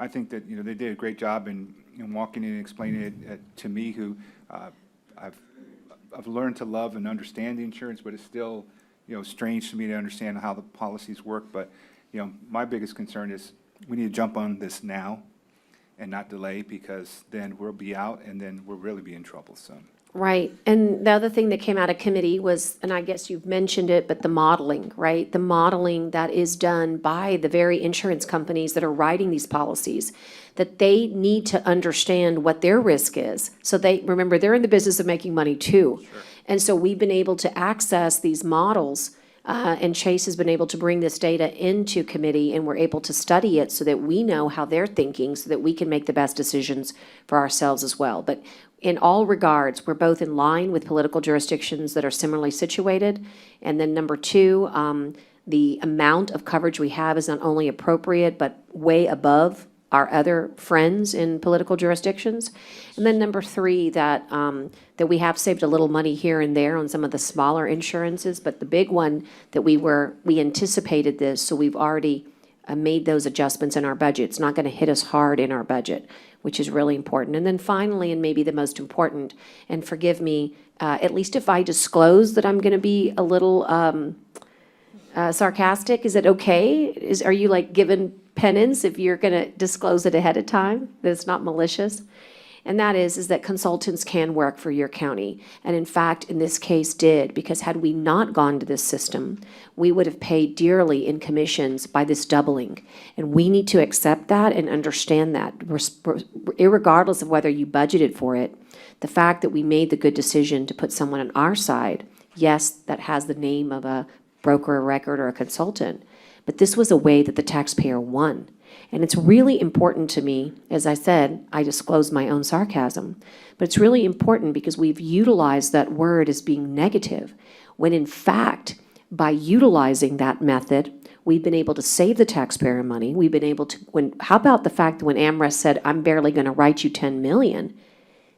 think that, they did a great job in walking in and explaining it to me, who I've learned to love and understand the insurance, but it's still, strange to me to understand how the policies work. But, my biggest concern is we need to jump on this now and not delay, because then we'll be out, and then we'll really be in trouble, so. Right, and the other thing that came out of committee was, and I guess you've mentioned it, but the modeling, right? The modeling that is done by the very insurance companies that are writing these policies, that they need to understand what their risk is. So remember, they're in the business of making money too. Sure. And so we've been able to access these models, and Chase has been able to bring this data into committee, and we're able to study it so that we know how they're thinking, so that we can make the best decisions for ourselves as well. But in all regards, we're both in line with political jurisdictions that are similarly situated. And then number two, the amount of coverage we have is not only appropriate, but way above our other friends in political jurisdictions. And then number three, that we have saved a little money here and there on some of the smaller insurances, but the big one that we anticipated this, so we've already made those adjustments in our budget. It's not going to hit us hard in our budget, which is really important. And then finally, and maybe the most important, and forgive me, at least if I disclose that I'm going to be a little sarcastic, is it okay? Are you like given penance if you're going to disclose it ahead of time, that it's not malicious? And that is that consultants can work for your county. And in fact, in this case did, because had we not gone to this system, we would have paid dearly in commissions by this doubling. And we need to accept that and understand that, irregardless of whether you budgeted for it, the fact that we made the good decision to put someone on our side, yes, that has the name of a broker of record or a consultant, But this was a way that the taxpayer won. And it's really important to me, as I said, I disclosed my own sarcasm, but it's really important because we've utilized that word as being negative, when in fact, by utilizing that method, we've been able to save the taxpayer money. We've been able to, how about the fact that when AmRest said, I'm barely going to write you 10 million,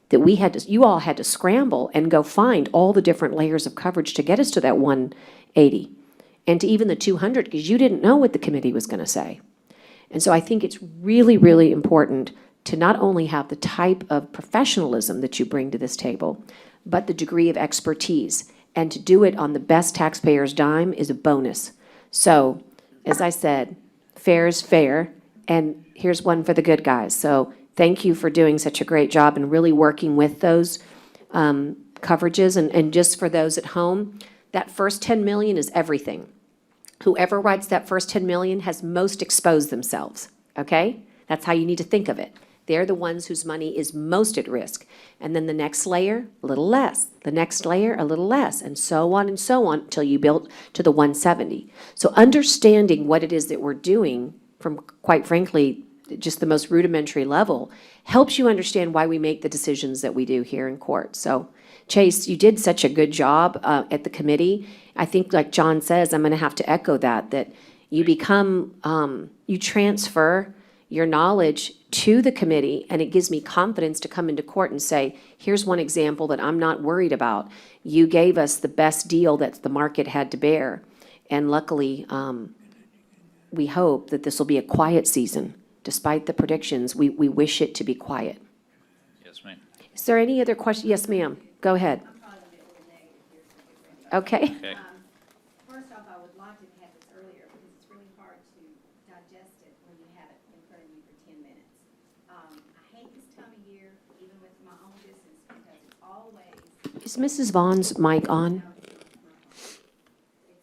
that you all had to scramble and go find all the different layers of coverage to get us to that 180 and to even the 200, because you didn't know what the committee was going to say. And so I think it's really, really important to not only have the type of professionalism that you bring to this table, but the degree of expertise. And to do it on the best taxpayer's dime is a bonus. So, as I said, fair is fair, and here's one for the good guys. So thank you for doing such a great job and really working with those coverages. And just for those at home, that first 10 million is everything. Whoever writes that first 10 million has most exposed themselves, okay? That's how you need to think of it. They're the ones whose money is most at risk. And then the next layer, a little less. The next layer, a little less, and so on until you build to the 170. So understanding what it is that we're doing from, quite frankly, just the most rudimentary level, helps you understand why we make the decisions that we do here in court. So, Chase, you did such a good job at the committee. I think, like John says, I'm going to have to echo that you become, you transfer your knowledge to the committee, and it gives me confidence to come into court and say, here's one example that I'm not worried about. You gave us the best deal that the market had to bear. And luckily, we hope that this will be a quiet season. Despite the predictions, we wish it to be quiet. Yes, ma'am. Is there any other question? Yes, ma'am. Go ahead. Okay. Okay. First off, I would like to have this earlier because it's really hard to digest it when you have it in front of you for 10 minutes. I hate this time of year, even with my own business, because it's always Is Mrs. Vaughn's mic on?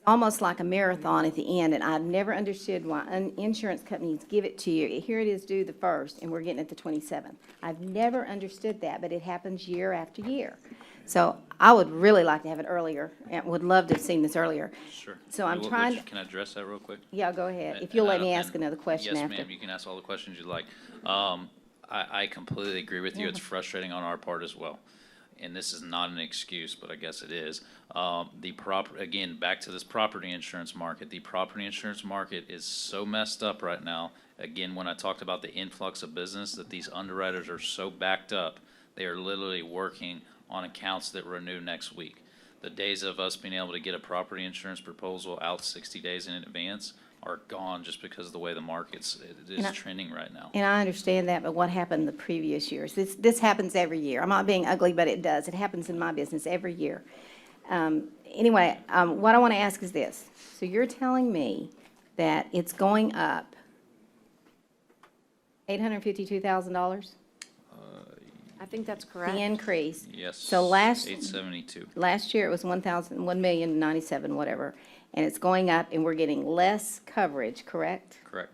almost like a marathon at the end, and I've never understood why insurance companies give it to you. Here it is due the 1st, and we're getting it the 27th. I've never understood that, but it happens year after year. So I would really like to have it earlier, and would love to have seen this earlier. Sure. So I'm trying to, Can I address that real quick? yeah, go ahead. If you'll let me ask And- another question after. Yes, ma'am, you can ask all the questions you'd like. I completely agree with you. It's frustrating on our part as well. And this is not an excuse, but I guess it is. Again, back to this property insurance market. The property insurance market is so messed up right now. Again, when I talked about the influx of business, that these underwriters are so backed up, they are literally working on accounts that renew next week. The days of us being able to get a property insurance proposal out 60 days in advance are gone just because of the way the market's trending right now. And I understand that, but what happened the previous years? This happens every year. I'm not being ugly, but it does. It happens in my business every year. Anyway, what I want to ask is this. So you're telling me that it's going up $852,000? I think that's correct. The increase. Yes. So last 872. Last year, it was 1,097, whatever, and it's going up, and we're getting less coverage, correct? Correct.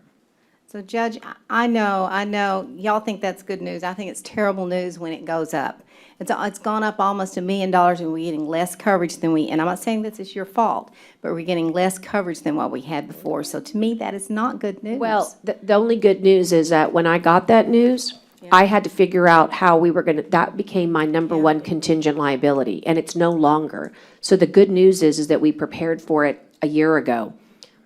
So Judge, I know, y'all think that's good news. I think it's terrible news when it goes up. It's gone up almost $1 million, and we're getting less coverage than and I'm not saying this is your fault, but we're getting less coverage than what we had before. So to me, that is not good news. Well, the only good news is that when I got that news, I had to figure out how we were going to, that became my number one contingent liability, and it's no longer. So the good news is that we prepared for it a year ago.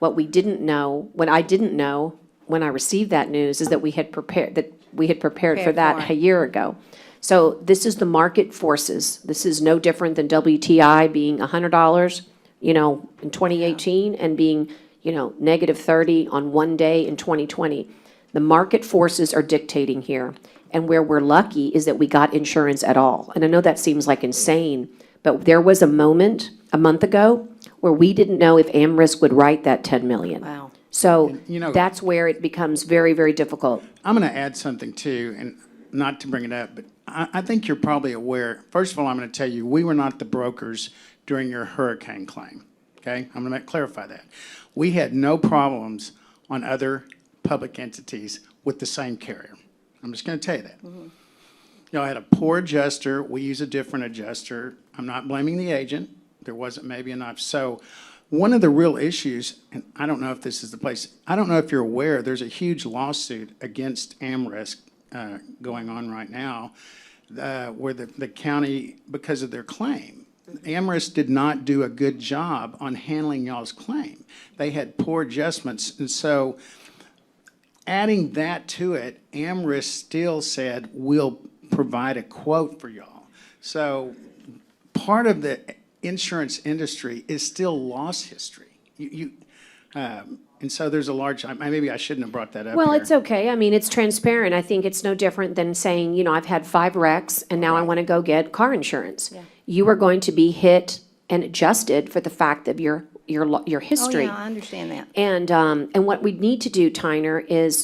What we didn't know, what I didn't know when I received that news, is that we had prepared for that a year ago. So this is the market forces. This is no different than WTI being $100, in 2018 and being, negative 30 on one day in 2020. The market forces are dictating here. And where we're lucky is that we got insurance at all. And I know that seems like insane, but there was a moment a month ago where we didn't know if AmRisc would write that 10 million. Wow. So that's where it becomes very, very difficult. I'm going to add something too, and not to bring it up, but I think you're probably aware. First of all, I'm going to tell you, we were not the brokers during your hurricane claim, okay? I'm going to clarify that. We had no problems on other public entities with the same carrier. I'm just going to tell you that. Y'all had a poor adjuster. We use a different adjuster. I'm not blaming the agent. There wasn't maybe enough. So one of the real issues, and I don't know if this is the place, I don't know if you're aware, there's a huge lawsuit against AmRisc going on right now, where the county, because of their claim, AmRisc did not do a good job on handling y'all's claim. They had poor adjustments, and so adding that to it, AmRisc still said, we'll provide a quote for y'all. So part of the insurance industry is still loss history. And so there's a large, maybe I shouldn't have brought that up Well, here. it's okay. I mean, it's transparent. I think it's no different than saying, you know, I've had 5 wrecks and now I want to go get car insurance. Yeah. You are going to be hit and adjusted for the fact of your history. Oh, yeah, I understand that. And what we need to do, Tyner, is,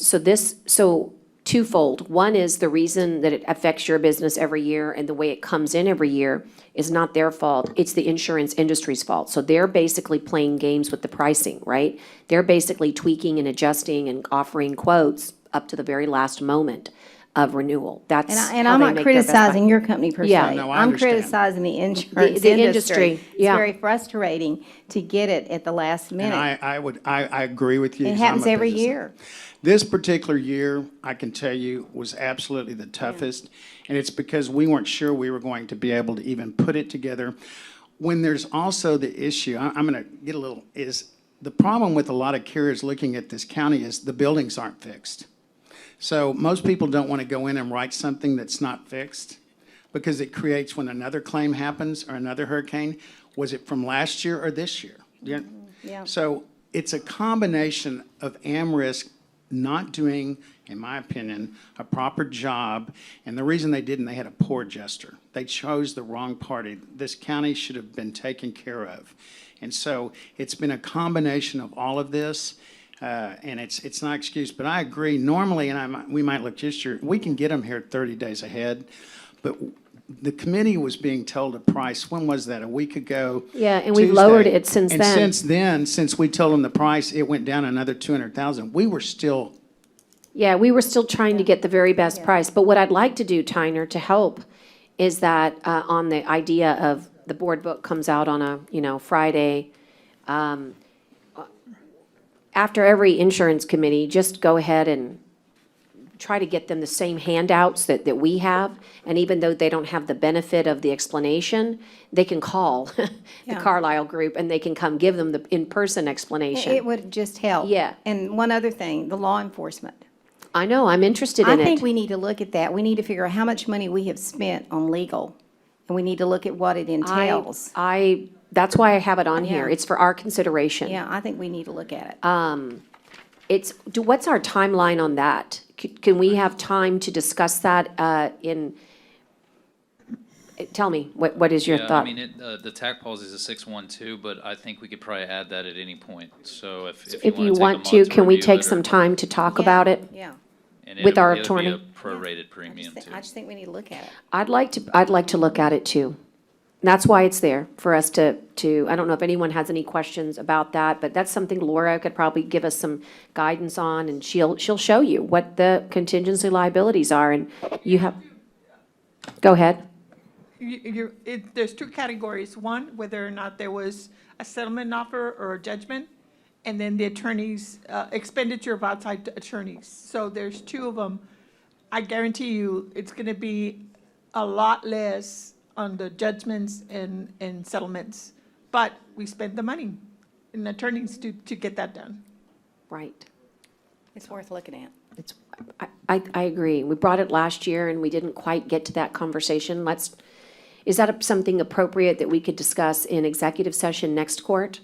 so twofold. One is the reason that it affects your business every year and the way it comes in every year is not their fault. It's the insurance industry's fault. So they're basically playing games with the pricing, right? They're basically tweaking and adjusting and offering quotes up to the very last moment of renewal. That's And how I'm they not make their best criticizing buy. your company per se. Yeah. No, I I'm understand. criticizing the insurance The industry. industry, yeah. It's very frustrating to get it at the last And minute. I agree with you. It 'cause I'm happens a every business- year. This particular year, I can tell you, was absolutely the toughest, and it's because we weren't sure we were going to be able to even put it together. When there's also the issue, I'm gonna get a little, is the problem with a lot of carriers looking at this county is the buildings aren't fixed. So most people don't want to go in and write something that's not fixed, because it creates, when another claim happens or another hurricane, was it from last year or this year? Yeah. Yeah. So it's a combination of AmRisc not doing, in my opinion, a proper job. And the reason they didn't, they had a poor adjuster. They chose the wrong party. This county should have been taken care of. And so it's been a combination of all of this. And it's not excuse, but I agree. Normally, and we might look this year, we can get them here 30 days ahead. But the committee was being told a price, when was that, a week ago? Yeah, and we've Tuesday. lowered it since And then. since then, since we told them the price, it went down another 200,000. We were still, Yeah, we were still trying to get the very best price. But what I'd like to do, Tyner, to help is that on the idea of the board book comes out on a, Friday. After every insurance committee, just go ahead and try to get them the same handouts that we have. And even though they don't have the benefit of the explanation, they can call the Yeah. Carlisle group and they can come give them the in-person explanation. It would just help. Yeah. And one other thing, the law enforcement. I know, I'm interested I in think it. we need to look at that. We need to figure out how much money we have spent on legal. And we need to look at what it entails. That's why I have it on here. Yeah. It's for our consideration. Yeah, I think we need to look at it. What's our timeline on that? Can we have time to discuss that tell me, what is your Yeah, thought? I mean, the TAC policy is a 612, but I think we could probably add that at any point. So If you wanna want take a month to, can we review take it, some or- time to talk Yeah, about it? Yeah. and with our it would be attorney? a prorated premium too. I just think we need to look at it. I'd like to look at it too. That's why it's there, for us to, I don't know if anyone has any questions about that, but that's something Laura could probably give us some guidance on, and she'll show you what the contingency liabilities are, and you have, go ahead. There's 2 categories. One, whether or not there was a settlement offer or a judgment, and then the attorney's expenditure of outside attorneys. So there's 2 of them. I guarantee you, it's gonna be a lot less on the judgments and settlements. But we spent the money in attorneys to get that done. Right. It's worth looking at. I agree. We brought it last year and we didn't quite get to that conversation. Is that something appropriate that we could discuss in executive session next court?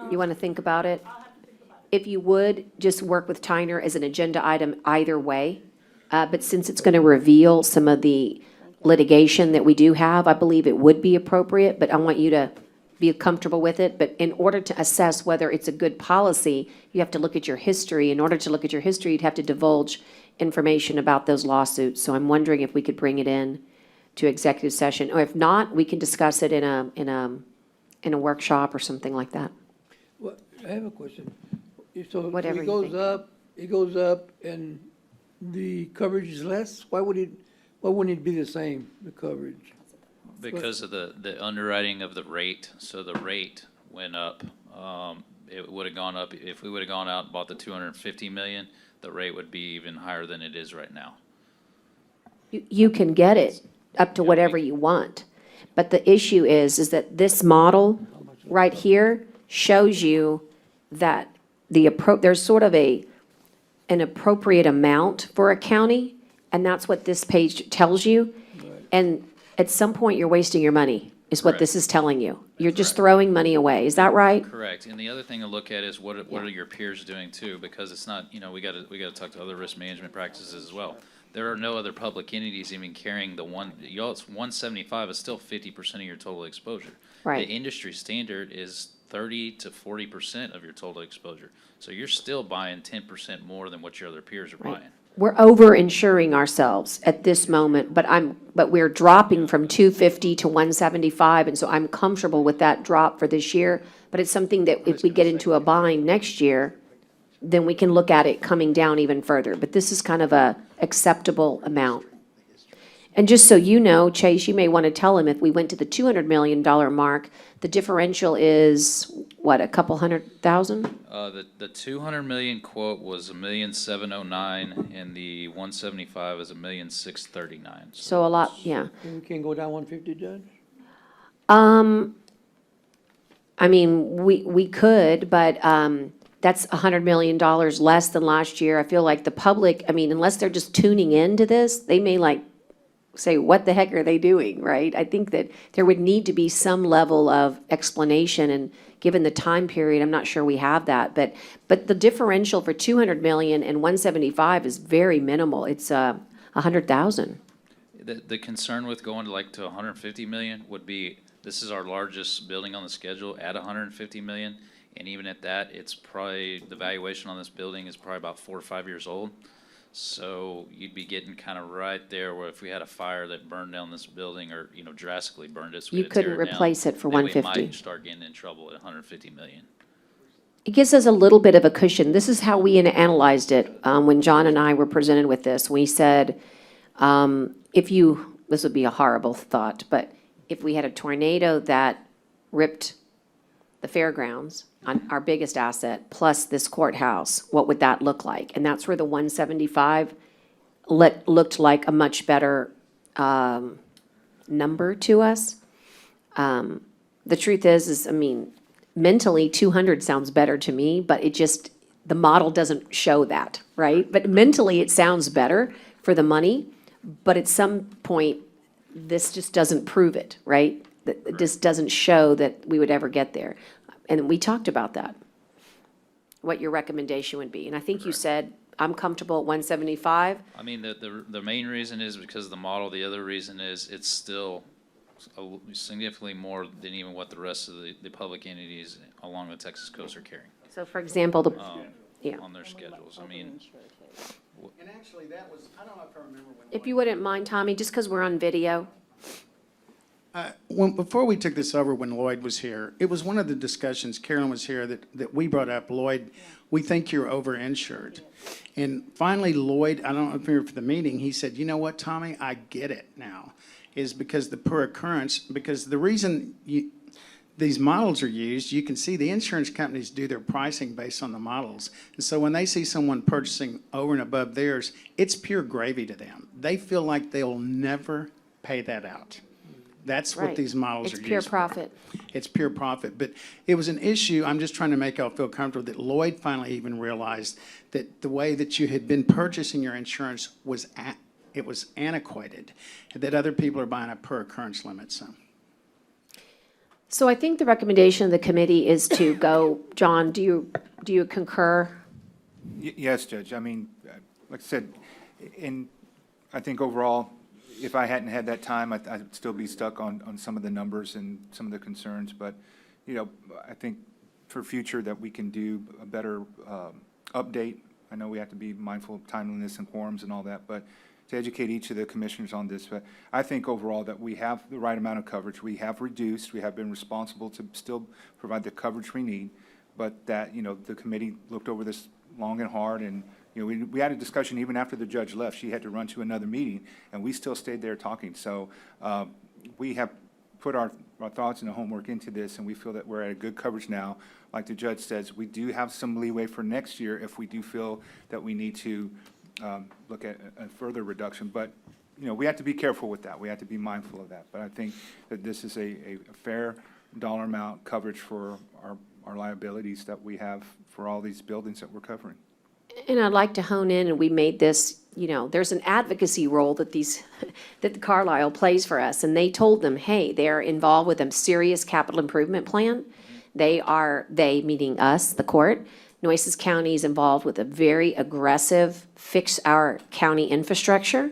You want to think about it? If you would, just work with Tyner as an agenda item either way. But since it's going to reveal some of the litigation that we do have, I believe it would be appropriate, but I want you to be comfortable with it. But in order to assess whether it's a good policy, you have to look at your history. In order to look at your history, you'd have to divulge information about those lawsuits. So I'm wondering if we could bring it in to executive session, or if not, we can discuss it in a workshop or something like that. Well, I have a question. So Whatever it you goes think. up, and the coverage is less? Why wouldn't it be the same, the coverage? Because of the underwriting of the rate, so the rate went up. It would have gone up, if we would have gone out and bought the 250 million, the rate would be even higher than it is right now. You can get it up to whatever you want. But the issue is that this model right here shows you that there's sort of an appropriate amount for a county, and that's what this page tells you. And at some point, you're wasting your money, is what this is telling you. You're just throwing money away. Is that right? Correct. And the other thing to look at is what are your peers doing too? Because it's not, we gotta talk to other risk management practices as well. There are no other public entities even carrying it's 175 is still 50% of your total exposure. Right. The industry standard is 30 to 40% of your total exposure. So you're still buying 10% more than what your other peers are buying. We're over-insuring ourselves at this moment, but we're dropping from 250 to 175, and so I'm comfortable with that drop for this year. But it's something that if we get into a bind next year, then we can look at it coming down even further. But this is kind of a acceptable amount. And just so you know, Chase, you may want to tell him if we went to the $200 million mark, the differential is, what, a couple $100,000? The 200 million quote was $1,709,000, and the 175 is $1,639,000. So a lot, yeah. We can't go down 150, Judge? I mean, we could, but that's $100 million less than last year. I feel like the public, I mean, unless they're just tuning into this, they may say, what the heck are they doing, right? I think that there would need to be some level of explanation, and given the time period, I'm not sure we have that. But the differential for 200 million and 175 is very minimal. It's 100,000. The concern with going to 150 million would be, this is our largest building on the schedule at 150 million. And even at that, it's probably, the valuation on this building is probably about 4 or 5 years old. So you'd be getting kind of right there where if we had a fire that burned down this building or, drastically burned it, so we You had to tear couldn't it down, replace it for then 150. we might start getting in trouble at 150 million. It gives us a little bit of a cushion. This is how we analyzed it when John and I were presented with this. We said, this would be a horrible thought, but if we had a tornado that ripped the fairgrounds on our biggest asset, plus this courthouse, what would that look like? And that's where the 175 looked like a much better number to us. The truth is, I mean, mentally, 200 sounds better to me, but the model doesn't show that, right? But mentally, it sounds better for the money, but at some point, this just doesn't prove it, right? It just doesn't show that we would ever get there. And we talked about that, what your recommendation would be. And I think you said, I'm comfortable at 175. I mean, the main reason is because of the model. The other reason is it's still significantly more than even what the rest of the public entities along the Texas coast are carrying. So for example, on their schedules. I mean, And actually, that was, I don't know if I remember when. if you wouldn't mind, Tommy, just because we're on video. Before we took this over, when Lloyd was here, it was one of the discussions, Carolyn was here, that we brought up, Lloyd, we think you're over-insured. And finally, Lloyd, I don't know if you were for the meeting, he said, you know what, Tommy, I get it now, is because the per occurrence, because the reason these models are used, you can see the insurance companies do their pricing based on the models. And so when they see someone purchasing over and above theirs, it's pure gravy to them. They feel like they'll never pay that out. That's what Right. these models are It's used pure for. profit. It's pure profit. But it was an issue, I'm just trying to make y'all feel comfortable, that Lloyd finally even realized that the way that you had been purchasing your insurance was it was antiquated, and that other people are buying a per occurrence limit, so. So I think the recommendation of the committee is to go, John, do you concur? Yes, Judge. I mean, like I said, I think overall, if I hadn't had that time, I'd still be stuck on some of the numbers and some of the concerns. But, I think for future that we can do a better update. I know we have to be mindful of timeliness and quorums and all that, but to educate each of the commissioners on this. But I think overall that we have the right amount of coverage. We have reduced. We have been responsible to still provide the coverage we need. But that, the committee looked over this long and hard, and we had a discussion even after the judge left. She had to run to another meeting, and we still stayed there talking. So we have put our thoughts and the homework into this, and we feel that we're at a good coverage now. Like the judge says, we do have some leeway for next year if we do feel that we need to look at a further reduction. But, we have to be careful with that. We have to be mindful of that. But I think that this is a fair dollar amount coverage for our liabilities that we have for all these buildings that we're covering. And I'd like to hone in, and we made this, there's an advocacy role that that Carlisle plays for us. And they told them, hey, they're involved with a serious capital improvement plan. They meaning us, the court. Nueces County is involved with a very aggressive fix our county infrastructure.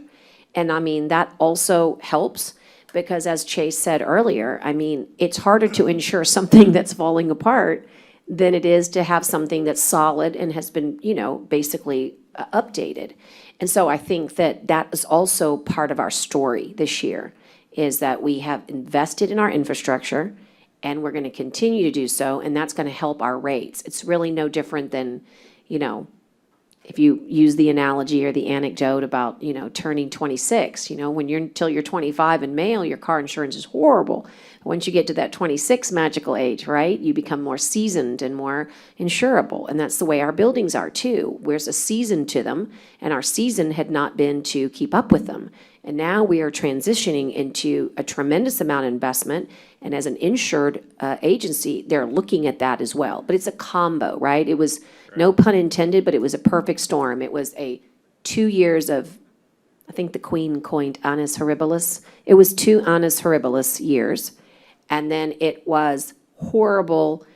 And I mean, that also helps because as Chase said earlier, I mean, it's harder to insure something that's falling apart than it is to have something that's solid and has been, basically updated. And so I think that that is also part of our story this year, is that we have invested in our infrastructure and we're going to continue to do so, and that's going to help our rates. It's really no different than, if you use the analogy or the anecdote about, turning 26, until you're 25 in male, your car insurance is horrible. Once you get to that 26 magical age, right, you become more seasoned and more insurable. And that's the way our buildings are too. There's a season to them, and our season had not been to keep up with them. And now we are transitioning into a tremendous amount of investment. And as an insured agency, they're looking at that as well. But it's a combo, right? It was, no pun intended, but it was a perfect storm. It was 2 years of, I think the Queen coined annus horribilis. It was 2 annus horribilis years. And then it was horrible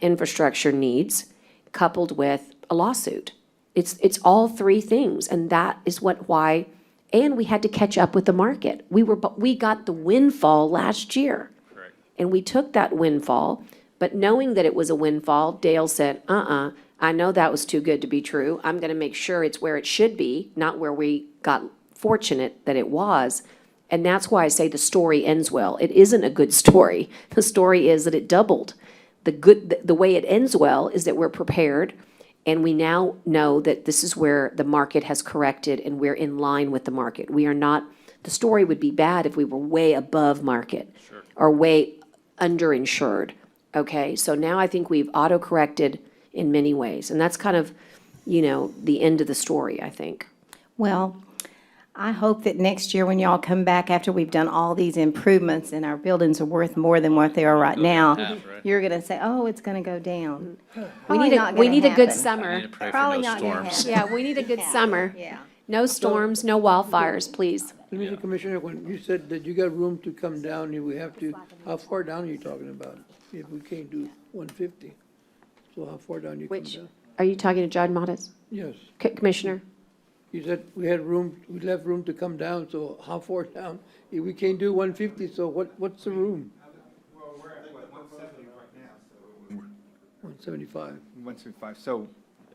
infrastructure needs coupled with a lawsuit. It's all 3 things. And that is why, and we had to catch up with the market. We got the windfall last year. Correct. And we took that windfall, but knowing that it was a windfall, Dale said, I know that was too good to be true. I'm going to make sure it's where it should be, not where we got fortunate that it was. And that's why I say the story ends well. It isn't a good story. The story is that it doubled. The way it ends well is that we're prepared, and we now know that this is where the market has corrected and we're in line with the market. We are not, the story would be bad if we were way above market. Sure. Or way underinsured. Okay, so now I think we've auto-corrected in many ways. And that's kind of, the end of the story, I think. Well, I hope that next year when y'all come back after we've done all these improvements and our buildings are worth more than what they are right now, you're going to say, oh, it's going to go down. We need a good summer. We need to pray for Probably no not gonna storms. happen. Yeah, we need a good summer. Yeah. No storms, no wildfires, please. Mr. Commissioner, when you said that you got room to come down, if we have to, how far down are you talking about? If we can't do 150, so how far down you come Which, down? are you talking to John Modis? Yes. Commissioner? You said we left room to come down, so how far down? If we can't do 150, so what's the room? Well, we're at, 170 right now, so. 175. 175, so,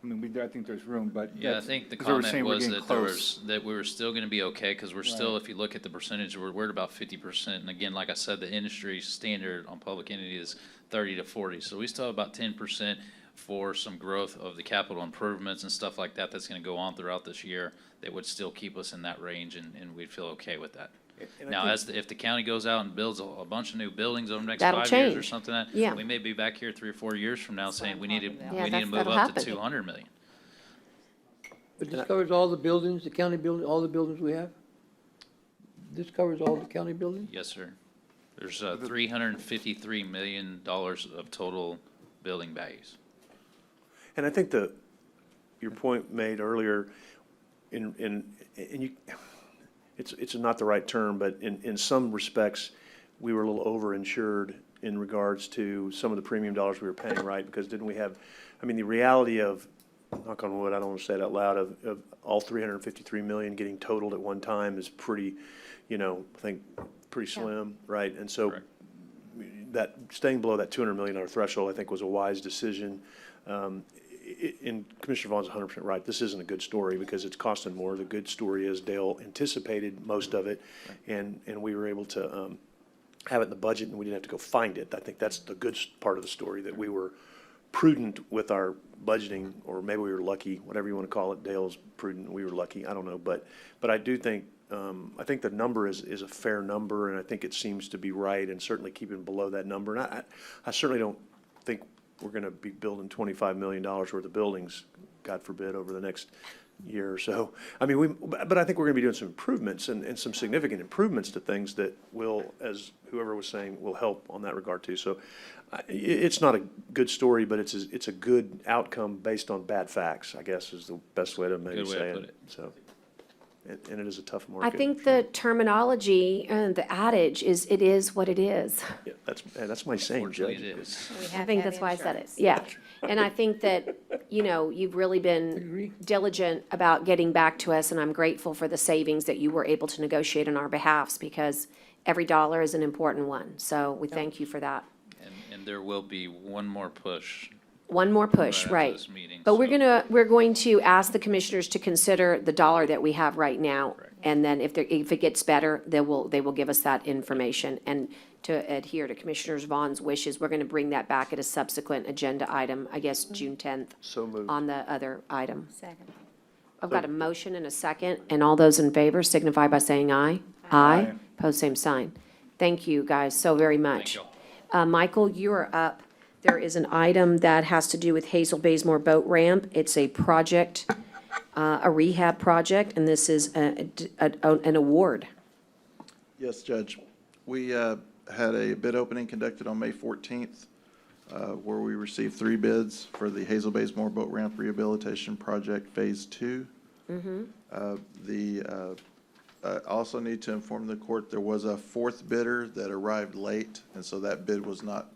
I think there's room, but. Yeah, I think the because we were comment saying we're was getting that close. that we were still gonna be okay, because we're still, if you look at the percentage, we're at about 50%. And again, like I said, the industry standard on public entity is 30 to 40. So we still have about 10% for some growth of the capital improvements and stuff like that that's gonna go on throughout this year that would still keep us in that range, and we'd feel okay with that. Now, if the county goes out and builds a bunch of new buildings over the next That'll 5 years or change. something, that Yeah. we may be back here 3 or 4 years from now saying we need to move that'll up happen. to 200 million. But this covers all the buildings, the county building, all the buildings we have? This covers all the county buildings? Yes, sir. There's $353 million of total building values. And I think your point made earlier, it's not the right term, but in some respects, we were a little overinsured in regards to some of the premium dollars we were paying, right? Because didn't we have, the reality of, knock on wood, I don't want to say it out loud, of all 353 million getting totaled at one time is pretty, I think, pretty slim, right? And so that staying below that $200 million threshold, I think, was a wise decision. And Commissioner Vaughn's 100% right. This isn't a good story because it's costing more. The good story is Dale anticipated most of it, and we were able to have it in the budget, and we didn't have to go find it. I think that's the good part of the story, that we were prudent with our budgeting, or maybe we were lucky, whatever you want to call it. Dale's prudent, we were lucky. I don't know, but I do think I think the number is a fair number, and I think it seems to be right, and certainly keeping below that number. And I certainly don't think we're gonna be building $25 million worth of buildings, God forbid, over the next year or so. I mean, but I think we're gonna be doing some improvements and some significant improvements to things that will, as whoever was saying, will help on that regard too. So it's not a good story, but it's a good outcome based on bad facts, I guess is the best way to maybe Good way to say put it. it. So, and it is a tough market. I think the terminology and the adage is, it is what it is. Yeah, that's my saying, Judge. Unfortunately, it is. I think that's why I said it, yeah. And I think that, you've really been diligent about getting back to us, and I'm grateful for the savings that you were able to negotiate on our behalfs, because every dollar is an important one. So we thank you for that. And there will be one more push. One more push, after right. this meeting, But so- we're going to ask the commissioners to consider the dollar that we have right now. And then if it gets better, they will give us that information. And to adhere to Commissioner Vaughn's wishes, we're gonna bring that back at a subsequent agenda item, I guess, June 10th. So moved. On the other item. Second. I've got a motion and a second, and all those in favor signify by saying aye. Aye. Pose same sign. Thank you, guys, so very much. Michael, you are up. There is an item that has to do with Hazel Baysmore Boat Ramp. It's a project, a rehab project, and this is an award. Yes, Judge. We had a bid opening conducted on May 14th, where we received 3 bids for the Hazel Baysmore Boat Ramp Rehabilitation Project Phase 2. I also need to inform the court there was a 4th bidder that arrived late, and so that bid was not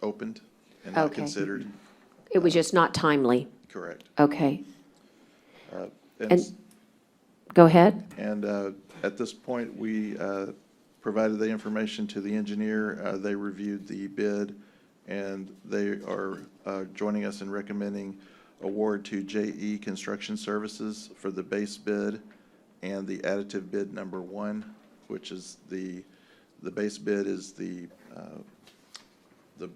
opened and not Okay. considered. It was just not timely. Correct. Okay. And And, go ahead. And at this point, we provided the information to the engineer. They reviewed the bid, and they are joining us in recommending award to JE Construction Services for the base bid and the additive bid number 1, which is the base bid is the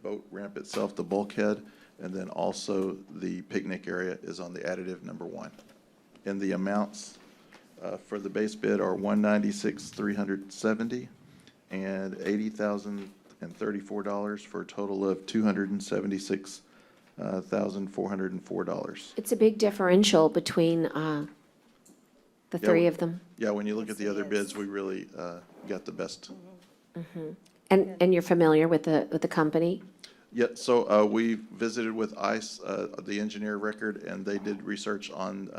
boat ramp itself, the bulkhead, and then also the picnic area is on the additive number 1. And the amounts for the base bid are $196,370 and $80,034 for a total of $276,404. It's a big differential between the three of them. Yeah, when you look at the other bids, we really got the best. And you're familiar with the company? Yeah, so we visited with ICE, the engineer record, and they did research on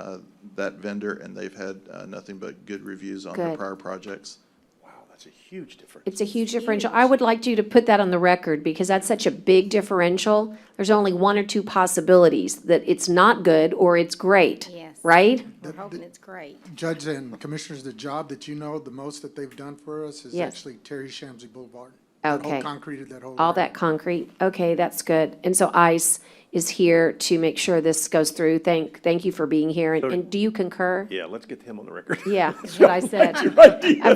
that vendor, and they've had nothing but good reviews on the Good. prior projects. Wow, that's a huge difference. It's a huge differential. I would like you to put that on the record, because that's such a big differential. There's only 1 or 2 possibilities, that it's not good or it's great. Yes. Right? We're hoping it's great. Judge and Commissioners, the job that you know the most that they've done for us is Yes. actually Terry Shamsey Boulevard. That whole Okay. concreted that whole. All area. that concrete, okay, that's good. And so ICE is here to make sure this goes through. Thank you for being here. And do you concur? Yeah, let's get him on the record. Yeah, that's what I said.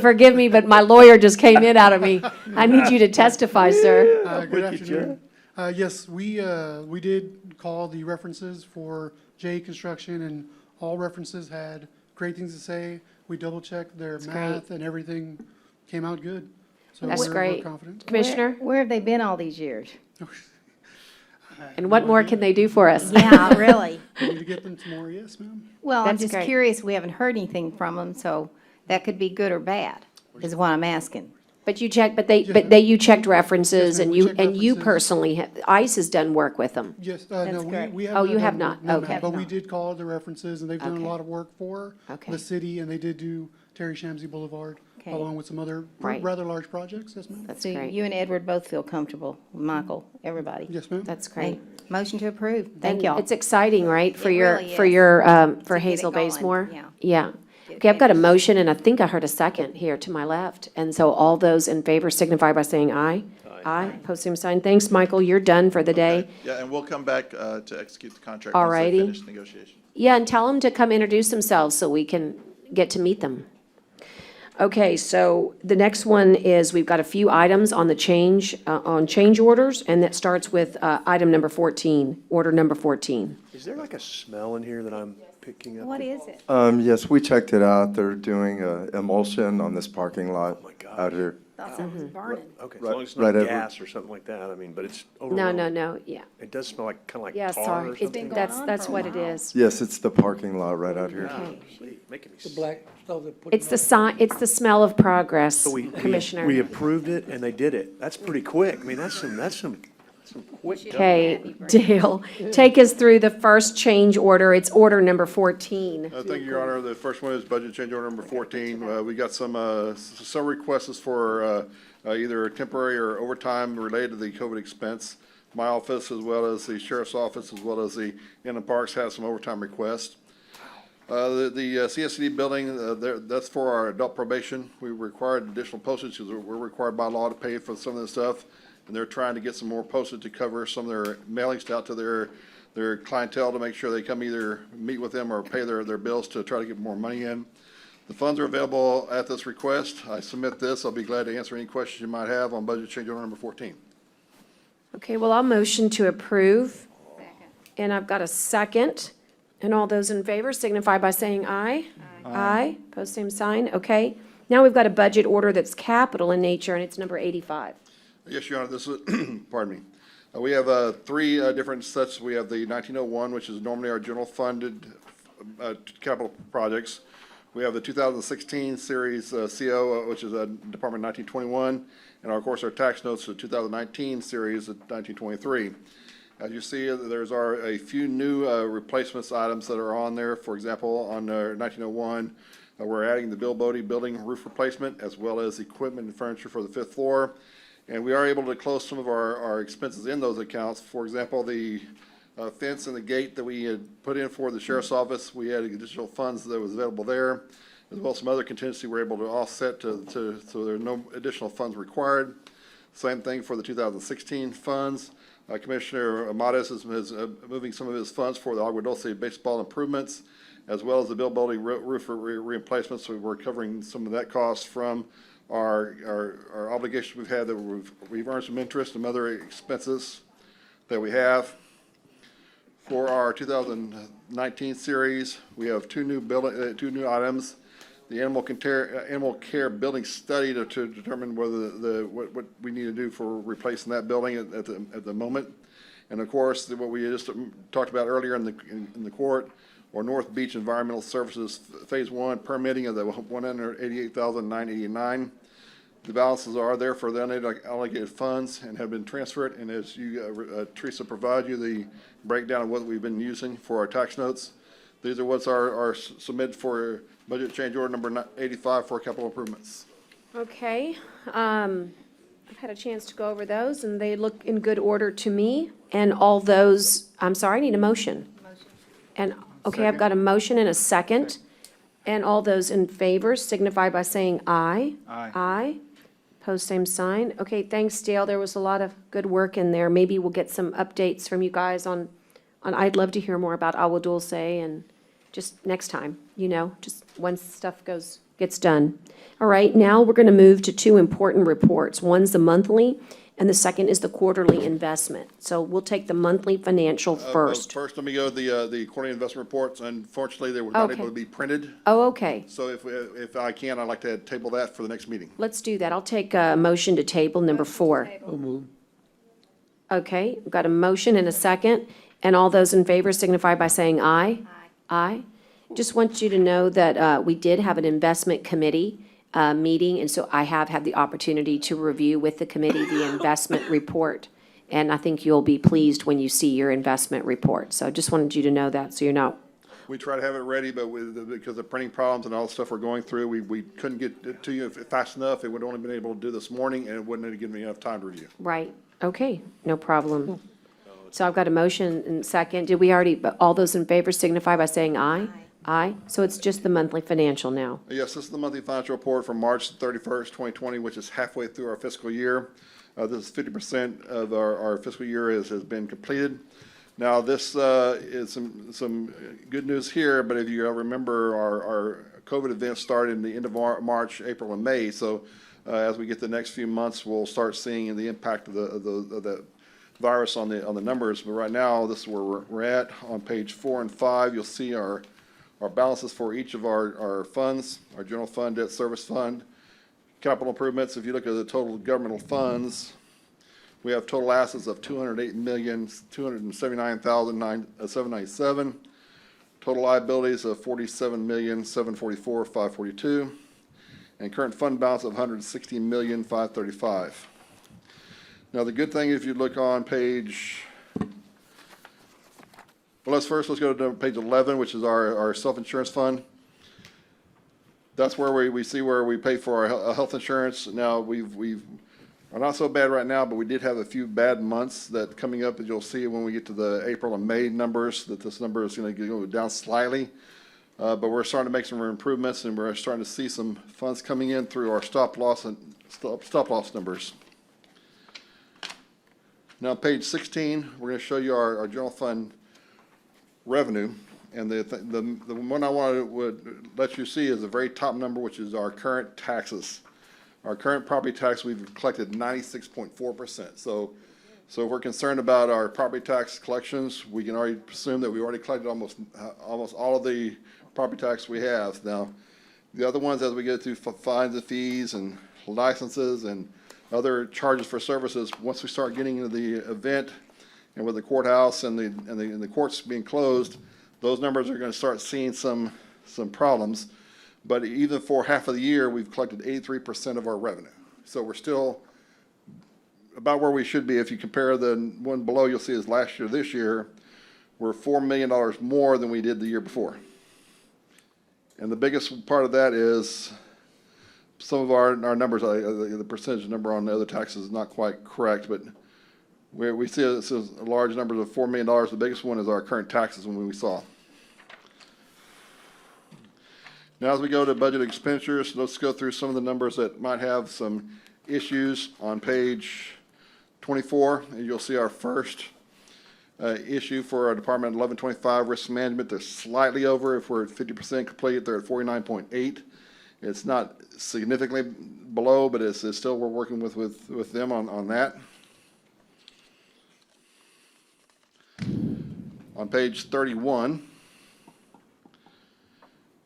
Forgive me, but my lawyer just came in out of me. I need you to testify, sir. Good afternoon. Yes, we did call the references for J Construction, and all references had great things to say. We double-checked their That's math, and everything came out good. So That's we're great. confident. Commissioner? Where have they been all these years? And what more can they do for us? Yeah, really. We need to get them some more, yes, ma'am. Well, I'm That's just great. curious, we haven't heard anything from them, so that could be good or bad, is what I'm asking. But you checked, you checked references, Yes, ma'am, and we you, checked and you references. personally, ICE has done work with them. Yes, That's no, correct. we have Oh, not you have done not? work, no, ma'am, Okay. but we did call the references, and they've done Okay. a lot of work for Okay. the city, and they did do Terry Shamsey Boulevard, Okay. along with some other Right. rather large projects, yes, ma'am. That's So great. you and Edward both feel comfortable, Michael, everybody? Yes, ma'am. That's great. Motion to approve. Thank And y'all. It's exciting, right, for It your, really for is. your, To for get it Hazel going, Baysmore? yeah. Yeah. Get Okay, I've got a finished. motion, and I think I heard a second here to my left. And so all those in favor signify by saying aye. Aye. Post same sign. Thanks, Michael. You're done for the day. Okay. Yeah, and we'll come back to execute the contract once they Alrighty. finish negotiation. Yeah, and tell them to come introduce themselves so we can get to meet them. Okay, so the next one is, we've got a few items on the change orders, and that starts with item number 14, order number 14. Is there like a smell in here that I'm picking up? What is it? Yes, we checked it out. They're doing emulsion on this parking lot out here. Thought something was burning. Okay, as Right- long as it's right not over- gas or something like that, I mean, but it's No, overwhelming. no, yeah. It does smell like, kind of like Yeah, tar sorry. or It- something. That's what it is. Yes, it's the parking lot right out here. Okay. Making me The sick. black stuff they put. It's the smell of progress, So we Commissioner. approved it and they did it. That's pretty quick. I mean, that's some quick. Okay, Dale, take us through the first change order. It's order number 14. Thank you, Your Honor. The first one is budget change order number 14. We got some requests for either temporary or overtime related to the COVID expense. My office, as well as the sheriff's office, as well as the Inland Parks, has some overtime requests. The CSCD building, that's for our adult probation. We required additional postage because we're required by law to pay for some of this stuff. And they're trying to get some more postage to cover some of their mailings out to their clientele to make sure they come either meet with them or pay their bills to try to get more money in. The funds are available at this request. I submit this. I'll be glad to answer any questions you might have on budget change order number 14. Okay, well, I'll motion to approve. And I've got a second. And all those in favor signify by saying aye. Aye. Post same sign, okay. Now we've got a budget order that's capital in nature, and it's number 85. Yes, Your Honor, this is, pardon me. We have three different sets. We have the 1901, which is normally our general funded capital projects. We have the 2016 series CO, which is Department 1921, and of course our tax notes, the 2019 series of 1923. As you see, there's a few new replacements items that are on there. For example, on 1901, we're adding the Bill Bodie building roof replacement, as well as equipment and furniture for the 5th floor. And we are able to close some of our expenses in those accounts. For example, the fence and the gate that we had put in for the sheriff's office, we had additional funds that was available there, as well as some other contingency we're able to offset so there are no additional funds required. Same thing for the 2016 funds. Commissioner Amatis is moving some of his funds for the Agua Dulce baseball improvements, as well as the Bill Bodie roof replacements. So we're covering some of that cost from our obligation we've had, that we've earned some interest and other expenses that we have. For our 2019 series, we have two new items. The animal care building study to determine whether what we need to do for replacing that building at the moment. And of course, what we just talked about earlier in the court, or North Beach Environmental Services Phase 1 permitting of the $188,989. The balances are there for the unallocated funds and have been transferred. And as Teresa provided you the breakdown of what we've been using for our tax notes, these are what's our submitted for budget change order number 85 for capital improvements. Okay, I've had a chance to go over those, and they look in good order to me. And all those, I'm sorry, I need a motion. And, okay, I've got a motion and a second. And all those in favor signify by saying aye. Aye. Aye. Pose same sign. Okay, thanks, Dale. There was a lot of good work in there. Maybe we'll get some updates from you guys on, I'd love to hear more about Agua Dulce, and just next time, just once stuff gets done. All right, now we're gonna move to two important reports. One's the monthly, and the second is the quarterly investment. So we'll take the monthly financial first. First, let me go to the quarterly investment reports. Unfortunately, they were not Okay. able to be printed. Oh, okay. So if I can, I'd like to table that for the next meeting. Let's do that. I'll take a motion to table number 4. I'll move. Okay, we've got a motion and a second, and all those in favor signify by saying aye. Aye. Just want you to know that we did have an investment committee meeting, and so I have had the opportunity to review with the committee the investment report. And I think you'll be pleased when you see your investment report. So I just wanted you to know that, so you're not. We try to have it ready, but because of printing problems and all the stuff we're going through, we couldn't get it to you fast enough. It would only been able to do this morning, and it wouldn't have given me enough time to review. Right, okay, no problem. So I've got a motion and second. Did we already, all those in favor signify by saying aye? Aye. So it's just the monthly financial now. Yes, this is the monthly financial report from March 31st, 2020, which is halfway through our fiscal year. This is 50% of our fiscal year has been completed. Now, this is some good news here, but if you remember, our COVID events started in the end of March, April, and May. So as we get the next few months, we'll start seeing the impact of the virus on the numbers. But right now, this is where we're at. On page 4 and 5, you'll see our balances for each of our funds, our general fund, debt service fund, capital improvements. If you look at the total governmental funds, we have total assets of $208,279,797. Total liabilities of $47,744,542. And current fund balance of $160,535,000. Now, the good thing, if you look on page, well, let's go to page 11, which is our self-insurance fund. That's where we see where we pay for our health insurance. Now, we're not so bad right now, but we did have a few bad months that coming up, as you'll see when we get to the April and May numbers, that this number is going to go down slightly. But we're starting to make some improvements, and we're starting to see some funds coming in through our stop loss numbers. Now, page 16, we're going to show you our general fund revenue. And the one I would let you see is the very top number, which is our current taxes. Our current property tax, we've collected 96.4%. So if we're concerned about our property tax collections, we can already assume that we already collected almost all of the property tax we have. Now, the other ones, as we go through fines and fees and licenses and other charges for services, once we start getting into the event and with the courthouse and the courts being closed, those numbers are going to start seeing some problems. But even for half of the year, we've collected 83% of our revenue. So we're still about where we should be. If you compare the one below, you'll see is last year, this year, we're $4 million more than we did the year before. And the biggest part of that is some of our numbers, the percentage number on the other taxes is not quite correct, but we see this is a large number of $4 million. The biggest one is our current taxes when we saw. Now, as we go to budget expenditures, let's go through some of the numbers that might have some issues. On page 24, and you'll see our first issue for our Department 1125 risk management. They're slightly over. If we're at 50% complete, they're at 49.8. It's not significantly below, but it's still, we're working with them on that. On page 31,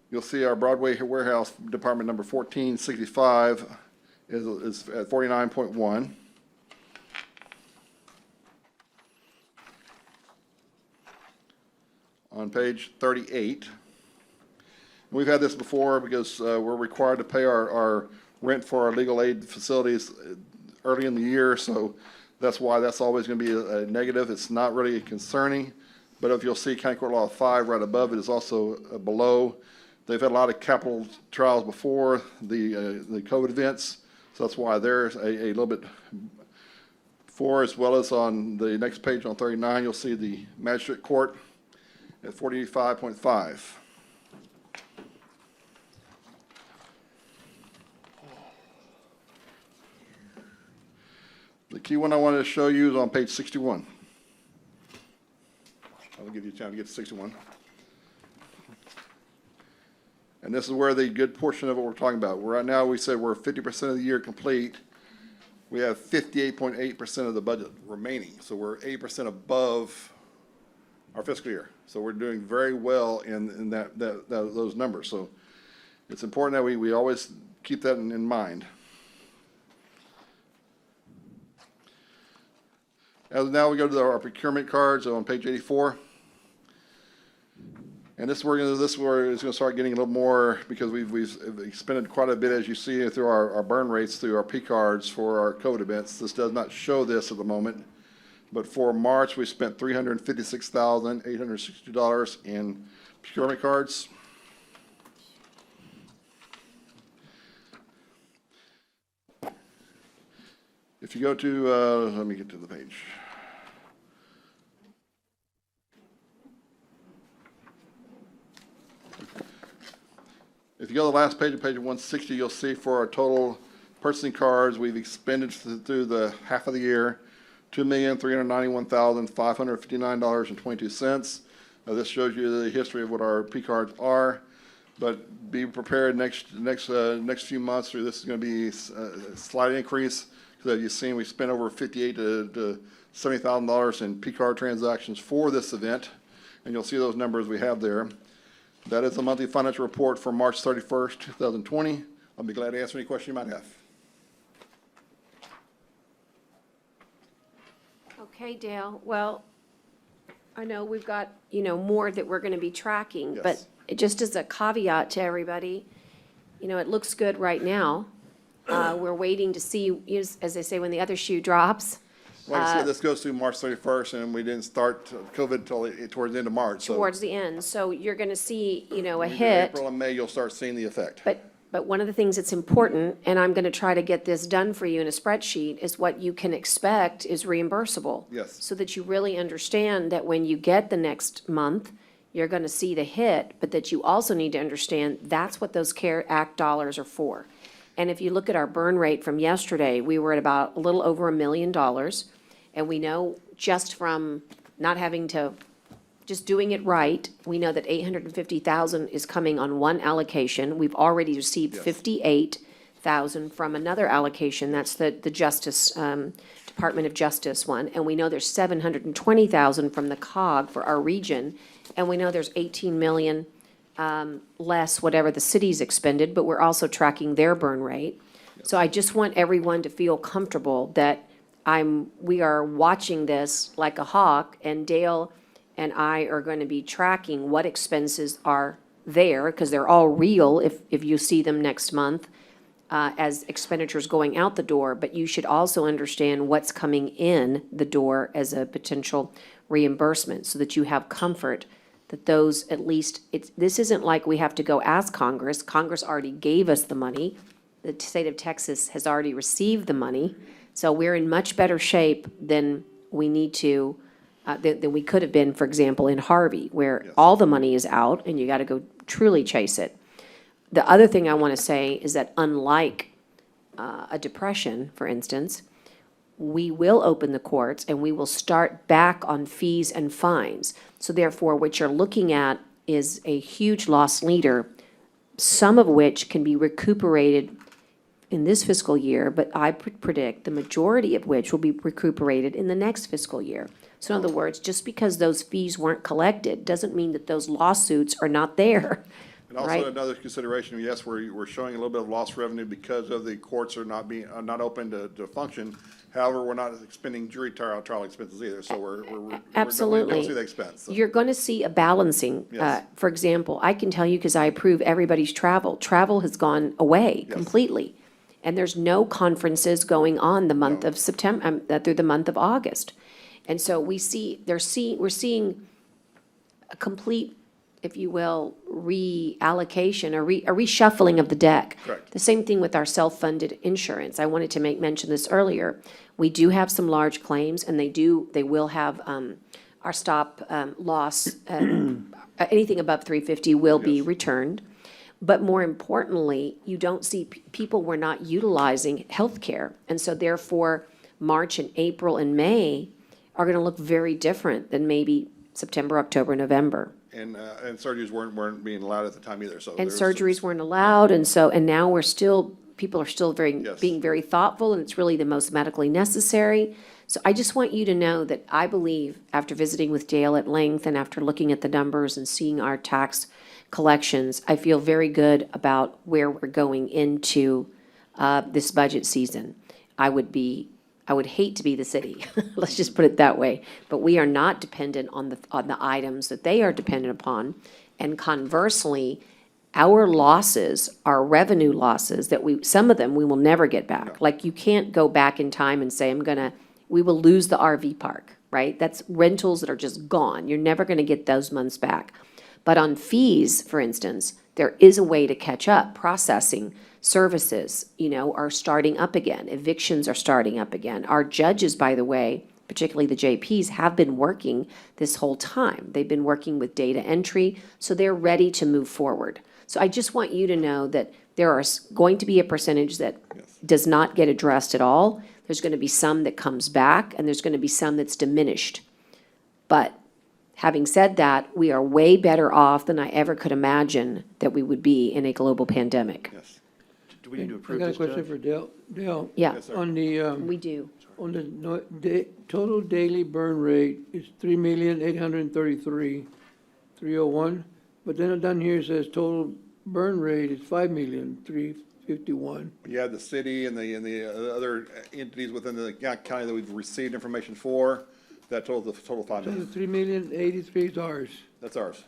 you'll see our Broadway warehouse department number 1465 is at 49.1. On page 38, we've had this before because we're required to pay our rent for our legal aid facilities early in the year, so that's why that's always going to be a negative. It's not really concerning, but if you'll see County Court Law 5 right above it is also below. They've had a lot of capital trials before the COVID events, so that's why there's a little bit for, as well as on the next page on 39, you'll see the magistrate court at 45.5. The key one I wanted to show you is on page 61. I'll give you a chance to get to 61. And this is where the good portion of what we're talking about. Right now, we said we're 50% of the year complete. We have 58.8% of the budget remaining. So we're 8% above our fiscal year. So we're doing very well in those numbers. So it's important that we always keep that in mind. As now we go to our procurement cards on page 84. And this is where it's going to start getting a little more, because we've expended quite a bit, as you see, through our burn rates, through our P cards for our COVID events. This does not show this at the moment. But for March, we spent $356,862 in procurement cards. If you go to, let me get to the page. If you go to the last page, page 160, you'll see for our total purchasing cards, we've expended through the half of the year $2,391,559.22. This shows you the history of what our P cards are, but be prepared next few months. This is going to be a slight increase because as you've seen, we spent over $58,000 to $70,000 in P card transactions for this event, and you'll see those numbers we have there. That is the monthly financial report for March 31st, 2020. I'll be glad to answer any question you might have. Okay, Dale, well, I know we've got, more that we're gonna be tracking, but just as a caveat to everybody, it looks good right now. We're waiting to see, as they say, when the other shoe drops. Like I said, this goes through March 31st, and we didn't start COVID until towards the end of March. Towards the end, so you're gonna see, a When you do hit. April and May, you'll start seeing the effect. But one of the things that's important, and I'm gonna try to get this done for you in a spreadsheet, is what you can expect is reimbursable. Yes. So that you really understand that when you get the next month, you're gonna see the hit, but that you also need to understand that's what those CARE Act dollars are for. And if you look at our burn rate from yesterday, we were at about a little over $1 million. And we know just from not having to, just doing it right, we know that 850,000 is coming on one allocation. We've already received 58,000 from another allocation. That's the Justice, Department of Justice one. And we know there's 720,000 from the COG for our region. And we know there's 18 million less whatever the city's expended, but we're also tracking their burn rate. So I just want everyone to feel comfortable that we are watching this like a hawk, and Dale and I are going to be tracking what expenses are there, because they're all real if you see them next month, as expenditures going out the door, but you should also understand what's coming in the door as a potential reimbursement, so that you have comfort that those, at least, this isn't like we have to go ask Congress. Congress already gave us the money. The state of Texas has already received the money. So we're in much better shape than we need to, than we could have been, for example, in Harvey, where all the money is out and you got to go truly chase it. The other thing I want to say is that unlike a depression, for instance, we will open the courts and we will start back on fees and fines. So therefore, what you're looking at is a huge loss leader, some of which can be recuperated in this fiscal year, but I predict the majority of which will be recuperated in the next fiscal year. So in other words, just because those fees weren't collected doesn't mean that those lawsuits are not there. And also right? another consideration, yes, we're showing a little bit of lost revenue because of the courts are not open to function. However, we're not expending jury trial expenses either, so we're Absolutely. don't see the expense. So. You're going to see a balancing. Yes. For example, I can tell you, because I approve everybody's travel. Travel has gone away completely. And there's no conferences going on the month of September, through the month of August. And so we're seeing a complete, if you will, reallocation, a reshuffling of the deck. Correct. The same thing with our self-funded insurance. I wanted to mention this earlier. We do have some large claims, and they will have, our stop loss, anything above 350 will be returned. But more importantly, you don't see, people were not utilizing healthcare. And so therefore, March and April and May are going to look very different than maybe September, October, November. And surgeries weren't being allowed at the time either, so. And surgeries weren't allowed, and now people are still being very thoughtful, and it's really the most medically necessary. So I just want you to know that I believe, after visiting with Dale at length and after looking at the numbers and seeing our tax collections, I feel very good about where we're going into this budget season. I would hate to be the city, let's just put it that way. But we are not dependent on the items that they are dependent upon. And conversely, our losses, our revenue losses, some of them we will never get back. Like, you can't go back in time and say, we will lose the RV park, right? That's rentals that are just gone. You're never gonna get those months back. But on fees, for instance, there is a way to catch up. Processing services, are starting up again. Evictions are starting up again. Our judges, by the way, particularly the JPs, have been working this whole time. They've been working with data entry, so they're ready to move forward. So I just want you to know that there are going to be a percentage that does not get addressed at all. There's going to be some that comes back, and there's going to be some that's diminished. But having said that, we are way better off than I ever could imagine that we would be in a global pandemic. Yes. Do we need to I approve got a this, question Judge? for Dale. Dale? Yeah. Yes, sir. On the, We do. on the total daily burn rate is 3,833,301, but then down here it says total burn rate is 5,351,000. You have the city and the other entities within the county that we've received information for, that total, the total 5 So the million. 3,083,000 is ours. That's ours.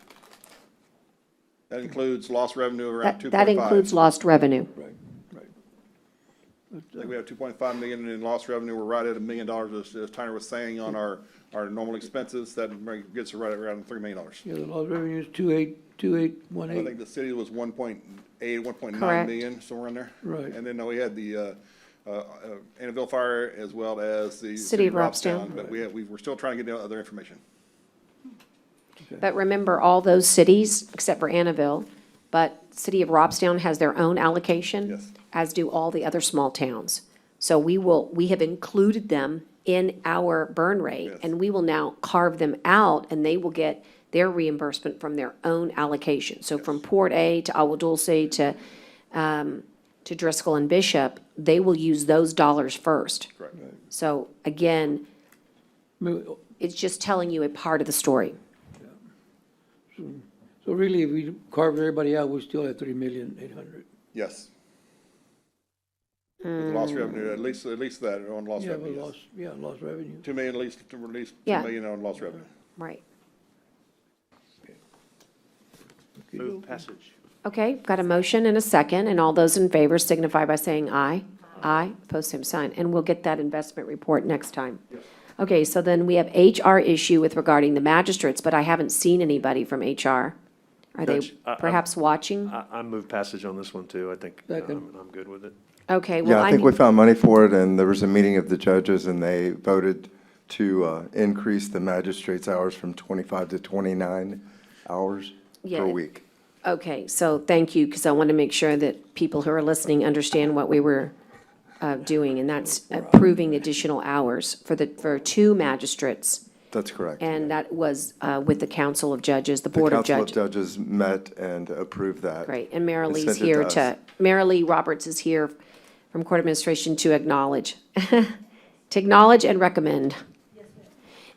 That includes lost revenue of around 2.5. That includes lost revenue. Right, right. I think we have 2.5 million in lost revenue. We're right at $1 million, as Tyner was saying, on our normal expenses. That gets us right around $3 million. Yeah, the lost revenue is I 2818. think the city was 1.8, 1.9 Correct. million, somewhere in there. Right. And then we had the Annabelle Fire as well as the City of Robstown. But we're still trying to get other information. But remember, all those cities, except for Annabelle, but City of Robstown has their own allocation. Yes. As do all the other small towns. So we have included them in our burn rate, Yes. and we will now carve them out, and they will get their reimbursement from their own allocation. So from Port A to Agua Dulce to Driscoll and Bishop, they will use those dollars first. Correct. So again, it's just telling you a part of the story. So really, if we carve everybody out, we're still at 3,800,000. Yes. With the lost revenue, at least that on lost Yeah, revenue. but Yes. lost revenue. 2 million, at least 2 Yeah. million on lost revenue. Right. Move passage. Okay, got a motion and a second, and all those in favor signify by saying aye. Aye, opposed, same sign, and we'll get that investment report next time. Okay, so then we have HR issue with regarding the magistrates, but I haven't seen anybody from HR. Are they Judge, I- perhaps watching? I move passage on this one, too. I think Second. I'm good with it. Okay, well, Yeah, I think we found money for it, and there was a meeting of the judges, and they voted to increase the magistrate's hours from 25 to 29 hours Yeah. per week. Okay, so thank you, because I want to make sure that people who are listening understand what we were doing, and that's approving additional hours for 2 magistrates. That's correct. And that was with the Council of Judges, the Board of The Council Judges. of Judges met and approved that. Great, and Marilee's sent it here us. Marilee Roberts is here from Court Administration to acknowledge, and recommend.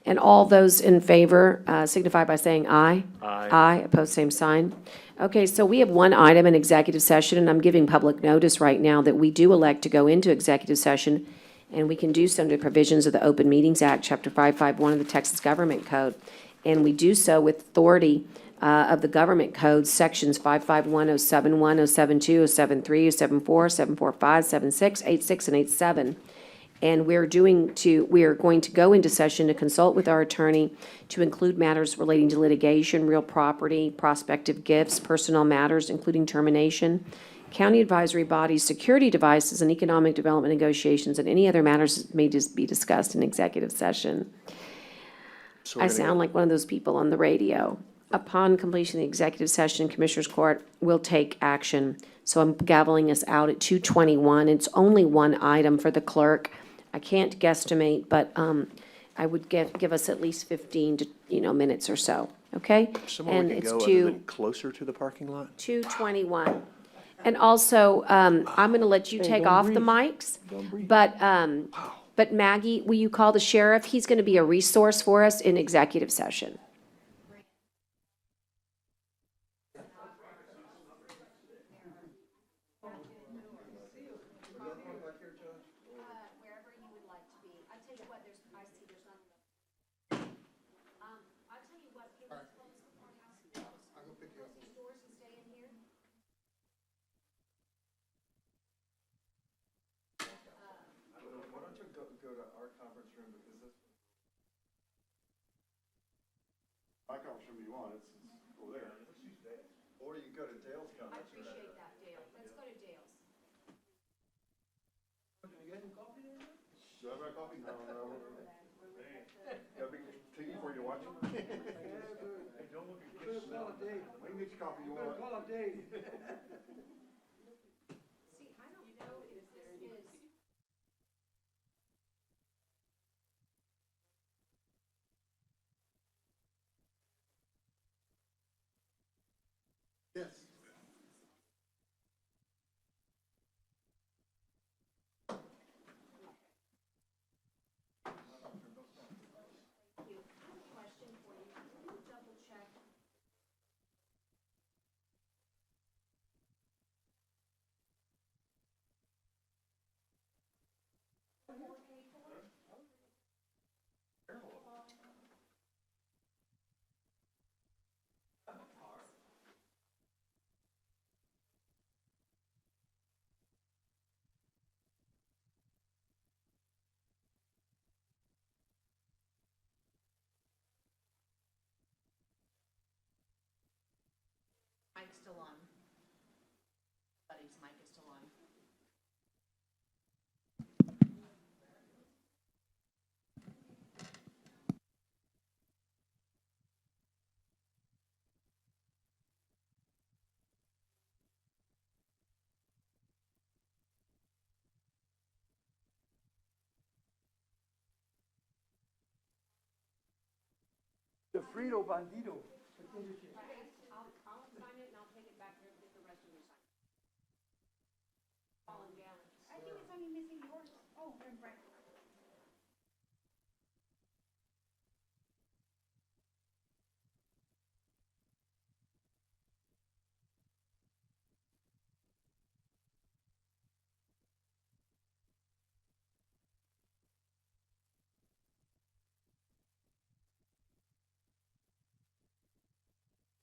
And all those in favor signify by saying aye. Aye. Aye, opposed, same sign. Okay, so we have one item in executive session, and I'm giving public notice right now that we do elect to go into executive session, and we can do so under provisions of the Open Meetings Act, Chapter 551 of the Texas Government Code. And we do so with authority of the Government Code, Sections 551, 071, 072, 073, 074, 745, 76, 86, and 87. And we are going to go into session to consult with our attorney to include matters relating to litigation, real property, prospective gifts, personnel matters, including termination, county advisory bodies, security devices, and economic development negotiations, and any other matters that may just be discussed in executive session. So I we're gonna- sound like one of those people on the radio. Upon completion of the executive session, Commissioners Court will take action. So I'm gaveling us out at 2:21. It's only one item for the clerk. I can't guesstimate, but I would give us at least 15 to, minutes or so, okay? Somewhere And we could it's go other than closer to the parking lot? 2:21. And also, I'm going to let you Hey, take don't off the breathe. mics, Don't breathe. but Maggie, will you call the sheriff? He's going to be a resource for us in executive session. Wherever you would like to be. I tell you what, I see there's not enough. I'll tell you what, can we close the courthouse? Close these doors and stay in here? Why don't you go to our conference room, because this. My conference room you want, it's over there. Or you can go to Dale's I conference room. appreciate that, Dale. Let's go to Dale's. Do I have my coffee? No. Got a big TV for you to watch? We can get you coffee you want. See, I don't know if this is. still on. Buddy's mic is still on. The Frito Bandito. I'll sign it and I'll take it back there and get the rest of you signed. Falling down. I think it's only missing yours. Oh, right.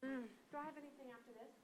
Do I have anything after this?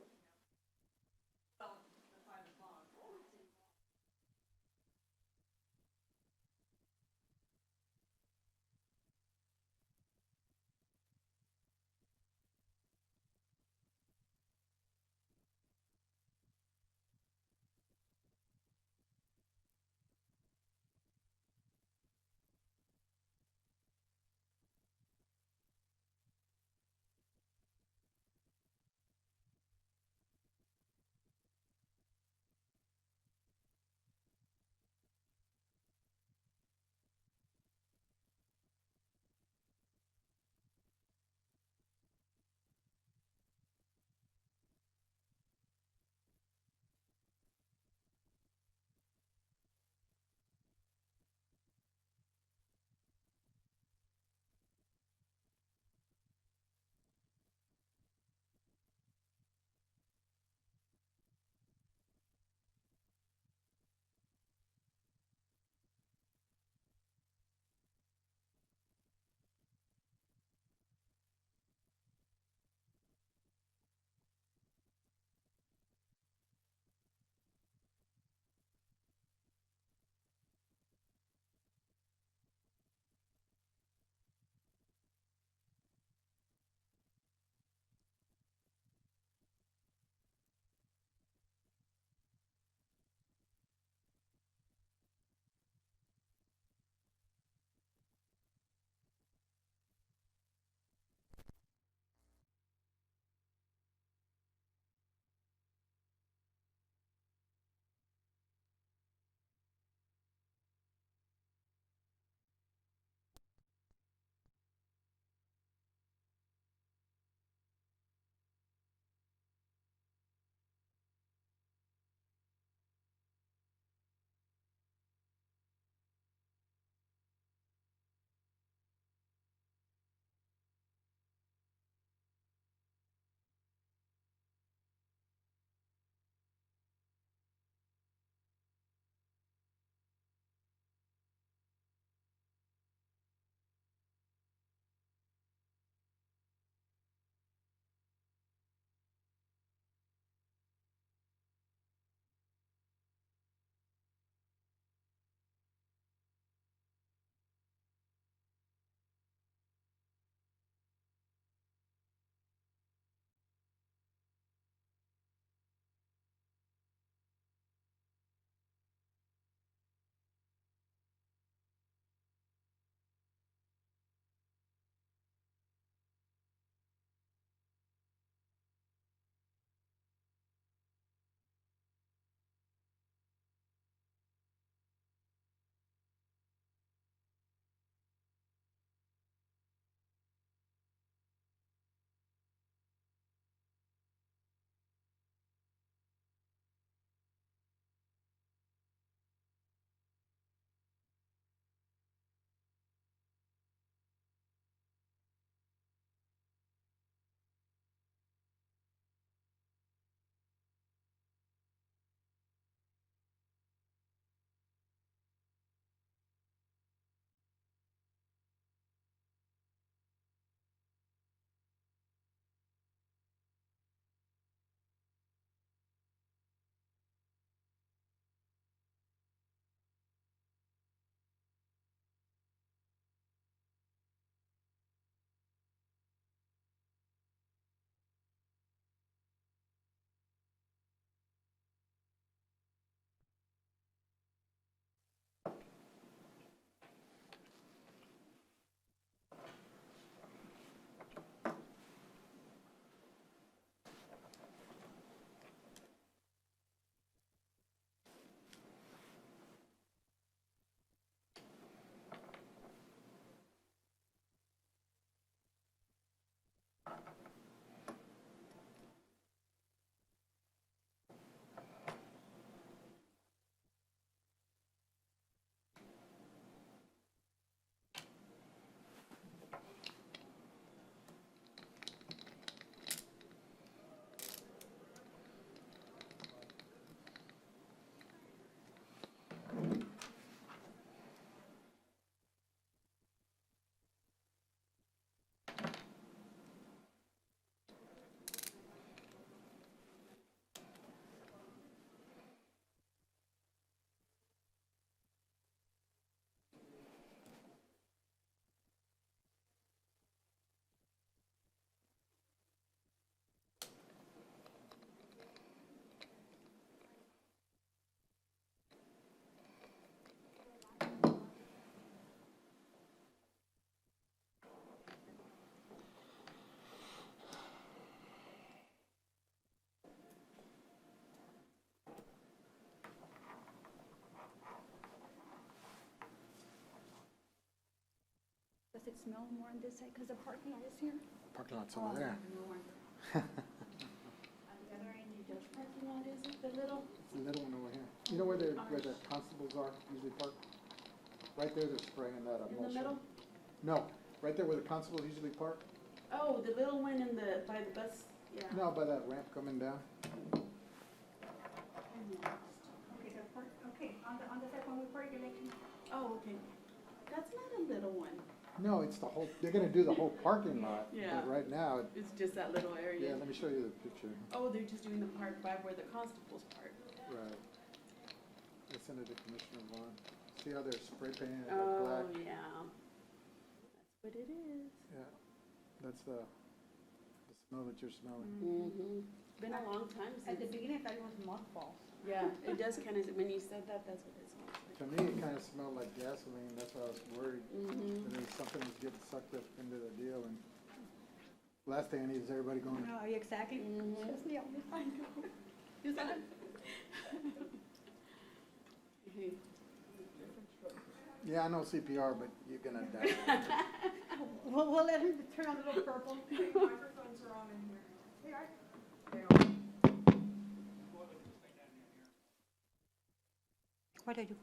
it smell more on this side, because the parking lot is here? Parking lot's over there. On the other end, you just parking lot, is it, the little? It's the little one over here. You know where the constables are usually parked? Right there, they're spraying that In the emulsion. middle? No, right there where the constables usually park? Oh, the little one in the, by the bus, yeah. No, by that ramp coming down. Okay, okay, on the side when we park, you like to, oh, okay. That's not a little one. No, it's the whole, they're gonna do the whole parking lot. Yeah. But right now, It's just that little area. yeah, let me show you the picture. Oh, they're just doing the park by where the constables park. Right. I sent it to Commissioner Vaughn. See how they're spray painting it Oh, black? yeah. That's what it is. Yeah, that's the smell that you're smelling. Mm-hmm. It's been a long time since. At the beginning, I thought it was mothballs. Yeah, it does kind of, when you said that, that's what it smells like. To me, it kinda smelled like gasoline, that's why I was worried. Mhm. And then something was getting sucked up into the deal, and last thing I need is everybody going, No, exactly. That's the only I know. Is that? Hey. yeah, I know CPR, but you're gonna die. We'll let him turn on the little purple. Microphones are on in here. They are. What are you?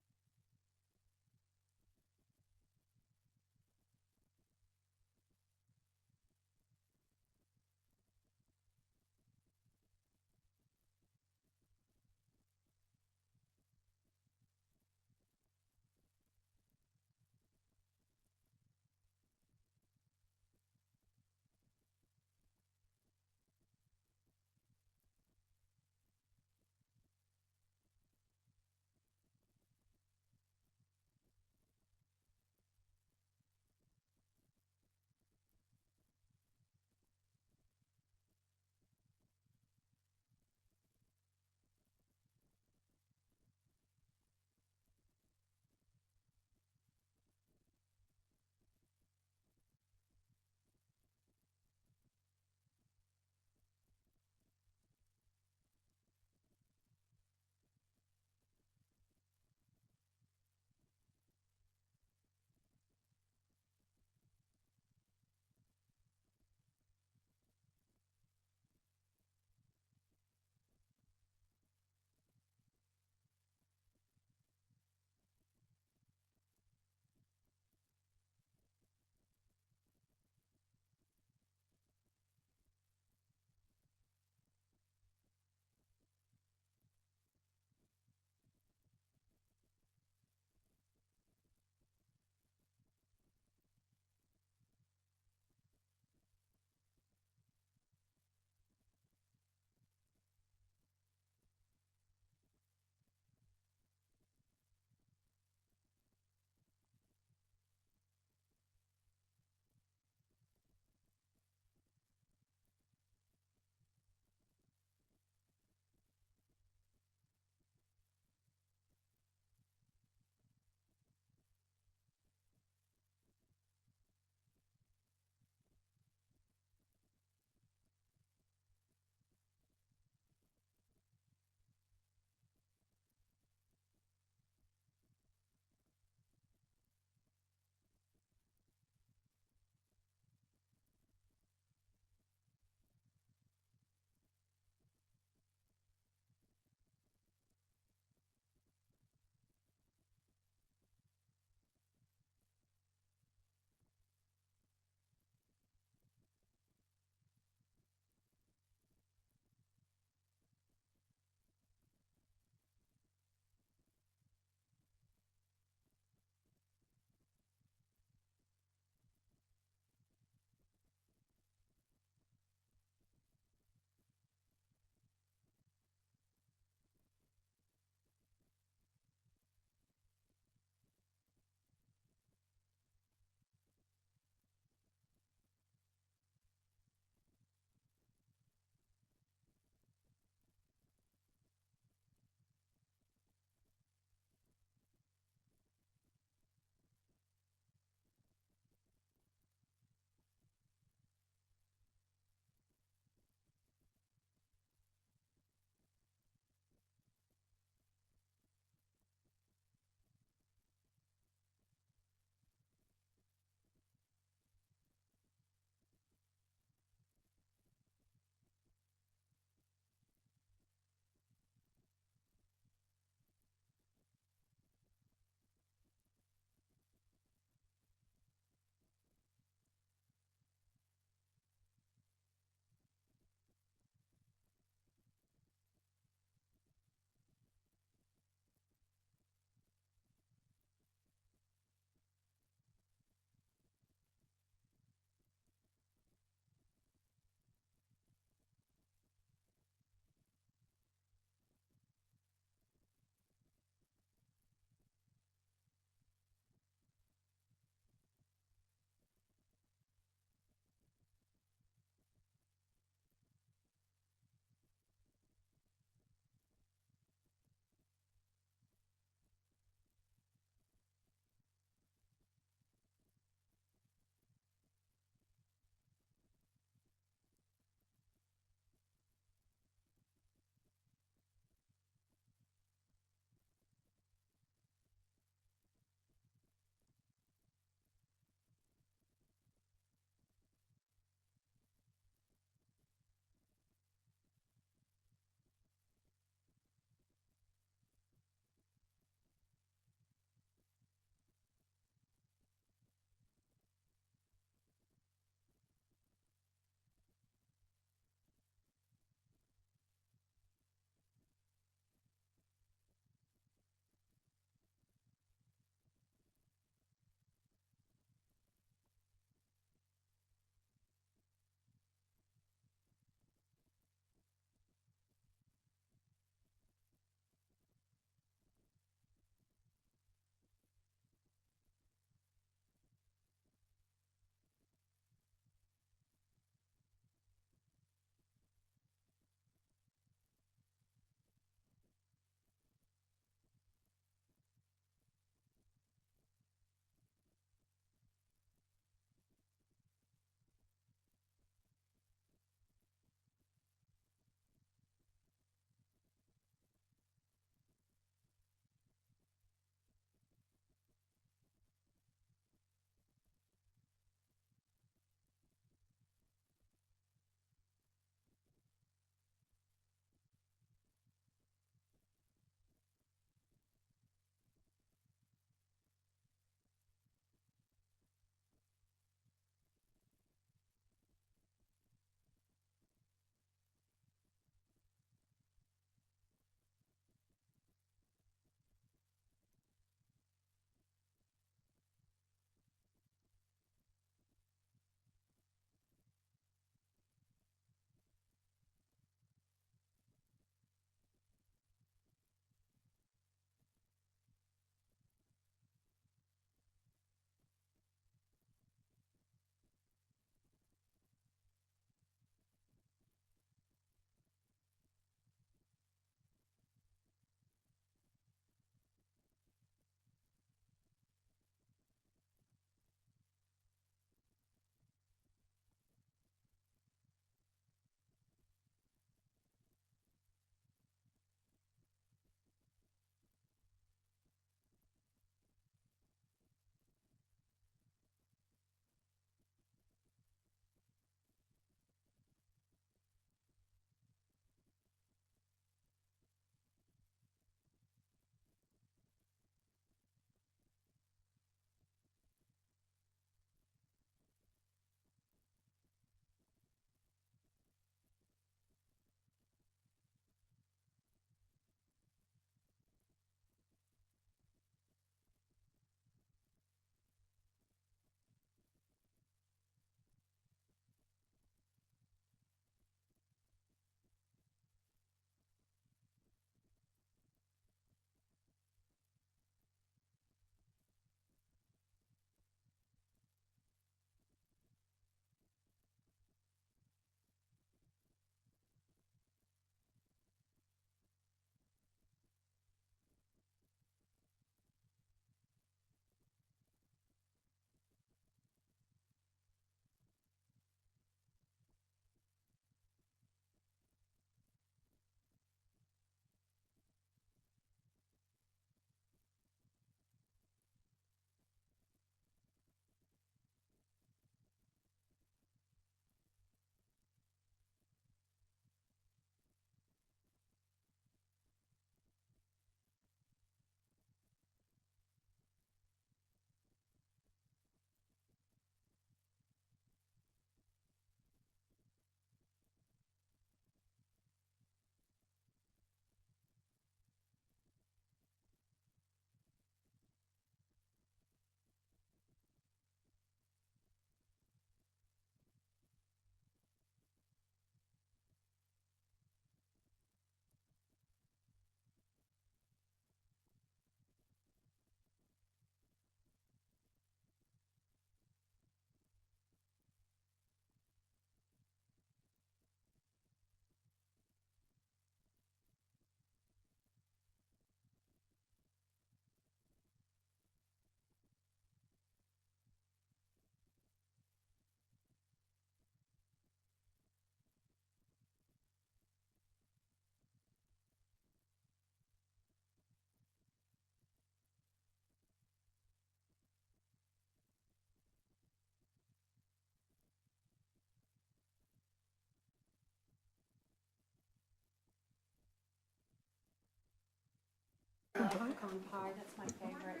Pecan pie, that's my favorite.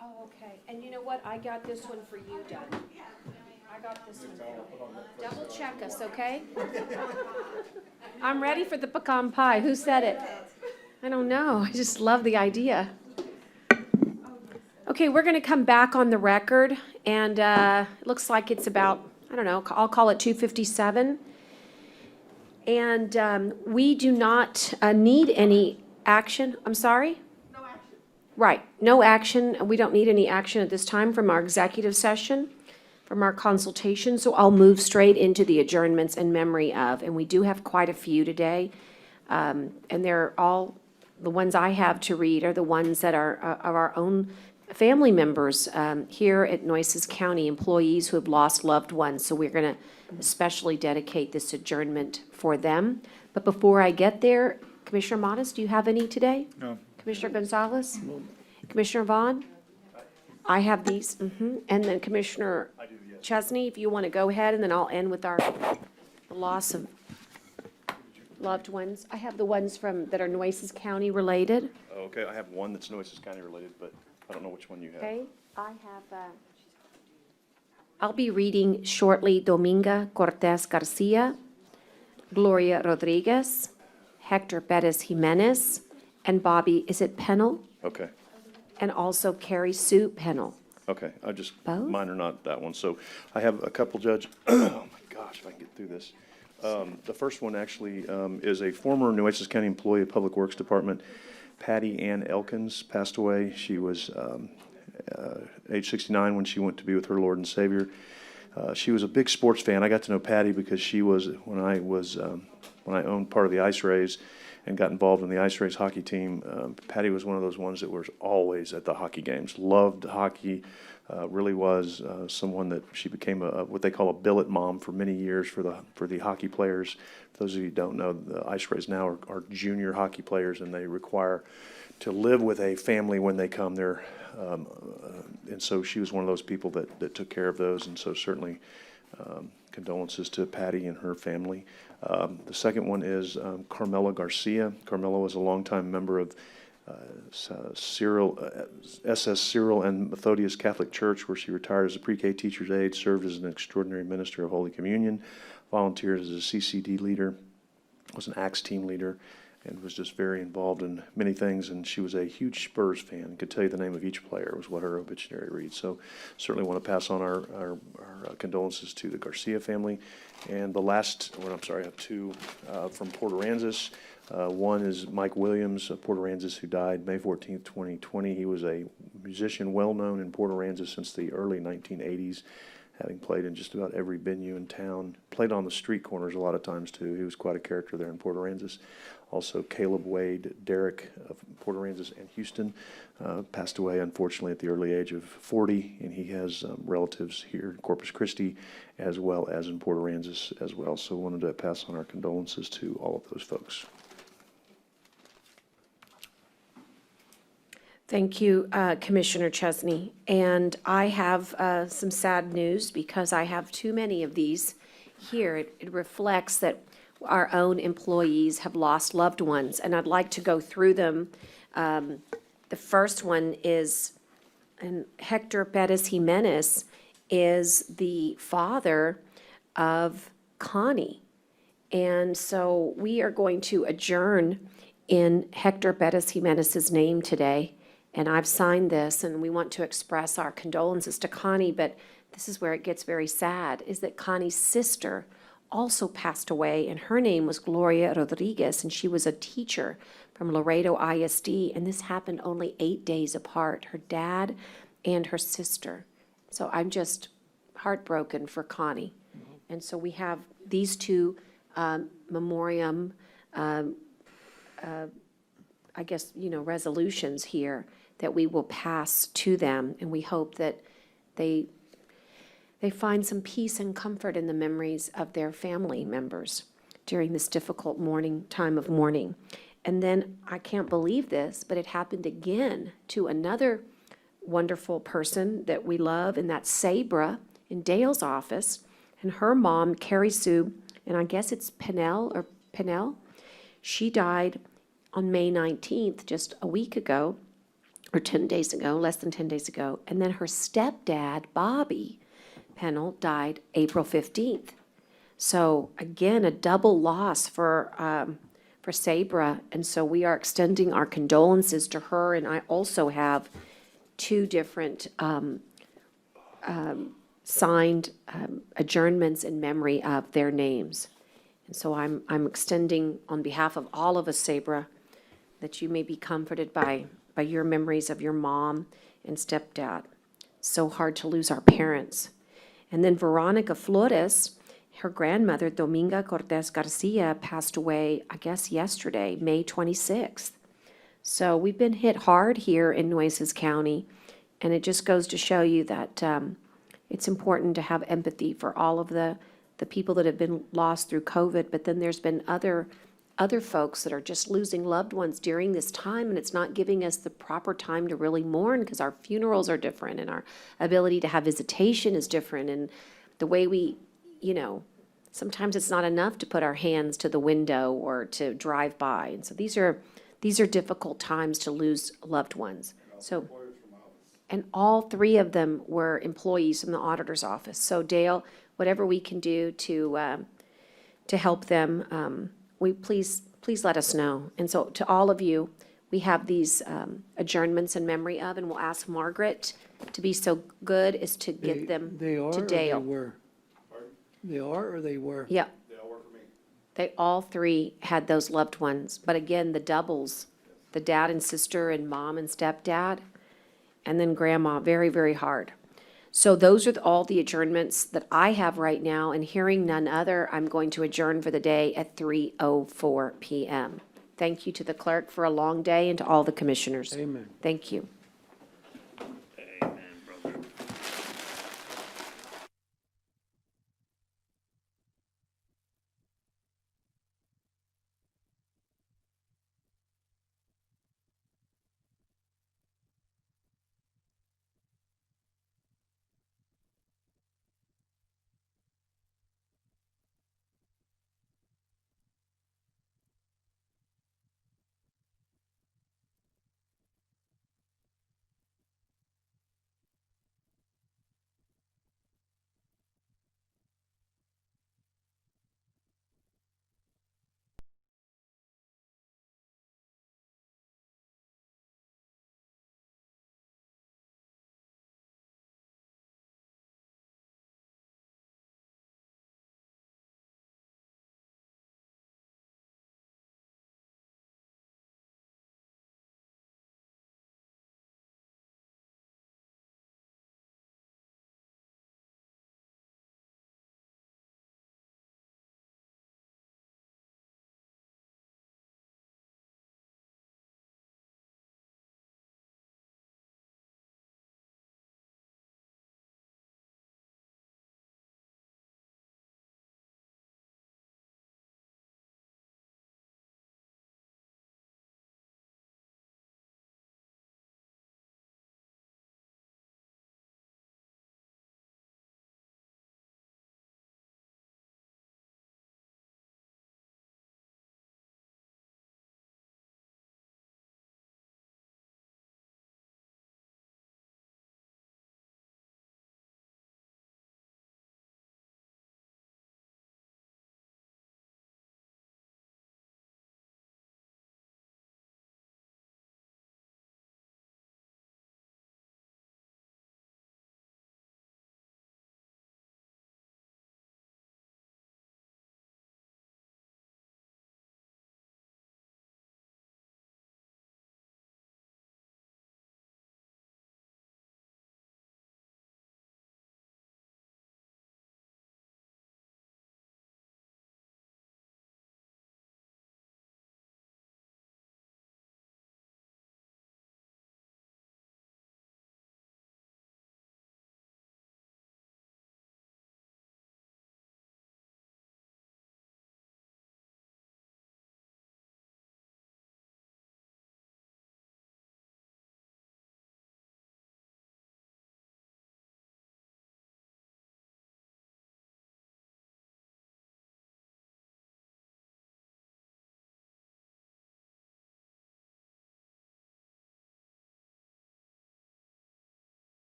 Oh, okay. And you know what? I got this one for you, Doug. I got this one for you. Double check us, okay? I'm ready for the pecan pie. Who said it? I don't know. I just love the idea. Okay, we're going to come back on the record, and it looks like it's about, I don't know, I'll call it 2:57. And we do not need any action. I'm sorry? No action. Right, no action. We don't need any action at this time from our executive session, from our consultation. So I'll move straight into the adjournments in memory of, and we do have quite a few today. And they're all, the ones I have to read are the ones that are of our own family members here at Nueces County, employees who have lost loved ones. So we're going to especially dedicate this adjournment for them. But before I get there, Commissioner Modis, do you have any today? No. Commissioner Gonzalez? Commissioner Vaughn? I have these, and then Commissioner Chesney, if you want to go ahead, and then I'll end with our loss of loved ones. I have the ones that are Nueces County related. Oh, okay, I have one that's Nueces County related, but I don't know which one you have. Okay, I have, I'll be reading shortly Dominga Cortez Garcia, Gloria Rodriguez, Hector Perez Jimenez, and Bobby, is it Pennell? Okay, And also Carrie Sue Pennell. okay, I just, Both? mine are not that one, so I have a couple, Judge. Oh my gosh, if I can get through this. The first one actually is a former Nueces County employee of Public Works Department, Patty Ann Elkins, passed away. She was age 69 when she went to be with her Lord and Savior. She was a big sports fan. I got to know Patty because she was, when I owned part of the Ice Rays and got involved in the Ice Rays hockey team, Patty was one of those ones that was always at the hockey games, loved hockey, really was someone that she became what they call a billet mom for many years for the hockey players. For those of you who don't know, the Ice Rays now are junior hockey players, and they require to live with a family when they come there. And so she was one of those people that took care of those, and so certainly condolences to Patty and her family. The second one is Carmela Garcia. Carmela was a longtime member of SS Cyril and Methodius Catholic Church, where she retired as a pre-K teacher's aide, served as an extraordinary minister of Holy Communion, volunteered as a CCD leader, was an Acts team leader, and was just very involved in many things. And she was a huge Spurs fan, could tell you the name of each player, was what her obituary reads. So certainly want to pass on our condolences to the Garcia family. And the last, well, I'm sorry, I have two from Port Aransas. One is Mike Williams of Port Aransas, who died May 14th, 2020. He was a musician well-known in Port Aransas since the early 1980s, having played in just about every venue in town. Played on the street corners a lot of times, too. He was quite a character there in Port Aransas. Also, Caleb Wade Derrick of Port Aransas and Houston passed away, unfortunately, at the early age of 40, and he has relatives here in Corpus Christi as well as in Port Aransas as well. So wanted to pass on our condolences to all of those folks. Thank you, Commissioner Chesney. And I have some sad news because I have too many of these here. It reflects that our own employees have lost loved ones, and I'd like to go through them. The first one is, and Hector Perez Jimenez is the father of Connie. And so we are going to adjourn in Hector Perez Jimenez's name today. And I've signed this, and we want to express our condolences to Connie, but this is where it gets very sad, is that Connie's sister also passed away, and her name was Gloria Rodriguez, and she was a teacher from Laredo ISD, and this happened only 8 days apart, her dad and her sister. So I'm just heartbroken for Connie. And so we have these two memoriam, I guess, resolutions here that we will pass to them, and we hope that they find some peace and comfort in the memories of their family members during this difficult time of mourning. And then, I can't believe this, but it happened again to another wonderful person that we love, and that's Sabra in Dale's office, and her mom, Carrie Sue, and I guess it's Pennell, she died on May 19th, just a week ago, or 10 days ago, less than 10 days ago. And then her stepdad, Bobby Pennell, died April 15th. So again, a double loss for Sabra. And so we are extending our condolences to her. And I also have two different signed adjournments in memory of their names. And so I'm extending on behalf of all of us, Sabra, that you may be comforted by your memories of your mom and stepdad. So hard to lose our parents. And then Veronica Flores, her grandmother, Dominga Cortez Garcia, passed away, I guess, yesterday, May 26th. So we've been hit hard here in Nueces County, and it just goes to show you that it's important to have empathy for all of the people that have been lost through COVID, but then there's been other folks that are just losing loved ones during this time, and it's not giving us the proper time to really mourn because our funerals are different and our ability to have visitation is different, and the way we, sometimes it's not enough to put our hands to the window or to drive by. And so these are difficult times to lose loved ones. So, and all three of them were employees from the auditor's office. So Dale, whatever we can do to help them, please let us know. And so to all of you, we have these adjournments in memory of, and we'll ask Margaret to be so good as to get them They are to or Dale. they were? They are or they were? Yeah. They all work for me. They all three had those loved ones. But again, the doubles, the dad and sister and mom and stepdad, and then grandma, very, very hard. So those are all the adjournments that I have right now, and hearing none other, I'm going to adjourn for the day at 3:04 PM. Thank you to the clerk for a long day and to all the commissioners. Amen. Thank you.